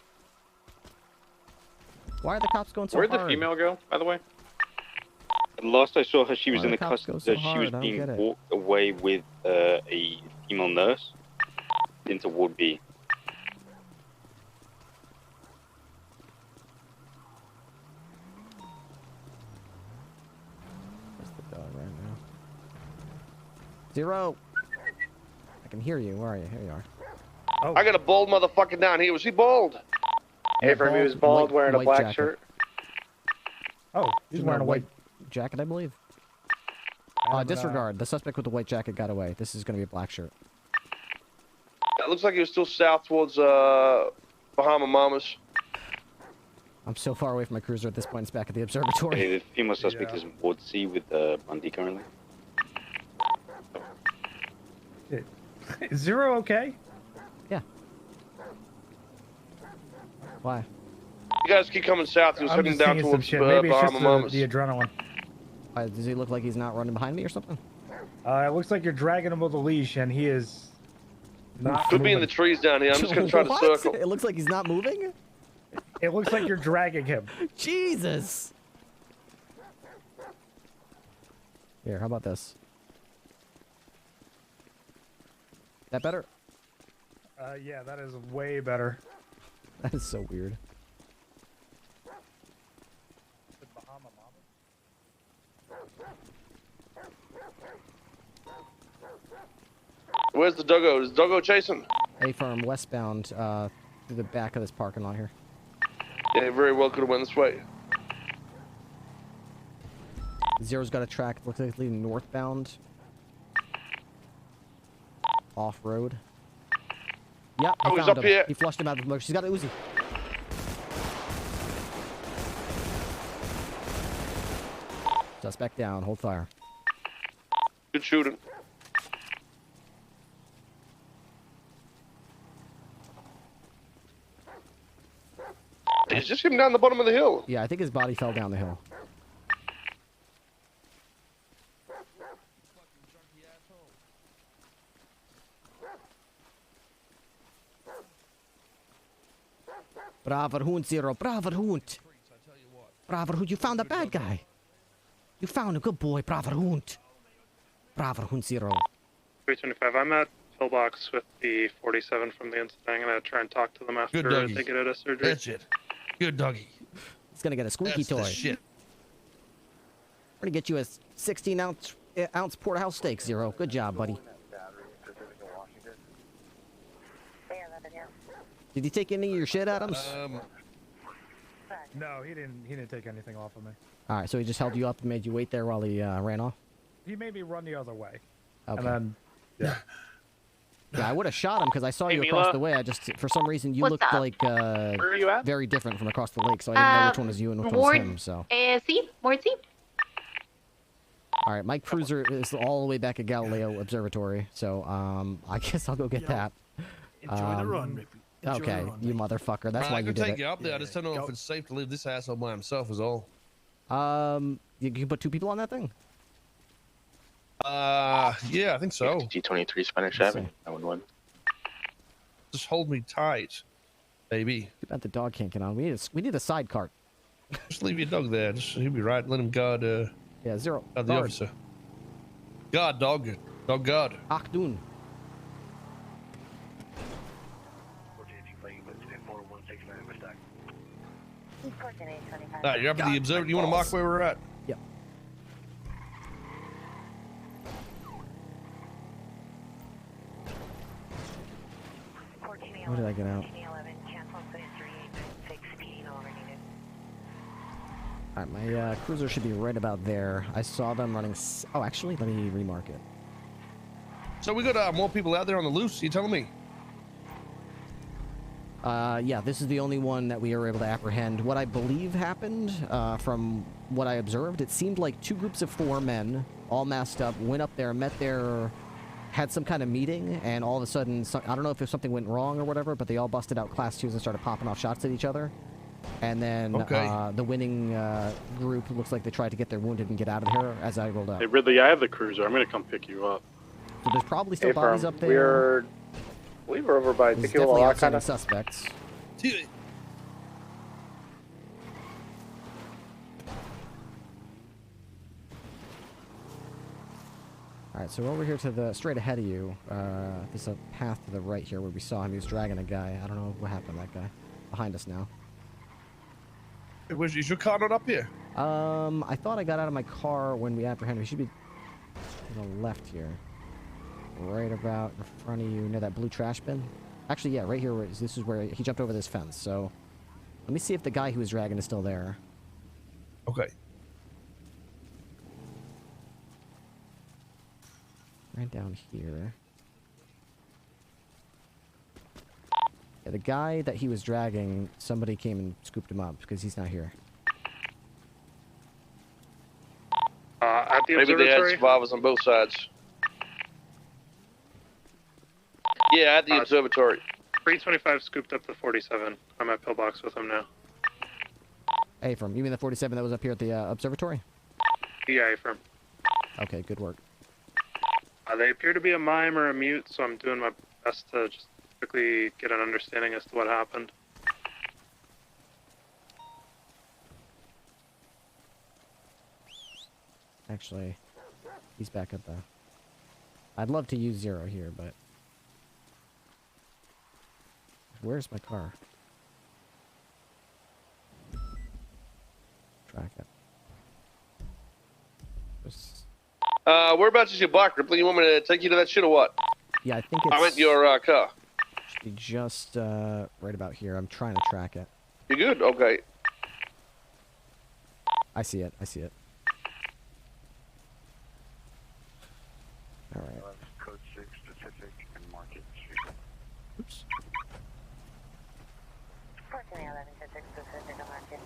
Speaker 2: Why are the cops going so hard?
Speaker 23: Where'd the female go, by the way?
Speaker 14: Last I saw her, she was
Speaker 2: Why
Speaker 14: in the
Speaker 2: the cops go
Speaker 14: custody.
Speaker 2: so
Speaker 14: She
Speaker 2: hard?
Speaker 14: was
Speaker 2: I don't
Speaker 14: being
Speaker 2: get it.
Speaker 14: walked away with a female nurse into Ward B.
Speaker 2: Zero! I can hear you. Where are you? Here you are.
Speaker 16: Oh. I got a bald motherfucker down here. Was he bald?
Speaker 15: Hey, from he was bald,
Speaker 2: white-
Speaker 15: wearing a
Speaker 2: white
Speaker 15: black
Speaker 2: jacket.
Speaker 15: shirt.
Speaker 10: Oh, he's wearing a white
Speaker 2: jacket, I believe. Disregard. The suspect with the white jacket got away. This is going to be a black shirt.
Speaker 16: It looks like he was still south towards Bahama Mamas.
Speaker 2: I'm so far away from my cruiser at this point. It's back at the observatory.
Speaker 14: Okay, the female suspect is in Ward C with Bundy currently.
Speaker 10: Is Zero okay?
Speaker 2: Yeah. Why?
Speaker 16: You guys keep coming south. He was
Speaker 10: I'm
Speaker 16: heading
Speaker 10: just
Speaker 16: down
Speaker 10: seeing some
Speaker 16: towards
Speaker 10: shit. Maybe it's
Speaker 16: Bahama
Speaker 10: just
Speaker 16: Mamas.
Speaker 10: the adrenaline.
Speaker 2: Does he look like he's not running behind me or something?
Speaker 10: It looks like you're dragging him with a leash, and he is not
Speaker 16: Could be in the
Speaker 10: moving.
Speaker 16: trees down here. I'm just gonna try to
Speaker 2: What?
Speaker 16: circle.
Speaker 2: It looks like he's not moving?
Speaker 10: It looks like you're dragging him.
Speaker 2: Jesus! Here, how about this? That better?
Speaker 10: Yeah, that is way better.
Speaker 2: That is so weird.
Speaker 16: Where's the doggo? Is doggo chasing?
Speaker 2: A-Farm westbound through the back of this parking lot here.
Speaker 16: Yeah, very well could have went this way.
Speaker 2: Zero's got a track. Looks like it's leading northbound. Off-road. Yep,
Speaker 16: Oh, he's
Speaker 2: found
Speaker 16: up
Speaker 2: him.
Speaker 16: here.
Speaker 2: He flushed him out of the motor. She's got a Uzi. Suspect down. Hold fire.
Speaker 16: Good shooting. He's just getting down the bottom of the hill.
Speaker 2: Yeah, I think his body fell down the hill. Braver Hund, Zero. Braver Hund. Braver Hund. You found a bad guy. You found a good boy, Braver Hund. Braver Hund, Zero.
Speaker 1: 325. I'm at pillbox with the 47 from the incident. I'm gonna try and talk to them after
Speaker 12: Good doggy.
Speaker 1: they get out of surgery.
Speaker 12: That's it. Good doggy.
Speaker 2: He's gonna get a squeaky
Speaker 12: That's the
Speaker 2: toy.
Speaker 12: shit.
Speaker 2: We're gonna get you a 16-ounce porterhouse steak, Zero. Good job, buddy. Did he take any of your shit, Adams?
Speaker 10: No, he didn't take anything off of me.
Speaker 2: All right, so he just held you up and made you wait there while he ran off.
Speaker 10: He made me run the other way.
Speaker 2: Okay.
Speaker 10: And then, yeah.
Speaker 2: Yeah, I would have shot him because I saw
Speaker 5: Hey,
Speaker 2: you across
Speaker 5: Mila.
Speaker 2: the way. I just, for some reason, you
Speaker 7: What's
Speaker 2: looked
Speaker 7: up?
Speaker 2: like
Speaker 5: Where are you at?
Speaker 2: very different from across the lake, so I didn't know which one was you and which one was
Speaker 7: Ward,
Speaker 2: him. So,
Speaker 7: C? Ward C?
Speaker 2: all right, my cruiser is all the way back at Galileo Observatory, so I guess I'll go get that.
Speaker 6: Enjoy the run, Ripley. Enjoy
Speaker 2: Okay,
Speaker 6: the run,
Speaker 2: you motherfucker. That's why
Speaker 12: I
Speaker 2: you
Speaker 12: can
Speaker 2: did
Speaker 12: take
Speaker 2: it.
Speaker 12: you up there. I just don't know if it's safe to leave this asshole by himself. Is all.
Speaker 2: You can put 2 people on that thing.
Speaker 12: Yeah, I think so.
Speaker 11: G23 Spanish
Speaker 2: Let's
Speaker 11: Avenue.
Speaker 2: see.
Speaker 11: 911.
Speaker 12: Just hold me tight, baby.
Speaker 2: Too bad the dog can't get on. We need a side cart.
Speaker 12: Just leave your dog there. Just he'll be right. Let him guard.
Speaker 2: Yeah, Zero.
Speaker 12: Guard the
Speaker 2: Guard.
Speaker 12: officer. Guard, dog. Dog guard.
Speaker 2: Akdun.
Speaker 12: Alright, you're up at the observer. You want to mark where we're at?
Speaker 2: Yep. Where did I get out? Alright, my cruiser should be right about there. I saw them running... Oh, actually, let me remark it.
Speaker 12: So we got more people out there on the loose, you telling me?
Speaker 2: Yeah, this is the only one that we were able to apprehend. What I believe happened, from what I observed, it seemed like 2 groups of 4 men, all masked up, went up there, met their... had some kind of meeting, and all of a sudden, I don't know if something went wrong or whatever, but they all busted out Class 2s and started popping off shots at each other. And then the winning group looks like they tried to get their wounded and get out of here as I rolled up.
Speaker 9: Hey, Ridley, I have the cruiser. I'm going to come pick you up.
Speaker 2: So there's probably still bodies up there.
Speaker 15: I believe we're over by
Speaker 2: There's
Speaker 15: Tequila
Speaker 2: definitely
Speaker 15: Law,
Speaker 2: outstanding
Speaker 15: kind of.
Speaker 2: suspects. Alright, so over here to the straight ahead of you, there's a path to the right here where we saw him. He was dragging a guy. I don't know what happened to that guy. Behind us now.
Speaker 12: Is your car not up here?
Speaker 2: I thought I got out of my car when we apprehended him. He should be to the left here. Right about in front of you, near that blue trash bin. Actually, yeah, right here. This is where he jumped over this fence. So, let me see if the guy who was dragging is still there.
Speaker 12: Okay.
Speaker 2: Right down here. Yeah, the guy that he was dragging, somebody came and scooped him up because he's not here.
Speaker 1: At the
Speaker 16: Maybe they had
Speaker 1: observatory?
Speaker 16: survivors on both sides. Yeah, at the observatory.
Speaker 1: 325 scooped up the 47. I'm at pillbox with him now.
Speaker 2: Hey, from you mean the 47 that was up here at the observatory?
Speaker 1: Yeah, from.
Speaker 2: Okay, good work.
Speaker 1: They appear to be a mime or a mute, so I'm doing my best to just quickly get an understanding as to what happened.
Speaker 2: Actually, he's back at the... I'd love to use 0 here, but... Where's my car? Track it.
Speaker 16: Whereabouts is your block, Ripley? You want me to take you to that shit or what?
Speaker 2: Yeah, I think it's...
Speaker 16: I meant your car.
Speaker 2: Should be just right about here. I'm trying to track it.
Speaker 16: You good? Okay.
Speaker 2: I see it. I see it. All right.
Speaker 7: Code 6 Pacific and Market.
Speaker 2: Oops.
Speaker 7: 1411 Pacific and Market.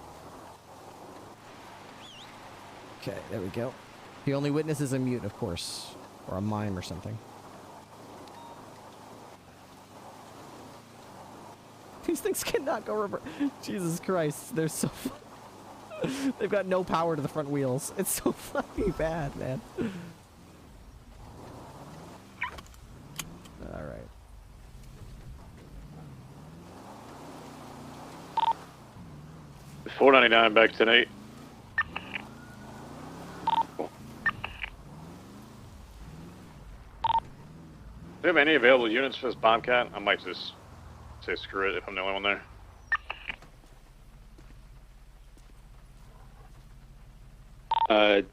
Speaker 2: Okay, there we go. The only witness is a mute, of course, or a mime or something. These things cannot go reverse. Jesus Christ, they're so. They've got no power to the front wheels. It's so fucking bad, man. All right.
Speaker 9: $4.99 back tonight. Do you have any available units for this Bombcat? I might just say screw it if I'm the only one there.
Speaker 11: I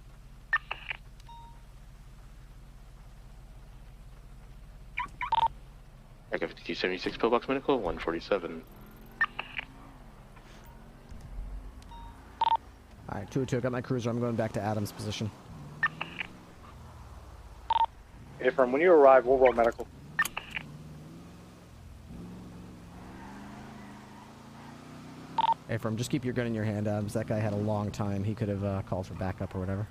Speaker 11: got 5276 pillbox medical, 147.
Speaker 2: Alright, 202, I got my cruiser. I'm going back to Adam's position.
Speaker 15: From when you arrive, we'll roll medical.
Speaker 2: Hey, from just keep your gun in your hand, Adams. That guy had a long time. He could have called for backup or whatever.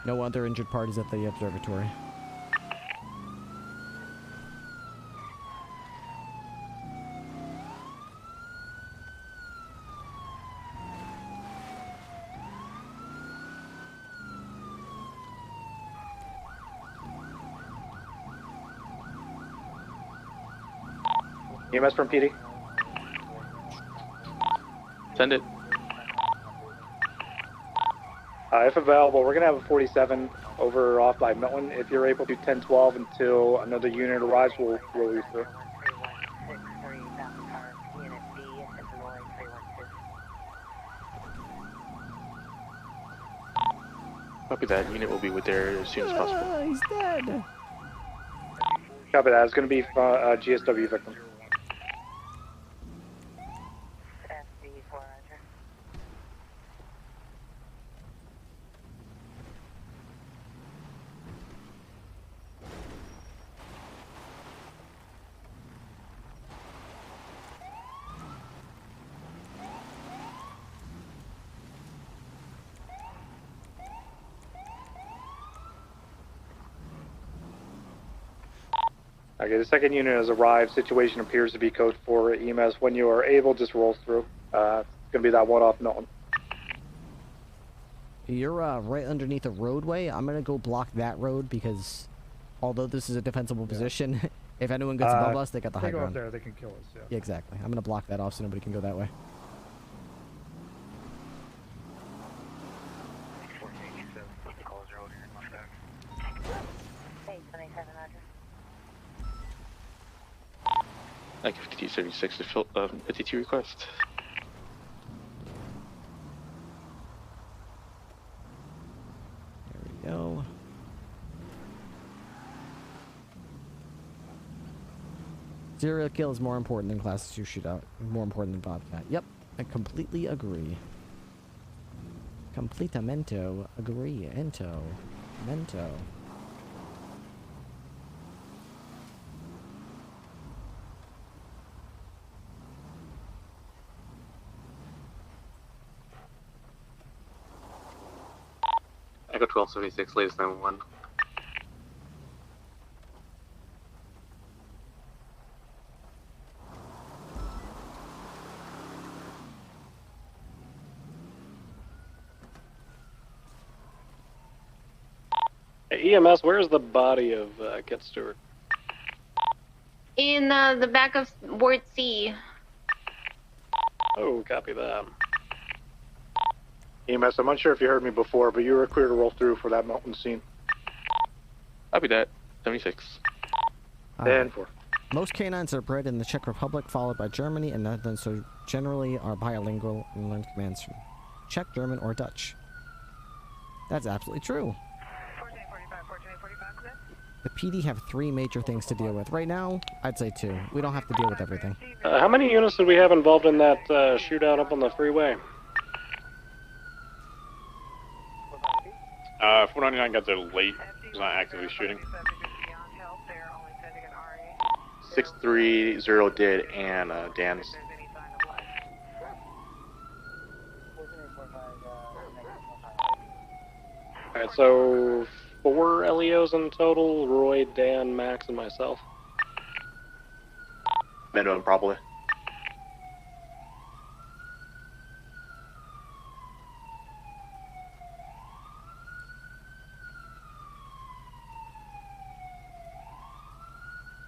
Speaker 2: No other injured parties at the observatory.
Speaker 15: EMS from PD.
Speaker 11: Send it.
Speaker 15: If available, we're going to have a 47 over or off by Milton. If you're able to 10-12 until another unit arrives, we'll release her.
Speaker 14: Copy that. Unit will be with there as soon as possible.
Speaker 2: He's dead.
Speaker 15: Copy that. It's going to be GSW victim. Okay, the second unit has arrived. Situation appears to be code 4 EMS. When you are able, just roll through. It's going to be that one off Milton.
Speaker 2: You're right underneath a roadway. I'm going to go block that road because although this is a defensible position, if anyone gets above us, they got the high ground.
Speaker 18: They go up there, they can kill us,
Speaker 2: Yeah, exactly. I'm going to block that off so nobody can go that way.
Speaker 14: Like 5276 to fill 52 request.
Speaker 2: There we go. Serial kill is more important than class 2 shootout. More important than Bobcat. Yep, I completely agree. Completamento agree. Ento. Mento.
Speaker 14: Echo 1276, latest 911.
Speaker 4: Hey, EMS, where's the body of Kit Stewart?
Speaker 19: In the back of Ward C.
Speaker 4: Oh, copy that.
Speaker 15: EMS, I'm unsure if you heard me before, but you were clear to roll through for that mountain scene.
Speaker 14: Copy that. 76.
Speaker 15: And 4.
Speaker 2: Most canines are bred in the Czech Republic, followed by Germany and Netherlands, so generally are bilingual and learn commands from Czech, German, or Dutch. That's absolutely true. The PD have 3 major things to deal with. Right now, I'd say 2. We don't have to deal with everything.
Speaker 4: How many units did we have involved in that shootout up on the freeway?
Speaker 9: 499 got there late. He's not actively shooting.
Speaker 11: 630 did, and Dan's.
Speaker 4: Alright, so 4 LEOs in total: Roy, Dan, Max, and myself.
Speaker 11: Minimum, probably.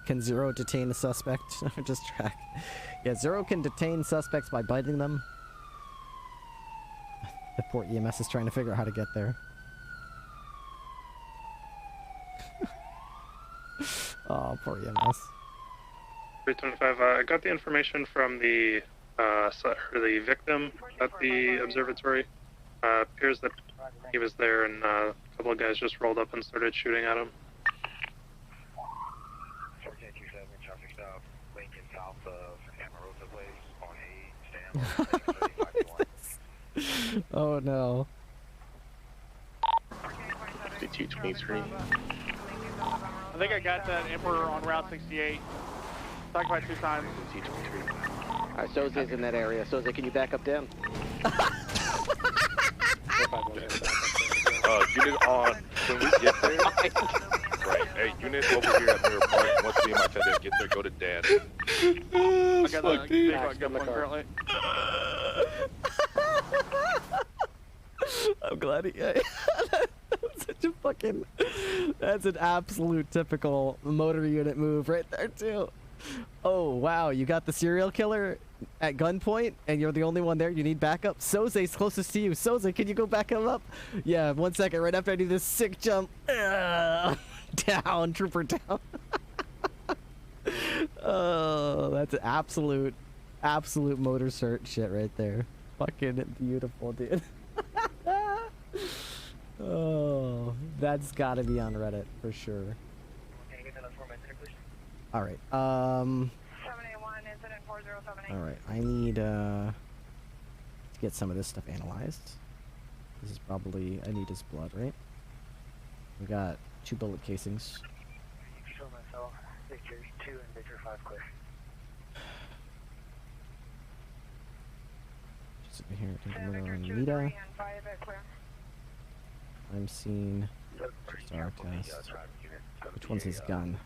Speaker 2: Can Zero detain a suspect? Just track. Yeah, Zero can detain suspects by biting them. The poor EMS is trying to figure out how to get there. Oh, poor EMS.
Speaker 1: 325, I got the information from the victim at the observatory. Appears that he was there and a couple of guys just rolled up and started shooting at him.
Speaker 2: Oh no.
Speaker 14: 5223.
Speaker 5: I think I got that Emperor on Route 68. Talked about 2 times.
Speaker 14: 5223.
Speaker 21: Alright, Soze's in that area. Soze, can you back up down?
Speaker 17: Unit on. When we get there. Right. Hey, unit over here at Mirror Park. Once me and my tech get there, go to Dan.
Speaker 5: I got the vehicle at gunpoint currently.
Speaker 2: I'm glad he. That's such a fucking. That's an absolute typical motor unit move right there too. Oh wow, you got the serial killer at gunpoint, and you're the only one there. You need backup. Soze's closest to you. Soze, can you go back him up? Yeah, 1 second. Right after I do this sick jump. Down, trooper down. Oh, that's absolute motor cert shit right there. Fucking beautiful, dude. Oh. That's gotta be on Reddit for sure. All right.
Speaker 13: 781 incident 4078.
Speaker 2: All right. I need to get some of this stuff analyzed. This is probably I need his blood, right? We got 2 bullet casings.
Speaker 13: Victor 2 and Victor 5 clear.
Speaker 2: Just over here, murder on Nita. I'm seeing just our test. Which one's his gun?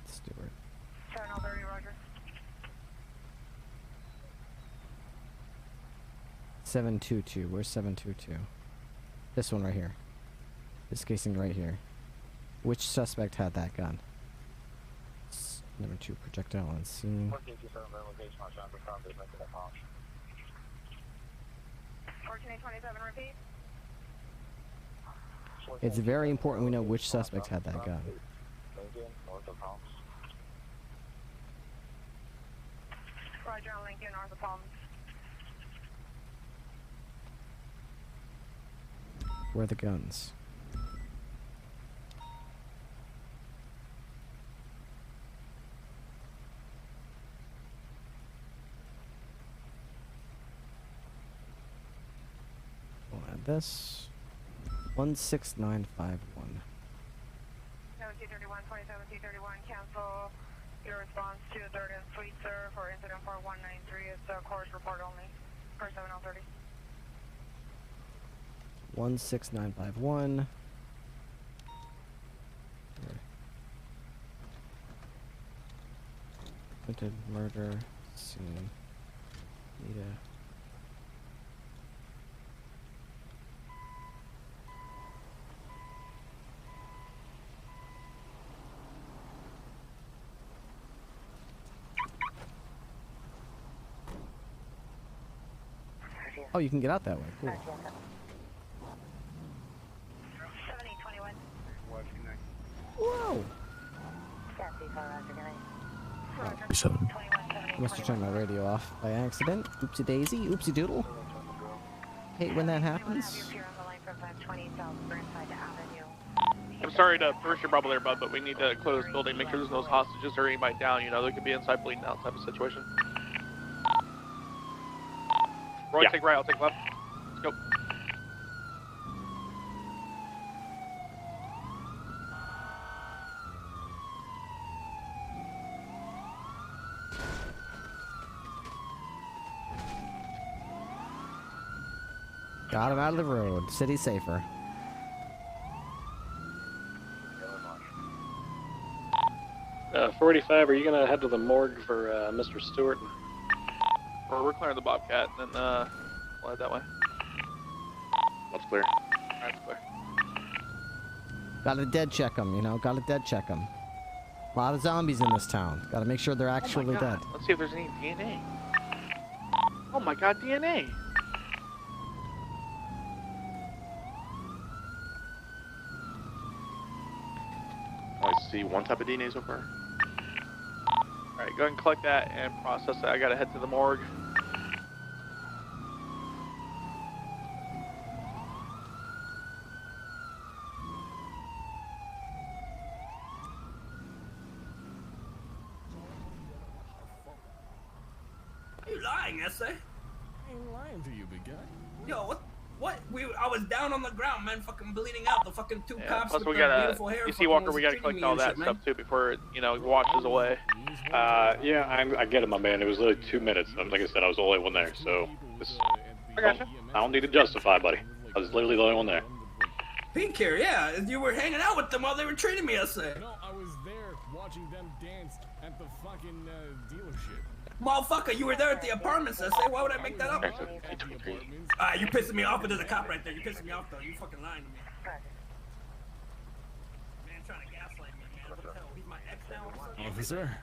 Speaker 2: Stewart.
Speaker 13: 7030, Roger.
Speaker 2: 722. Where's 722? This one right here. This casing right here. Which suspect had that gun? Number 2 projectile on scene.
Speaker 13: 14827, repeat.
Speaker 2: It's very important we know which suspect had that gun.
Speaker 13: Roger on Lincoln, north of Palms.
Speaker 2: Where are the guns? We'll add this. 16951.
Speaker 13: 1731, 2731, cancel your response to the 3rd and Suite, sir, for incident 4193. It's a course report only for 7030.
Speaker 2: 16951. Attempted murder scene. Nita. Oh, you can get out that way. Cool.
Speaker 13: 7821.
Speaker 2: Whoa!
Speaker 6: 7.
Speaker 2: I must have turned my radio off by accident. Oopsie daisy, oopsie doodle. Hate when that happens.
Speaker 5: I'm sorry to burst your bubble there, bud, but we need to close the building, make sure there's no hostages or anybody down. You know, they could be inside bleeding out type of situation. Roy,
Speaker 9: Yeah.
Speaker 5: take right, I'll take left. Let's go.
Speaker 2: Got him out of the road. City safer.
Speaker 4: 45, are you going to head to the morgue for Mr. Stewart?
Speaker 5: Or we're clearing the Bobcat, and then we'll head that way.
Speaker 11: That's clear.
Speaker 5: That's clear.
Speaker 2: Gotta dead check them, you know? Gotta dead check them. A lot of zombies in this town. Gotta make sure they're actually dead.
Speaker 5: Let's see if there's any DNA. Oh my god, DNA!
Speaker 11: I see one type of DNA so far.
Speaker 5: Alright, go ahead and collect that and process it. I gotta head to the morgue.
Speaker 8: Are you lying, SA?
Speaker 6: I ain't lying to you, big guy.
Speaker 8: Yo, what? I was down on the ground, man, fucking bleeding out. The fucking 2 cops
Speaker 5: Plus
Speaker 8: with
Speaker 5: we
Speaker 8: the
Speaker 5: gotta,
Speaker 8: beautiful hair.
Speaker 5: you see
Speaker 8: fucking
Speaker 5: Walker,
Speaker 8: was
Speaker 5: we gotta
Speaker 8: treating
Speaker 5: collect
Speaker 8: me
Speaker 5: all
Speaker 8: and
Speaker 5: that
Speaker 8: shit, man.
Speaker 5: stuff too before it, you know, washes away.
Speaker 9: Yeah, I get it, my man. It was literally 2 minutes. Like I said, I was the only one there, so
Speaker 5: I gotcha.
Speaker 9: I don't need to justify, buddy. I was literally the only one there.
Speaker 8: Pink hair, yeah. You were hanging out with them while they were treating me, SA.
Speaker 6: No, I was there watching them dance at the fucking dealership.
Speaker 8: Motherfucker, you were there at the apartments, SA. Why would I make that up? You're pissing me off, but there's a cop right there. You're pissing me off, though. You fucking lying to me. Man, trying to gaslight me, man. What the hell? He's my ex now?
Speaker 6: Officer?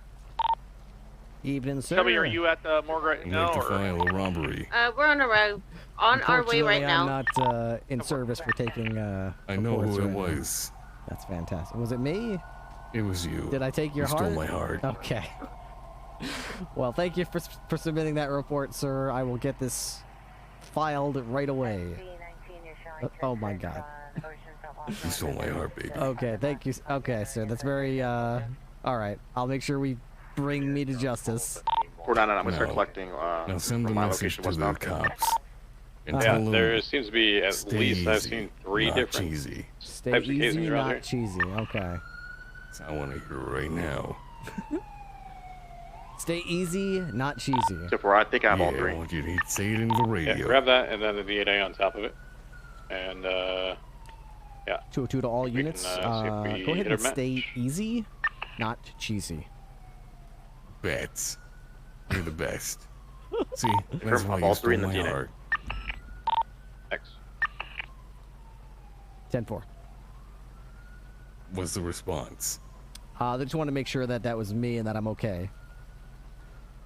Speaker 2: Evening, sir.
Speaker 5: Tell me, are you at the morgue right now?
Speaker 6: Like to
Speaker 5: Or?
Speaker 6: file a robbery.
Speaker 19: We're on our way right now.
Speaker 2: I'm not in service for taking
Speaker 6: I know
Speaker 2: reports
Speaker 6: who it
Speaker 2: right now.
Speaker 6: was.
Speaker 2: That's fantastic. Was it me?
Speaker 6: It was you.
Speaker 2: Did I take your
Speaker 6: You
Speaker 2: heart?
Speaker 6: stole my heart.
Speaker 2: Okay. Well, thank you for submitting that report, sir. I will get this filed right away. Oh my god.
Speaker 6: You stole my heart, baby.
Speaker 2: Okay, thank you. Okay, sir, that's very, alright. I'll make sure we bring me to justice.
Speaker 11: 499, I'm gonna start collecting,
Speaker 6: Now send the
Speaker 11: from my
Speaker 6: message
Speaker 11: location
Speaker 6: to the
Speaker 11: westbound.
Speaker 6: cops. And
Speaker 23: Yeah,
Speaker 6: tell them
Speaker 23: there seems to be at
Speaker 6: stay
Speaker 23: least I've
Speaker 6: easy,
Speaker 23: seen 3
Speaker 6: not
Speaker 23: different
Speaker 6: cheesy.
Speaker 2: Stay
Speaker 23: types of
Speaker 2: easy,
Speaker 23: casings around
Speaker 2: not
Speaker 23: here.
Speaker 2: cheesy. Okay.
Speaker 6: That's what I want to hear right now.
Speaker 2: Stay easy, not cheesy.
Speaker 11: Except for I think I have all
Speaker 6: Yeah,
Speaker 11: 3.
Speaker 6: I want you to say it into the radio.
Speaker 23: Yeah, grab that and then the V8A on top of it. And, yeah.
Speaker 2: 202 to all
Speaker 23: We
Speaker 2: units.
Speaker 23: can, see if we
Speaker 2: Go ahead
Speaker 23: hit
Speaker 2: and
Speaker 23: our match.
Speaker 2: stay easy, not cheesy.
Speaker 6: Bats. You're the best. See, that's why
Speaker 11: all
Speaker 6: you
Speaker 11: 3
Speaker 6: stole
Speaker 11: in the
Speaker 6: my
Speaker 11: DNA.
Speaker 6: heart.
Speaker 23: X.
Speaker 2: 10-4.
Speaker 6: What's the response?
Speaker 2: They just want to make sure that that was me and that I'm okay.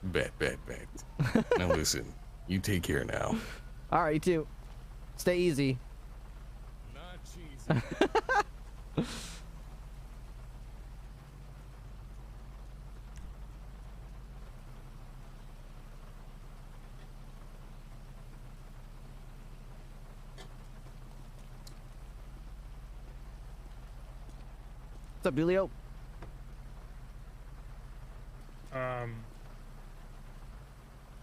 Speaker 6: Bet. Now listen, you take care now.
Speaker 2: All right, you too. Stay easy.
Speaker 6: Not cheesy.
Speaker 2: What's up, Julio?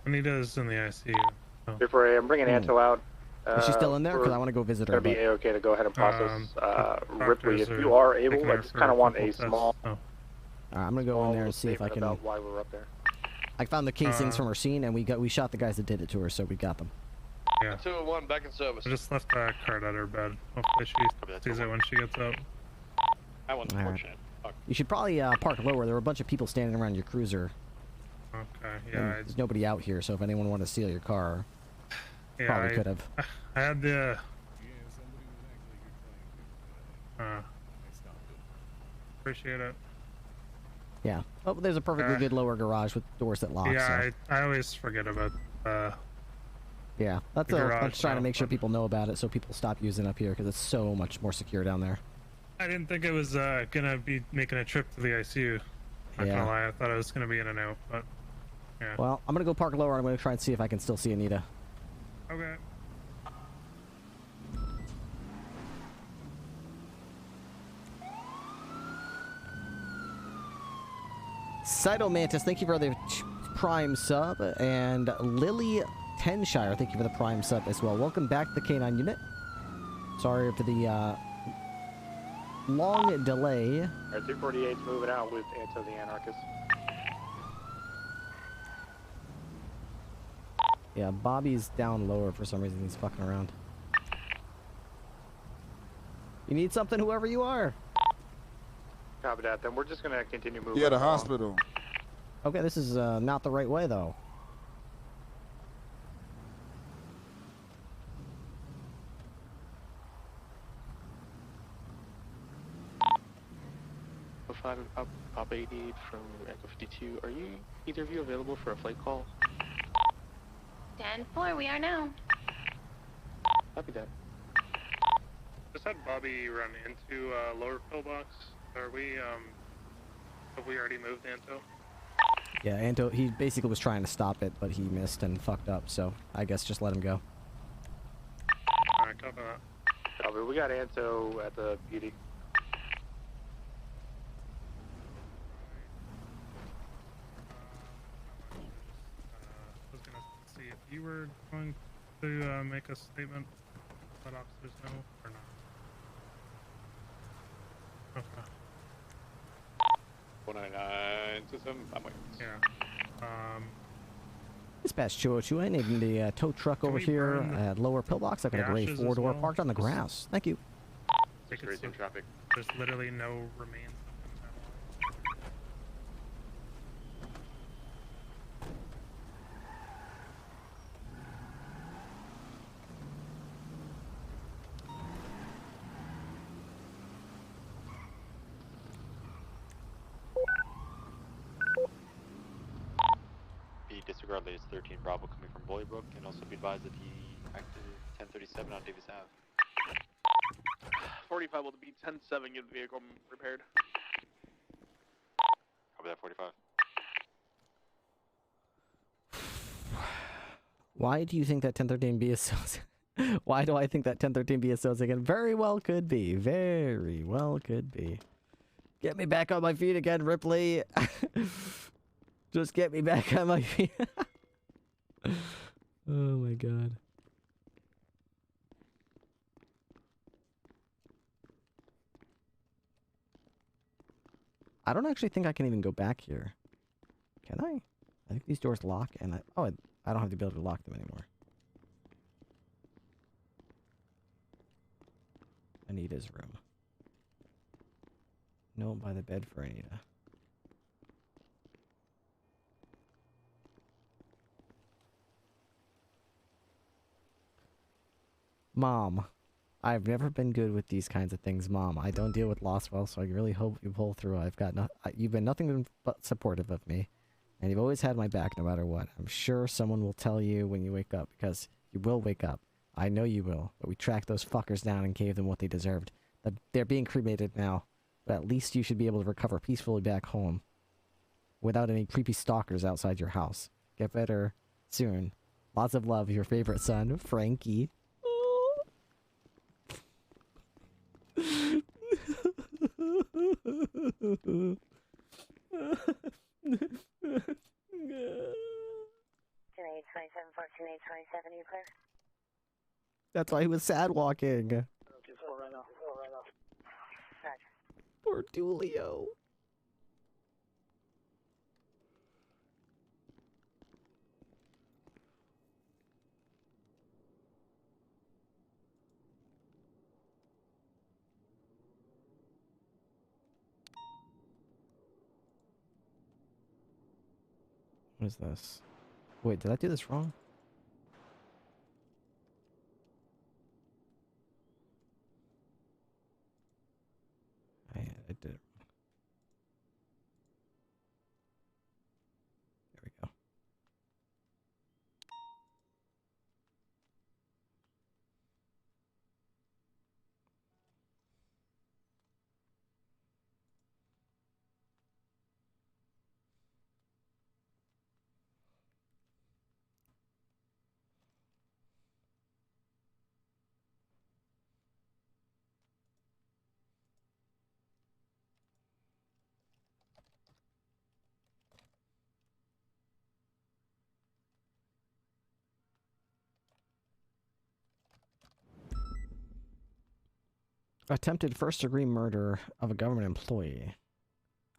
Speaker 18: Anita's in the ICU. Oh.
Speaker 15: Before I'm bringing Anto out.
Speaker 2: Is she still in there? Because I
Speaker 15: we're
Speaker 2: want to go visit her.
Speaker 15: gonna be
Speaker 2: but-
Speaker 15: A-okay to go ahead and process Ripley. If
Speaker 18: doctors
Speaker 15: you
Speaker 18: are
Speaker 15: are able,
Speaker 18: taking
Speaker 15: I
Speaker 18: her
Speaker 15: just
Speaker 18: for
Speaker 15: kind of want a
Speaker 18: physical tests.
Speaker 15: small.
Speaker 18: Oh.
Speaker 2: All right, I'm gonna go in there and see if I
Speaker 15: statement
Speaker 2: can.
Speaker 15: about why we're up there.
Speaker 2: I found the casings from her scene, and we shot the guys that did it to her, so we got them.
Speaker 18: Yeah.
Speaker 16: 201 back in service.
Speaker 18: I just left that card at her bed. Hopefully she sees it when she gets up.
Speaker 23: That one's
Speaker 2: All right.
Speaker 23: fortunate. Fuck.
Speaker 2: You should probably park lower. There were a bunch of people standing around your cruiser.
Speaker 18: Okay,
Speaker 2: and
Speaker 18: yeah.
Speaker 2: there's nobody out here, so if anyone wanted to steal your car,
Speaker 18: Yeah,
Speaker 2: probably could have.
Speaker 18: I had the. Appreciate it.
Speaker 2: Yeah. Oh, there's a perfectly good lower garage with doors that lock.
Speaker 18: Yeah,
Speaker 2: so.
Speaker 18: I always forget about.
Speaker 2: Yeah, that's
Speaker 18: the
Speaker 2: I'm
Speaker 18: garage
Speaker 2: just trying to
Speaker 18: now,
Speaker 2: make sure
Speaker 18: but-
Speaker 2: people know about it, so people stop using it up here because it's so much more secure down there.
Speaker 18: I didn't think it was gonna be making a trip to the ICU. Not
Speaker 2: Yeah.
Speaker 18: gonna lie, I thought it was gonna be in and out, but yeah.
Speaker 2: Well, I'm gonna go park lower. I'm gonna try and see if I can still see Anita.
Speaker 18: Okay.
Speaker 2: Cytomantis, thank you for the Prime sub, and Lily Tenshire, thank you for the Prime sub as well. Welcome back to the K9 unit. Sorry for the long delay.
Speaker 15: Alright, 248's moving out with Anto the Anarchist.
Speaker 2: Yeah, Bobby's down lower for some reason. He's fucking around. You need something, whoever you are.
Speaker 15: Copy that. Then we're just gonna continue moving.
Speaker 10: Yeah, the
Speaker 15: along.
Speaker 10: hospital.
Speaker 2: Okay, this is not the right way, though.
Speaker 3: Pop 88 from Echo 52. Are you either of you available for a flight call?
Speaker 19: 10-4, we are now.
Speaker 3: Copy that.
Speaker 1: Just had Bobby run into lower pillbox. Are we have we already moved Anto?
Speaker 2: Yeah, Anto, he basically was trying to stop it, but he missed and fucked up, so I guess just let him go.
Speaker 1: Alright, copy that.
Speaker 15: Copy. We got Anto at the PD.
Speaker 18: I was gonna see if you were going to make a statement, let officers know or not. Okay.
Speaker 23: 199 system. I'm waiting.
Speaker 18: Yeah.
Speaker 2: Dispatch 202, I need the tow truck over
Speaker 18: we
Speaker 2: here
Speaker 18: burn
Speaker 2: at lower pillbox. I've got a gray
Speaker 18: ashes as
Speaker 2: four-door
Speaker 18: well?
Speaker 2: parked on the grass. Thank you.
Speaker 18: Take it
Speaker 23: Raising
Speaker 18: slow.
Speaker 23: traffic.
Speaker 18: There's literally no remains of them at all.
Speaker 3: Be disregard latest 13 Bravo coming from Boybrook, and also be advised that he active 1037 on Davis Ave.
Speaker 5: 45 will be 10-7, get the vehicle repaired.
Speaker 3: Copy that 45.
Speaker 2: Why do you think that 1013B is so... Why do I think that 1013 be associated? Very well could be. Very well could be. Get me back on my feet again, Ripley. Just get me back on my feet. Oh my god. I don't actually think I can even go back here. Can I? I think these doors lock and I don't have to be able to lock them anymore. Anita's room. No, by the bed for Anita. Mom, I've never been good with these kinds of things, Mom. I don't deal with loss well, so I really hope you pull through. You've been nothing but supportive of me, and you've always had my back no matter what. I'm sure someone will tell you when you wake up, because you will wake up. I know you will, but we tracked those fuckers down and gave them what they deserved. They're being cremated now, but at least you should be able to recover peacefully back home without any creepy stalkers outside your house. Get better soon. Lots of love, your favorite son, Frankie. That's why he was sad walking. Poor Dulio. What is this? Wait, did I do this wrong? I did it. There we go. Attempted first-degree murder of a government employee.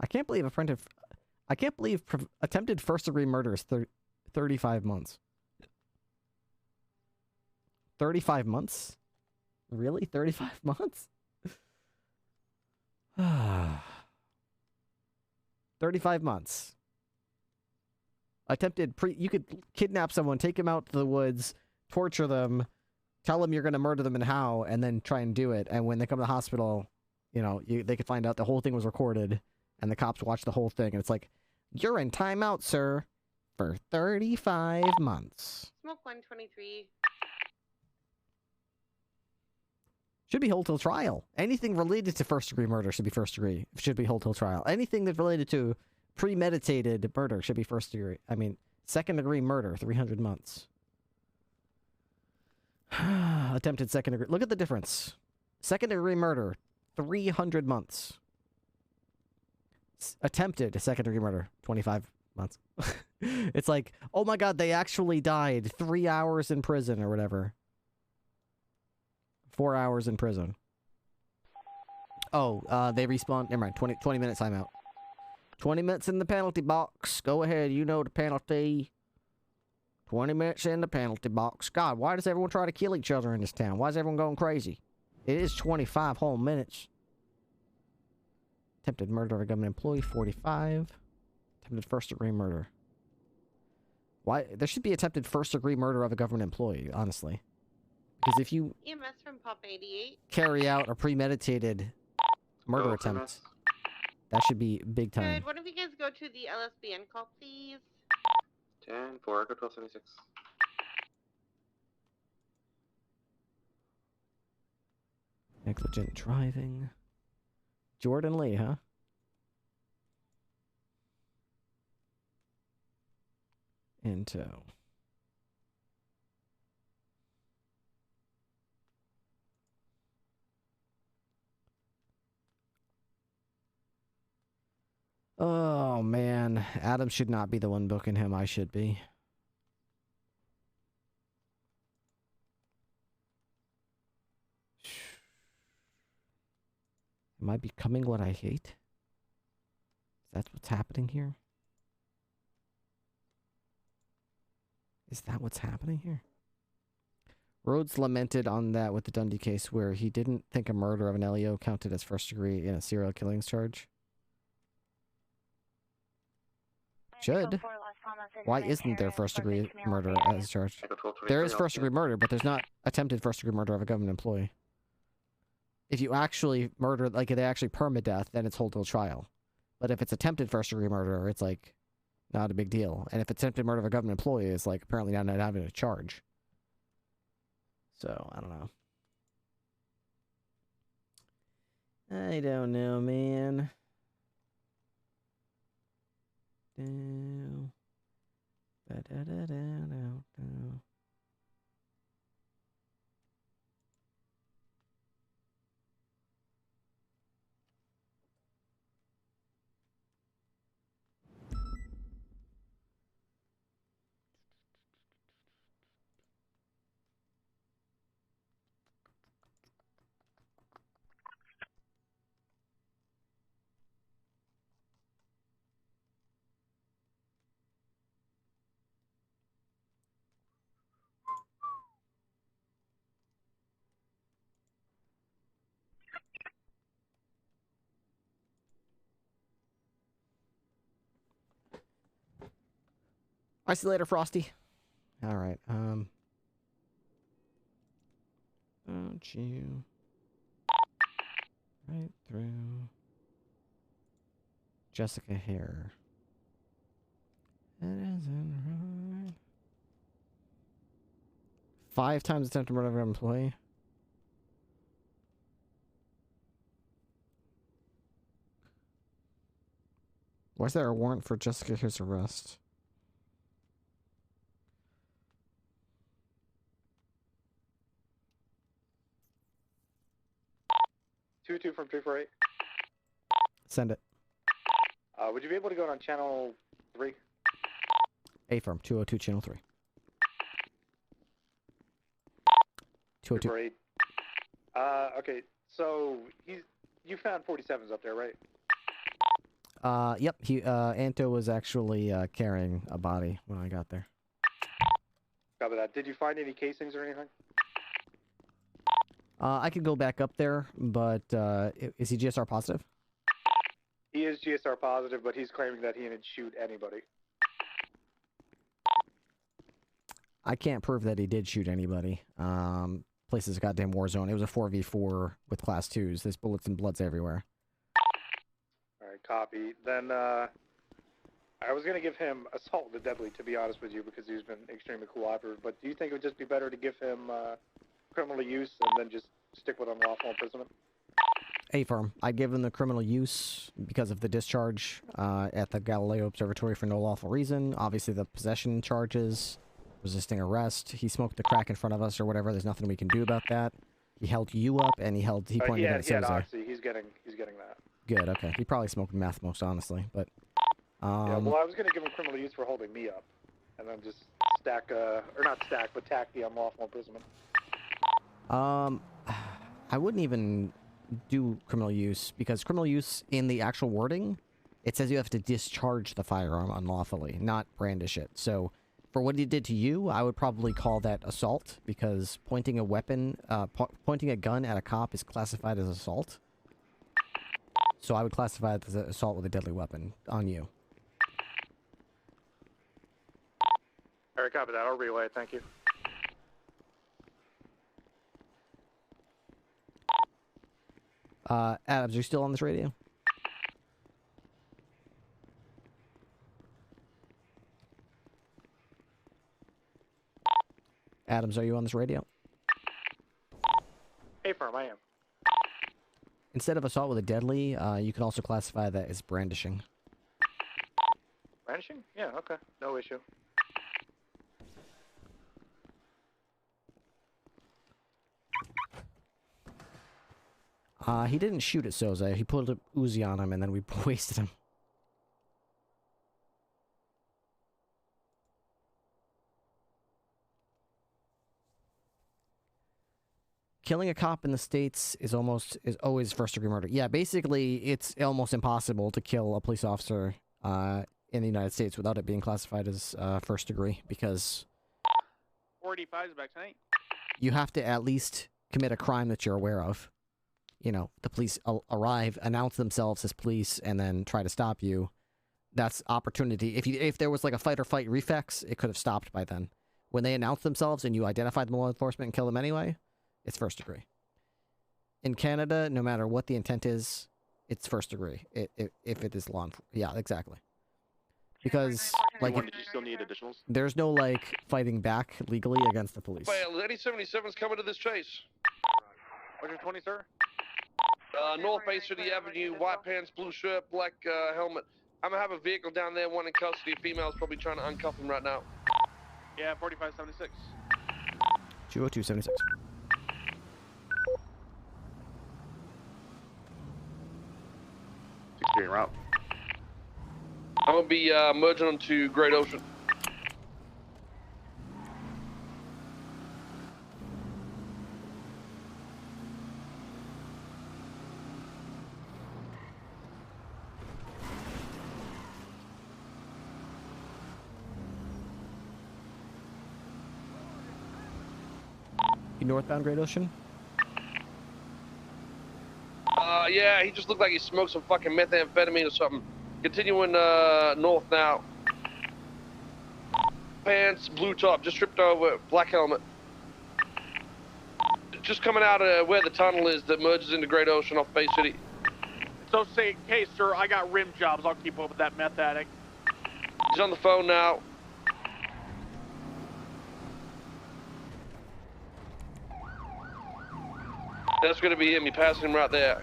Speaker 2: I can't believe attempted first-degree murder is 35 months. 35 months? Really? 35 months? 35 months. Attempted you could kidnap someone, take them out to the woods, torture them, tell them you're going to murder them and how, and then try and do it. And when they come to the hospital, you know, they could find out the whole thing was recorded, and the cops watch the whole thing, and it's like, you're in timeout, sir, for 35 months.
Speaker 19: Smoke 123.
Speaker 2: Should be hold till trial. Anything related to first-degree murder should be first-degree. Should be hold till trial. Anything that's related to premeditated murder should be first-degree. I mean, second-degree murder, 300 months. Attempted second-degree. Look at the difference. Second-degree murder, 300 months. Attempted second-degree murder, 25 months. It's like, oh my god, they actually died. 3 hours in prison or whatever. 4 hours in prison. Oh, they respawn. Never mind. 20 minutes timeout. 20 minutes in the penalty box. Go ahead. You know the penalty. 20 minutes in the penalty box. God, why does everyone try to kill each other in this town? Why is everyone going crazy? It is 25 whole minutes. Attempted murder of a government employee, 45. Attempted first-degree murder. Why? There should be attempted first-degree murder of a government employee, honestly. Because if you
Speaker 19: EMS from Pop 88.
Speaker 2: carry out a premeditated murder attempt, that should be big time.
Speaker 19: Good. One of you guys go to the LSBN call, please.
Speaker 14: 10-4, go 1276.
Speaker 2: Negligent driving. Jordan Lee, huh? In tow. Oh, man. Adam should not be the one booking him. I should be. Am I becoming what I hate? That's what's happening here? Is that what's happening here? Rhodes lamented on that with the Dundee case where he didn't think a murder of an LEO counted as first degree in a serial killings charge. Should. Why isn't there first degree murder as charged? There is first degree murder, but there's not attempted first degree murder of a government employee. If you actually murder, like if they actually permadeath, then it's hold till trial. But if it's attempted first degree murder, it's like not a big deal. And if it's attempted murder of a government employee, it's like apparently not having a charge. So, I don't know. I don't know, man. I see you later, Frosty. Alright, don't you... Right through... Jessica Hare. It isn't right. 5 times attempted murder of an employee. Why is there a warrant for Jessica Hare's arrest?
Speaker 15: Two from 348.
Speaker 2: Send it.
Speaker 15: Would you be able to go on channel 3?
Speaker 2: A firm 202 channel 3. 202.
Speaker 15: Great. Okay, so you found 47s up there, right?
Speaker 2: Yep. Anto was actually carrying a body when I got there.
Speaker 15: Copy that. Did you find any casings or anything?
Speaker 2: I could go back up there, but is he GSR positive?
Speaker 15: He is GSR positive, but he's claiming that he didn't shoot anybody.
Speaker 2: I can't prove that he did shoot anybody. Place is a goddamn war zone. It was a 4v4 with class 2s. There's bullets and bloods everywhere.
Speaker 15: Alright, copy. Then, I was going to give him assault with deadly, to be honest with you, because he's been extremely cooperative, but do you think it would just be better to give him, criminal use and then just stick with unlawful imprisonment?
Speaker 2: A-firm. I'd give him the criminal use because of the discharge at the Galileo Observatory for no lawful reason. Obviously, the possession charges, resisting arrest. He smoked the crack in front of us or whatever. There's nothing we can do about that. He held you up, and he pointed at
Speaker 15: yeah,
Speaker 2: Soze.
Speaker 15: oxy. He's getting that.
Speaker 2: Good, okay. He probably smoked meth, most honestly, but...
Speaker 15: yeah, well, I was going to give him criminal use for holding me up, and then just stack, or not stack, but tack the unlawful imprisonment.
Speaker 2: I wouldn't even do criminal use, because criminal use in the actual wording, it says you have to discharge the firearm unlawfully, not brandish it. So, for what he did to you, I would probably call that assault, because pointing a weapon, pointing a gun at a cop is classified as assault. So I would classify it as assault with a deadly weapon on you.
Speaker 15: Alright, copy that. I'll relay. Thank you.
Speaker 2: Adams, are you still on this radio? Adams, are you on this radio?
Speaker 15: Hey, firm, I am.
Speaker 2: Instead of assault with a deadly, you can also classify that as brandishing.
Speaker 15: Brandishing? Yeah, okay. No issue.
Speaker 2: He didn't shoot at Soze. He pulled a Uzi on him, and then we wasted him. killing a cop in the States is always first-degree murder. Yeah, basically, it's almost impossible to kill a police officer in the United States without it being classified as first degree, because
Speaker 5: 485 is back tonight.
Speaker 2: you have to at least commit a crime that you're aware of. You know, the police arrive, announce themselves as police, and then try to stop you. That's opportunity. If there was like a fight or flight reflex, it could have stopped by then. When they announce themselves and you identify the law enforcement and kill them anyway, it's first degree. In Canada, no matter what the intent is, it's first degree. If it is law enforcement. Yeah, exactly. Because, like,
Speaker 11: Did you still need additionals?
Speaker 2: there's no, like, fighting back legally against the police.
Speaker 16: Well, 8077's coming to this chase.
Speaker 5: What's your 20, sir?
Speaker 16: North Bay City Avenue, white pants, blue shirt, black helmet. I'm gonna have a vehicle down there, one in custody. A female's probably trying to uncuff him right now.
Speaker 5: Yeah, 4576.
Speaker 2: 20276.
Speaker 11: En route.
Speaker 16: I'm gonna be merging onto Great Ocean.
Speaker 2: You northbound Great Ocean?
Speaker 16: Yeah, he just looked like he smoked some fucking methamphetamine or something. Continuing north now. Pants, blue top, just stripped over, black helmet. Just coming out of where the tunnel is that merges into Great Ocean off Bay City.
Speaker 5: So say, hey, sir, I got rim jobs. I'll keep up with that meth addict.
Speaker 16: He's on the phone now. That's gonna be him. You passing him right there.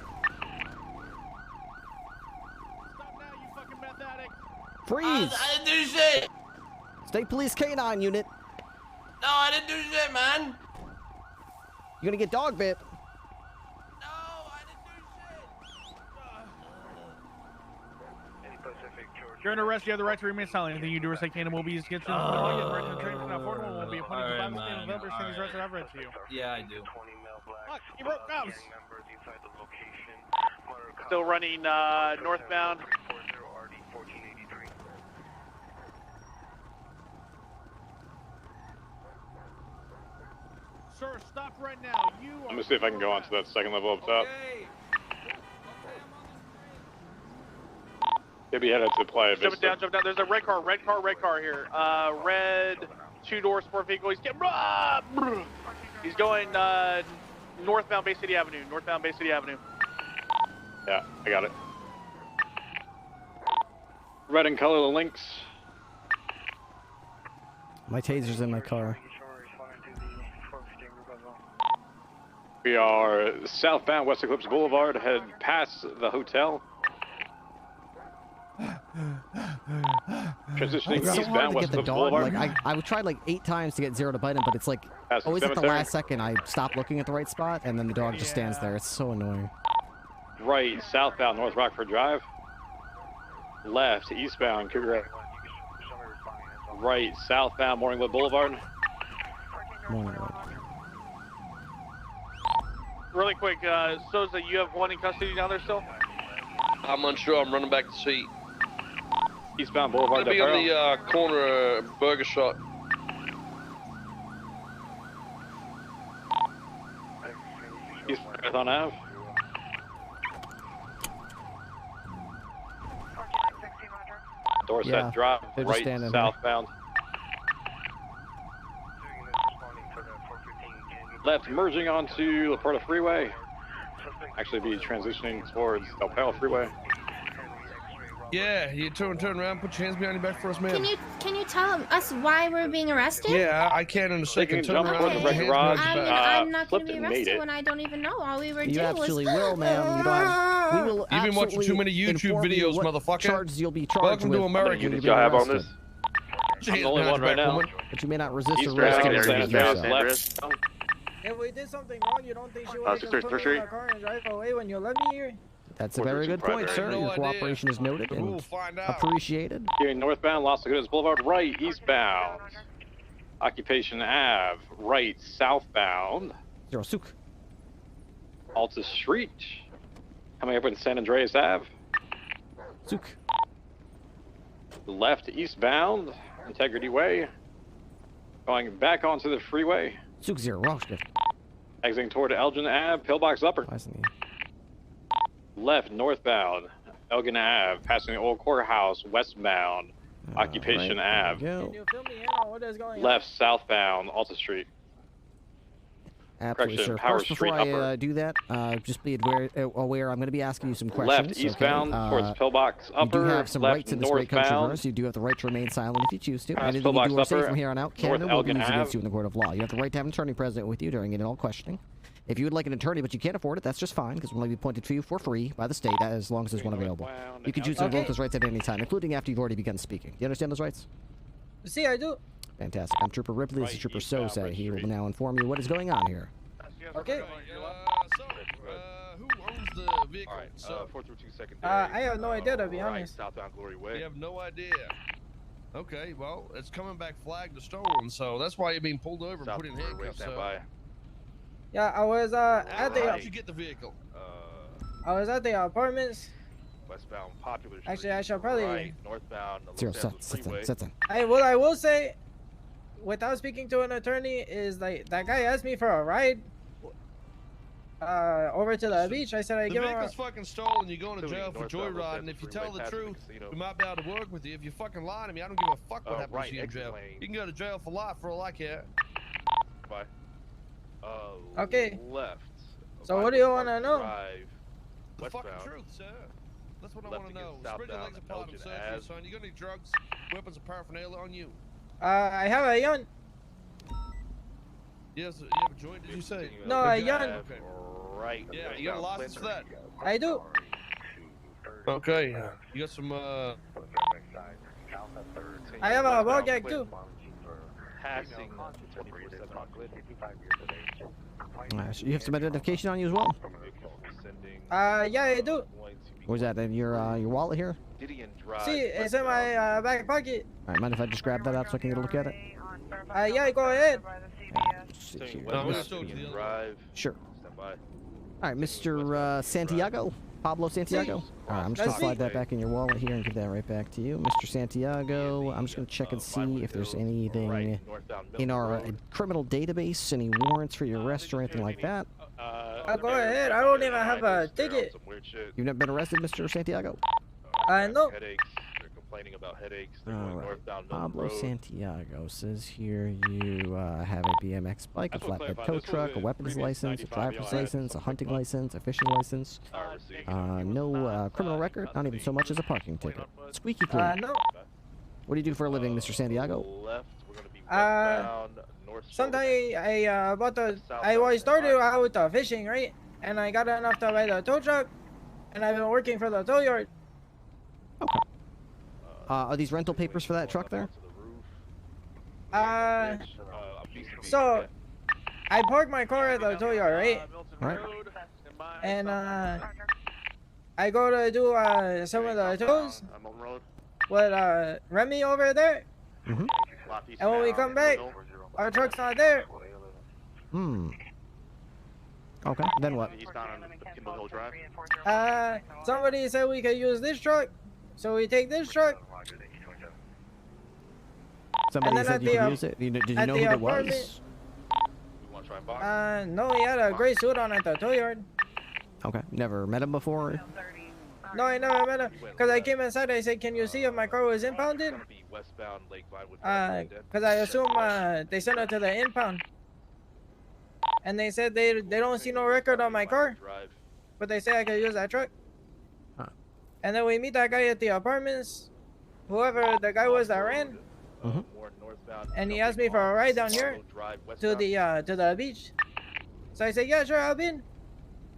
Speaker 2: Freeze!
Speaker 8: I didn't do shit!
Speaker 2: State Police K-9 unit.
Speaker 8: No, I didn't do shit, man!
Speaker 2: You're gonna get dog bit.
Speaker 5: You're under arrest. You have the right to remain silent. Anything you do or say can and will be used against you. You have the right to train. Now, Ford will be appointed to the state of November. Send these rights that I've read to you.
Speaker 8: Yeah, I do.
Speaker 5: Fuck, he broke cops. Still running northbound. Sir, stop right now.
Speaker 23: I'm gonna see if I can go onto that second level up top. Maybe head out to Playa Vista.
Speaker 5: Jump down. There's a red car here. Red, two-door sport vehicle. He's getting. He's going northbound Bay City Avenue.
Speaker 23: Yeah, I got it. Red in color, the links.
Speaker 2: My taser's in my car.
Speaker 23: We are southbound West Eclipse Boulevard, head past the hotel. Transitioning
Speaker 2: It's so hard
Speaker 23: eastbound
Speaker 2: to
Speaker 23: West
Speaker 2: get the
Speaker 23: Eclipse
Speaker 2: dog.
Speaker 23: Boulevard.
Speaker 2: Like I tried like 8 times to get Zero to bite him, but it's like
Speaker 23: Past the
Speaker 2: always at the
Speaker 23: cemetery.
Speaker 2: last second I stop looking at the right spot, and then the dog just stands there. It's so annoying.
Speaker 23: Right, southbound North Rockford Drive. Left, eastbound Cougar. Right, southbound Morningwood Boulevard.
Speaker 5: Really quick, Sosa, you have one in custody down there still?
Speaker 16: I'm unsure. I'm running back to see.
Speaker 23: Eastbound Boulevard.
Speaker 16: Gonna be on the corner burger shot.
Speaker 23: East Marathon Ave. Dorset
Speaker 2: Yeah,
Speaker 23: Drive,
Speaker 2: they're just
Speaker 23: right,
Speaker 2: standing there.
Speaker 23: southbound. Left, merging onto La Porta Freeway. Actually be transitioning towards El Palo Freeway.
Speaker 10: Yeah, you turn around, put your hands behind your back for us, man.
Speaker 12: Can you tell us why we're being arrested?
Speaker 10: Yeah, I can in a second. Turn around,
Speaker 12: Okay.
Speaker 10: put your hands behind your back.
Speaker 12: I'm not going to be arrested when I don't even know. All we were
Speaker 2: You
Speaker 12: doing
Speaker 2: actually
Speaker 12: was...
Speaker 2: will, ma'am. You don't have, we will
Speaker 10: You've been watching too many
Speaker 2: absolutely
Speaker 10: YouTube
Speaker 2: inform you
Speaker 10: videos,
Speaker 2: what
Speaker 10: motherfucker.
Speaker 2: charges you'll be charged
Speaker 10: Welcome
Speaker 2: with.
Speaker 10: to America.
Speaker 2: when you're
Speaker 23: Y'all have on
Speaker 2: being
Speaker 23: this?
Speaker 2: arrested.
Speaker 23: I'm the only one right now.
Speaker 2: But you may not resist
Speaker 23: East
Speaker 2: arrest.
Speaker 23: Grand,
Speaker 2: or
Speaker 23: San
Speaker 2: resist
Speaker 23: Andreas,
Speaker 2: yourself.
Speaker 23: left.
Speaker 20: If we did something wrong, you don't think she would
Speaker 11: Sister Tertiary.
Speaker 20: the car and drive away when you left me here?
Speaker 2: That's a very good point, sir. Your cooperation is noted and appreciated.
Speaker 23: Here northbound Las Lagunas Boulevard, right, eastbound. Occupation Ave, right, southbound.
Speaker 2: Zero Souk.
Speaker 23: Alta Street. Coming up in San Andreas Ave.
Speaker 2: Zook.
Speaker 23: Left eastbound, Integrity Way. Going back onto the freeway.
Speaker 2: Zook 0, wrong script.
Speaker 23: Exiting toward Elgin Ave, Pillbox Upper. Left northbound, Elgin Ave, passing the old courthouse westbound, Occupation Ave.
Speaker 20: Can you fill me in on what is going
Speaker 23: Left southbound, Alta Street.
Speaker 2: Absolutely,
Speaker 23: Correction,
Speaker 2: sir.
Speaker 23: Power
Speaker 2: First, before
Speaker 23: Street
Speaker 2: I
Speaker 23: upper.
Speaker 2: do that, just be aware I'm going to be asking you some questions.
Speaker 23: Left eastbound
Speaker 2: okay?
Speaker 23: towards Pillbox Upper.
Speaker 2: You do have some
Speaker 23: left
Speaker 2: rights in this great country of
Speaker 23: northbound.
Speaker 2: ours. You do have the right to remain silent if you choose to.
Speaker 23: Past
Speaker 2: Anything you
Speaker 23: Pillbox
Speaker 2: do or say
Speaker 23: Upper,
Speaker 2: from here on out
Speaker 23: North
Speaker 2: can and will be
Speaker 23: Elgin
Speaker 2: used against
Speaker 23: Ave.
Speaker 2: you in the court of law. You have the right to have an attorney present with you during any and all questioning. If you would like an attorney but you can't afford it, that's just fine, because we'll be appointed for you for free by the state as long as there's one available. You can choose to invoke those rights at any time, including after you've already begun speaking. You understand those rights?
Speaker 20: See, I do.
Speaker 2: Fantastic. I'm Trooper Ripley. This is Trooper Sosa. He will now inform you what is going on here.
Speaker 20: Okay.
Speaker 10: Who owns the vehicle?
Speaker 17: Alright, 432 secondary.
Speaker 20: I have no idea, to be honest.
Speaker 17: Southbound Glory Way.
Speaker 10: You have no idea. Okay, well, it's coming back flagged to stolen, so that's why you're being pulled over and put in handcuffs.
Speaker 17: Stand
Speaker 10: So.
Speaker 17: by.
Speaker 20: Yeah, I was at the.
Speaker 10: How did you get the vehicle?
Speaker 20: I was at the apartments.
Speaker 17: Westbound Popular Street.
Speaker 20: Actually, I should probably.
Speaker 17: Right, northbound.
Speaker 2: Zero,
Speaker 17: Los Angeles
Speaker 2: sit
Speaker 17: Freeway.
Speaker 2: in.
Speaker 20: What I will say, without speaking to an attorney, is like that guy asked me for a ride. Over to the beach. I said I
Speaker 10: The
Speaker 20: give him.
Speaker 10: vehicle's fucking stolen. You're going to jail for
Speaker 17: northbound Los
Speaker 10: joyriding.
Speaker 17: Angeles
Speaker 10: If you
Speaker 17: Freeway,
Speaker 10: tell the
Speaker 17: past the
Speaker 10: truth,
Speaker 17: casino.
Speaker 10: we might be able to work with you. If you fucking lie to me, I don't give a fuck what happens
Speaker 17: right,
Speaker 10: to you in jail.
Speaker 17: exit lane.
Speaker 10: You can go to jail for life for all I care.
Speaker 17: Bye.
Speaker 20: Okay.
Speaker 17: Left.
Speaker 20: So what do you want to know?
Speaker 17: Drive.
Speaker 10: The fucking
Speaker 17: Westbound.
Speaker 10: truth, sir. That's what I
Speaker 17: Left
Speaker 10: want to know.
Speaker 17: against
Speaker 10: Spread your legs
Speaker 17: southbound
Speaker 10: apart and
Speaker 17: Elgin
Speaker 10: search you,
Speaker 17: Ave.
Speaker 10: son. You got any drugs, weapons, or paraphernalia on you?
Speaker 20: I have a yawn.
Speaker 10: Yes, you have a joint, did you say?
Speaker 20: No, a yawn.
Speaker 10: Okay.
Speaker 17: Right.
Speaker 10: Yeah, you got a license for that?
Speaker 20: I do.
Speaker 10: Okay. You got some,
Speaker 20: I have a ball gag too.
Speaker 17: Passing 24/7 on Glen.
Speaker 2: So you have some identification on you as well?
Speaker 20: Yeah, I do.
Speaker 2: Where's that? In your wallet here?
Speaker 20: See, it's in my back pocket.
Speaker 2: All right, mind if I just grab that out so I can get a look at it?
Speaker 20: Yeah, go ahead.
Speaker 2: Let's see here.
Speaker 10: No, we're still to the other
Speaker 17: Drive.
Speaker 2: Sure.
Speaker 17: Stand by.
Speaker 2: All right, Mr. Santiago, Pablo Santiago. All right, I'm just gonna slide that back in your wallet here and give that right back to you, Mr. Santiago. I'm just gonna check and see if there's anything in our criminal database, any warrants for your arrest or anything like that.
Speaker 20: Go ahead. I don't even have a ticket.
Speaker 2: You've never been arrested, Mr. Santiago?
Speaker 20: No.
Speaker 17: Headaches. They're complaining about headaches. They're
Speaker 2: All
Speaker 17: going
Speaker 2: right.
Speaker 17: northbound Milton
Speaker 2: Pablo
Speaker 17: Road.
Speaker 2: Santiago says here you have a BMX bike, a flatbed tow truck, a weapons license, a driver's license, a hunting license, a fishing license. No criminal record, not even so much as a parking ticket. Squeaky clean.
Speaker 20: No.
Speaker 2: What do you do for a living, Mr. Santiago?
Speaker 17: Left. We're going to be westbound north.
Speaker 20: Sometimes I started out with the fishing, right? And I got enough to buy the tow truck, and I've been working for the tow yard.
Speaker 2: Okay. Are these rental papers for that truck there?
Speaker 20: So I parked my car at the tow yard, right?
Speaker 2: Right.
Speaker 20: And I go to do some of the tows with Remy over there.
Speaker 2: Mm-hmm.
Speaker 20: And when we come back, our truck's not there.
Speaker 2: Okay, then what?
Speaker 20: Somebody said we could use this truck, so we take this truck.
Speaker 2: Somebody
Speaker 20: then
Speaker 2: said
Speaker 20: at
Speaker 2: you could
Speaker 20: the,
Speaker 2: use it? Did you
Speaker 20: at
Speaker 2: know
Speaker 20: the
Speaker 2: who it
Speaker 20: apartment-
Speaker 2: was?
Speaker 20: No, he had a gray suit on at the tow yard.
Speaker 2: Okay, never met him before?
Speaker 20: No, I never met him. Because I came inside, I said, can you see if my car was impounded? Because I assume they sent it to the impound. And they said they don't see no record on my car. But they say I could use that truck. And then we meet that guy at the apartments. Whoever the guy was that ran. And he asked me for a ride down here to the beach. So I said, yeah, sure, I'll be in.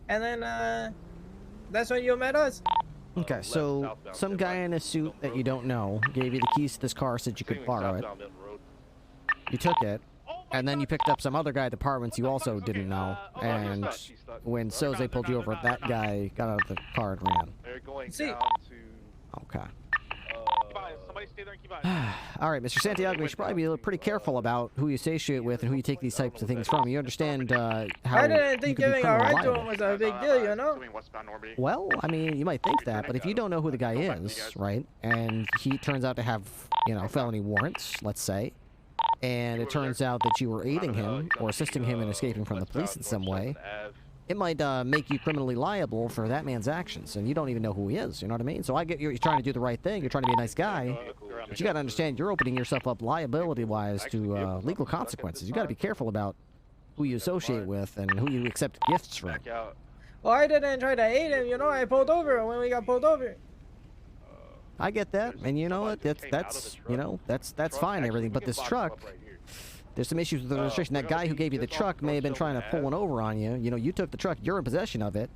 Speaker 20: And then that's when you met us.
Speaker 2: Okay, so some guy in a suit that you don't know gave you the keys to this car, said you could borrow it. You took it, and then you picked up some other guy at the apartments you also didn't know. And when Soze pulled you over, that guy got out of the car and ran.
Speaker 20: See.
Speaker 2: Okay.
Speaker 5: stay there and keep eyes.
Speaker 2: All right, Mr. Santiago, you should probably be pretty careful about who you associate with and who you take these types of things from. You understand how
Speaker 20: I didn't
Speaker 2: you
Speaker 20: think
Speaker 2: could be
Speaker 20: giving a
Speaker 2: criminally
Speaker 20: ride to
Speaker 2: liable.
Speaker 20: him was a big deal, you know?
Speaker 2: Well, I mean, you might think that, but if you don't know who the guy is, right, and he turns out to have, you know, felony warrants, let's say, and it turns out that you were aiding him or assisting him in escaping from the police in some way, it might make you criminally liable for that man's actions, and you don't even know who he is, you know what I mean? So I get you're trying to do the right thing, you're trying to be a nice guy, but you gotta understand you're opening yourself up liability-wise to legal consequences. You gotta be careful about who you associate with and who you accept gifts from.
Speaker 20: Well, I didn't try to aid him, you know? I pulled over when we got pulled over.
Speaker 2: I get that, and you know what? That's you know, that's fine and everything, but this truck, there's some issues with the registration. That guy who gave you the truck may have been trying to pull one over on you. You know, you took the truck, you're in possession of it,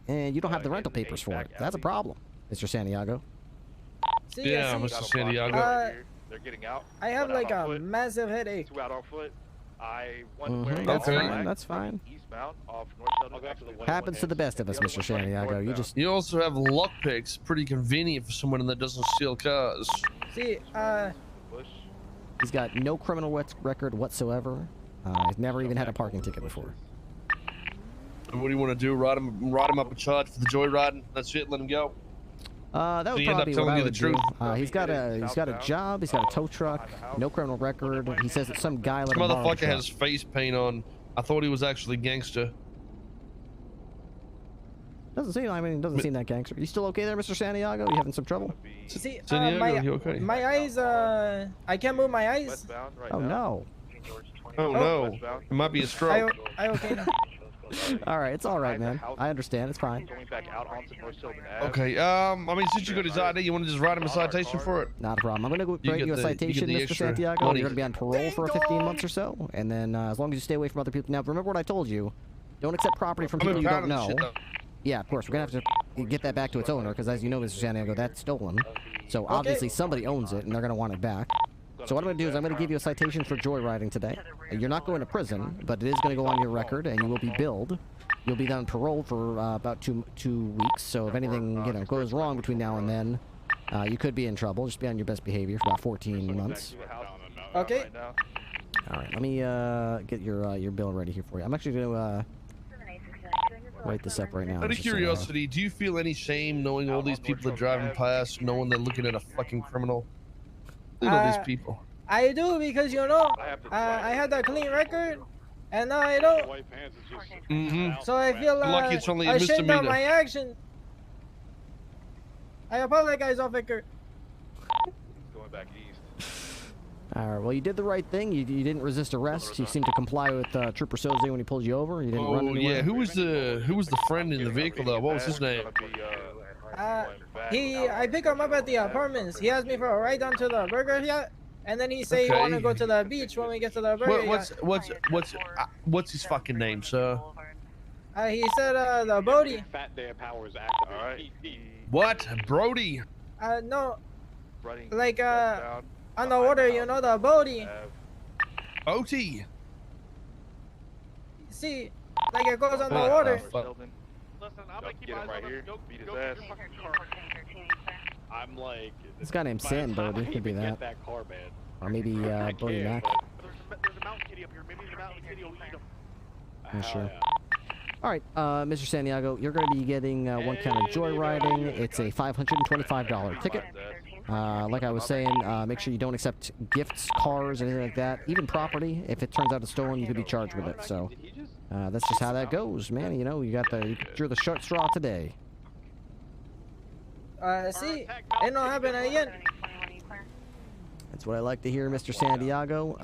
Speaker 2: and you don't have the rental papers for it. That's a problem, Mr. Santiago.
Speaker 20: See,
Speaker 10: Yeah,
Speaker 20: see,
Speaker 10: Mr. Santiago.
Speaker 16: They're getting out.
Speaker 20: I have
Speaker 16: One out
Speaker 20: like
Speaker 16: on
Speaker 20: a
Speaker 16: foot,
Speaker 20: massive headache.
Speaker 16: 2 out on foot. I went wearing
Speaker 2: That's
Speaker 10: Okay.
Speaker 2: fine, that's fine.
Speaker 16: eastbound off North Southern. Actually,
Speaker 2: Happens to the best of us, Mr. Santiago. You just...
Speaker 10: You also have lockpicks, pretty convenient for someone that doesn't steal cars.
Speaker 20: See,
Speaker 2: He's got no criminal record whatsoever. He's never even had a parking ticket before.
Speaker 10: And what do you want to do? Ride him up a charge for the joyriding? That's it. Let him go.
Speaker 2: That
Speaker 10: So
Speaker 2: would
Speaker 10: you end up
Speaker 2: probably be what
Speaker 10: telling
Speaker 2: I
Speaker 10: you the
Speaker 2: would do.
Speaker 10: truth?
Speaker 2: He's got a job. He's got a tow truck. No criminal record. He says that some guy let
Speaker 10: This
Speaker 2: him borrow the
Speaker 10: motherfucker
Speaker 2: truck.
Speaker 10: has face paint on. I thought he was actually gangster.
Speaker 2: Doesn't seem. I mean, doesn't seem that gangster. You still okay there, Mr. Santiago? You having some trouble?
Speaker 20: see,
Speaker 10: Santiago, you okay?
Speaker 20: my eyes, I can't move my eyes.
Speaker 2: Oh no.
Speaker 10: Oh no. It might be a stroke.
Speaker 20: I okay now.
Speaker 2: All right, it's all right, man. I understand. It's fine.
Speaker 10: Okay. I mean, since you got his ID, you want to just write him a citation for it?
Speaker 2: Not a problem. I'm gonna go
Speaker 10: You
Speaker 2: write
Speaker 10: get
Speaker 2: you a
Speaker 10: the- you get
Speaker 2: citation,
Speaker 10: the
Speaker 2: Mr.
Speaker 10: extra
Speaker 2: Santiago.
Speaker 10: money.
Speaker 2: You're gonna be on parole for 15 months or so, and then as long as you stay away from other people. Now, remember what I told you. Don't accept property from people you don't know. Yeah, of course. We're gonna have to get that back to its owner, because as you know, Mr. Santiago, that's stolen. So obviously somebody owns it, and they're gonna want it back. So what I'm gonna do is I'm gonna give you a citation for joyriding today. You're not going to prison, but it is gonna go on your record, and you will be billed. You'll be on parole for about two weeks. So if anything goes wrong between now and then, you could be in trouble. Just be on your best behavior for about 14 months.
Speaker 20: Okay.
Speaker 2: All right. Let me get your bill ready here for you. I'm actually gonna write this up right now.
Speaker 10: Out of curiosity, do you feel any shame knowing all these people are driving past, knowing they're looking at a fucking criminal? Look at all these people.
Speaker 20: I do because you know, I had a clean record, and now I don't. So I feel
Speaker 10: Lucky it's only a
Speaker 20: ashamed of
Speaker 10: misdemeanor.
Speaker 20: my action. I apologize, officer.
Speaker 16: Going back east.
Speaker 2: All right. Well, you did the right thing. You didn't resist arrest. You seemed to comply with Trooper Soze when he pulled you over. You didn't run anywhere.
Speaker 10: Yeah. Who was the friend in the vehicle though? What was his name?
Speaker 20: I pick him up at the apartments. He asked me for a ride down to the burger yacht, and then he say he want to go to the beach when we get to the burger yacht.
Speaker 10: What's his fucking name, sir?
Speaker 20: He said the Bodie.
Speaker 23: Fat Day of Powers active.
Speaker 16: All right.
Speaker 10: What? Brody?
Speaker 20: No. Like on the water, you know, the Bodie.
Speaker 10: OT.
Speaker 20: See, like it goes on the water.
Speaker 5: Listen, I'm gonna keep
Speaker 16: Get
Speaker 5: eyes
Speaker 16: him right
Speaker 5: on
Speaker 16: here.
Speaker 5: him. Go
Speaker 16: Beat
Speaker 5: get
Speaker 16: his
Speaker 5: your
Speaker 16: ass.
Speaker 5: fucking car.
Speaker 23: I'm like.
Speaker 2: This guy named Sam Bodie could be
Speaker 23: Get
Speaker 2: that,
Speaker 23: that car, man.
Speaker 2: or maybe Bodie Mac.
Speaker 5: There's a mountain kitty up here. Maybe the mountain kitty will eat him.
Speaker 2: Not sure. All right, Mr. Santiago, you're going to be getting 1 count of joyriding. It's a $525 ticket. Like I was saying, make sure you don't accept gifts, cars, anything like that. Even property. If it turns out it's stolen, you could be charged with it. So that's just how that goes, man. You know, you drew the short straw today.
Speaker 20: See, it don't happen again.
Speaker 2: That's what I like to hear, Mr. Santiago.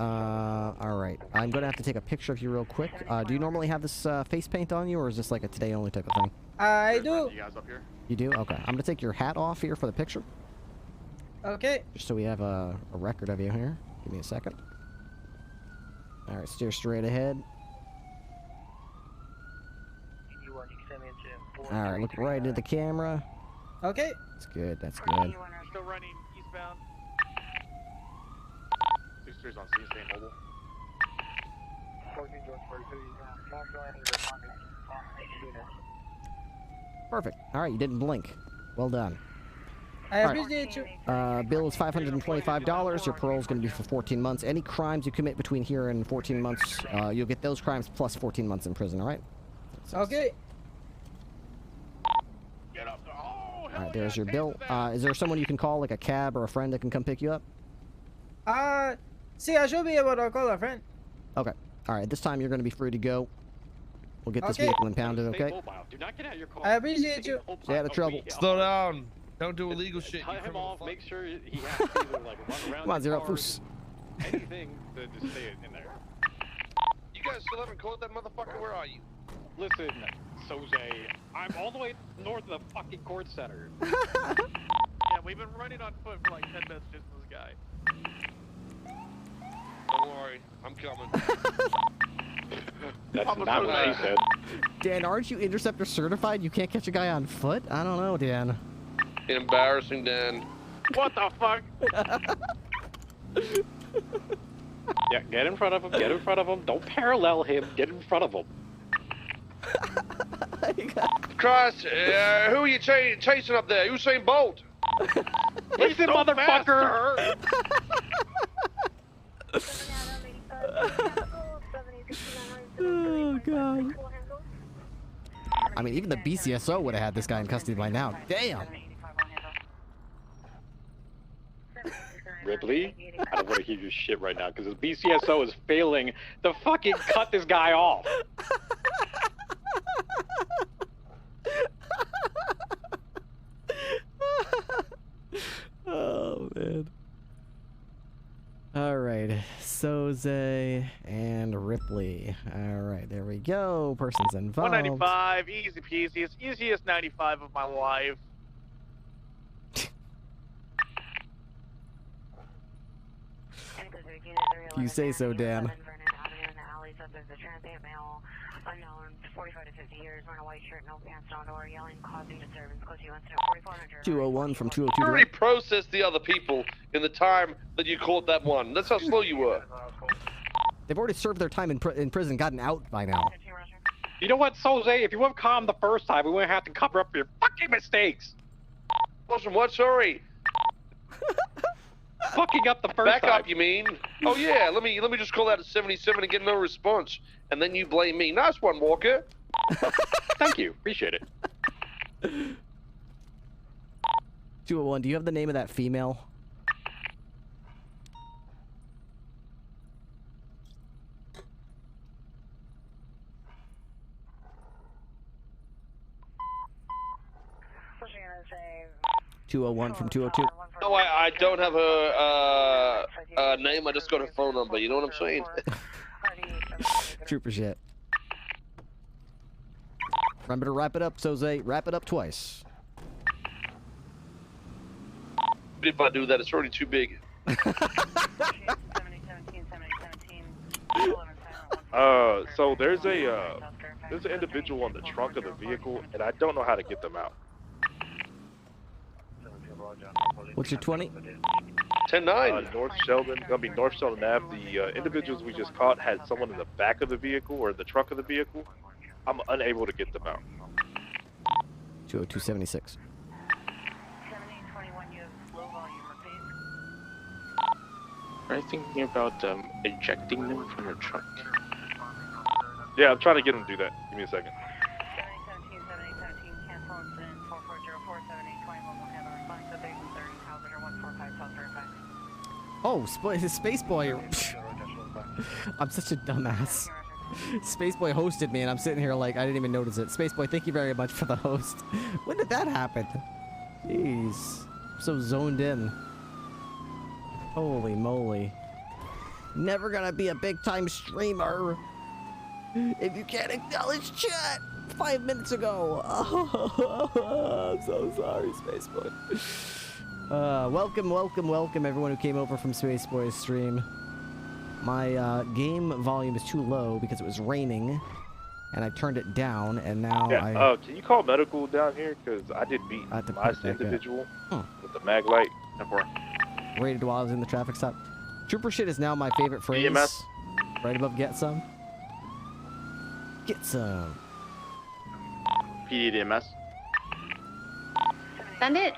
Speaker 2: All right, I'm going to have to take a picture of you real quick. Do you normally have this face paint on you, or is this like a today-only type of thing?
Speaker 20: I do.
Speaker 16: You guys up here?
Speaker 2: You do? Okay. I'm going to take your hat off here for the picture.
Speaker 20: Okay.
Speaker 2: Just so we have a record of you here. Give me a second. All right, steer straight ahead. All right, look right into the camera.
Speaker 20: Okay.
Speaker 2: That's good. That's good.
Speaker 5: Still running eastbound.
Speaker 16: 2-3's on scene, stay mobile.
Speaker 2: Perfect. All right, you didn't blink. Well done.
Speaker 20: I appreciate you.
Speaker 2: Bill is $525. Your parole is going to be for 14 months. Any crimes you commit between here and 14 months, you'll get those crimes plus 14 months in prison, all right?
Speaker 20: Okay.
Speaker 2: All right, there's your bill. Is there someone you can call, like a cab or a friend that can come pick you up?
Speaker 20: See, I should be able to call a friend.
Speaker 2: Okay. All right, this time you're going to be free to go. We'll get this
Speaker 20: Okay.
Speaker 2: vehicle impounded, okay?
Speaker 3: Do not get out of your car.
Speaker 20: I appreciate you.
Speaker 2: Stay out of trouble.
Speaker 10: Slow down. Don't do illegal shit.
Speaker 3: Cut him off. Make sure he has to either like run around.
Speaker 2: Come on, Zero.
Speaker 3: the car,
Speaker 2: Foos.
Speaker 3: anything to just stay in there.
Speaker 16: You guys still haven't called that motherfucker? Where are you?
Speaker 3: Listen, Soze, I'm all the way north of the fucking court center.
Speaker 5: Yeah, we've been running on foot for like 10 minutes just for this guy.
Speaker 16: Don't worry, I'm coming.
Speaker 3: That's not what he said.
Speaker 2: Dan, aren't you Interceptor certified? You can't catch a guy on foot? I don't know, Dan.
Speaker 16: Embarrassing, Dan.
Speaker 5: What the fuck?
Speaker 3: Yeah, get in front of him. Get in front of him. Don't parallel him. Get in front of him.
Speaker 16: Christ, who are you chasing up there? Usain Bolt.
Speaker 3: Listen,
Speaker 16: so
Speaker 3: motherfucker.
Speaker 2: Oh, God. I mean, even the BCSO would have had this guy in custody by now. Damn.
Speaker 3: Ripley, I don't want to hear your shit right now because the BCSO is failing to fucking cut this guy off.
Speaker 2: Oh, man. Alright, Soze and Ripley. Alright, there we go. Persons involved.
Speaker 5: 195, easy peasy. It's easiest 95 of my life.
Speaker 2: You say so, Dan. 201 from 202
Speaker 16: You
Speaker 2: to
Speaker 16: already processed the other people in the time that you caught that one. That's how slow you were.
Speaker 2: They've already served their time in prison, gotten out by now.
Speaker 3: You know what, Soze? If you would have calmed the first time, we wouldn't have to cover up your fucking mistakes.
Speaker 16: Wasn't what? Sorry.
Speaker 3: Fucking up the first
Speaker 16: Back
Speaker 3: time.
Speaker 16: up, you mean? Oh yeah. Let me just call out a 77 and get no response, and then you blame me. Nice one, Walker.
Speaker 3: Thank you. Appreciate it.
Speaker 2: 201, do you have the name of that female?
Speaker 13: What's she gonna say?
Speaker 2: 201 from 202.
Speaker 16: No, I don't have her name. I just got her phone number. You know what I'm saying?
Speaker 2: Trooper shit. Remember to wrap it up, Soze. Wrap it up twice.
Speaker 16: If I do that, it's already too big.
Speaker 17: So there's an individual on the trunk of the vehicle, and I don't know how to get them out.
Speaker 2: What's your 20?
Speaker 16: 10-9.
Speaker 17: North Sheldon, North Sheldon Ave. The individuals we just caught had someone in the back of the vehicle or the trunk of the vehicle. I'm unable to get them out.
Speaker 2: 20276.
Speaker 14: Are you thinking about ejecting them from the truck?
Speaker 17: Yeah, I'm trying to get them to do that. Give me a second.
Speaker 2: Oh, Space Boy. I'm such a dumbass. Space Boy hosted me, and I'm sitting here like I didn't even notice it. Space Boy, thank you very much for the host. When did that happen? Jeez, I'm so zoned in. Holy moly! Never gonna be a big-time streamer if you can't acknowledge chat 5 minutes ago. Oh, I'm so sorry, Space Boy. Welcome, everyone who came over from Space Boy's stream. My game volume is too low because it was raining, and I turned it down, and now
Speaker 17: yeah, can you call medical down here? Because I did beat my individual with the mag light.
Speaker 2: Rated while I was in the traffic stop. Trooper shit is now my favorite phrase.
Speaker 17: EMS?
Speaker 2: Right above get some. Get some.
Speaker 11: PDMS.
Speaker 12: Send it.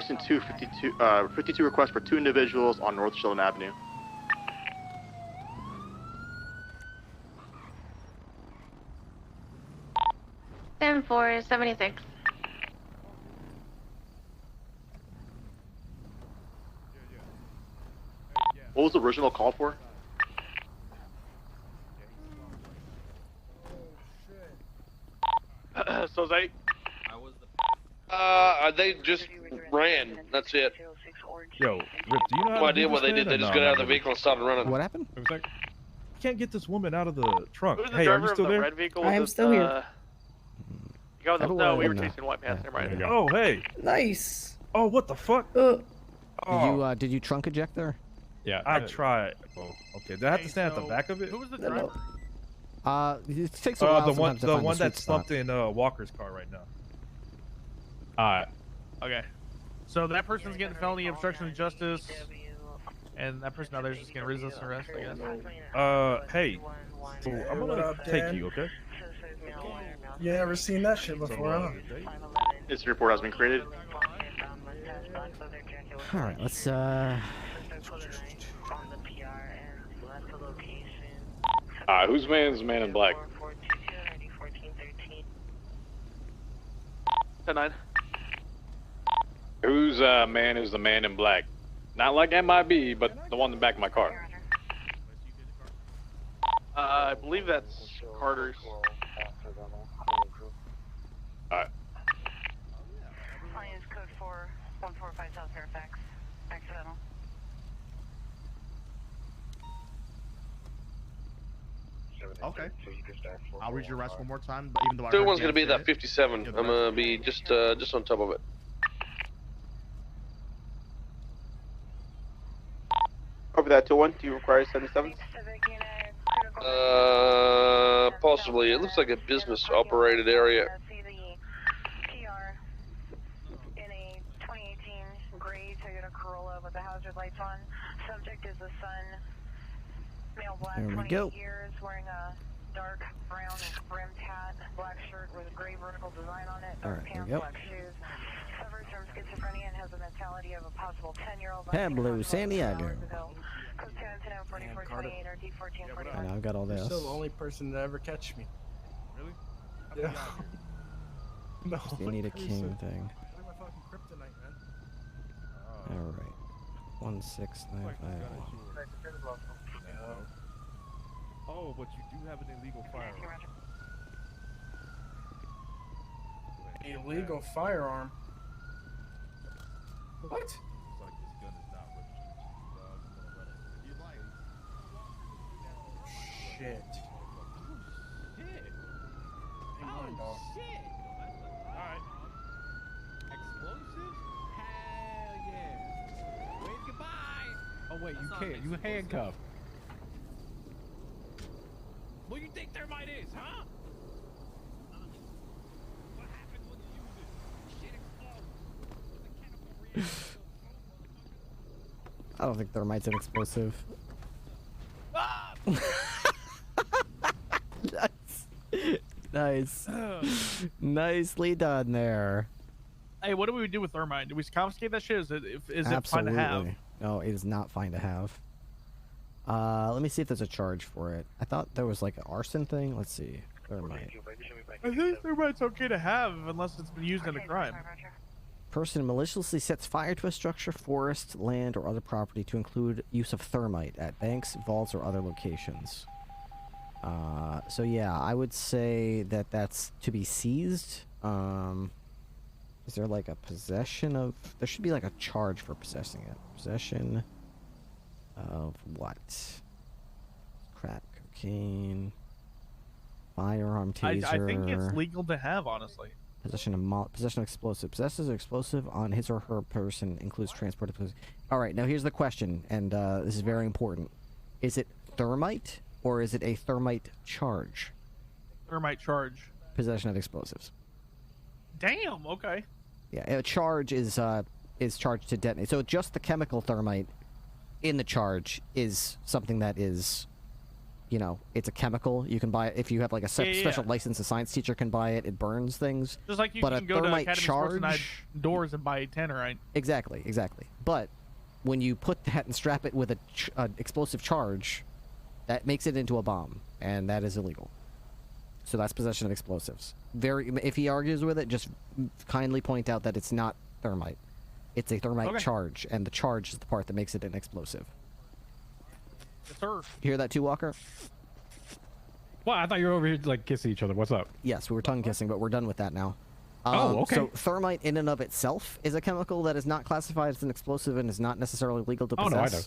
Speaker 11: requesting 52 requests for 2 individuals on North Sheldon Avenue.
Speaker 19: Stand for 76.
Speaker 11: What was the original call for?
Speaker 5: So Zay.
Speaker 16: They just ran. That's it.
Speaker 7: Yo, Rip, do you know how
Speaker 16: No
Speaker 7: to
Speaker 16: idea
Speaker 7: do
Speaker 16: what
Speaker 7: this
Speaker 16: they did.
Speaker 7: thing,
Speaker 16: They
Speaker 7: or
Speaker 16: just
Speaker 7: no,
Speaker 16: got out of
Speaker 7: not
Speaker 16: the
Speaker 7: really?
Speaker 16: vehicle and started running.
Speaker 2: What happened?
Speaker 7: It was like, you can't get this woman out of the trunk.
Speaker 5: Who's the
Speaker 7: Hey, are
Speaker 5: driver
Speaker 7: you
Speaker 5: of
Speaker 7: still
Speaker 5: the
Speaker 7: there?
Speaker 5: red vehicle?
Speaker 20: I am still here.
Speaker 5: You got
Speaker 2: Everyone
Speaker 5: no, we were
Speaker 2: in the-
Speaker 5: chasing white pants. Never mind.
Speaker 7: Oh, hey.
Speaker 20: Nice.
Speaker 7: Oh, what the fuck?
Speaker 2: Did you trunk eject there?
Speaker 7: Yeah, I tried. Oh, okay. Did I have to stand at the back of it?
Speaker 5: Who was the driver?
Speaker 2: It takes a while
Speaker 7: the
Speaker 2: sometimes to
Speaker 7: the
Speaker 2: find
Speaker 7: one
Speaker 2: sweet
Speaker 7: that's
Speaker 2: spot.
Speaker 7: slumped in Walker's car right now. Alright.
Speaker 18: Okay. So that person's getting felony obstruction of justice, and that person out there is just getting resistance arrest, I guess.
Speaker 7: Hey. So I'm
Speaker 21: What
Speaker 7: gonna
Speaker 21: up,
Speaker 7: take
Speaker 21: Dan?
Speaker 7: you, okay?
Speaker 21: You never seen that shit before, huh?
Speaker 11: This report has been created.
Speaker 2: All right, let's
Speaker 23: Whose man's the man in black?
Speaker 5: 10-9.
Speaker 23: Whose man is the man in black? Not like MIB, but the one in the back of my car.
Speaker 5: I believe that's Carter's.
Speaker 23: Alright.
Speaker 13: Lions code 4145 South Fairfax. Accidental.
Speaker 22: Okay. I'll read your arrest one more time, but even though I
Speaker 16: Third
Speaker 22: heard
Speaker 16: one's
Speaker 22: Dan
Speaker 16: gonna be
Speaker 22: say
Speaker 16: that
Speaker 22: it.
Speaker 16: 57. I'm gonna be just on top of it.
Speaker 11: Over that to 1. Do you require 77?
Speaker 16: Possibly. It looks like a business operated area.
Speaker 13: In a 2018 gray Toyota Corolla with the hazard lights on. Subject is the son, male black,
Speaker 2: There we
Speaker 13: 28
Speaker 2: go.
Speaker 13: years, wearing a dark brown brimmed hat, black shirt with gray vertical design on it, dark
Speaker 2: All right, there
Speaker 13: pants,
Speaker 2: we go.
Speaker 13: black shoes. Suffers from schizophrenia and has the mentality of a possible 10-year-old.
Speaker 2: Pablo San Diego.
Speaker 13: Code 10-4428 or D1441.
Speaker 2: I know, I've got all
Speaker 21: You're
Speaker 2: this.
Speaker 21: still the only person to ever catch me.
Speaker 7: Really?
Speaker 21: Yeah. No.
Speaker 2: You need a king thing.
Speaker 21: I'm my fucking kryptonite, man.
Speaker 2: All right. 16951.
Speaker 7: Oh, but you do have an illegal firearm.
Speaker 21: Illegal firearm. What?
Speaker 7: Looks like this gun is not registered to you, dog. I'm gonna run it.
Speaker 21: Shit. Hang on, dog.
Speaker 18: Alright. Explosives? Hell yeah. Wave goodbye! Oh wait, you can't. You handcuffed. What do you think thermite is, huh? What happens when you use it? Shit explodes.
Speaker 2: I don't think thermite's an explosive.
Speaker 18: Ah!
Speaker 2: Nice. Nicely done there.
Speaker 18: Hey, what do we do with thermite? Do we confiscate that shit? Is it fine
Speaker 2: Absolutely.
Speaker 18: to have?
Speaker 2: No, it is not fine to have. Let me see if there's a charge for it. I thought there was like an arson thing. Let's see. Thermite.
Speaker 18: I think thermite's okay to have unless it's been used in a crime.
Speaker 2: Person maliciously sets fire to a structure, forest, land, or other property to include use of thermite at banks, vaults, or other locations. So yeah, I would say that that's to be seized. Is there like a possession of... There should be like a charge for possessing it. Possession of what? Crack cocaine. Firearm taser.
Speaker 18: I think it's legal to have, honestly.
Speaker 2: Possession of explosive. Possesses an explosive on his or her person includes transport of explosive. All right, now here's the question, and this is very important. Is it thermite or is it a thermite charge?
Speaker 18: Thermite charge.
Speaker 2: Possession of explosives.
Speaker 18: Damn. Okay.
Speaker 2: Yeah, a charge is charged to detonate. So just the chemical thermite in the charge is something that is, you know, it's a chemical. You can buy it if you have like a special
Speaker 5: yeah.
Speaker 2: license. A science teacher can buy it. It burns things.
Speaker 5: Just like you
Speaker 2: but
Speaker 5: can
Speaker 2: a
Speaker 5: go to
Speaker 2: thermite
Speaker 5: Academy
Speaker 2: charge.
Speaker 5: Sports doors and buy a tannerite.
Speaker 2: Exactly. But when you put that and strap it with a explosive charge, that makes it into a bomb, and that is illegal. So that's possession of explosives. If he argues with it, just kindly point out that it's not thermite. It's a thermite charge, and the charge is the part that makes it an explosive.
Speaker 5: Yes, sir.
Speaker 2: You hear that too, Walker?
Speaker 4: Well, I thought you were over here like kissing each other. What's up?
Speaker 2: Yes, we were tongue kissing, but we're done with that now.
Speaker 4: Okay.
Speaker 2: So thermite in and of itself is a chemical that is not classified as an explosive and is not necessarily legal to possess.
Speaker 4: Oh, no, I know.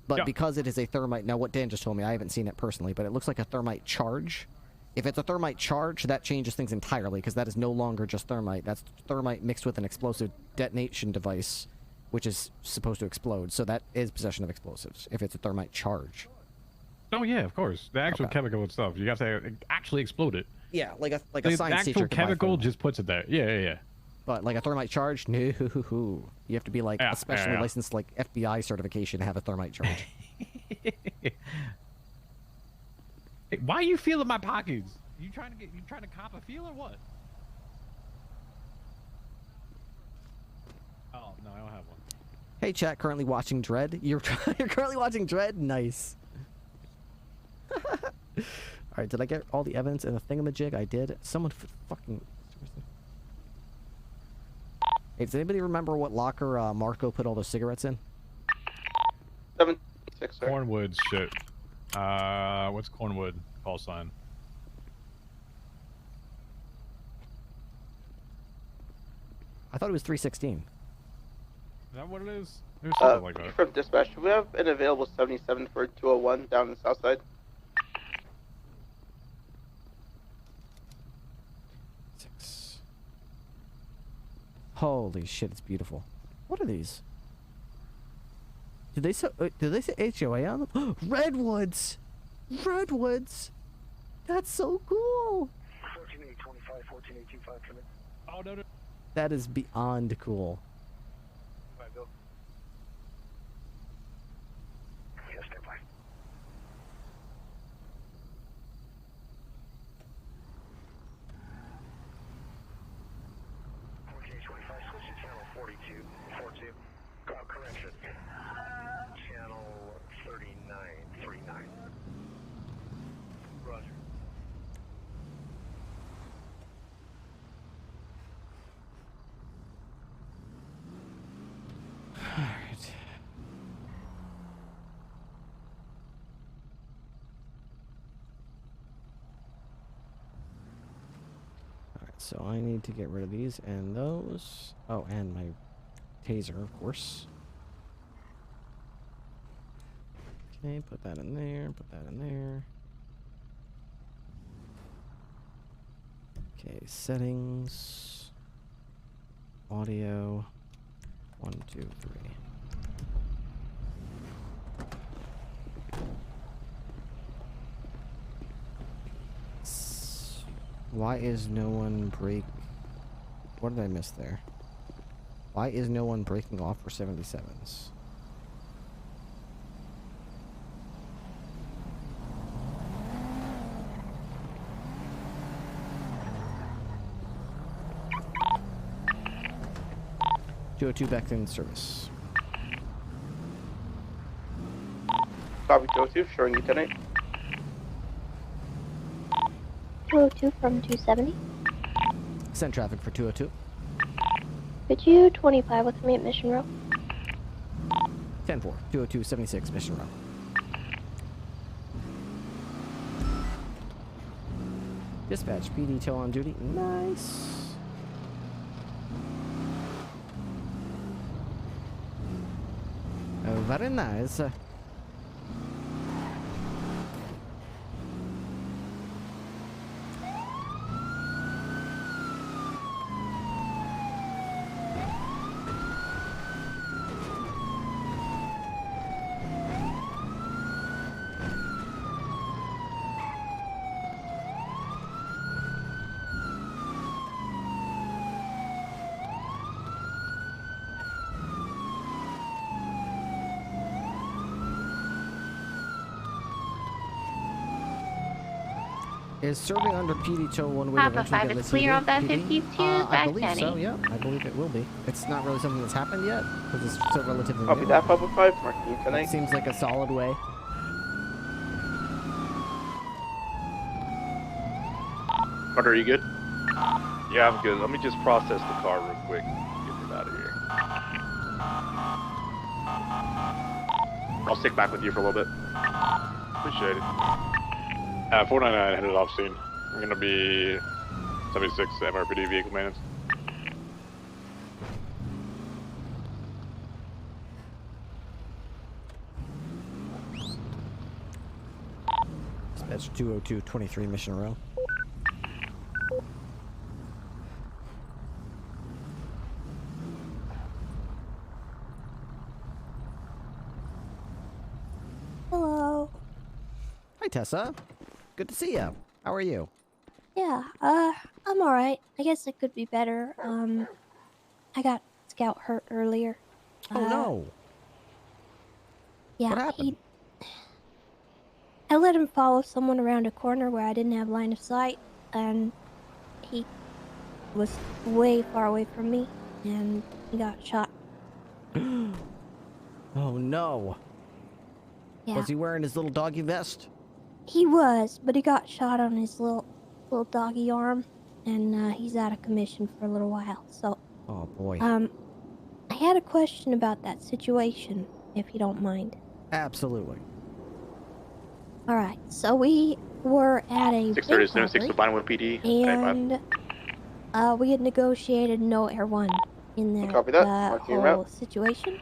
Speaker 2: But because it is a thermite, now what Dan just told me, I haven't seen it personally, but it looks like a thermite charge. If it's a thermite charge, that changes things entirely, because that is no longer just thermite. That's thermite mixed with an explosive detonation device, which is supposed to explode. So that is possession of explosives, if it's a thermite charge.
Speaker 4: Oh yeah, of course. The actual chemical and stuff. You got to actually explode it.
Speaker 2: Yeah, like a
Speaker 4: the
Speaker 2: science teacher
Speaker 4: actual
Speaker 2: can buy
Speaker 4: chemical
Speaker 2: thermite.
Speaker 4: just puts it there. Yeah.
Speaker 2: But like a thermite charge, no. You have to be like a specially licensed like FBI certification to have a thermite charge.
Speaker 4: Hey, why are you feeling my pockets? You trying to cop a feel or what? Oh no, I don't have one.
Speaker 2: Hey chat, currently watching Dread. You're currently watching Dread? Nice. Alright, did I get all the evidence in the thingamajig? I did. Someone fucking... Hey, does anybody remember what locker Marco put all those cigarettes in?
Speaker 16: 76, sir.
Speaker 4: Cornwood shit. What's Cornwood call sign?
Speaker 2: I thought it was 316.
Speaker 4: Is that what it is? There's something like that.
Speaker 16: From dispatch, we have an available 77 for 201 down in the south side.
Speaker 2: 6. Holy shit, it's beautiful. What are these? Did they say HOA on them? Redwoods! Redwoods! That's so cool!
Speaker 13: 14825, 14825, come in.
Speaker 4: Oh, no.
Speaker 2: That is beyond cool.
Speaker 13: Alright, go. Yeah, stand by. Switch to channel 42, 42. Correction. Channel 3939. Roger.
Speaker 2: Alright. Alright, so I need to get rid of these and those. Oh, and my taser, of course. Okay, put that in there, put that in there. Okay, settings. Audio. 1, 2, 3. Why is no one What did I miss there? Why is no one breaking off for 77s? .202 back in service.
Speaker 16: Copy 202, showing you 10-8.
Speaker 6: 202 from 270.
Speaker 2: Send traffic for 202.
Speaker 6: Could you 25 with me at Mission Row?
Speaker 2: 10-4, 202, 76, Mission Row. Dispatch, PD tow on duty. Nice. Oh, very nice. Is serving under PD Tow one way to
Speaker 19: Papa
Speaker 2: eventually
Speaker 19: 5
Speaker 2: get
Speaker 19: is
Speaker 2: the
Speaker 19: clear
Speaker 2: CD?
Speaker 19: of that
Speaker 2: PD?
Speaker 19: 52
Speaker 2: I
Speaker 19: back
Speaker 2: believe so,
Speaker 19: Danny.
Speaker 2: yeah. I believe it will be. It's not really something that's happened yet, because it's still relatively
Speaker 1: Copy
Speaker 2: new.
Speaker 1: that, Papa 5. Marking you
Speaker 2: It
Speaker 1: tonight.
Speaker 2: seems like a solid way.
Speaker 11: Carter, are you good?
Speaker 17: Yeah, I'm good. Let me just process the car real quick. Get it out of here.
Speaker 11: I'll stick back with you for a little bit.
Speaker 17: Appreciate it.
Speaker 23: 499 headed off scene. I'm gonna be 76 MRPD vehicle maintenance.
Speaker 2: Dispatch 202, 23 Mission Row.
Speaker 6: Hello.
Speaker 2: Hi, Tessa. Good to see you. How are you?
Speaker 6: Yeah, I'm alright. I guess it could be better. I got Scout hurt earlier.
Speaker 2: Oh, no.
Speaker 6: Yeah,
Speaker 2: What happened?
Speaker 6: I let him follow someone around a corner where I didn't have line of sight, and he was way far away from me, and he got shot.
Speaker 2: Oh, no.
Speaker 6: Yeah.
Speaker 2: Was he wearing his little doggy vest?
Speaker 6: He was, but he got shot on his little doggy arm, and he's out of commission for a little while. So,
Speaker 2: Oh, boy.
Speaker 6: I had a question about that situation, if you don't mind.
Speaker 2: Absolutely.
Speaker 6: All right, so we were at a
Speaker 11: 630
Speaker 6: bank
Speaker 11: 76
Speaker 6: robbery,
Speaker 11: to Vinewood PD.
Speaker 6: and we had negotiated no Air 1 in that,
Speaker 1: Copy that. Marking your
Speaker 6: whole
Speaker 1: route.
Speaker 6: situation.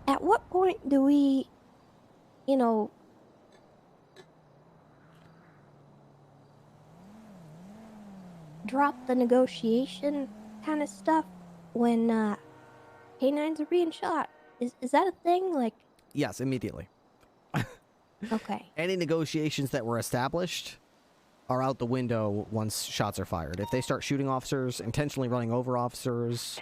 Speaker 6: At what point do we, you know, drop the negotiation kind of stuff when canines are being shot? Is that a thing? Like,
Speaker 2: Yes, immediately.
Speaker 6: okay.
Speaker 2: Any negotiations that were established are out the window once shots are fired. If they start shooting officers, intentionally running over officers,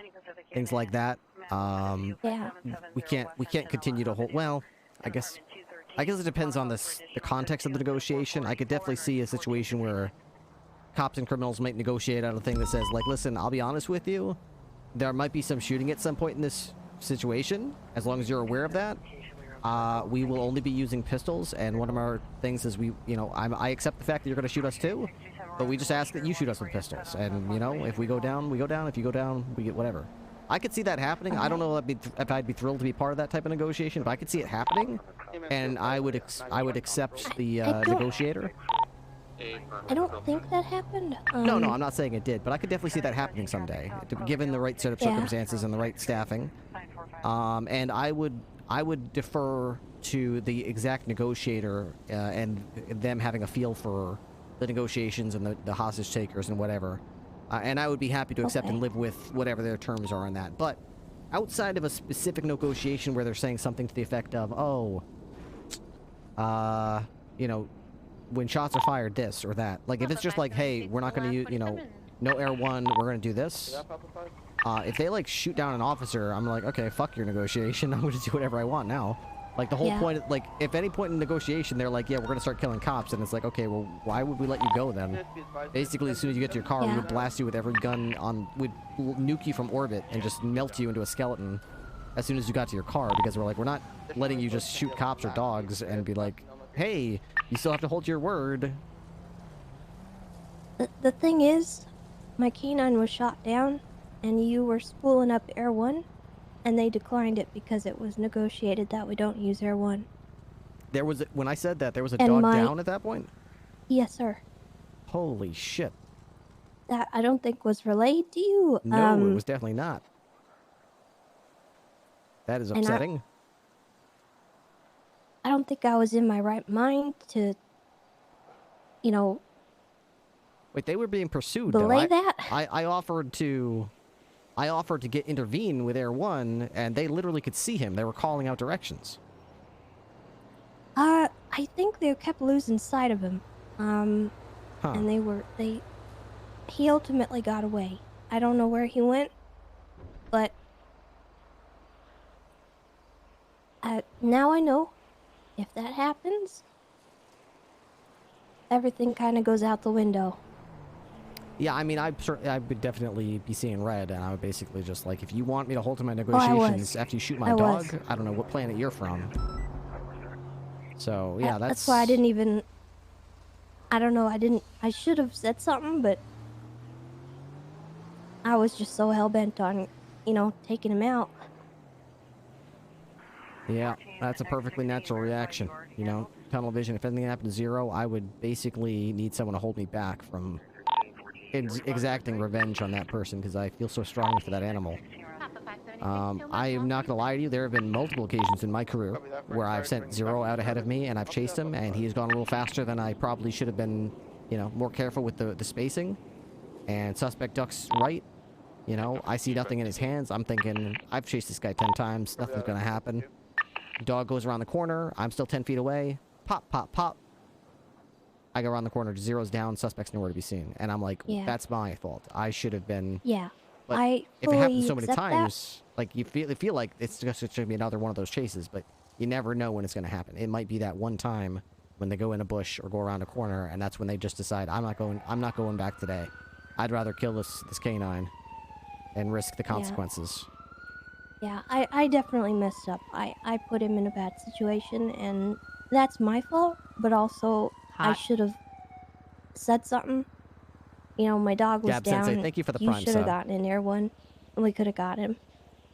Speaker 2: things like that,
Speaker 6: Yeah.
Speaker 2: we can't continue to hold. Well, I guess it depends on the context of the negotiation. I could definitely see a situation where cops and criminals might negotiate out a thing that says, like, listen, I'll be honest with you, there might be some shooting at some point in this situation. As long as you're aware of that, we will only be using pistols, and one of our things is I accept the fact that you're going to shoot us too, but we just ask that you shoot us with pistols, and, if we go down, we go down. If you go down, we get whatever. I could see that happening. I don't know if I'd be thrilled to be part of that type of negotiation, but I could see it happening, and I would accept the negotiator.
Speaker 6: I don't think that happened.
Speaker 2: No, I'm not saying it did, but I could definitely see that happening someday, given the right set of circumstances and the right staffing. And I would defer to the exact negotiator and them having a feel for the negotiations and the hostage takers and whatever. And I would be happy to accept and live with whatever their terms are on that. But outside of a specific negotiation where they're saying something to the effect of, when shots are fired, this or that. Like, if it's just like, hey, we're not going to use, no Air 1, we're going to do this. If they, like, shoot down an officer, I'm like, okay, fuck your negotiation. I'm going to do whatever I want now. Like, the whole point, like, if any point in negotiation, they're like, yeah, we're going to start killing cops, and it's like, okay, well, why would we let you go then? Basically, as soon as you get to your car, we would blast you with every gun we'd nuke you from orbit and just melt you into a skeleton as soon as you got to your car, because we're like, we're not letting you just shoot cops or dogs and be like, hey, you still have to hold your word.
Speaker 6: The thing is, my canine was shot down, and you were spooling up Air 1, and they declined it because it was negotiated that we don't use Air 1.
Speaker 2: When I said that, there was a dog down at that point?
Speaker 6: Yes, sir.
Speaker 2: Holy shit.
Speaker 6: That I don't think was relayed to you.
Speaker 2: No, it was definitely not. That is upsetting.
Speaker 6: I don't think I was in my right mind to,
Speaker 2: Wait, they were being pursued,
Speaker 6: belay
Speaker 2: though.
Speaker 6: that?
Speaker 2: I offered to intervene with Air 1, and they literally could see him. They were calling out directions.
Speaker 6: I think they kept losing sight of him. And he ultimately got away. I don't know where he went, but now I know. if that happens, everything kind of goes out the window.
Speaker 2: Yeah, I mean, I would definitely be seeing red, and I would basically just like, if you want me to hold to my
Speaker 6: I
Speaker 2: negotiations
Speaker 6: was.
Speaker 2: after you shoot my
Speaker 6: I
Speaker 2: dog,
Speaker 6: was.
Speaker 2: I don't know what planet you're from. So yeah,
Speaker 6: That's why I didn't even. I don't know. I should have said something, but I was just so hell bent on, taking him out.
Speaker 2: Yeah, that's a perfectly natural reaction. You know, tunnel vision. If anything happened to Zero, I would basically need someone to hold me back from exacting revenge on that person because I feel so strongly for that animal. I am not gonna lie to you. There have been multiple occasions in my career where I've sent Zero out ahead of me and I've chased him, and he has gone a little faster than I probably should have been. More careful with the spacing. And suspect ducks right. I see nothing in his hands. I'm thinking, I've chased this guy 10 times. Nothing's gonna happen. Dog goes around the corner. I'm still 10 feet away. Pop, pop, pop. I go around the corner. Zero's down. Suspect's nowhere to be seen. And I'm like,
Speaker 6: Yeah.
Speaker 2: that's my fault. I should have been.
Speaker 6: Yeah.
Speaker 2: But
Speaker 6: I
Speaker 2: if it happens so
Speaker 6: fully
Speaker 2: many
Speaker 6: accept
Speaker 2: times, like you feel like it's just going to be another one of those chases, but you never know when it's going to happen. It might be that one time when they go in a bush or go around a corner, and that's when they just decide, I'm not going back today. I'd rather kill this canine and risk the consequences.
Speaker 6: Yeah, I definitely messed up. I put him in a bad situation, and that's my fault, but also I should have said something. My dog was
Speaker 2: Gab
Speaker 6: down.
Speaker 2: Sensei, thank you for the
Speaker 6: You
Speaker 2: prime
Speaker 6: should have
Speaker 2: sub.
Speaker 6: gotten in there one, and we could have got him.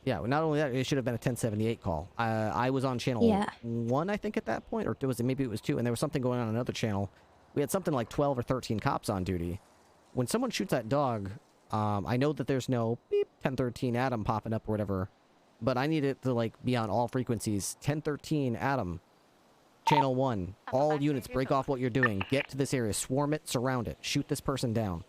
Speaker 2: Yeah, well, not only that, it should have been a 1078 call. I was on channel 1, I think, at that point, or maybe it was 2, and there was something going on another channel. We had something like 12 or 13 cops on duty. When someone shoots that dog, I know that there's no beep 1013 Adam popping up or whatever, but I need it to like be on all frequencies. 1013 Adam, channel 1, all units break off what you're doing. Get to this area, swarm it, surround it, shoot this person down.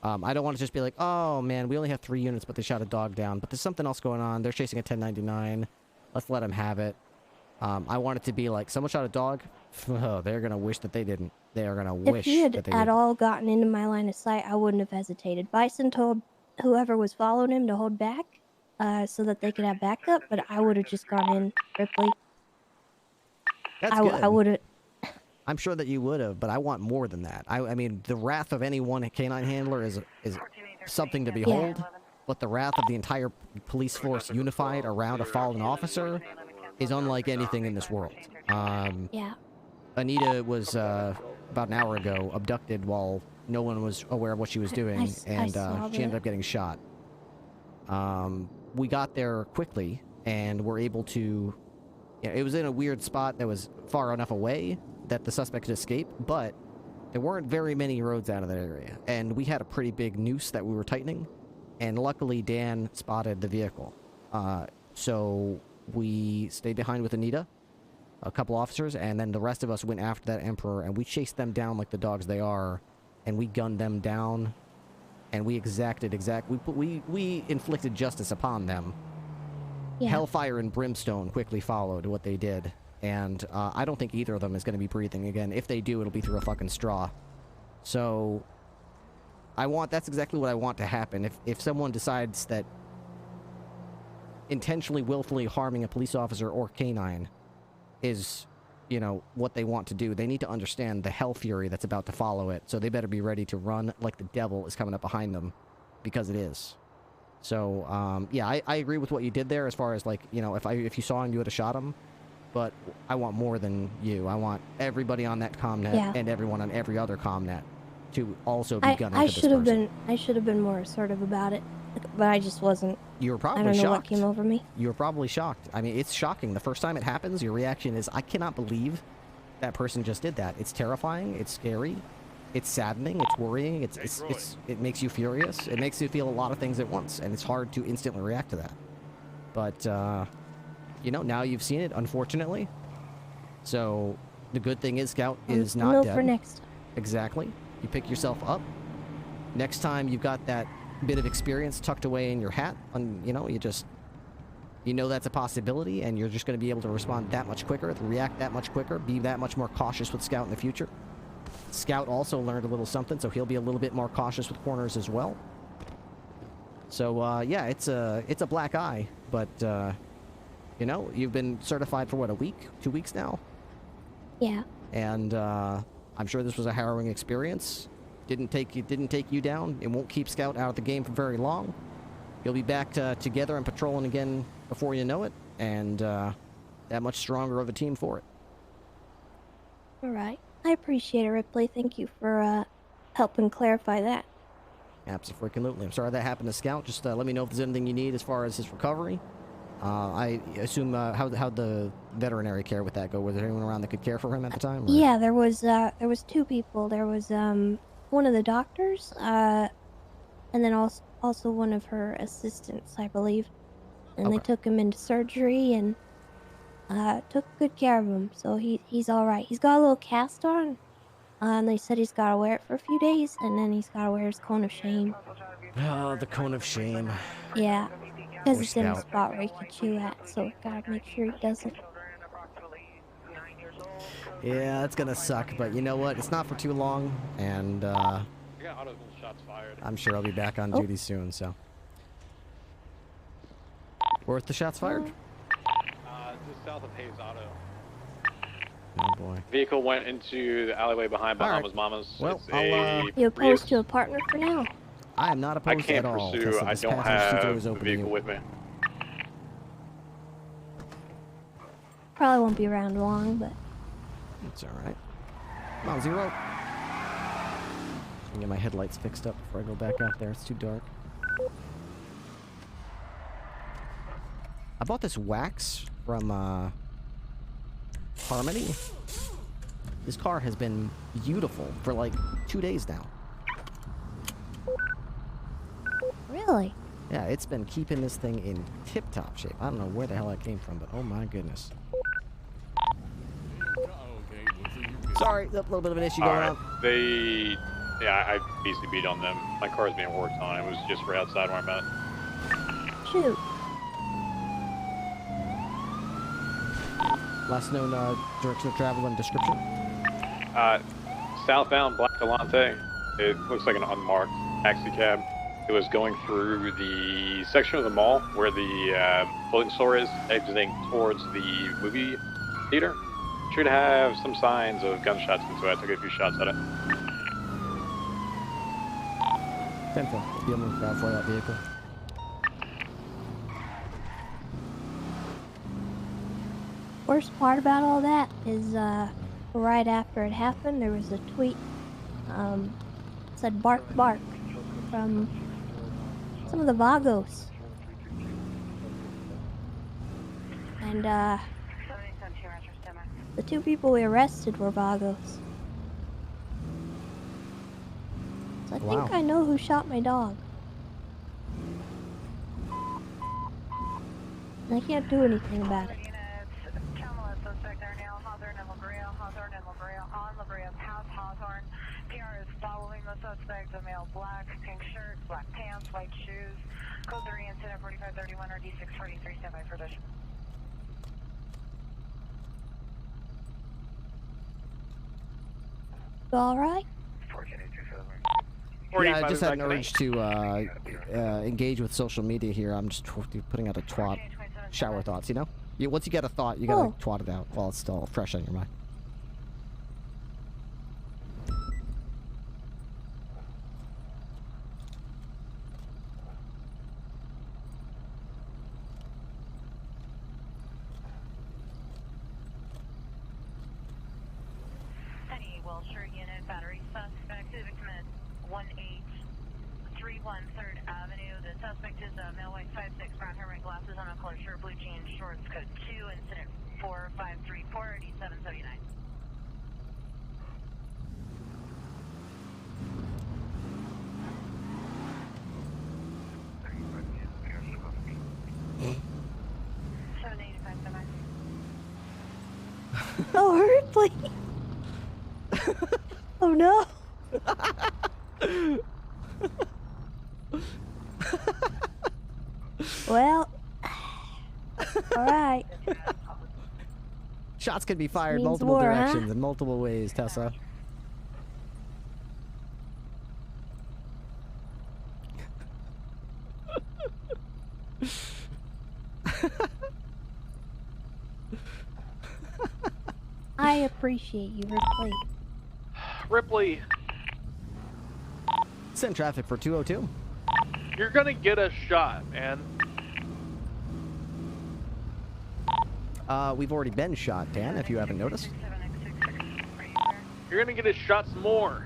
Speaker 2: I don't want to just be like, oh man, we only have 3 units, but they shot a dog down. But there's something else going on. They're chasing a 1099. Let's let them have it. I want it to be like, someone shot a dog. Oh, they're going to wish that they didn't. They are going to wish
Speaker 6: If he had
Speaker 2: that they
Speaker 6: at
Speaker 2: didn't.
Speaker 6: all gotten into my line of sight, I wouldn't have hesitated. Bison told whoever was following him to hold back so that they could have backup, but I would have just gone in, Ripley.
Speaker 2: That's good.
Speaker 6: I would have.
Speaker 2: I'm sure that you would have, but I want more than that. I mean, the wrath of any one canine handler is something to behold, but the wrath of the entire police force unified around a fallen officer is unlike anything in this world.
Speaker 6: Yeah.
Speaker 2: Anita was, about an hour ago, abducted while no one was aware of what she was doing, and she ended up getting shot. We got there quickly, and were able to... it was in a weird spot that was far enough away that the suspect could escape, but there weren't very many roads out of that area. And we had a pretty big noose that we were tightening, and luckily Dan spotted the vehicle. So we stayed behind with Anita, a couple officers, and then the rest of us went after that Emperor, and we chased them down like the dogs they are, and we gunned them down, and we we inflicted justice upon them.
Speaker 6: Yeah.
Speaker 2: Hellfire and brimstone quickly followed what they did. And I don't think either of them is going to be breathing again. If they do, it'll be through a fucking straw. So, that's exactly what I want to happen. If someone decides that intentionally, willfully harming a police officer or canine is, what they want to do, they need to understand the hell fury that's about to follow it. So they better be ready to run like the devil is coming up behind them. Because it is. So, yeah, I agree with what you did there as far as, like, if you saw him, you would have shot him. But I want more than you. I want everybody on that commnet and everyone on every other commnet to also be gunning for this person.
Speaker 6: I should have been more assertive about it, but I just wasn't.
Speaker 2: You were probably
Speaker 6: I don't know
Speaker 2: shocked.
Speaker 6: what came over me.
Speaker 2: You were probably shocked. I mean, it's shocking. The first time it happens, your reaction is, I cannot believe that person just did that. It's terrifying. It's scary. It's saddening. It's worrying. It makes you furious. It makes you feel a lot of things at once, and it's hard to instantly react to that. But, now you've seen it, unfortunately. So, the good thing is Scout is not dead.
Speaker 6: For next.
Speaker 2: Exactly. You pick yourself up. Next time you've got that bit of experience tucked away in your hat, and, you know that's a possibility, and you're just going to be able to respond that much quicker, react that much quicker, be that much more cautious with Scout in the future. Scout also learned a little something, so he'll be a little bit more cautious with corners as well. So, yeah, it's a black eye, but, you've been certified for, what, a week? 2 weeks now?
Speaker 6: Yeah.
Speaker 2: And I'm sure this was a harrowing experience. Didn't take you down. It won't keep Scout out of the game for very long. You'll be back together and patrolling again before you know it, and that much stronger of a team for it.
Speaker 6: All right. I appreciate it, Ripley. Thank you for helping clarify that.
Speaker 2: Absolutely. I'm sorry that happened to Scout. Just let me know if there's anything you need as far as his recovery. I assume how'd the veterinary care with that go? Was there anyone around that could care for him at the time? Or?
Speaker 6: Yeah, there was 2 people. There was one of the doctors, and then also one of her assistants, I believe. And they took him into surgery and took good care of him. So he's all right. He's got a little cast on. And they said he's got to wear it for a few days, and then he's got to wear his cone of shame.
Speaker 2: Oh, the cone of shame.
Speaker 6: Yeah, because
Speaker 2: Poor
Speaker 6: it's in a
Speaker 2: Scout.
Speaker 6: spot where he can chew at, so gotta make sure he doesn't.
Speaker 2: Yeah, that's gonna suck, but you know what? It's not for too long, and
Speaker 3: I got autos and shots fired.
Speaker 2: I'm sure I'll be back on duty soon, so. Worth the shots fired?
Speaker 3: Just south of Hayes Auto.
Speaker 2: Oh boy.
Speaker 3: Vehicle went into the alleyway behind Bahama's Mama's.
Speaker 2: Well,
Speaker 3: it's
Speaker 6: You opposed to a partner for now?
Speaker 2: I am not
Speaker 3: I
Speaker 2: opposed
Speaker 3: can't
Speaker 2: at all.
Speaker 3: pursue.
Speaker 2: Tessa.
Speaker 3: I
Speaker 2: This
Speaker 3: don't
Speaker 2: passenger seat door
Speaker 3: have
Speaker 2: is
Speaker 3: the
Speaker 2: open to you.
Speaker 3: vehicle with me.
Speaker 6: Probably won't be around long, but
Speaker 2: It's alright. Come on, Zero. I can get my headlights fixed up before I go back out there. It's too dark. I bought this wax from Harmony. This car has been beautiful for like 2 days now.
Speaker 6: really?
Speaker 2: Yeah, it's been keeping this thing in tip-top shape. I don't know where the hell that came from, but oh my goodness. Sorry, a little bit of an issue going on.
Speaker 3: I BCB'd on them. My car's being worked on. It was just right outside where I'm at.
Speaker 6: Shoot.
Speaker 2: Last known direction of travel and description?
Speaker 3: Southbound Black Galante. It looks like an unmarked taxi cab. It was going through the section of the mall where the clothing store is, exiting towards the movie theater. Should have some signs of gunshots, and so I took a few shots at it.
Speaker 2: 10-4. Be on the lookout for that vehicle.
Speaker 6: Worst part about all that is right after it happened, there was a tweet said bark bark from some of the Vagos. And the 2 people we arrested were Vagos. So I think I know who shot my dog. And I can't do anything about it.
Speaker 13: PR is following the suspect, a male, black, pink shirt, black pants, white shoes. Code 3 incident 4531 or D643, stand by for this.
Speaker 6: You alright?
Speaker 2: Yeah, I just had an urge to engage with social media here. I'm just putting out a twat. Shower thoughts, you know? Once you get a thought, you gotta twat it out while it's still fresh on your mind.
Speaker 13: Penny Wilshire unit, battery suspect, victim is 1831 3rd Avenue. The suspect is a male, white, 5'6", brown hair, red glasses, on a color shirt, blue jeans, shorts, code 2, incident 4534, D779.
Speaker 6: Oh, Ripley! Oh no! Well, alright.
Speaker 2: Shots can be fired
Speaker 6: Means
Speaker 2: multiple
Speaker 6: war,
Speaker 2: directions
Speaker 6: huh?
Speaker 2: in multiple ways, Tessa.
Speaker 6: I appreciate you, Ripley.
Speaker 5: Ripley,
Speaker 2: Send traffic for 202.
Speaker 5: you're gonna get a shot, man.
Speaker 2: We've already been shot, Dan, if you haven't noticed.
Speaker 5: You're gonna get a shot some more.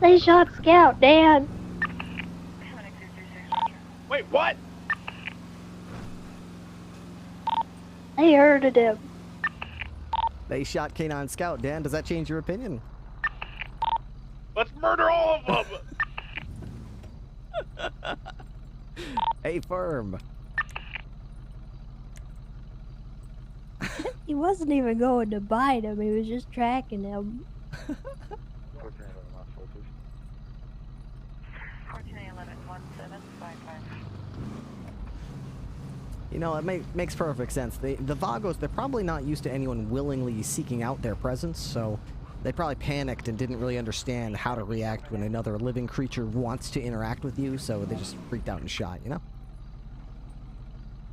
Speaker 6: They shot Scout, Dan.
Speaker 5: Wait, what?
Speaker 6: They hurted him.
Speaker 2: They shot K9 Scout, Dan. Does that change your opinion?
Speaker 5: Let's murder all of them.
Speaker 2: Hey, firm.
Speaker 6: He wasn't even going to bite him. He was just tracking him.
Speaker 2: You know, it makes perfect sense. The Vagos, they're probably not used to anyone willingly seeking out their presence, so they probably panicked and didn't really understand how to react when another living creature wants to interact with you, so they just freaked out and shot, you know?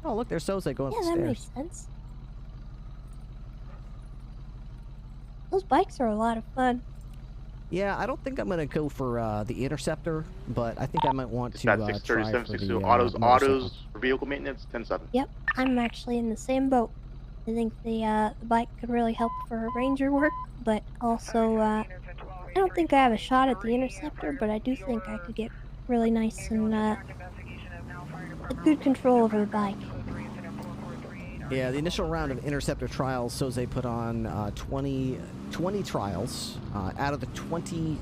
Speaker 2: Oh, look, there's Soze going up the stairs.
Speaker 6: Yeah, that makes sense. Those bikes are a lot of fun.
Speaker 2: Yeah, I don't think I'm gonna go for the Interceptor, but I think I might want to try for the
Speaker 11: autos for vehicle maintenance, 10-7.
Speaker 6: Yep, I'm actually in the same boat. I think the bike could really help for ranger work, but also I don't think I have a shot at the Interceptor, but I do think I could get really nice and good control over the bike.
Speaker 2: Yeah, the initial round of Interceptor trials, Soze put on 20 trials. Out of the 20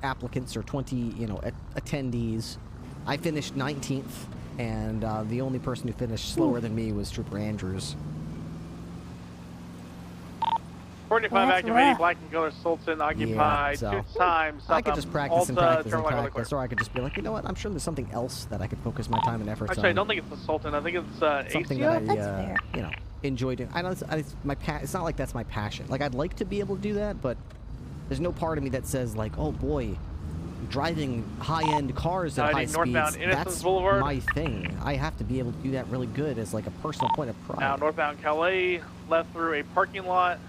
Speaker 2: applicants, or 20, you know, attendees, I finished 19th, and the only person who finished slower than me was Trooper Andrews.
Speaker 5: 45 activated, black and color Sultan occupied,
Speaker 2: Yeah, so
Speaker 5: 2 times.
Speaker 2: I could just practice and practice and practice,
Speaker 5: clear.
Speaker 2: or I could just be like, you know what, I'm sure there's something else that I could focus my time and efforts on.
Speaker 5: Actually, I don't think it's the Sultan. I think it's
Speaker 2: something
Speaker 5: ACO?
Speaker 2: that I, you know, enjoy doing. I don't. It's not like that's my passion. Like, I'd like to be able to do that, but there's no part of me that says like, oh boy, driving high-end cars at high speeds, that's
Speaker 5: Boulevard.
Speaker 2: my thing. I have to be able to do that really good as like a personal point of pride.
Speaker 5: Now northbound Calais, left through a parking lot.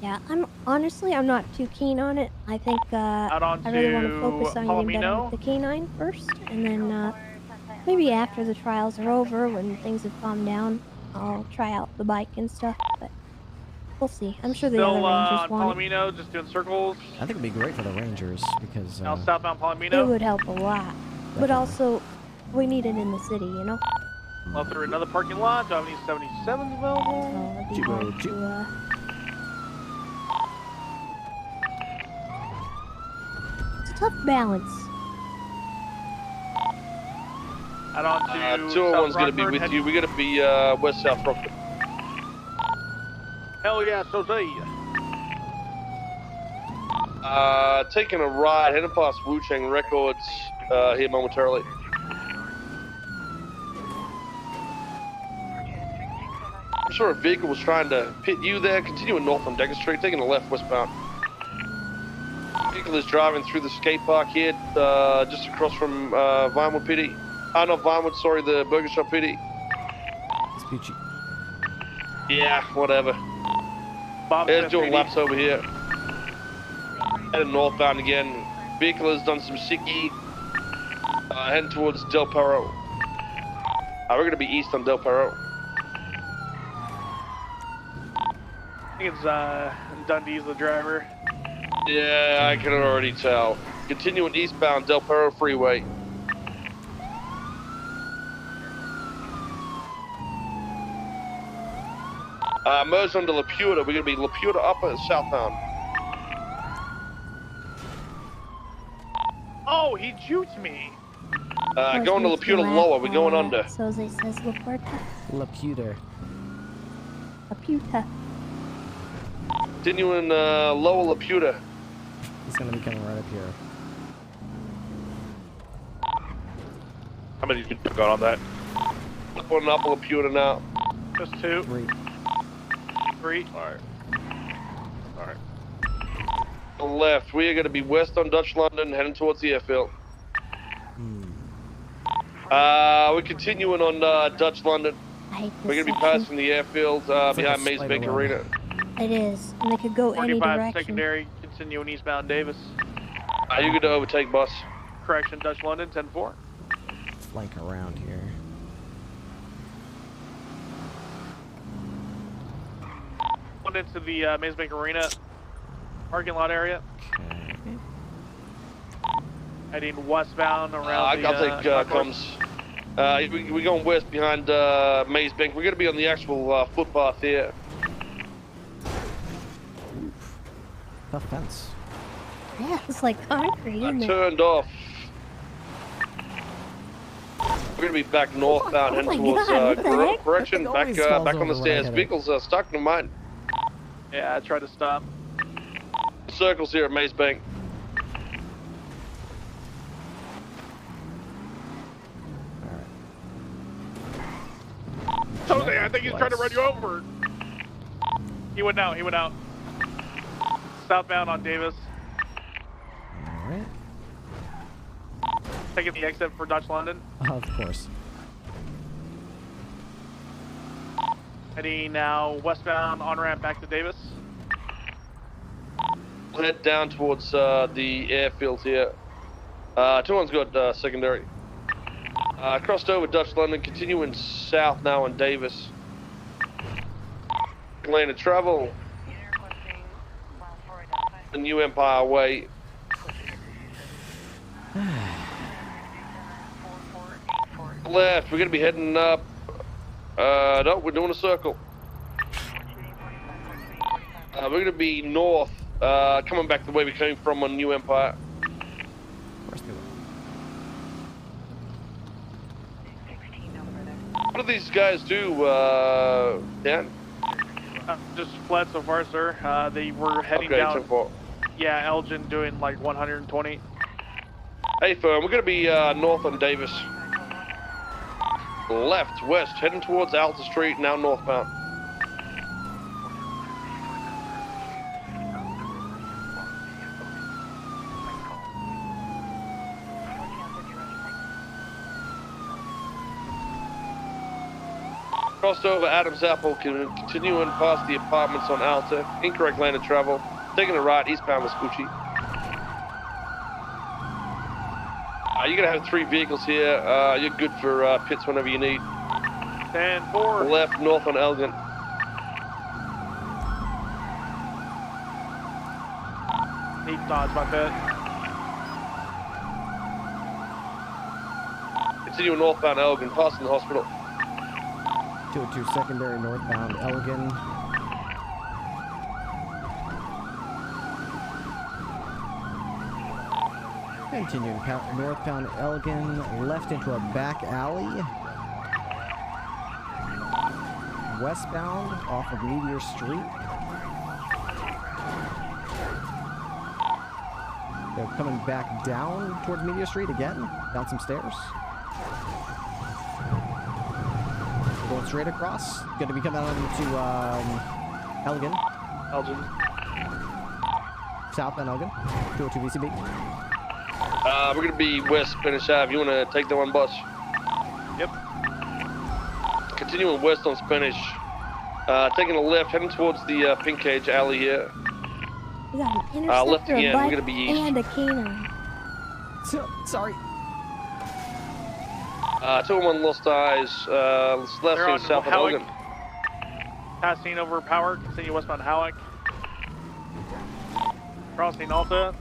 Speaker 6: Yeah, I'm not too keen on it. I think I really want to focus on getting better with the K9 first, and then maybe after the trials are over, when things have calmed down, I'll try out the bike and stuff. But we'll see. I'm sure the other Rangers want it.
Speaker 5: Palomino, just doing circles.
Speaker 2: I think it'd be great for the Rangers because
Speaker 5: now southbound Palomino.
Speaker 6: It would help a lot, but also we need it in the city, you know.
Speaker 5: Left through another parking lot. Do I have any 77s available?
Speaker 6: Tough balance.
Speaker 5: Add on to
Speaker 16: 201's gonna be with you. We're gonna be west South Rockford.
Speaker 5: Hell yeah, so
Speaker 16: taking a ride, heading past Wu-Chang Records here momentarily. I'm sure a vehicle was trying to pit you there. Continuing north on Decker Street, taking a left westbound. Vehicle is driving through the skate park here, just across from Vinewood PD. Not Vinewood, sorry, the Burger Shop PD.
Speaker 2: It's peachy.
Speaker 16: Yeah, whatever. They're doing laps over here. Heading northbound again. Vehicle has done some sickie. Heading towards Del Perro. We're going to be east on Del Perro.
Speaker 5: I think it's Dundee's the driver.
Speaker 16: Yeah, I can already tell. Continuing eastbound Del Perro Freeway. Merged onto La Puta. We're going to be La Puta upper southbound.
Speaker 5: Oh, he juked me.
Speaker 16: Going to La Puta lower. We're going under.
Speaker 6: So they says La Puta.
Speaker 2: La Puta.
Speaker 6: La Puta.
Speaker 16: Continuing lower La Puta.
Speaker 2: He's gonna be coming right up here.
Speaker 17: How many did you got on that?
Speaker 16: Up on La Puta now.
Speaker 5: Just 2. 3.
Speaker 17: Alright.
Speaker 16: Left. We are going to be west on Dutch London, heading towards the airfield. We're continuing on Dutch London.
Speaker 6: I hate this
Speaker 16: We're gonna be
Speaker 6: section.
Speaker 16: passing the airfield
Speaker 2: like
Speaker 16: behind
Speaker 2: a
Speaker 16: Maze
Speaker 2: spider
Speaker 16: Bank
Speaker 2: web.
Speaker 16: Arena.
Speaker 6: It is, and they could go any
Speaker 5: 45
Speaker 6: direction.
Speaker 5: secondary, continuing eastbound Davis.
Speaker 16: Are you good to overtake, boss?
Speaker 5: Correction, Dutch London, 10-4.
Speaker 2: Flank around here.
Speaker 5: Going into the Maze Bank Arena parking lot area.
Speaker 2: Okay.
Speaker 5: Heading westbound around
Speaker 16: I'll take comms. We're going west behind Maze Bank. We're gonna be on the actual footpath here.
Speaker 2: Tough fence.
Speaker 6: Yeah, it's like concrete, isn't it?
Speaker 16: Turned off. We're gonna be back northbound, heading
Speaker 6: my
Speaker 16: towards
Speaker 6: God, what the heck?
Speaker 16: correction.
Speaker 2: It
Speaker 16: Back
Speaker 2: always falls
Speaker 16: back on the
Speaker 2: over when I
Speaker 16: stairs.
Speaker 2: hit it.
Speaker 16: Vehicles are stuck in mine.
Speaker 5: Yeah, I tried to stop.
Speaker 16: Circles here at Maze Bank.
Speaker 5: Jose, I think he's trying to run you over. He went out, he went out. Southbound on Davis.
Speaker 2: Alright.
Speaker 5: Taking the exit for Dutch London.
Speaker 2: Of course.
Speaker 5: Heading now westbound on ramp back to Davis.
Speaker 16: We'll head down towards the airfield here. 2-1's got secondary. Crossed over Dutch London, continuing south now on Davis. Lane of travel. The New Empire Way. Left, we're gonna be heading up. No, we're doing a circle. We're gonna be north, coming back the way we came from on New Empire.
Speaker 2: Of course they will.
Speaker 16: What do these guys do, Dan?
Speaker 5: Just fled so far, sir. They were heading
Speaker 16: Okay,
Speaker 5: down.
Speaker 16: 10-4.
Speaker 5: Yeah, Elgin doing like 120.
Speaker 16: Hey, firm, we're gonna be north on Davis. Left, west, heading towards Alta Street, now northbound. Crossed over Adams Apple, continuing past the apartments on Alta. Incorrect lane of travel. Taking a right, eastbound Vespucci. You're gonna have 3 vehicles here. You're good for pits whenever you need.
Speaker 5: 10-4.
Speaker 16: Left, north on Elgin.
Speaker 5: Deep dodge, my pit.
Speaker 16: Continuing northbound Elgin, passing the hospital.
Speaker 2: 202 secondary northbound Elgin. Continuing northbound Elgin, left into a back alley. Westbound off of Meteor Street. They're coming back down towards Meteor Street again, down some stairs. Going straight across. Going to be coming on to Elgin.
Speaker 5: Elgin.
Speaker 2: Southbound Elgin. 202 VCB.
Speaker 16: We're gonna be west Spanish Ave. You wanna take that one, boss?
Speaker 5: Yep.
Speaker 16: Continuing west on Spanish. Taking a left, heading towards the Pink Cage alley here.
Speaker 6: We got an interceptor,
Speaker 16: left again,
Speaker 6: a bike,
Speaker 16: we're gonna be east.
Speaker 6: and a canine.
Speaker 2: Sorry.
Speaker 16: 201 Lost Eyes. Left
Speaker 5: They're
Speaker 16: here
Speaker 5: on
Speaker 16: south of
Speaker 5: Howick.
Speaker 16: Elgin.
Speaker 5: Passing over Power, continue westbound Howick. Crossing Alta.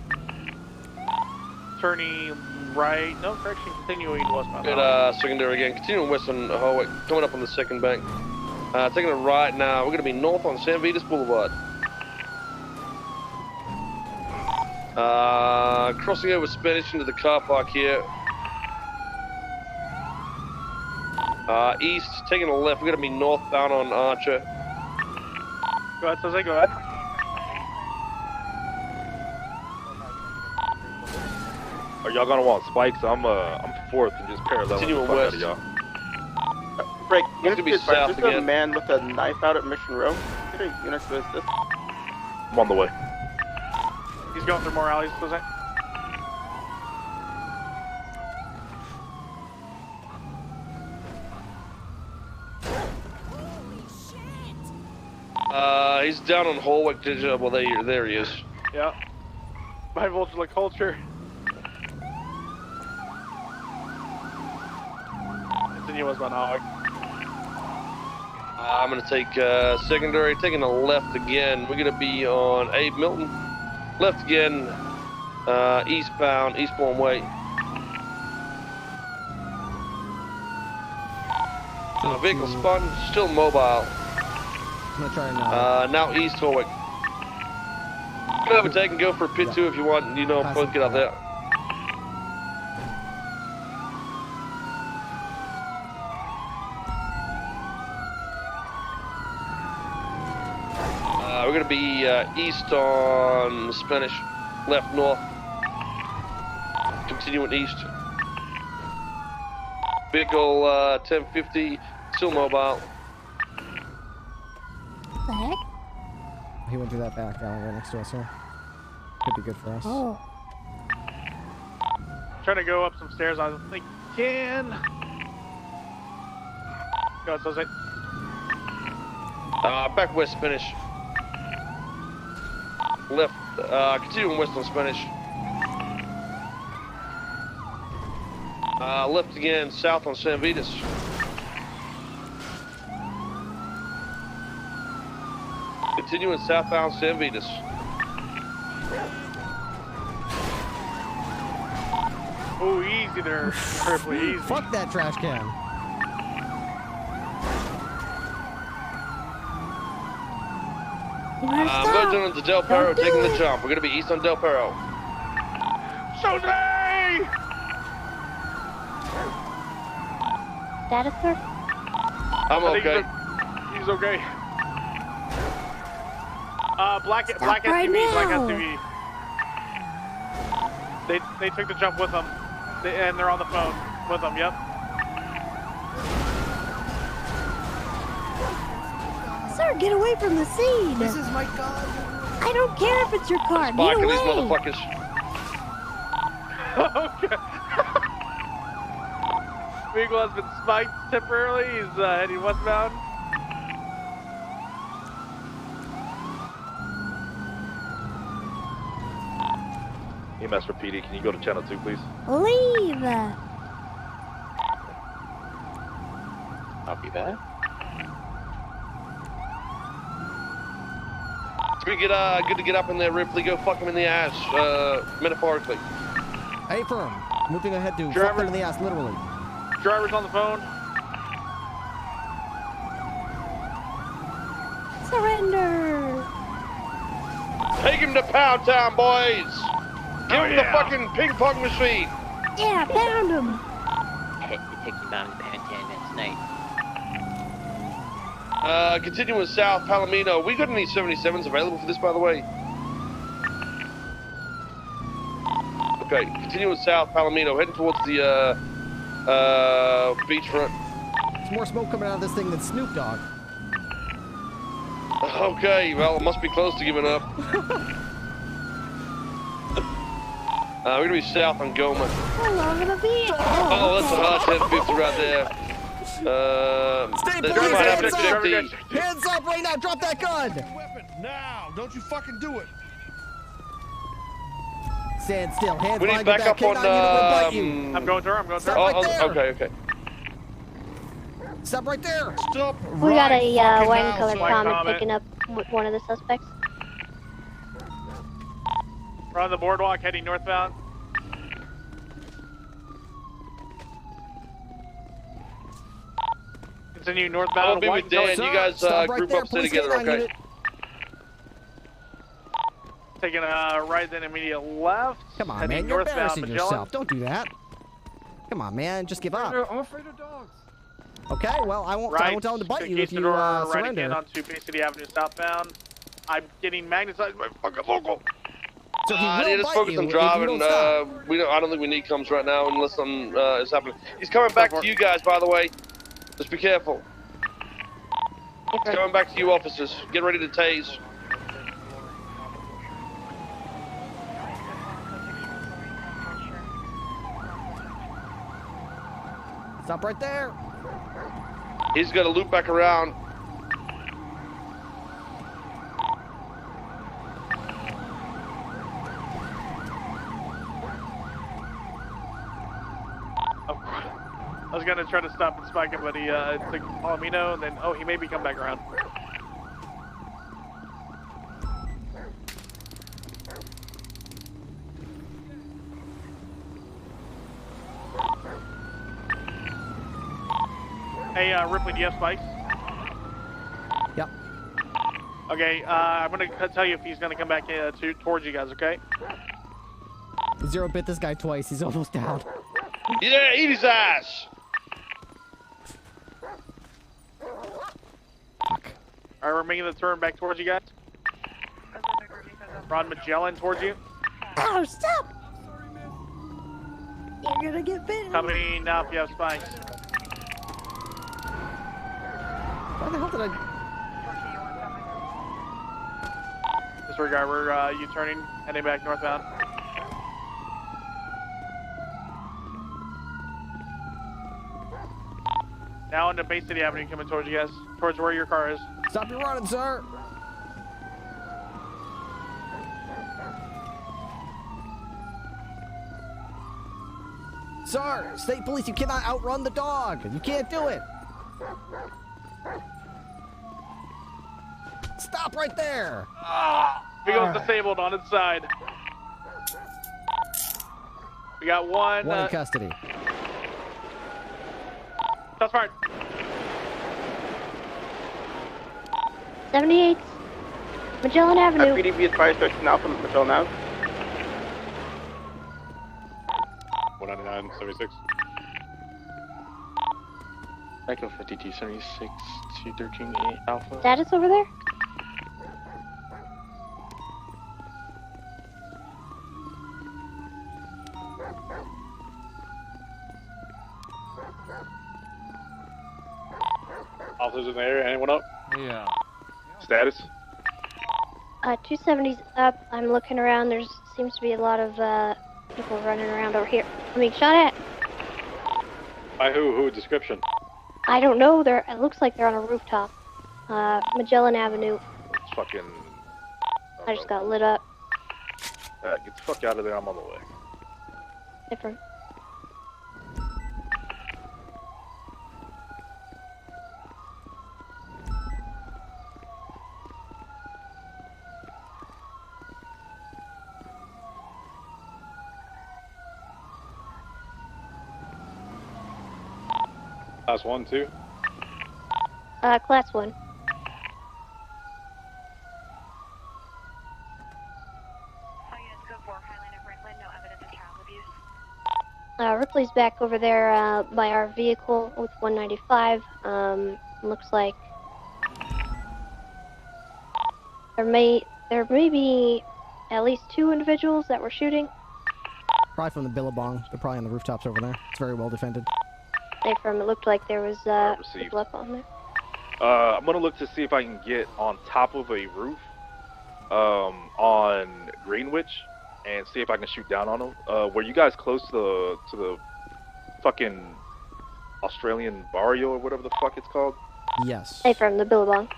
Speaker 5: Turning right. No, correction, continuing westbound Howick.
Speaker 16: Good, secondary again. Continuing west on Howick. Coming up on the second bank. Taking a right now. We're gonna be north on San Vitas Boulevard. Crossing over Spanish into the car park here. East, taking a left. We're gonna be northbound on Archer.
Speaker 5: Go ahead, Jose, go ahead.
Speaker 17: Are y'all gonna want spikes? I'm fourth and just parallel the
Speaker 16: Continuing
Speaker 17: fuck out
Speaker 16: west.
Speaker 17: of y'all.
Speaker 1: Break.
Speaker 16: It's
Speaker 1: Units
Speaker 16: gonna be
Speaker 1: be advised,
Speaker 16: south
Speaker 1: there's a
Speaker 16: again.
Speaker 1: man with a knife out at Mission Row. Get a unit to assist.
Speaker 17: I'm on the way.
Speaker 5: He's going through more alleys, Jose.
Speaker 16: He's down on Holwick. Well, there he is.
Speaker 5: Yeah. My vulture culture. Continue westbound Holwick.
Speaker 16: I'm gonna take secondary, taking a left again. We're gonna be on Abe Milton. Left again, eastbound, Eastbourne Way. Vehicle spun, still mobile.
Speaker 2: I'm gonna try now.
Speaker 16: Now East Holwick. You can overtake and go for pit 2 if you want. You know, both get out there. We're gonna be east on Spanish, left north, continuing east. Vehicle 1050, still mobile.
Speaker 6: What the heck?
Speaker 2: He went through that back alley right next to us, here. Could be good for us.
Speaker 6: Oh.
Speaker 5: Trying to go up some stairs. I think can. Go ahead, Jose.
Speaker 16: Back west Spanish. Left, continuing west on Spanish. Left again, south on San Vitas. Continuing southbound San Vitas.
Speaker 5: Oh, easy there, Ripley, easy.
Speaker 2: Fuck that trash can.
Speaker 16: I'm going down into Del Perro, taking the jump. We're going to be east on Del Perro.
Speaker 5: Jose!
Speaker 6: Status, sir?
Speaker 16: I'm okay.
Speaker 5: He's okay. Black
Speaker 6: right
Speaker 5: SUV, black
Speaker 6: now.
Speaker 5: SUV. They took the jump with them, and they're on the phone with them. Yep.
Speaker 6: Sir, get away from the scene!
Speaker 21: This is my car.
Speaker 6: I don't care if it's your car. Get
Speaker 16: Sparking
Speaker 6: away!
Speaker 16: these motherfuckers.
Speaker 5: Okay. Vehicle has been spiked temporarily. He's heading westbound.
Speaker 17: EMS for PD, can you go to channel 2, please?
Speaker 6: Leave!
Speaker 14: Copy that.
Speaker 16: It's good to get up in there, Ripley. Go fuck him in the ass, metaphorically.
Speaker 2: Hey, firm. Moving ahead to fuck him in the ass, literally.
Speaker 5: Driver's on the phone.
Speaker 6: Surrender!
Speaker 16: Take him to Pound Town, boys! Give him the fucking ping pong machine!
Speaker 6: Yeah, pound him!
Speaker 8: Take you down to Pound Town next night.
Speaker 16: Continuing south, Palomino. We got any 77s available for this, by the way? Okay, continuing south, Palomino, heading towards the, beachfront.
Speaker 2: There's more smoke coming out of this thing than Snoop Dogg.
Speaker 16: Okay, well, it must be close to giving up. We're gonna be south on Goma.
Speaker 6: How long will it be?
Speaker 16: Oh, that's a hard 1050 right there.
Speaker 2: Stay
Speaker 16: they
Speaker 2: police,
Speaker 16: might have
Speaker 2: hands
Speaker 16: an
Speaker 2: up!
Speaker 16: 50.
Speaker 2: Hands up right now, drop that gun!
Speaker 10: Weapon, now! Don't you fucking do it!
Speaker 2: Stand still, hands
Speaker 16: We
Speaker 2: behind
Speaker 16: need
Speaker 2: your back,
Speaker 16: backup on,
Speaker 2: K9 unit will bite you.
Speaker 5: I'm going to her. I'm going to her.
Speaker 2: Stop right there.
Speaker 16: Okay.
Speaker 2: Stop right there.
Speaker 10: Stop
Speaker 6: We got a
Speaker 10: fucking
Speaker 6: white
Speaker 10: now,
Speaker 6: and colored
Speaker 10: sir.
Speaker 6: comet picking up one of the suspects.
Speaker 5: We're on the boardwalk heading northbound. Continue northbound.
Speaker 16: I'll be with Dan. You guys
Speaker 2: Stop right
Speaker 16: group
Speaker 2: there,
Speaker 16: up, stay
Speaker 2: police
Speaker 16: together,
Speaker 2: K9
Speaker 16: okay?
Speaker 2: unit.
Speaker 5: Taking a right, then immediate left.
Speaker 2: Come on,
Speaker 5: heading
Speaker 2: man, you're
Speaker 5: northbound
Speaker 2: embarrassing
Speaker 5: Magellan.
Speaker 2: yourself. Don't do that. Come on, man, just give up.
Speaker 21: I'm afraid of dogs.
Speaker 2: Okay, well, I won't tell him to bite you if you
Speaker 5: right
Speaker 2: surrender.
Speaker 5: again onto Bay City Avenue southbound. I'm getting magnetized by fucking local.
Speaker 2: So he
Speaker 16: Yeah,
Speaker 2: will
Speaker 16: just
Speaker 2: bite
Speaker 16: focus
Speaker 2: you
Speaker 16: on
Speaker 2: if
Speaker 16: driving.
Speaker 2: you don't stop.
Speaker 16: I don't think we need comms right now unless something is happening. He's coming back to you guys, by the way. Just be careful. He's coming back to you, officers. Get ready to tase.
Speaker 2: Stop right there.
Speaker 16: He's got to loop back around.
Speaker 5: I was gonna try to stop and spike him, but he took Palomino, and then he made me come back around. Hey, Ripley, do you have spikes?
Speaker 2: Yep.
Speaker 5: Okay, I'm gonna tell you if he's gonna come back towards you guys, okay?
Speaker 2: Zero bit this guy twice. He's almost down.
Speaker 16: Yeah, eat his ass!
Speaker 2: Fuck.
Speaker 5: Alright, we're making the turn back towards you guys. Ron Magellan towards you.
Speaker 6: Oh, stop! You're gonna get bitten.
Speaker 5: Coming now if you have spikes.
Speaker 2: Why the hell did I...
Speaker 5: Disregard, we're U-turning, heading back northbound. Now into Bay City Avenue coming towards you guys, towards where your car is.
Speaker 2: Stop your running, sir! Sir, state police, you cannot outrun the dog. You can't do it. Stop right there.
Speaker 5: Beagle's disabled on its side. We got one.
Speaker 2: One in custody.
Speaker 5: That's fine.
Speaker 6: 78 Magellan Avenue.
Speaker 1: PDB is fire station now from Magellan Ave.
Speaker 23: 199, 76.
Speaker 14: Echo 52, 76, 213, Alpha.
Speaker 6: Status over there?
Speaker 23: Officers in the area, anyone up?
Speaker 4: Yeah.
Speaker 23: Status?
Speaker 6: 270's up. I'm looking around. There seems to be a lot of people running around over here. I'm being shot at.
Speaker 23: By who? Who? Description?
Speaker 6: I don't know. It looks like they're on a rooftop. Magellan Avenue.
Speaker 23: It's fucking...
Speaker 6: I just got lit up.
Speaker 23: Get the fuck out of there, I'm on the way.
Speaker 6: Different.
Speaker 23: Class 1, 2?
Speaker 6: Class 1. Ripley's back over there by our vehicle with 195. Looks like there may be at least 2 individuals that were shooting.
Speaker 2: Probably from the Billabong. They're probably on the rooftops over there. It's very well defended.
Speaker 6: It looked like there was people up on there.
Speaker 17: I'm gonna look to see if I can get on top of a roof on Greenwich and see if I can shoot down on them. Were you guys close to the fucking Australian barrio or whatever the fuck it's called?
Speaker 2: Yes.
Speaker 6: Hey, from the Billabong.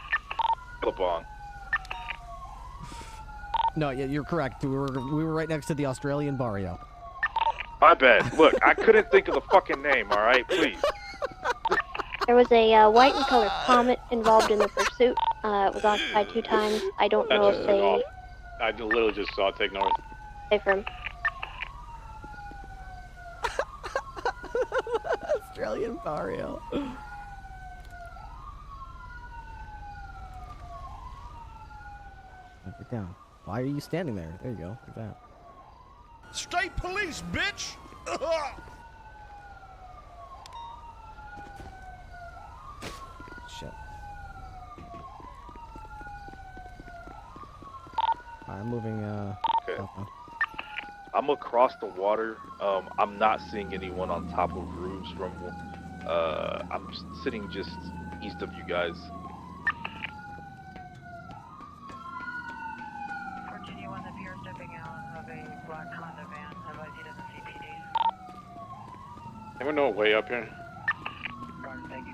Speaker 17: Billabong.
Speaker 2: No, yeah, you're correct. We were right next to the Australian barrio.
Speaker 17: My bad. Look, I couldn't think of the fucking name. All right, please.
Speaker 6: There was a white and colored Comet involved in the pursuit. It was occupied 2 times. I don't know if they...
Speaker 23: I literally just saw it take north.
Speaker 6: Hey, from...
Speaker 2: Australian barrio. Get down. Why are you standing there? There you go. Look at that.
Speaker 10: State police, bitch!
Speaker 2: Shit. I'm moving,
Speaker 17: Okay.
Speaker 2: south now.
Speaker 17: I'm across the water. I'm not seeing anyone on top of roofs from. I'm sitting just east of you guys.
Speaker 13: Virginia 1, the pier stepping out of a black Honda van. Advise he doesn't see PD.
Speaker 23: Anyone know a way up here?
Speaker 13: Roger, thank you.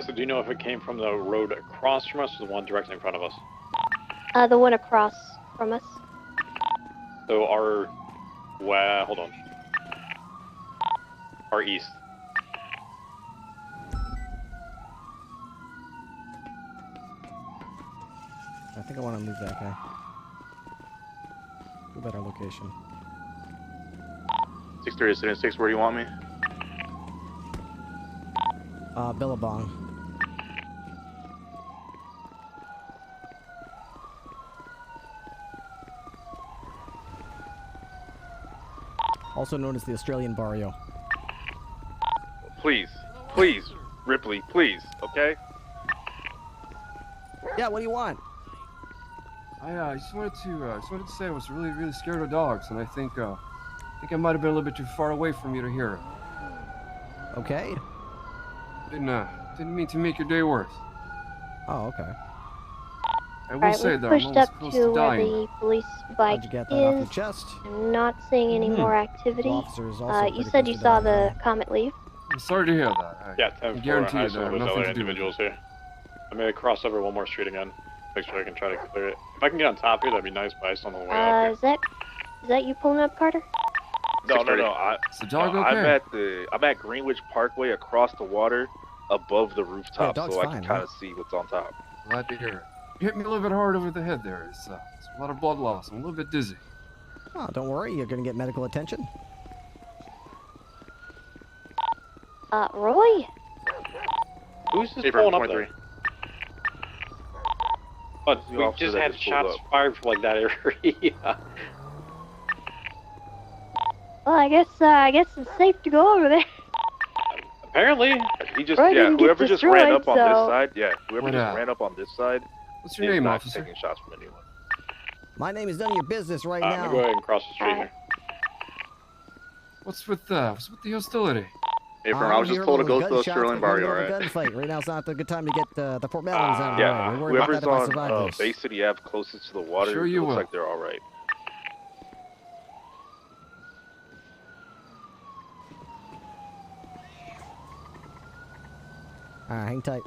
Speaker 23: Tessa, do you know if it came from the road across from us or the one directly in front of us?
Speaker 6: The one across from us.
Speaker 23: So our, well, hold on. Our east.
Speaker 2: I think I want to move that guy. Move at our location.
Speaker 11: 63-6, where do you want me?
Speaker 2: Billabong. Also known as the Australian Barrio.
Speaker 17: Please, Ripley, please, okay?
Speaker 2: Yeah, what do you want?
Speaker 9: I just wanted to say I was really scared of dogs, and I think I might have been a little bit too far away from you to hear it.
Speaker 2: Okay.
Speaker 9: Didn't mean to make your day worse.
Speaker 2: Oh, okay.
Speaker 9: I will say
Speaker 6: we've
Speaker 9: though, I'm
Speaker 6: pushed
Speaker 9: almost
Speaker 6: up
Speaker 9: close
Speaker 6: to
Speaker 9: to
Speaker 6: where
Speaker 9: dying.
Speaker 6: the police bike
Speaker 2: How'd you get that off your
Speaker 6: is.
Speaker 2: chest?
Speaker 6: I'm not seeing any more activity.
Speaker 2: Officer is also
Speaker 6: You
Speaker 2: pretty
Speaker 6: said
Speaker 2: close
Speaker 6: you
Speaker 2: to
Speaker 6: saw
Speaker 2: dying.
Speaker 6: the Comet leave.
Speaker 9: I'm sorry to hear that.
Speaker 23: Yeah,
Speaker 9: I
Speaker 23: 10-4,
Speaker 9: guarantee
Speaker 23: I
Speaker 9: you
Speaker 23: saw
Speaker 9: that I have
Speaker 23: those
Speaker 9: nothing
Speaker 23: other
Speaker 9: to do with it.
Speaker 23: individuals here. I'm gonna cross over one more street again. Make sure I can try to clear it. If I can get on top here, that'd be nice, but I just don't know the way out here.
Speaker 6: Is that you pulling up, Carter?
Speaker 17: No.
Speaker 9: the dog okay?
Speaker 17: I'm at Greenwich Parkway across the water, above the rooftop,
Speaker 9: dog's
Speaker 17: so I
Speaker 9: fine,
Speaker 17: can kind
Speaker 9: right?
Speaker 17: of see what's on top.
Speaker 9: Glad to hear it. You hit me a little bit hard over the head there. It's a lot of blood loss. I'm a little bit dizzy.
Speaker 2: Oh, don't worry, you're gonna get medical attention.
Speaker 6: Roy?
Speaker 23: Who's this
Speaker 11: Hey,
Speaker 23: pulling up
Speaker 11: 23.
Speaker 23: there? But
Speaker 17: The
Speaker 23: we
Speaker 17: officer
Speaker 23: just
Speaker 17: that
Speaker 23: had
Speaker 17: just pulled
Speaker 23: shots
Speaker 17: up.
Speaker 23: fired from like that area.
Speaker 6: Well, I guess it's safe to go over there.
Speaker 23: Apparently.
Speaker 17: He just,
Speaker 6: Roy didn't get
Speaker 17: whoever just ran
Speaker 6: destroyed,
Speaker 17: up on this
Speaker 6: so-
Speaker 17: side, whoever
Speaker 9: What
Speaker 17: just
Speaker 9: up?
Speaker 17: ran up on this side
Speaker 9: What's your
Speaker 17: is
Speaker 9: name,
Speaker 17: not
Speaker 9: officer?
Speaker 17: taking shots from anyone.
Speaker 2: My name is none of your business right
Speaker 23: I'm
Speaker 2: now.
Speaker 23: gonna go ahead and cross the street here.
Speaker 9: What's with the hostility?
Speaker 11: Hey, I was just told to go to the Australian Barrio,
Speaker 2: right?
Speaker 11: alright?
Speaker 2: Gunfight. Right now it's not the good time to get the formalities out of the way.
Speaker 17: Yeah,
Speaker 2: We'll worry about
Speaker 17: whoever's
Speaker 2: that if I
Speaker 17: on
Speaker 2: survive this.
Speaker 17: Bay City Ave closest to the water,
Speaker 9: Sure
Speaker 17: it
Speaker 9: you
Speaker 17: looks
Speaker 9: will.
Speaker 17: like they're alright.
Speaker 2: Hang tight.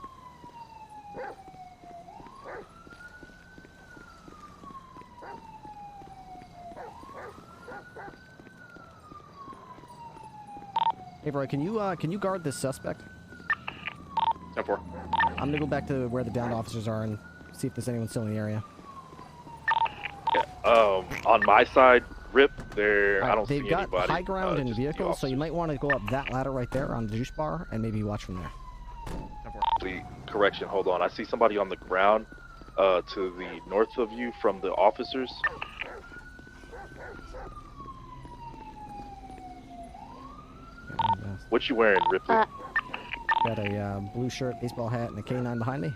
Speaker 2: Hey, Roy, can you guard this suspect?
Speaker 11: 10-4.
Speaker 2: I'm gonna go back to where the downed officers are and see if there's anyone still in the area.
Speaker 17: Yeah, on my side, Rip, there, I don't see
Speaker 2: They've got
Speaker 17: anybody.
Speaker 2: high ground and
Speaker 17: just the
Speaker 2: vehicles, so you might want to go up that ladder right there on the juice bar and maybe watch from there.
Speaker 17: Correction, hold on. I see somebody on the ground to the north of you from the officers. What you wearing, Ripley?
Speaker 2: Got a blue shirt, baseball hat, and a K9 behind me.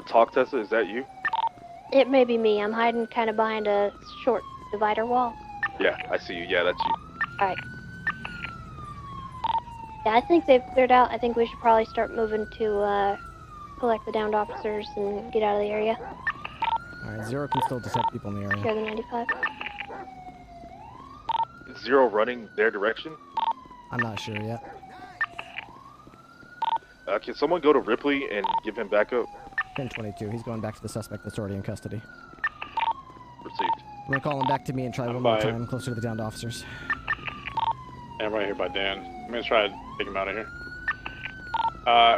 Speaker 17: Talk Tessa, is that you?
Speaker 6: It may be me. I'm hiding kind of behind a short divider wall.
Speaker 17: Yeah, I see you. Yeah, that's you.
Speaker 6: Alright. Yeah, I think they've cleared out. I think we should probably start moving to collect the downed officers and get out of the area.
Speaker 2: Alright, Zero can still detect people in the area.
Speaker 6: Share the 95.
Speaker 17: Zero running their direction?
Speaker 2: I'm not sure yet.
Speaker 17: Can someone go to Ripley and give him backup?
Speaker 2: 10-22. He's going back to the suspect that's already in custody.
Speaker 17: Received.
Speaker 2: I'm gonna call him back to me and try one more time closer to the downed officers.
Speaker 23: Yeah, I'm right here by Dan. I'm gonna try to take him out of here.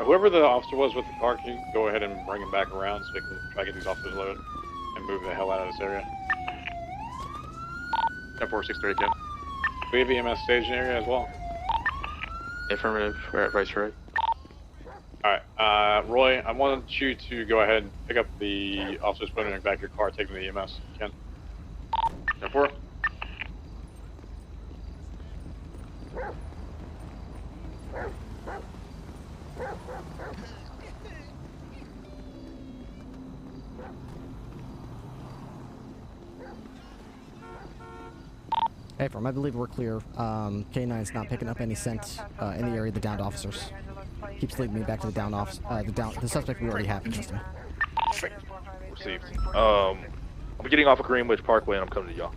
Speaker 23: Whoever the officer was with the car, can you go ahead and bring him back around so we can try to get these officers loaded and move the hell out of this area?
Speaker 11: 10-4-6-3 again.
Speaker 23: We have EMS staging area as well.
Speaker 11: Affirmative. We're at Viceroy.
Speaker 23: Alright, Roy, I want you to go ahead and pick up the officers putting back your car, take them to the EMS. Ken.
Speaker 11: 10-4.
Speaker 2: Hey, I believe we're clear. K9's not picking up any scent in the area of the downed officers. Keeps leading me back to the downed officer, the suspect we already have in custody.
Speaker 17: Received. I'm getting off of Greenwich Parkway and I'm coming to y'all.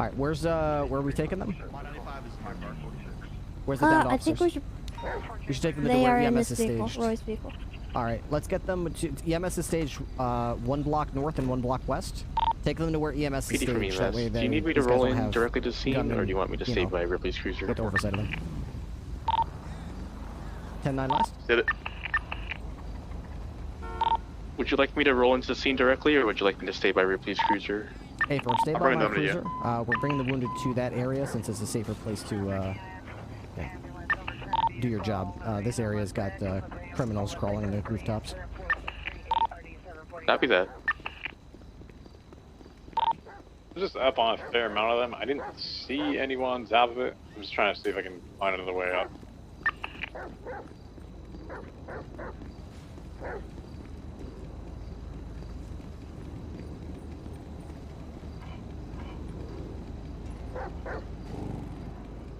Speaker 2: All right, where are we taking them?
Speaker 22: 195 is my car.
Speaker 2: Where's the dead
Speaker 6: I
Speaker 2: officers?
Speaker 6: think we should.
Speaker 2: We should take them to
Speaker 6: They
Speaker 2: where
Speaker 6: are in
Speaker 2: EMS
Speaker 6: this
Speaker 2: is
Speaker 6: vehicle,
Speaker 2: staged.
Speaker 6: Roy's vehicle.
Speaker 2: All right, let's get them to EMS is staged 1 block north and 1 block west. Take them to where EMS is
Speaker 14: PD from
Speaker 2: staged. That way
Speaker 14: EMS. Do you need me to
Speaker 2: these guys
Speaker 14: roll
Speaker 2: don't
Speaker 14: in
Speaker 2: have
Speaker 14: directly to the scene,
Speaker 2: gunmen,
Speaker 14: or do you want me to
Speaker 2: you
Speaker 14: stay
Speaker 2: know,
Speaker 14: by Ripley's cruiser?
Speaker 2: with oversight of them. 10-9 west.
Speaker 11: Did it?
Speaker 14: Would you like me to roll into the scene directly, or would you like me to stay by Ripley's cruiser?
Speaker 2: Hey, for stay by
Speaker 11: bringing
Speaker 2: my
Speaker 11: them to you.
Speaker 2: cruiser. We're bringing the wounded to that area since it's a safer place to do your job. This area's got criminals crawling on the rooftops.
Speaker 14: Copy that.
Speaker 23: I'm just up on a fair amount of them. I didn't see anyone south of it. I'm just trying to see if I can find another way up.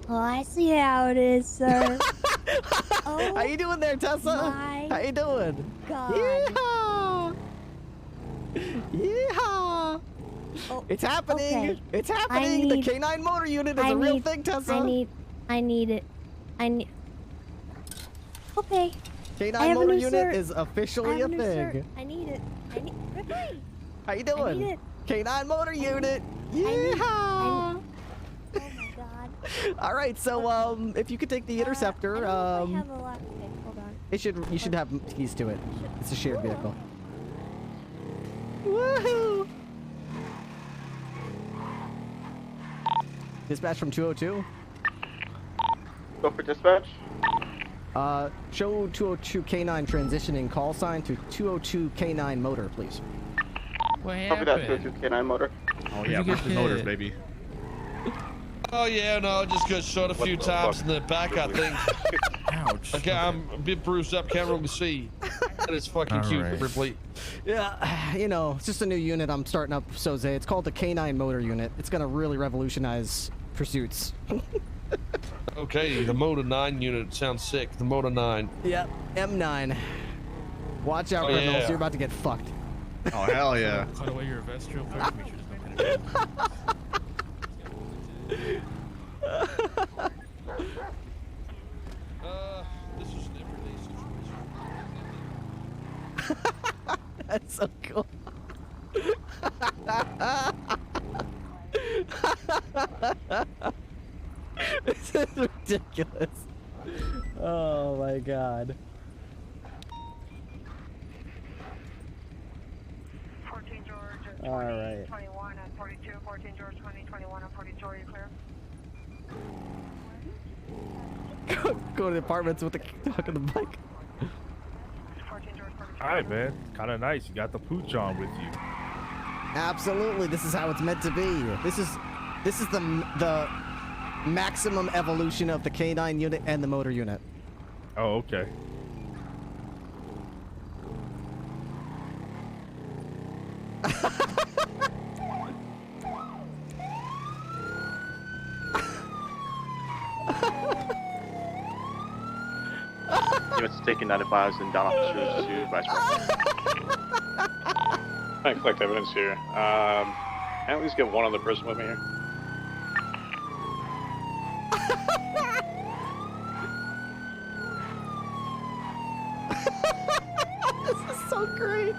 Speaker 6: Oh, I see how it is, sir. Oh,
Speaker 2: how you doing there, Tessa? How you doing?
Speaker 6: God.
Speaker 2: Yeehaw! Yeehaw!
Speaker 6: Oh,
Speaker 2: it's happening!
Speaker 6: okay.
Speaker 2: It's happening! The K9 motor unit is a real thing, Tessa!
Speaker 6: I need it. Okay.
Speaker 2: K9 motor unit is officially a
Speaker 6: thing.
Speaker 2: thing.
Speaker 6: I need it. Ripley!
Speaker 2: How you doing?
Speaker 6: I need it.
Speaker 2: K9 motor unit! Yeehaw!
Speaker 6: Oh my god.
Speaker 2: All right, so if you could take the interceptor,
Speaker 6: I have a lot. Okay, hold on.
Speaker 2: you should have keys to it. It's a shared vehicle. Woohoo! Dispatch from 202.
Speaker 1: Go for dispatch.
Speaker 2: Show 202 K9 transitioning call sign to 202 K9 motor, please.
Speaker 4: What
Speaker 1: Copy that 202 K9 motor.
Speaker 22: Oh yeah, push the motors, baby.
Speaker 10: Oh yeah, no, just got shot a few times in the back, I think.
Speaker 4: Ouch.
Speaker 10: Okay, I'm a bit bruised up, can't really see. That is fucking
Speaker 4: All
Speaker 10: cute,
Speaker 4: right.
Speaker 10: Ripley.
Speaker 2: Yeah, you know, it's just a new unit I'm starting up, Soze. It's called the K9 motor unit. It's gonna really revolutionize pursuits.
Speaker 10: Okay, the Motor 9 unit sounds sick. The Motor 9.
Speaker 2: Yep, M9. Watch out,
Speaker 10: Oh,
Speaker 2: criminals.
Speaker 10: yeah.
Speaker 2: You're about to get fucked.
Speaker 22: Oh hell yeah.
Speaker 4: Cut away your vest real quick. Make sure there's no
Speaker 10: This is an everyday situation.
Speaker 2: That's so cool. This is ridiculous. Oh my god.
Speaker 13: 14 George,
Speaker 2: All right.
Speaker 13: 21 and 42, 14 George, 20, 21 and 42, are you clear?
Speaker 2: Go to the apartments with the dog on the bike.
Speaker 13: 14 George, 42.
Speaker 7: Alright, man. Kind of nice. You got the pooch on with you.
Speaker 2: Absolutely, this is how it's meant to be. This is the maximum evolution of the K9 unit and the motor unit.
Speaker 7: Oh, okay.
Speaker 11: Units taking 95s and down officers to vice versa.
Speaker 23: I collect evidence here. Can I at least get one other person with me here?
Speaker 2: This is so great.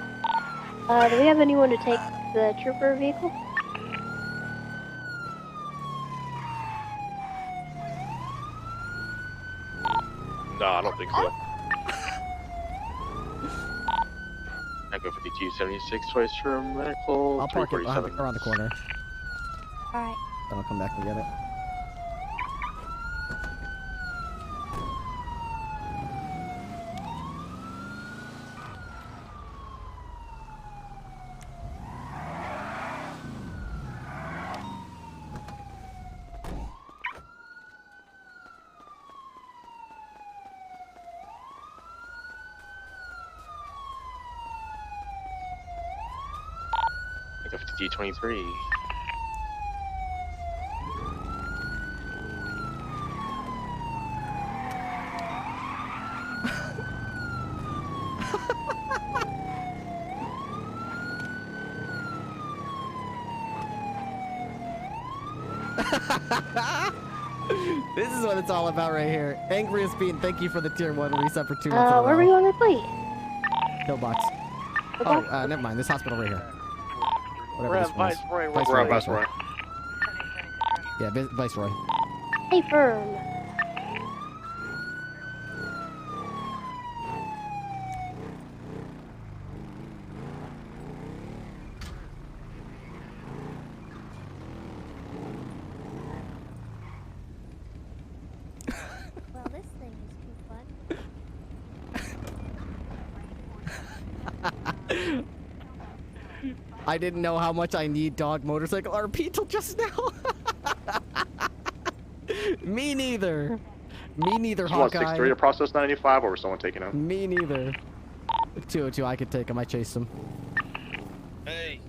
Speaker 6: Do we have anyone to take the trooper vehicle?
Speaker 14: No, I don't think so. Echo 5276 twice for medical.
Speaker 2: I'll park it
Speaker 14: 347.
Speaker 2: around the corner.
Speaker 6: Alright.
Speaker 2: Then I'll come back and get it.
Speaker 14: Echo 5223.
Speaker 2: This is what it's all about right here. Angriest Bean, thank you for the tier 1 reset for 2 months in a
Speaker 6: Where are
Speaker 2: row.
Speaker 6: we going to play?
Speaker 2: Pillbox.
Speaker 6: Okay.
Speaker 2: Oh, never mind. This hospital right here. Whatever
Speaker 5: We're
Speaker 2: this
Speaker 5: at
Speaker 2: one is.
Speaker 5: Viceroy.
Speaker 11: We're at Viceroy.
Speaker 2: Yeah, Viceroy.
Speaker 6: Hey, firm. Well, this thing is too fun.
Speaker 2: I didn't know how much I need dog motorcycle RP till just now. Me neither. Me neither,
Speaker 11: You want
Speaker 2: Hawkeye.
Speaker 11: 6-3 to process 985, or was someone taking him?
Speaker 2: Me neither. 202, I could take him. I chased him.
Speaker 10: Hey.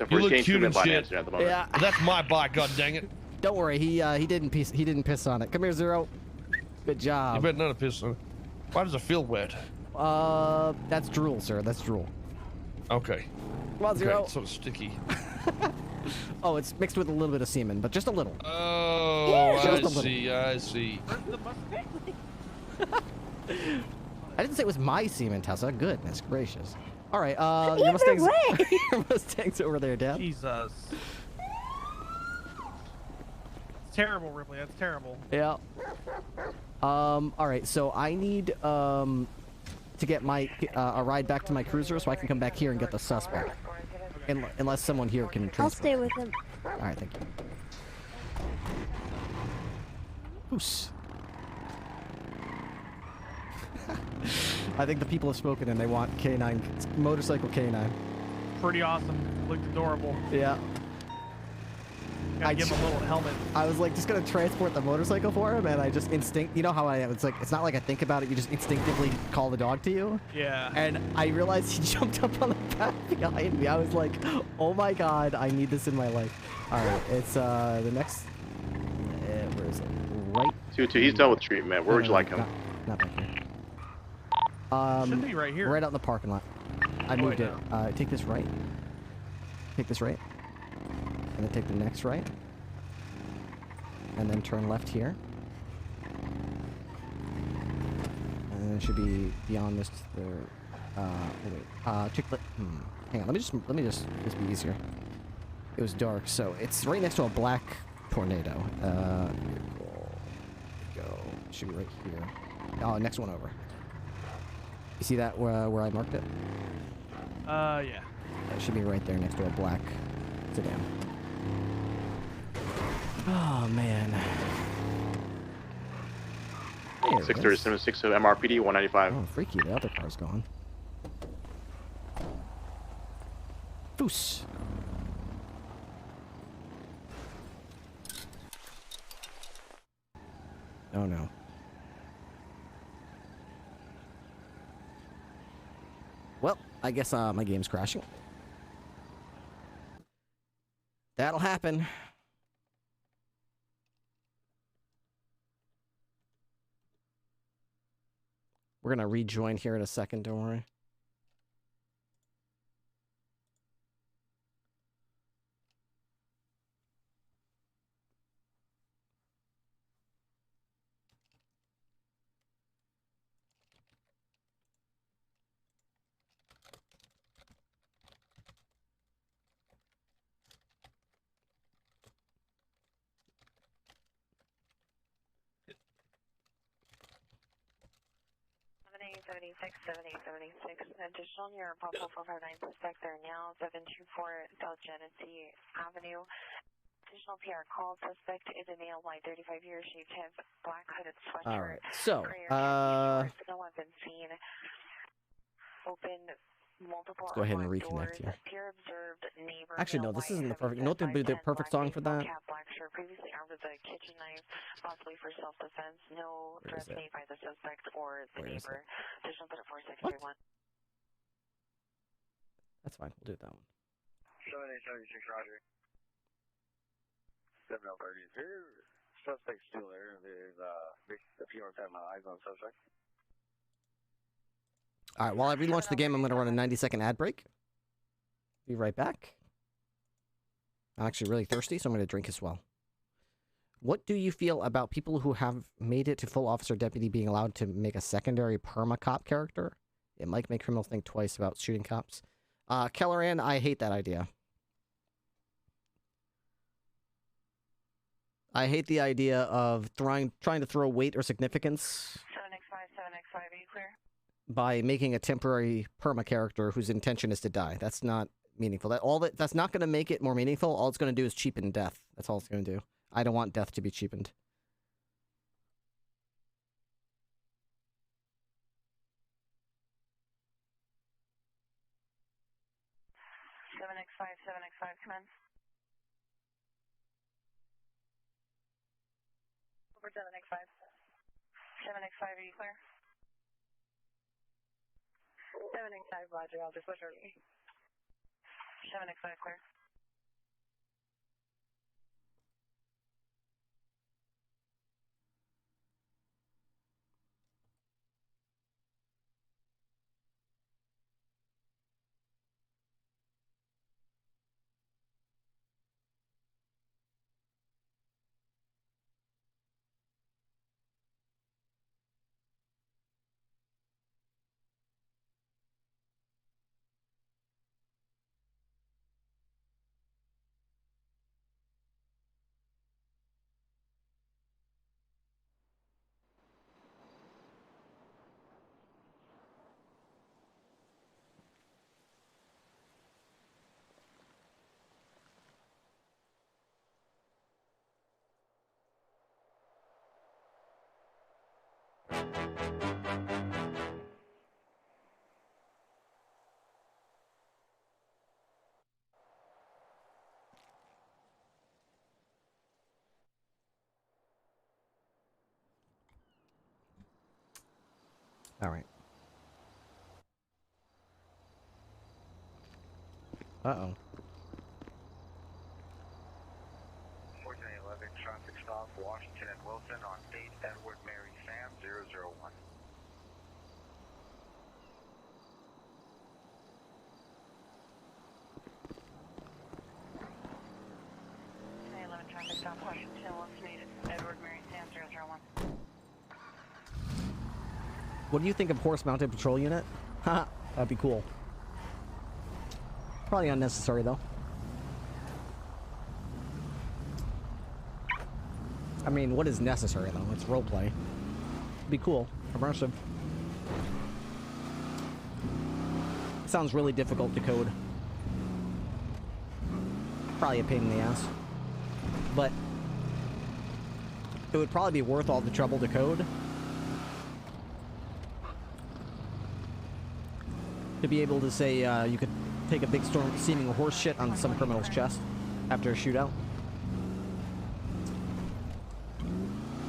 Speaker 11: You
Speaker 10: look cute and shit.
Speaker 11: At the moment.
Speaker 2: Yeah.
Speaker 10: That's my bike, god dang it.
Speaker 2: Don't worry, he didn't piss on it. Come here, Zero. Good job.
Speaker 10: You better not have pissed on it. Why does it feel wet?
Speaker 2: That's drool, sir. That's drool.
Speaker 10: Okay.
Speaker 2: Come on, Zero.
Speaker 10: Okay, it's sort of sticky.
Speaker 2: Oh, it's mixed with a little bit of semen, but just a little.
Speaker 10: Oh,
Speaker 2: Just a
Speaker 10: I
Speaker 2: little.
Speaker 10: see, I see.
Speaker 2: I didn't say it was my semen, Tessa. Goodness gracious. All right, your
Speaker 6: Either
Speaker 2: Mustang's,
Speaker 6: way.
Speaker 2: your Mustang's over there, Dad.
Speaker 4: Jesus. It's terrible, Ripley. That's terrible.
Speaker 2: Yeah. All right, so I need to get my a ride back to my cruiser so I can come back here and get the suspect. Unless someone here can
Speaker 6: I'll
Speaker 2: transport.
Speaker 6: stay with him.
Speaker 2: All right, thank you. Oos. I think the people have spoken and they want K9, motorcycle K9.
Speaker 4: Pretty awesome. Looked adorable.
Speaker 2: Yeah.
Speaker 4: Gotta give him a little helmet.
Speaker 2: I was like just gonna transport the motorcycle for him, and I just you know how I am. It's like it's not like I think about it. You just instinctively call the dog to you.
Speaker 4: Yeah.
Speaker 2: And I realized he jumped up on the back behind me. I was like, oh my god, I need this in my life. All right, it's the next. Where is it? Right.
Speaker 11: 2-2. He's done with treatment. Where would you like him?
Speaker 2: Not back here.
Speaker 4: Should be right here.
Speaker 2: Right out in the parking lot. I moved it. Take this right. Take this right. And then take the next right. And then turn left here. And then it should be beyond this. Wait. Hang on. Let me just be easier. It was dark, so it's right next to a black tornado. Go. It should be right here. Oh, next one over. You see that where I marked it?
Speaker 4: Yeah.
Speaker 2: It should be right there next to a black sedan. Oh man.
Speaker 11: 63760 MRPD 195.
Speaker 2: Oh, freaky! The other car's gone. Foos. Oh no. Well, I guess my game's crashing. That'll happen. We're gonna rejoin here in a second, don't worry.
Speaker 12: Additional near Purple 459 suspect there now, 724 South Genesee Avenue. Additional PR call, suspect is a male, white, 35 years, shaved head, black hooded sweatshirt.
Speaker 2: All right, so
Speaker 12: no weapon seen. Open multiple.
Speaker 2: let's go ahead and reconnect here.
Speaker 12: Peer observed neighbor.
Speaker 2: Actually, no, this isn't the perfect. You know what would be the perfect song for that?
Speaker 12: Black shirt, previously armed with a kitchen knife, possibly for self-defense. No threats made by the suspect or the neighbor. Additional put at 4631.
Speaker 2: That's fine. We'll do that one.
Speaker 13: 7876, Roger. 7030 here. Suspect's still there. There's if you want to have my eyes on suspect.
Speaker 2: All right. While I relaunch the game, I'm going to run a 90-second ad break. Be right back. I'm actually really thirsty, so I'm going to drink as well. What do you feel about people who have made it to full officer deputy being allowed to make a secondary perma-cop character? It might make criminals think twice about shooting cops. Kelleran, I hate that idea. I hate the idea of trying to throw weight or significance
Speaker 12: 7x5, are you clear?
Speaker 2: by making a temporary perma character whose intention is to die. That's not meaningful. That's not going to make it more meaningful. All it's going to do is cheapen death. That's all it's going to do. I don't want death to be cheapened.
Speaker 12: Seven X5, commence. Over 7X5. 7X5, are you clear? 7X5, roger, I'll just push early. 7X5, clear.
Speaker 2: All right. Uh-oh.
Speaker 13: 1411, traffic stop, Washington and Wilson on State Edward Mary Sam 001.
Speaker 12: Traffic stop, Washington and Wilson, Edward Mary Sam 001.
Speaker 2: What do you think of horse-mounted patrol unit? Haha, that'd be cool. Probably unnecessary, though. I mean, what is necessary, though? It's roleplay. Be cool. Immersive. Sounds really difficult to code. Probably a pain in the ass. But it would probably be worth all the trouble to code. To be able to say you could take a big storm seeming horse shit on some criminal's chest after a shootout.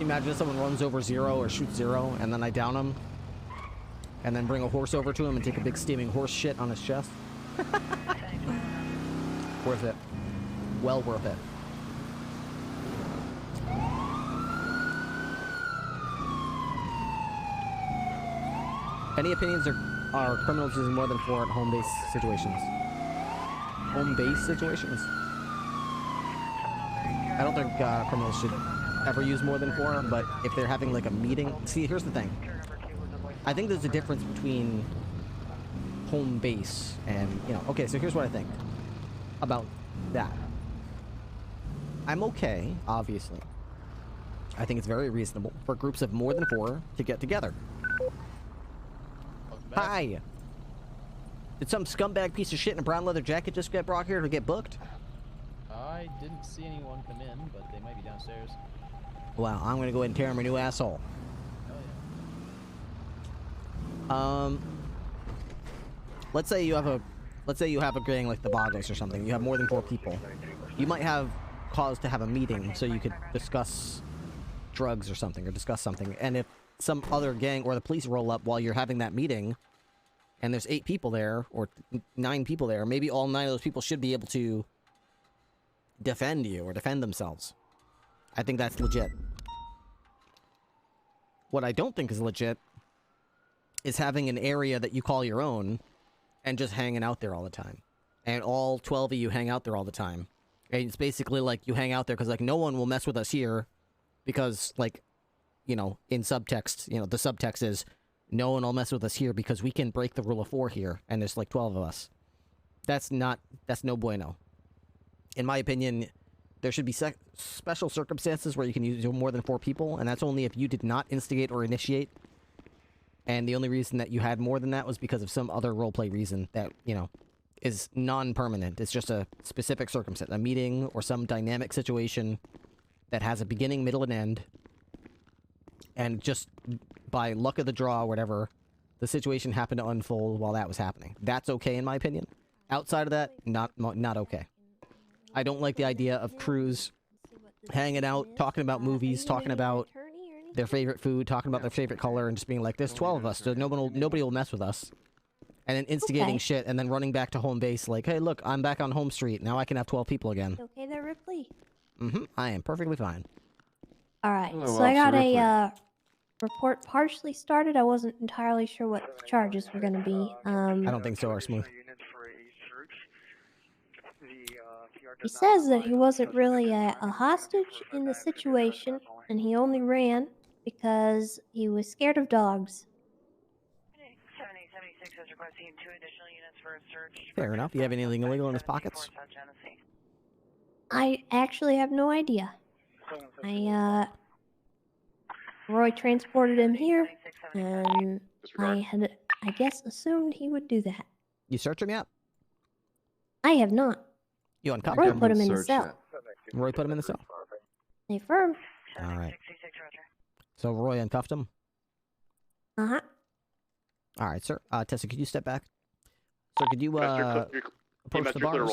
Speaker 2: Imagine if someone runs over Zero or shoots Zero, and then I down him, and then bring a horse over to him and take a big steaming horse shit on his chest. Worth it. Well worth it. Any opinions are criminals using more than 4 at home base situations? Home base situations? I don't think criminals should ever use more than 4, but if they're having like a meeting... See, here's the thing. I think there's a difference between home base and, you know... Okay, so here's what I think about that. I'm okay, obviously. I think it's very reasonable for groups of more than 4 to get together. Hi! Did some scumbag piece of shit in a brown leather jacket just get brought here to get booked?
Speaker 15: I didn't see anyone come in, but they might be downstairs.
Speaker 2: Well, I'm gonna go ahead and tear him a new asshole. Let's say you have a gang like the Boggles or something. You have more than 4 people. You might have cause to have a meeting so you could discuss drugs or something, or discuss something. And if some other gang or the police roll up while you're having that meeting, and there's 8 people there, or 9 people there, maybe all 9 of those people should be able to defend you, or defend themselves. I think that's legit. What I don't think is legit is having an area that you call your own and just hanging out there all the time. And all 12 of you hang out there all the time. And it's basically like you hang out there because like no one will mess with us here because like, you know, in subtext, you know, the subtext is no one will mess with us here because we can break the rule of 4 here and there's like 12 of us. That's no bueno. In my opinion, there should be special circumstances where you can use more than 4 people, and that's only if you did not instigate or initiate. And the only reason that you had more than that was because of some other roleplay reason that, you know, is non-permanent. It's just a specific circumstance, a meeting or some dynamic situation that has a beginning, middle, and end. And just by luck of the draw or whatever, the situation happened to unfold while that was happening. That's okay in my opinion. Outside of that, not okay. I don't like the idea of crews hanging out, talking about movies, talking about their favorite food, talking about their favorite color, and just being like, there's 12 of us, so nobody will mess with us. And then instigating shit, and then running back to home base like, hey, look, I'm back on home street. Now I can have 12 people again.
Speaker 6: Okay there, Ripley?
Speaker 2: Mm-hmm. I am perfectly fine.
Speaker 6: Alright,
Speaker 9: Hello,
Speaker 6: so I got
Speaker 9: Officer
Speaker 6: a report partially started. I wasn't entirely sure what the charges were going to be.
Speaker 2: I don't think so, or smooth.
Speaker 6: He says that he wasn't really a hostage in the situation, and he only ran because he was scared of dogs.
Speaker 12: 7876 is requesting 2 additional units for a search.
Speaker 2: Fair enough. You have anything illegal in his pockets?
Speaker 6: I actually have no idea. Roy transported him here, and I guess, assumed he would do that.
Speaker 2: You search him yet?
Speaker 6: I have not.
Speaker 2: You uncuffed
Speaker 6: Roy
Speaker 2: him?
Speaker 6: put him in the cell.
Speaker 2: Roy put him in the cell?
Speaker 6: Affirm.
Speaker 2: Alright. So Roy uncuffed him?
Speaker 6: Uh-huh.
Speaker 2: Alright, sir. Tessa, could you step back? Sir, could you, approach the bars?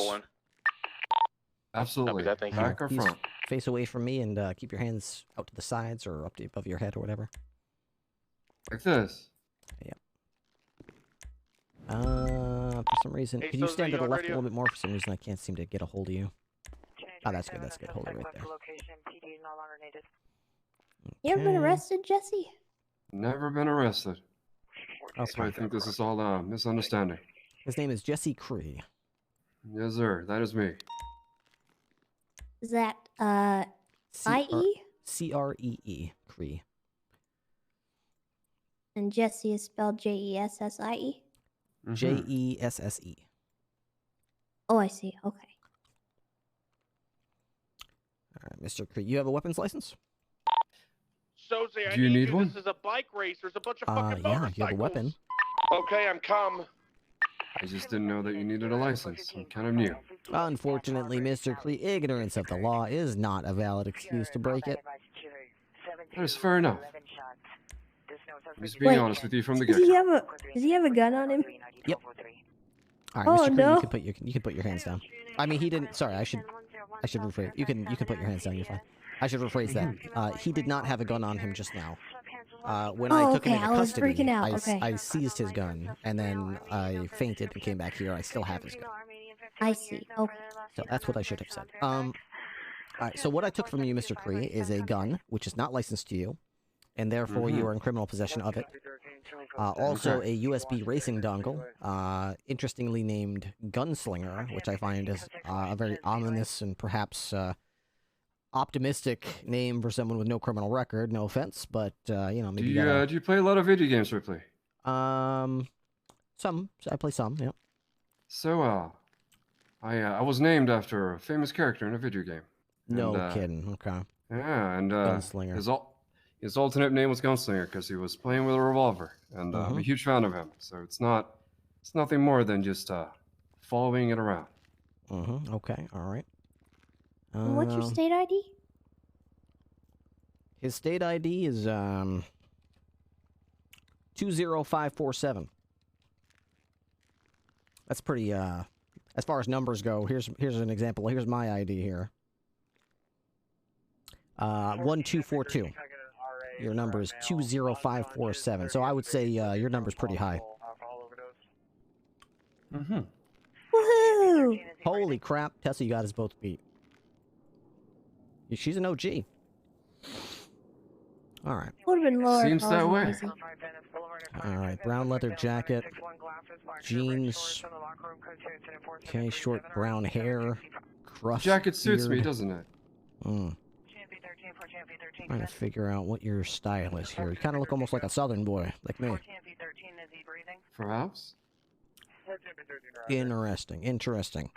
Speaker 9: Absolutely. Back or
Speaker 2: Please
Speaker 9: front?
Speaker 2: face away from me and keep your hands out to the sides or up to above your head or whatever.
Speaker 9: Like this?
Speaker 2: Yeah. For some reason, could you stand to the left a little bit more? For some reason, I can't seem to get a hold of you. Oh, that's good. That's good. Hold it right there.
Speaker 6: You ever been arrested, Jesse?
Speaker 9: Never been arrested.
Speaker 2: Okay.
Speaker 9: So I think this is all a misunderstanding.
Speaker 2: His name is Jesse Cree.
Speaker 9: Yes, sir. That is me.
Speaker 6: Is that, I-E?
Speaker 2: C-R-E-E. Cree.
Speaker 6: And Jesse is spelled J-E-S-S-I-E?
Speaker 2: J-E-S-S-E.
Speaker 6: Oh, I see. Okay.
Speaker 2: Alright, Mr. Cree. You have a weapons license?
Speaker 5: Soze, I
Speaker 9: Do you need one?
Speaker 5: This is a bike race. There's a bunch of fucking
Speaker 2: Yeah,
Speaker 5: motorcycles.
Speaker 2: you have a weapon.
Speaker 16: Okay, I'm come.
Speaker 9: I just didn't know that you needed a license. I'm kind of new.
Speaker 2: Unfortunately, Mr. Cree, ignorance of the law is not a valid excuse to break it.
Speaker 9: That is fair enough. I'm just being honest with you from the
Speaker 6: Does
Speaker 9: get-go.
Speaker 6: he have a gun on him?
Speaker 2: Yep. All right,
Speaker 6: Oh,
Speaker 2: Mr. Cree,
Speaker 6: no.
Speaker 2: you can put your hands down. I mean, he didn't. Sorry, I should rephrase. You can put your hands down. You're fine. I should rephrase that. He did not have a gun on him just now. When I took him into custody,
Speaker 6: freaking out. Okay.
Speaker 2: I seized his gun, and then I fainted and came back here. I still have his gun.
Speaker 6: I see. Okay.
Speaker 2: So that's what I should have said. All right, so what I took from you, Mr. Cree, is a gun, which is not licensed to you, and therefore you are in criminal possession of it. Also, a USB racing dongle, interestingly named Gunslinger, which I find is a very ominous and perhaps optimistic name for someone with no criminal record. No offense, but you know, maybe.
Speaker 9: Do you play a lot of video games, Ripley?
Speaker 2: Some. I play some. Yeah.
Speaker 9: So, I was named after a famous character in a video game.
Speaker 2: No kidding. Okay.
Speaker 9: Yeah, and
Speaker 2: Gunslinger.
Speaker 9: his alternate name was Gunslinger because he was playing with a revolver, and I'm a huge fan of him. So it's nothing more than just following it around.
Speaker 2: Okay. All right.
Speaker 6: And what's your state ID?
Speaker 2: His state ID is 20547. That's pretty as far as numbers go. Here's an example. Here's my ID here. 1242. Your number is 20547. So I would say your number's pretty high.
Speaker 6: Woohoo!
Speaker 2: Holy crap, Tessa, you got us both beat. She's an OG. Alright.
Speaker 6: Would have been lower.
Speaker 9: Seems that way.
Speaker 2: Alright, brown leather jacket, jeans, okay, short brown hair, crust.
Speaker 9: Jacket suits me,
Speaker 2: beard.
Speaker 9: doesn't it?
Speaker 2: Trying to figure out what your style is here. You kind of look almost like a southern boy, like me.
Speaker 9: Perhaps.
Speaker 2: Interesting, interesting.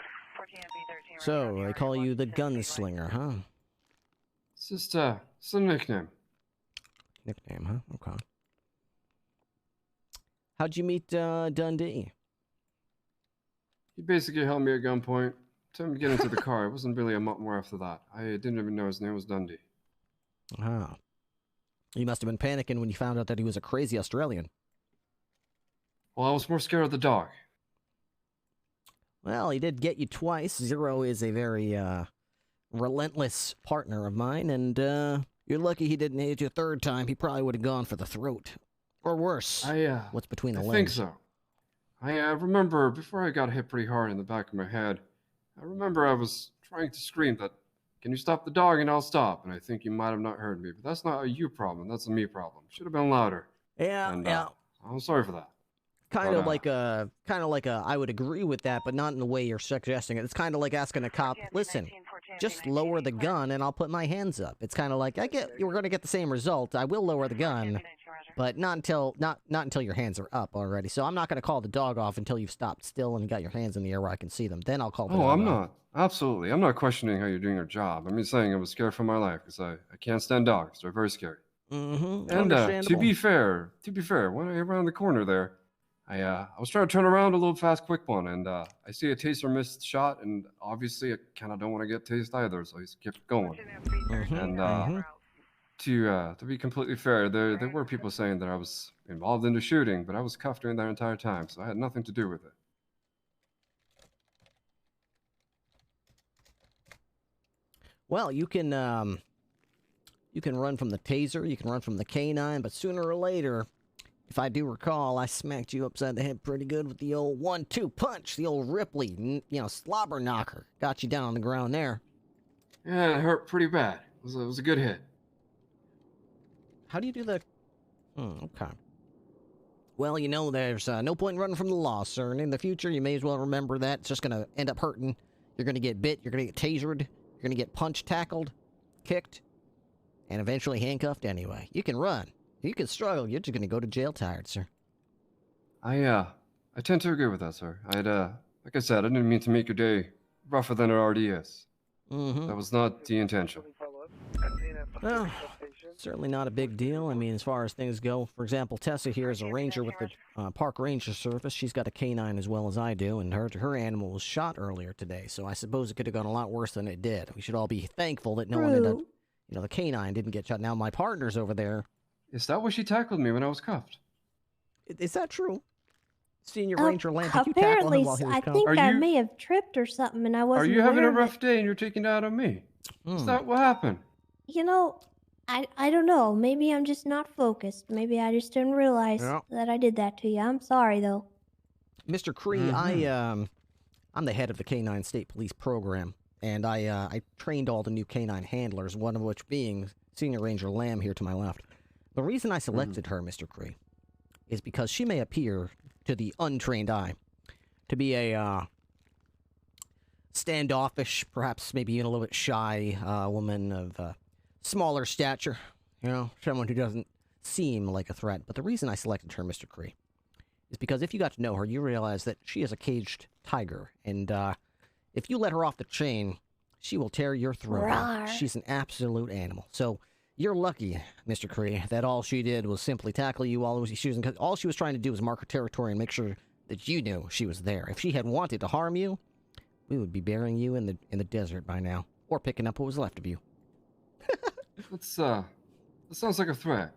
Speaker 2: So, they call you the gunslinger, huh?
Speaker 9: It's just a nickname.
Speaker 2: Nickname, huh? Okay. How'd you meet Dundee?
Speaker 9: He basically held me at gunpoint. Told him to get into the car. It wasn't really a month more after that. I didn't even know his name was Dundee.
Speaker 2: Ah. You must have been panicking when you found out that he was a crazy Australian.
Speaker 9: Well, I was more scared of the dog.
Speaker 2: Well, he did get you twice. Zero is a very relentless partner of mine, and you're lucky he didn't hit you a third time. He probably would have gone for the throat. Or worse. What's between the legs?
Speaker 9: I think so. I remember before I got hit pretty hard in the back of my head, I remember I was trying to scream that, "Can you stop the dog?" and I'll stop. And I think you might have not heard me, but that's not a you problem. That's a me problem. Should have been louder.
Speaker 2: Yeah,
Speaker 9: and,
Speaker 2: yeah.
Speaker 9: I'm sorry for that.
Speaker 2: Kind of like a, I would agree with that, but not in the way you're suggesting it. It's kind of like asking a cop, listen, just lower the gun and I'll put my hands up. It's kind of like, I get, you're going to get the same result. I will lower the gun, but not until your hands are up already. So I'm not going to call the dog off until you've stopped still and got your hands in the air where I can see them. Then I'll call the dog off.
Speaker 9: I'm not. Absolutely. I'm not questioning how you're doing your job. I'm just saying I was scared for my life because I can't stand dogs. They're very scary.
Speaker 2: Mm-hmm.
Speaker 9: And to be fair, when I around the corner there, I was trying to turn around a little fast, quick one, and I see a taser missed shot, and obviously I kind of don't want to get tased either, so I just kept going. And to be completely fair, there were people saying that I was involved in the shooting, but I was cuffed during that entire time, so I had nothing to do with it.
Speaker 2: Well, you can run from the taser, you can run from the canine, but sooner or later, if I do recall, I smacked you upside the head pretty good with the old 1-2 punch, the old Ripley, slobber knocker. Got you down on the ground there.
Speaker 9: Yeah, it hurt pretty bad. It was a good hit.
Speaker 2: How do you do the... okay. Well, there's no point in running from the law, sir, and in the future, you may as well remember that. It's just going to end up hurting. You're going to get bit, you're going to get tasered, you're going to get punched, tackled, kicked, and eventually handcuffed anyway. You can run. You can struggle. You're just going to go to jail tired, sir.
Speaker 9: I tend to agree with that, sir. Like I said, I didn't mean to make your day rougher than it already is.
Speaker 2: Mm-hmm.
Speaker 9: That was not the intention.
Speaker 2: Well, certainly not a big deal. I mean, as far as things go, for example, Tessa here is a ranger with the Park Ranger Service. She's got a canine as well as I do, and her animal was shot earlier today, so I suppose it could have gone a lot worse than it did. We should all be thankful that no one ended up, the canine didn't get shot. Now, my partner's over there.
Speaker 9: Is that why she tackled me when I was cuffed?
Speaker 2: Is that true? Senior Ranger Lamb, did you tackle him while he was cuffed?
Speaker 6: I think I may have tripped or something, and I wasn't
Speaker 9: Are you having a
Speaker 6: aware of
Speaker 9: rough day and you're taking it out on me? Is that what happened?
Speaker 6: I don't know. Maybe I'm just not focused. Maybe I just didn't realize that I did that to you. I'm sorry, though.
Speaker 2: Mr. Cree, I'm the head of the Canine State Police program, and I trained all the new canine handlers, one of which being Senior Ranger Lamb here to my left. The reason I selected her, Mr. Cree, is because she may appear to the untrained eye to be a standoffish, perhaps maybe even a little bit shy woman of smaller stature, someone who doesn't seem like a threat. But the reason I selected her, Mr. Cree, is because if you got to know her, you realize that she is a caged tiger, and if you let her off the chain, she will tear your throat out. She's an absolute animal. So you're lucky, Mr. Cree, that all she did was simply tackle you while all she was trying to do was mark her territory and make sure that you knew she was there. If she had wanted to harm you, we would be burying you in the desert by now, or picking up what was left of you.
Speaker 9: That sounds like a threat.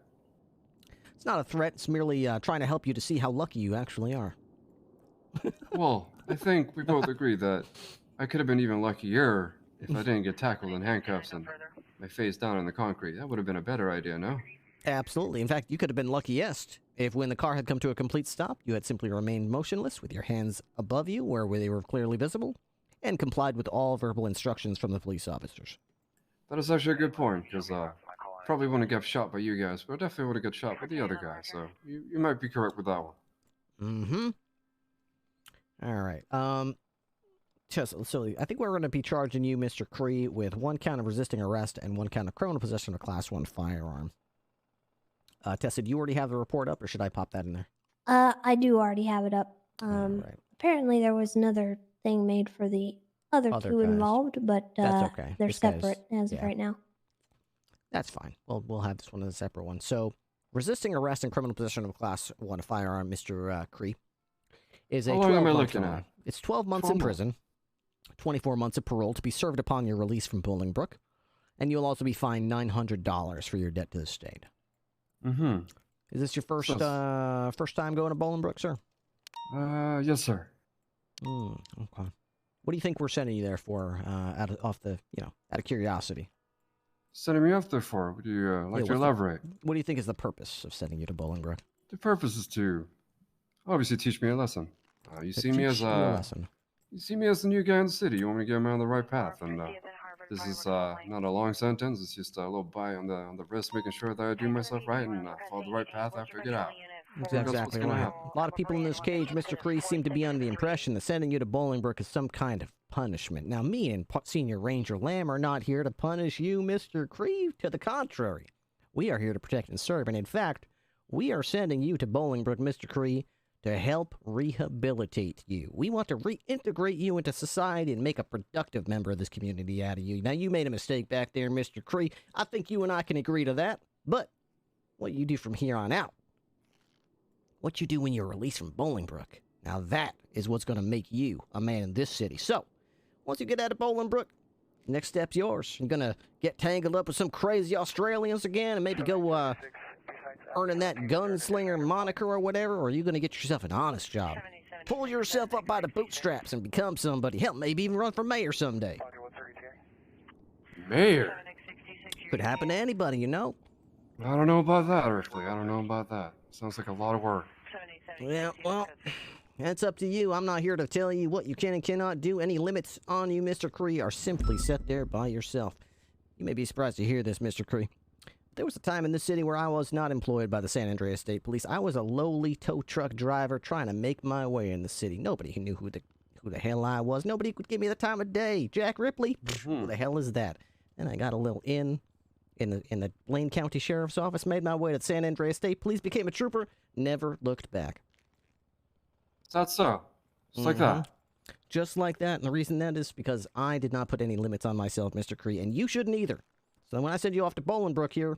Speaker 2: It's not a threat. It's merely trying to help you to see how lucky you actually are.
Speaker 9: Well, I think we both agree that I could have been even luckier if I didn't get tackled in handcuffs and my face down on the concrete. That would have been a better idea, no?
Speaker 2: Absolutely. In fact, you could have been luckiest if when the car had come to a complete stop, you had simply remained motionless with your hands above you where they were clearly visible and complied with all verbal instructions from the police officers.
Speaker 9: That is actually a good point, because probably wouldn't get shot by you guys, but I definitely would have got shot by the other guy, so you might be correct with that one.
Speaker 2: Mm-hmm. All right. So I think we're going to be charging you, Mr. Cree, with 1 count of resisting arrest and 1 count of criminal possession of a Class 1 firearm. Tessa, do you already have the report up, or should I pop that in there?
Speaker 6: I do already have it up.
Speaker 2: Right.
Speaker 6: Apparently there was another thing made for the other two
Speaker 2: guys.
Speaker 6: involved, but
Speaker 2: That's okay.
Speaker 6: they're
Speaker 2: This guy's-
Speaker 6: separate as of
Speaker 2: yeah.
Speaker 6: right now.
Speaker 2: That's fine. We'll have this one as a separate one. So, resisting arrest and criminal possession of a Class 1 firearm, Mr. Cree, is a
Speaker 9: How long am I
Speaker 2: 12-month
Speaker 9: looking
Speaker 2: felony.
Speaker 9: at?
Speaker 2: It's 12 months in prison, 24 months of parole to be served upon your release from Bolingbrook, and you'll also be fined $900 for your debt to the state.
Speaker 9: Mm-hmm.
Speaker 2: Is this your first first time going to Bolingbrook, sir?
Speaker 9: Yes, sir.
Speaker 2: Okay. What do you think we're sending you there for? Out of curiosity.
Speaker 9: Sending me up there for? Would you like to
Speaker 2: what's
Speaker 9: elaborate?
Speaker 2: What do you think is the purpose of sending you to Bolingbrook?
Speaker 9: The purpose is to obviously teach me a lesson. You
Speaker 2: To
Speaker 9: see me
Speaker 2: teach
Speaker 9: as
Speaker 2: you a lesson.
Speaker 9: you see me as the new guy in the city. You want me to get him on the right path, and this is not a long sentence. It's just a little bite on the wrist, making sure that I do myself right and follow the right path after I get out.
Speaker 2: That's
Speaker 9: That's what's
Speaker 2: exactly
Speaker 9: gonna
Speaker 2: right.
Speaker 9: happen.
Speaker 2: A lot of people in this cage, Mr. Cree, seem to be under the impression that sending you to Bolingbrook is some kind of punishment. Now, me and Senior Ranger Lamb are not here to punish you, Mr. Cree. To the contrary, we are here to protect and serve. And in fact, we are sending you to Bolingbrook, Mr. Cree, to help rehabilitate you. We want to reintegrate you into society and make a productive member of this community out of you. Now, you made a mistake back there, Mr. Cree. I think you and I can agree to that. But what you do from here on out, what you do when you're released from Bolingbrook, now that is what's going to make you a man in this city. So, once you get out of Bolingbrook, next step's yours. You're going to get tangled up with some crazy Australians again and maybe go earning that gunslinger moniker or whatever, or are you going to get yourself an honest job? Pull yourself up by the bootstraps and become somebody. Hell, maybe even run for mayor someday.
Speaker 9: Mayor?
Speaker 2: Could happen to anybody, you know?
Speaker 9: I don't know about that, Ripley. I don't know about that. Sounds like a lot of work.
Speaker 2: Yeah, well, that's up to you. I'm not here to tell you what you can and cannot do. Any limits on you, Mr. Cree, are simply set there by yourself. You may be surprised to hear this, Mr. Cree. There was a time in this city where I was not employed by the San Andreas State Police. I was a lowly tow truck driver trying to make my way in the city. Nobody knew who the hell I was. Nobody could give me the time of day. Jack Ripley? Who the hell is that? And I got a little in the Blaine County Sheriff's Office, made my way to the San Andreas State Police, became a trooper, never looked back.
Speaker 9: That's so. Just like that.
Speaker 2: Just like that. And the reason that is because I did not put any limits on myself, Mr. Cree, and you shouldn't either. So when I send you off to Bolingbrook here,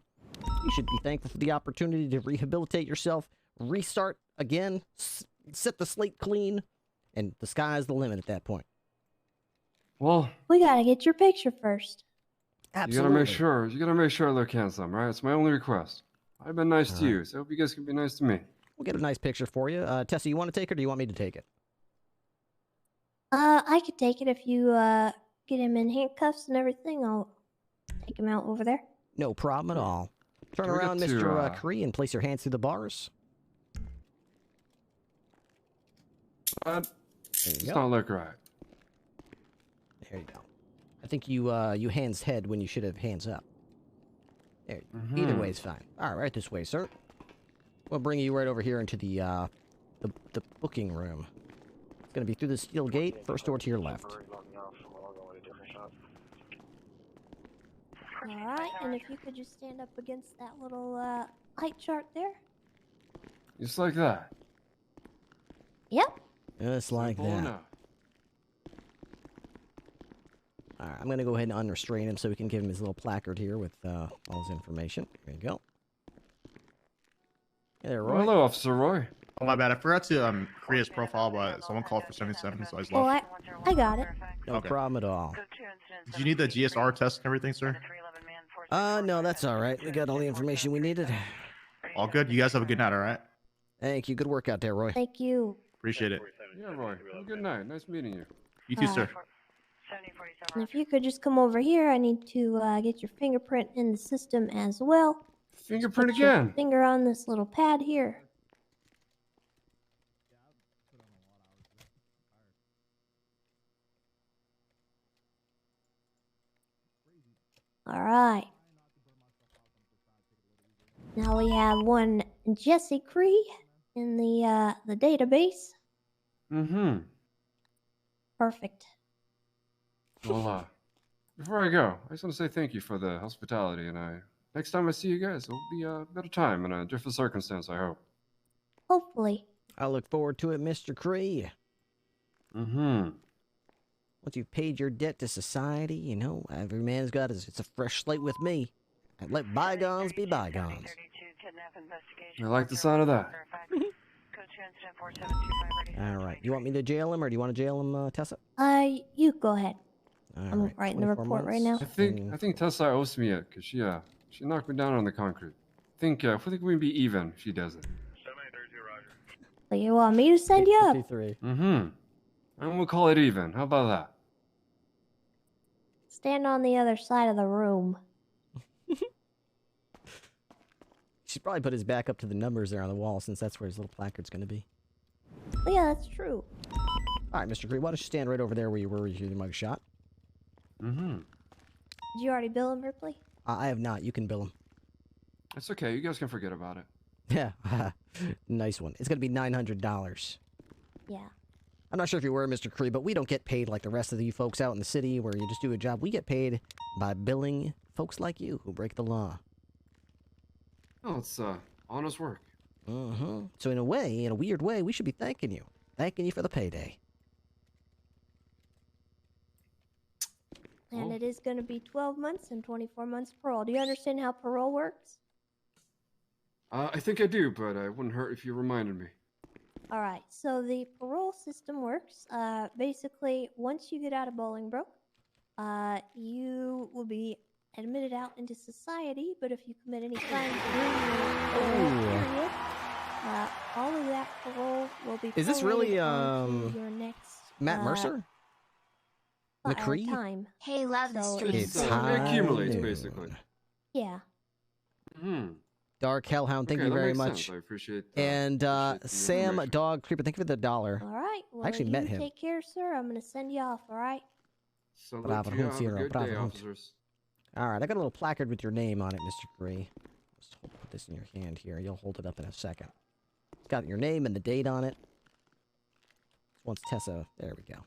Speaker 2: you should be thankful for the opportunity to rehabilitate yourself, restart again, set the slate clean, and the sky's the limit at that point.
Speaker 9: Well,
Speaker 6: we gotta get your picture first.
Speaker 2: Absolutely.
Speaker 9: You gotta make sure I look handsome, right? It's my only request. I've been nice to you, so I hope you guys can be nice to me.
Speaker 2: We'll get a nice picture for you. Tessa, you want to take it, or do you want me to take it?
Speaker 6: I could take it if you get him in handcuffs and everything. I'll take him out over there.
Speaker 2: No problem at all. Turn
Speaker 9: Can we
Speaker 2: around,
Speaker 9: get to,
Speaker 2: Mr. Cree, and place your hands through the bars.
Speaker 9: It's not look right.
Speaker 2: There you go. I think you hands head when you should have hands up. There. Either way is fine. All right, this way, sir. We'll bring you right over here into the booking room. It's gonna be through the steel gate, first door to your left.
Speaker 6: Alright, and if you could just stand up against that little height chart there.
Speaker 9: Just like that.
Speaker 6: Yep.
Speaker 2: Just like that. Alright, I'm gonna go ahead and unrestrain him so we can give him his little placard here with all his information. There you go. Hey there, Roy.
Speaker 22: Oh,
Speaker 9: hello, Officer Roy.
Speaker 22: Oh, my bad. I forgot to create his profile, but someone called for 77, so I just
Speaker 6: Oh,
Speaker 22: left.
Speaker 6: I got it.
Speaker 2: No problem at all.
Speaker 22: Do you need the GSR test and everything, sir?
Speaker 2: No, that's alright. We got all the information we needed.
Speaker 22: All good. You guys have a good night, all right?
Speaker 2: Thank you. Good work out there, Roy.
Speaker 6: Thank you.
Speaker 22: Appreciate it.
Speaker 9: Yeah, Roy. Have a good night. Nice meeting you.
Speaker 22: You too, sir.
Speaker 6: And if you could just come over here, I need to get your fingerprint in the system as well.
Speaker 9: Fingerprint
Speaker 6: Put your
Speaker 9: again?
Speaker 6: Finger on this little pad here. All right. Now we have one Jesse Cree in the database.
Speaker 9: Mm-hmm.
Speaker 6: Perfect.
Speaker 9: Well, before I go, I just want to say thank you for the hospitality, and next time I see you guys, it'll be a better time and a different circumstance, I hope.
Speaker 6: Hopefully.
Speaker 2: I look forward to it, Mr. Cree.
Speaker 9: Mm-hmm.
Speaker 2: Once you've paid your debt to society, you know, every man's got it's a fresh slate with me. And let bygones be bygones.
Speaker 9: I like the sound of that.
Speaker 2: All right. You want me to jail him, or do you want to jail him, Tessa?
Speaker 6: You go ahead.
Speaker 2: All
Speaker 6: I'm
Speaker 2: right,
Speaker 6: writing the
Speaker 2: 24
Speaker 6: report right now.
Speaker 2: months.
Speaker 9: I think Tessa owes me it, because she knocked me down on the concrete. I think we'd be even if she does it.
Speaker 6: So you want me to send you up?
Speaker 2: 53.
Speaker 9: Mm-hmm. And we'll call it even. How about that?
Speaker 6: Stand on the other side of the room.
Speaker 2: He should probably put his back up to the numbers there on the wall, since that's where his little placard's going to be.
Speaker 6: Oh, yeah, that's true.
Speaker 2: All right, Mr. Green, why don't you stand right over there where you were with your mug shot?
Speaker 9: Mm-hmm.
Speaker 6: Did you already bill him, Ripley?
Speaker 2: I have not. You can bill him.
Speaker 9: It's okay. You guys can forget about it.
Speaker 2: Yeah. Nice one. It's going to be $900.
Speaker 6: Yeah.
Speaker 2: I'm not sure if you're aware, Mr. Cree, but we don't get paid like the rest of you folks out in the city where you just do a job. We get paid by billing folks like you who break the law.
Speaker 9: Oh, it's honest work.
Speaker 2: Mm-hmm. So in a way, in a weird way, we should be thanking you. Thanking you for the payday.
Speaker 6: And it is going to be 12 months and 24 months parole. Do you understand how parole works?
Speaker 9: I think I do, but it wouldn't hurt if you reminded me.
Speaker 6: All right. So the parole system works. Basically, once you get out of Bolingbroke, you will be admitted out into society. But if you commit any crimes during your parole period, all of that parole will be.
Speaker 2: Is this really
Speaker 6: your next
Speaker 2: Matt Mercer? McCree?
Speaker 6: Time.
Speaker 12: Hey, love the
Speaker 6: So
Speaker 12: streets.
Speaker 9: It accumulates, basically.
Speaker 6: Yeah.
Speaker 9: Hmm.
Speaker 2: Dark Hellhound, thank
Speaker 9: Okay,
Speaker 2: you
Speaker 9: that
Speaker 2: very
Speaker 9: makes
Speaker 2: much.
Speaker 9: sense. I appreciate
Speaker 2: And
Speaker 9: the
Speaker 2: Sam
Speaker 9: information.
Speaker 2: Dog Creeper, thank you for the $1.
Speaker 6: All right. Well,
Speaker 2: I actually
Speaker 6: you
Speaker 2: met him.
Speaker 6: take care, sir. I'm going to send you off, all right?
Speaker 9: So
Speaker 2: Bravo,
Speaker 9: have a
Speaker 2: Zero,
Speaker 9: good
Speaker 2: bravo,
Speaker 9: day,
Speaker 2: Hunt.
Speaker 9: officers.
Speaker 2: All right, I got a little placard with your name on it, Mr. Gree. Just put this in your hand here. You'll hold it up in a second. It's got your name and the date on it. Once Tessa, there we go.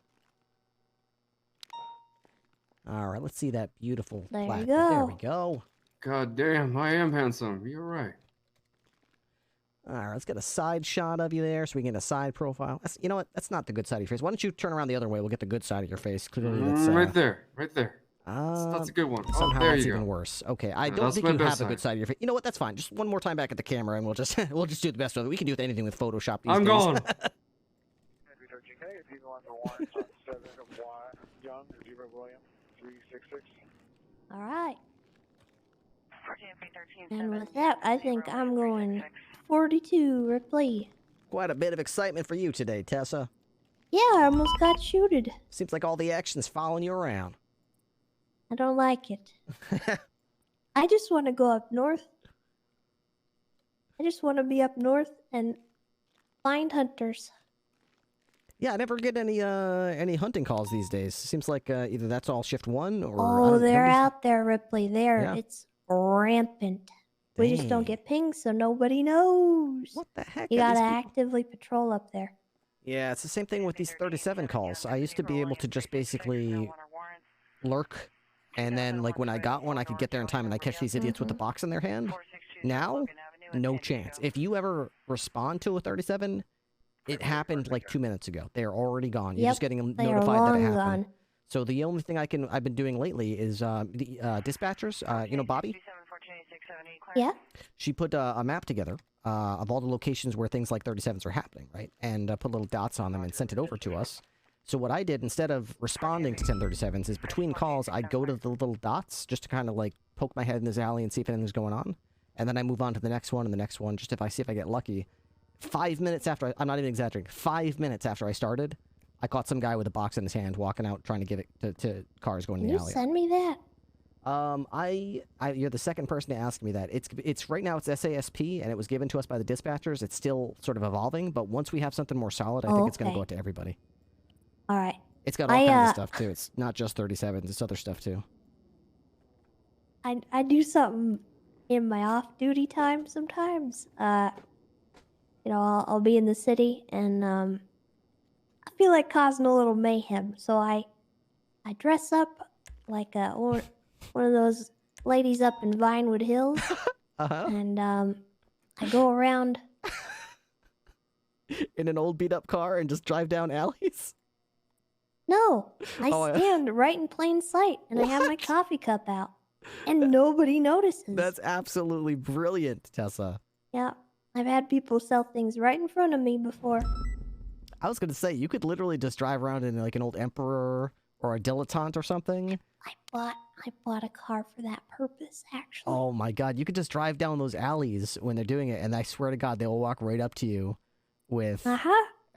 Speaker 2: All right, let's see that beautiful
Speaker 6: There you
Speaker 2: placard.
Speaker 6: go.
Speaker 2: There we go.
Speaker 9: God damn, I am handsome. You're right.
Speaker 2: All right, let's get a side shot of you there so we can get a side profile. That's, you know what? That's not the good side of your face. Why don't you turn around the other way? We'll get the good side of your face. Clearly, that's,
Speaker 9: right there. Right there. That's a good one.
Speaker 2: Somehow
Speaker 9: there
Speaker 2: that's
Speaker 9: you
Speaker 2: even
Speaker 9: go.
Speaker 2: worse. Okay, I
Speaker 9: Yeah,
Speaker 2: don't
Speaker 9: that's
Speaker 2: think
Speaker 9: my
Speaker 2: you
Speaker 9: best
Speaker 2: have a good
Speaker 9: side.
Speaker 2: side of your face. You know what? That's fine. Just one more time back at the camera, and we'll just we'll just do the best of it. We can do with anything with Photoshop these
Speaker 9: I'm
Speaker 2: days.
Speaker 9: gone.
Speaker 6: All right. And with that, I think I'm going 42, Ripley.
Speaker 2: Quite a bit of excitement for you today, Tessa.
Speaker 6: Yeah, I almost got shooted.
Speaker 2: Seems like all the action's following you around.
Speaker 6: I don't like it. I just want to go up north. I just want to be up north and find hunters.
Speaker 2: Yeah, I never get any hunting calls these days. Seems like either that's all shift one or
Speaker 6: Oh, they're
Speaker 2: nobody's-
Speaker 6: out there, Ripley. There,
Speaker 2: Yeah.
Speaker 6: it's rampant. We just don't get pinged, so nobody knows.
Speaker 2: What the heck?
Speaker 6: You
Speaker 2: are these
Speaker 6: gotta
Speaker 2: people-
Speaker 6: actively patrol up there.
Speaker 2: Yeah, it's the same thing with these 37 calls. I used to be able to just basically lurk, and then like when I got one, I could get there in time and I catch these idiots with the box in their hand. Now, no chance. If you ever respond to a 37, it happened like 2 minutes ago. They're already gone. You're
Speaker 6: Yep,
Speaker 2: just getting
Speaker 6: they are
Speaker 2: notified that it
Speaker 6: long
Speaker 2: happened.
Speaker 6: gone.
Speaker 2: So the only thing I've been doing lately is the dispatchers. You know, Bobby.
Speaker 6: Yeah.
Speaker 2: She put a map together of all the locations where things like 37s are happening, right? And put little dots on them and sent it over to us. So what I did, instead of responding to 1037s, is between calls, I'd go to the little dots just to kind of like poke my head in this alley and see if anything's going on. And then I move on to the next one and the next one, just see if I get lucky. 5 minutes after, I'm not even exaggerating, 5 minutes after I started, I caught some guy with a box in his hand walking out trying to give it to cars going in
Speaker 6: Can
Speaker 2: the
Speaker 6: you
Speaker 2: alley.
Speaker 6: send me that?
Speaker 2: You're the second person to ask me that. It's right now it's SASP and it was given to us by the dispatchers. It's still sort of evolving, but once we have something more solid, I think it's going to go out to everybody.
Speaker 6: All right.
Speaker 2: It's got all kinds of stuff too. It's not just 37s, it's other stuff too.
Speaker 6: I do something in my off-duty time sometimes. You know, I'll be in the city and I feel like causing a little mayhem, so I I dress up like one of those ladies up in Vinewood Hills, and I go around.
Speaker 2: In an old beat up car and just drive down alleys?
Speaker 6: No, I
Speaker 2: Oh,
Speaker 6: stand right in plain sight, and I have my coffee cup out, and nobody notices.
Speaker 2: That's absolutely brilliant, Tessa.
Speaker 6: Yeah, I've had people sell things right in front of me before.
Speaker 2: I was gonna say, you could literally just drive around in like an old Emperor or a Dilettante or something.
Speaker 6: I bought a car for that purpose, actually.
Speaker 2: Oh my god, you could just drive down those alleys when they're doing it, and I swear to god, they will walk right up to you with...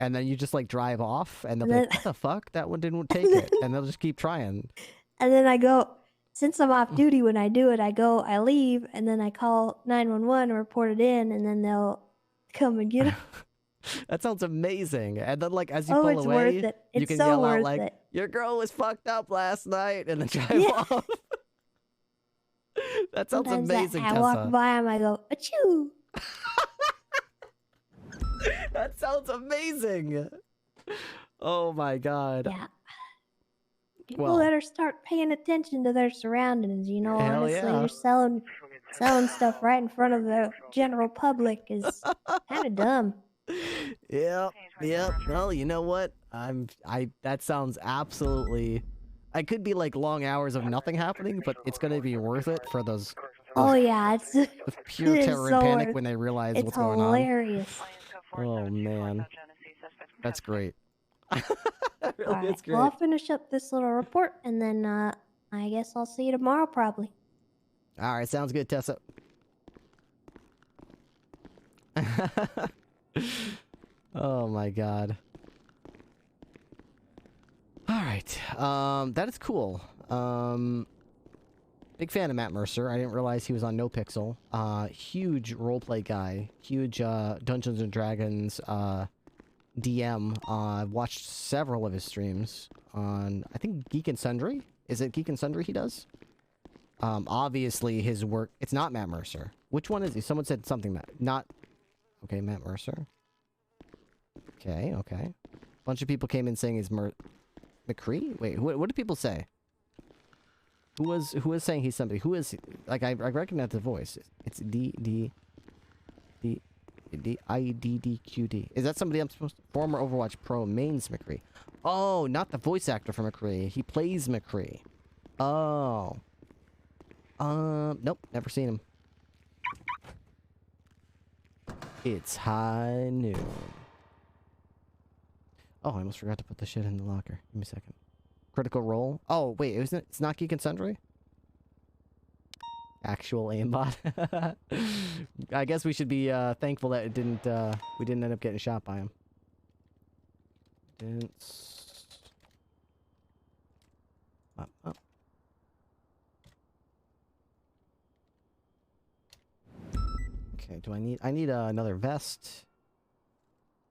Speaker 2: And then you just like drive off, and they'll be like, what the fuck? That one didn't take it. And they'll just keep trying.
Speaker 6: And then I go, since I'm off duty when I do it, I leave, and then I call 911 and report it in, and then they'll come and get it.
Speaker 2: That sounds amazing. And then like as you
Speaker 6: Oh,
Speaker 2: pull
Speaker 6: it's
Speaker 2: away,
Speaker 6: worth it.
Speaker 2: you
Speaker 6: It's
Speaker 2: can
Speaker 6: so
Speaker 2: yell out
Speaker 6: worth
Speaker 2: like,
Speaker 6: it.
Speaker 2: your girl was fucked up last night, and then drive off. That sounds
Speaker 6: Sometimes
Speaker 2: amazing,
Speaker 6: I
Speaker 2: Tessa.
Speaker 6: walk by them, I go, achoo!
Speaker 2: That sounds amazing. Oh my god.
Speaker 6: Yeah. People better start paying attention to their surroundings,
Speaker 2: Hell
Speaker 6: honestly.
Speaker 2: yeah.
Speaker 6: You're selling stuff right in front of the general public is kind of dumb.
Speaker 2: Yep. Well, you know what? That sounds absolutely... I could be like long hours of nothing happening, but it's gonna be worth it for those...
Speaker 6: Oh yeah, it's
Speaker 2: the pure
Speaker 6: it is
Speaker 2: terror
Speaker 6: so
Speaker 2: and panic
Speaker 6: worth-
Speaker 2: when they realize
Speaker 6: it's
Speaker 2: what's going on.
Speaker 6: hilarious.
Speaker 2: Oh man. That's great. Really,
Speaker 6: All right,
Speaker 2: it's great.
Speaker 6: well, I'll finish up this little report, and then I guess I'll see you tomorrow, probably.
Speaker 2: All right, sounds good, Tessa. Oh my god. All right, that is cool. Big fan of Matt Mercer. I didn't realize he was on NoPixel. Huge roleplay guy. Huge Dungeons and Dragons DM. I've watched several of his streams on, I think, Geek and Sundry. Is it Geek and Sundry he does? Obviously his work, it's not Matt Mercer. Which one is he? Someone said something Matt, not, okay, Matt Mercer. Okay. Bunch of people came in saying he's McCree? Wait, what did people say? Who was saying he's somebody? Who is he? Like, I recognize the voice. It's IDDQD. Is that somebody I'm supposed to... Former Overwatch Pro mains McCree. Oh, not the voice actor for McCree. He plays McCree. Oh. Nope, never seen him. It's high noon. Oh, I almost forgot to put the shit in the locker. Give me a second. Critical Role. Oh, wait, isn't it? It's not Geek and Sundry? Actual aimbot. I guess we should be thankful that it didn't we didn't end up getting shot by him. Up. Okay, I need another vest.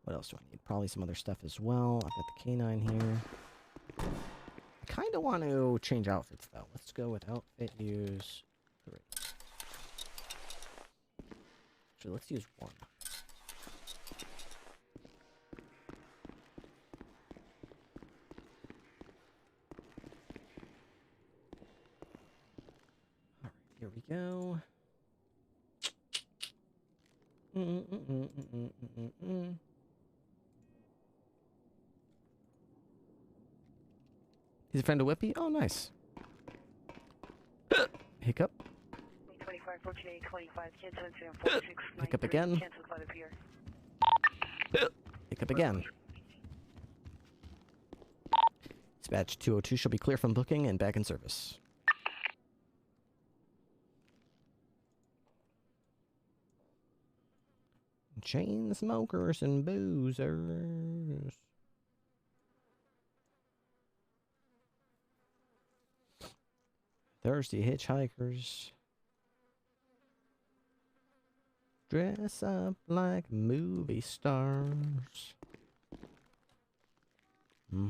Speaker 2: What else do I need? Probably some other stuff as well. I've got the K9 here. I kind of want to change outfits though. Let's go with outfit use 3. Actually, let's use 1. Alright, here we go. He's a friend of Whippy? Oh, nice. Hiccup. Hiccup again. Hiccup again. Dispatch 202 shall be clear from booking and back in service. Chain smokers and boozers. Thirsty hitchhikers. Dress up like movie stars. I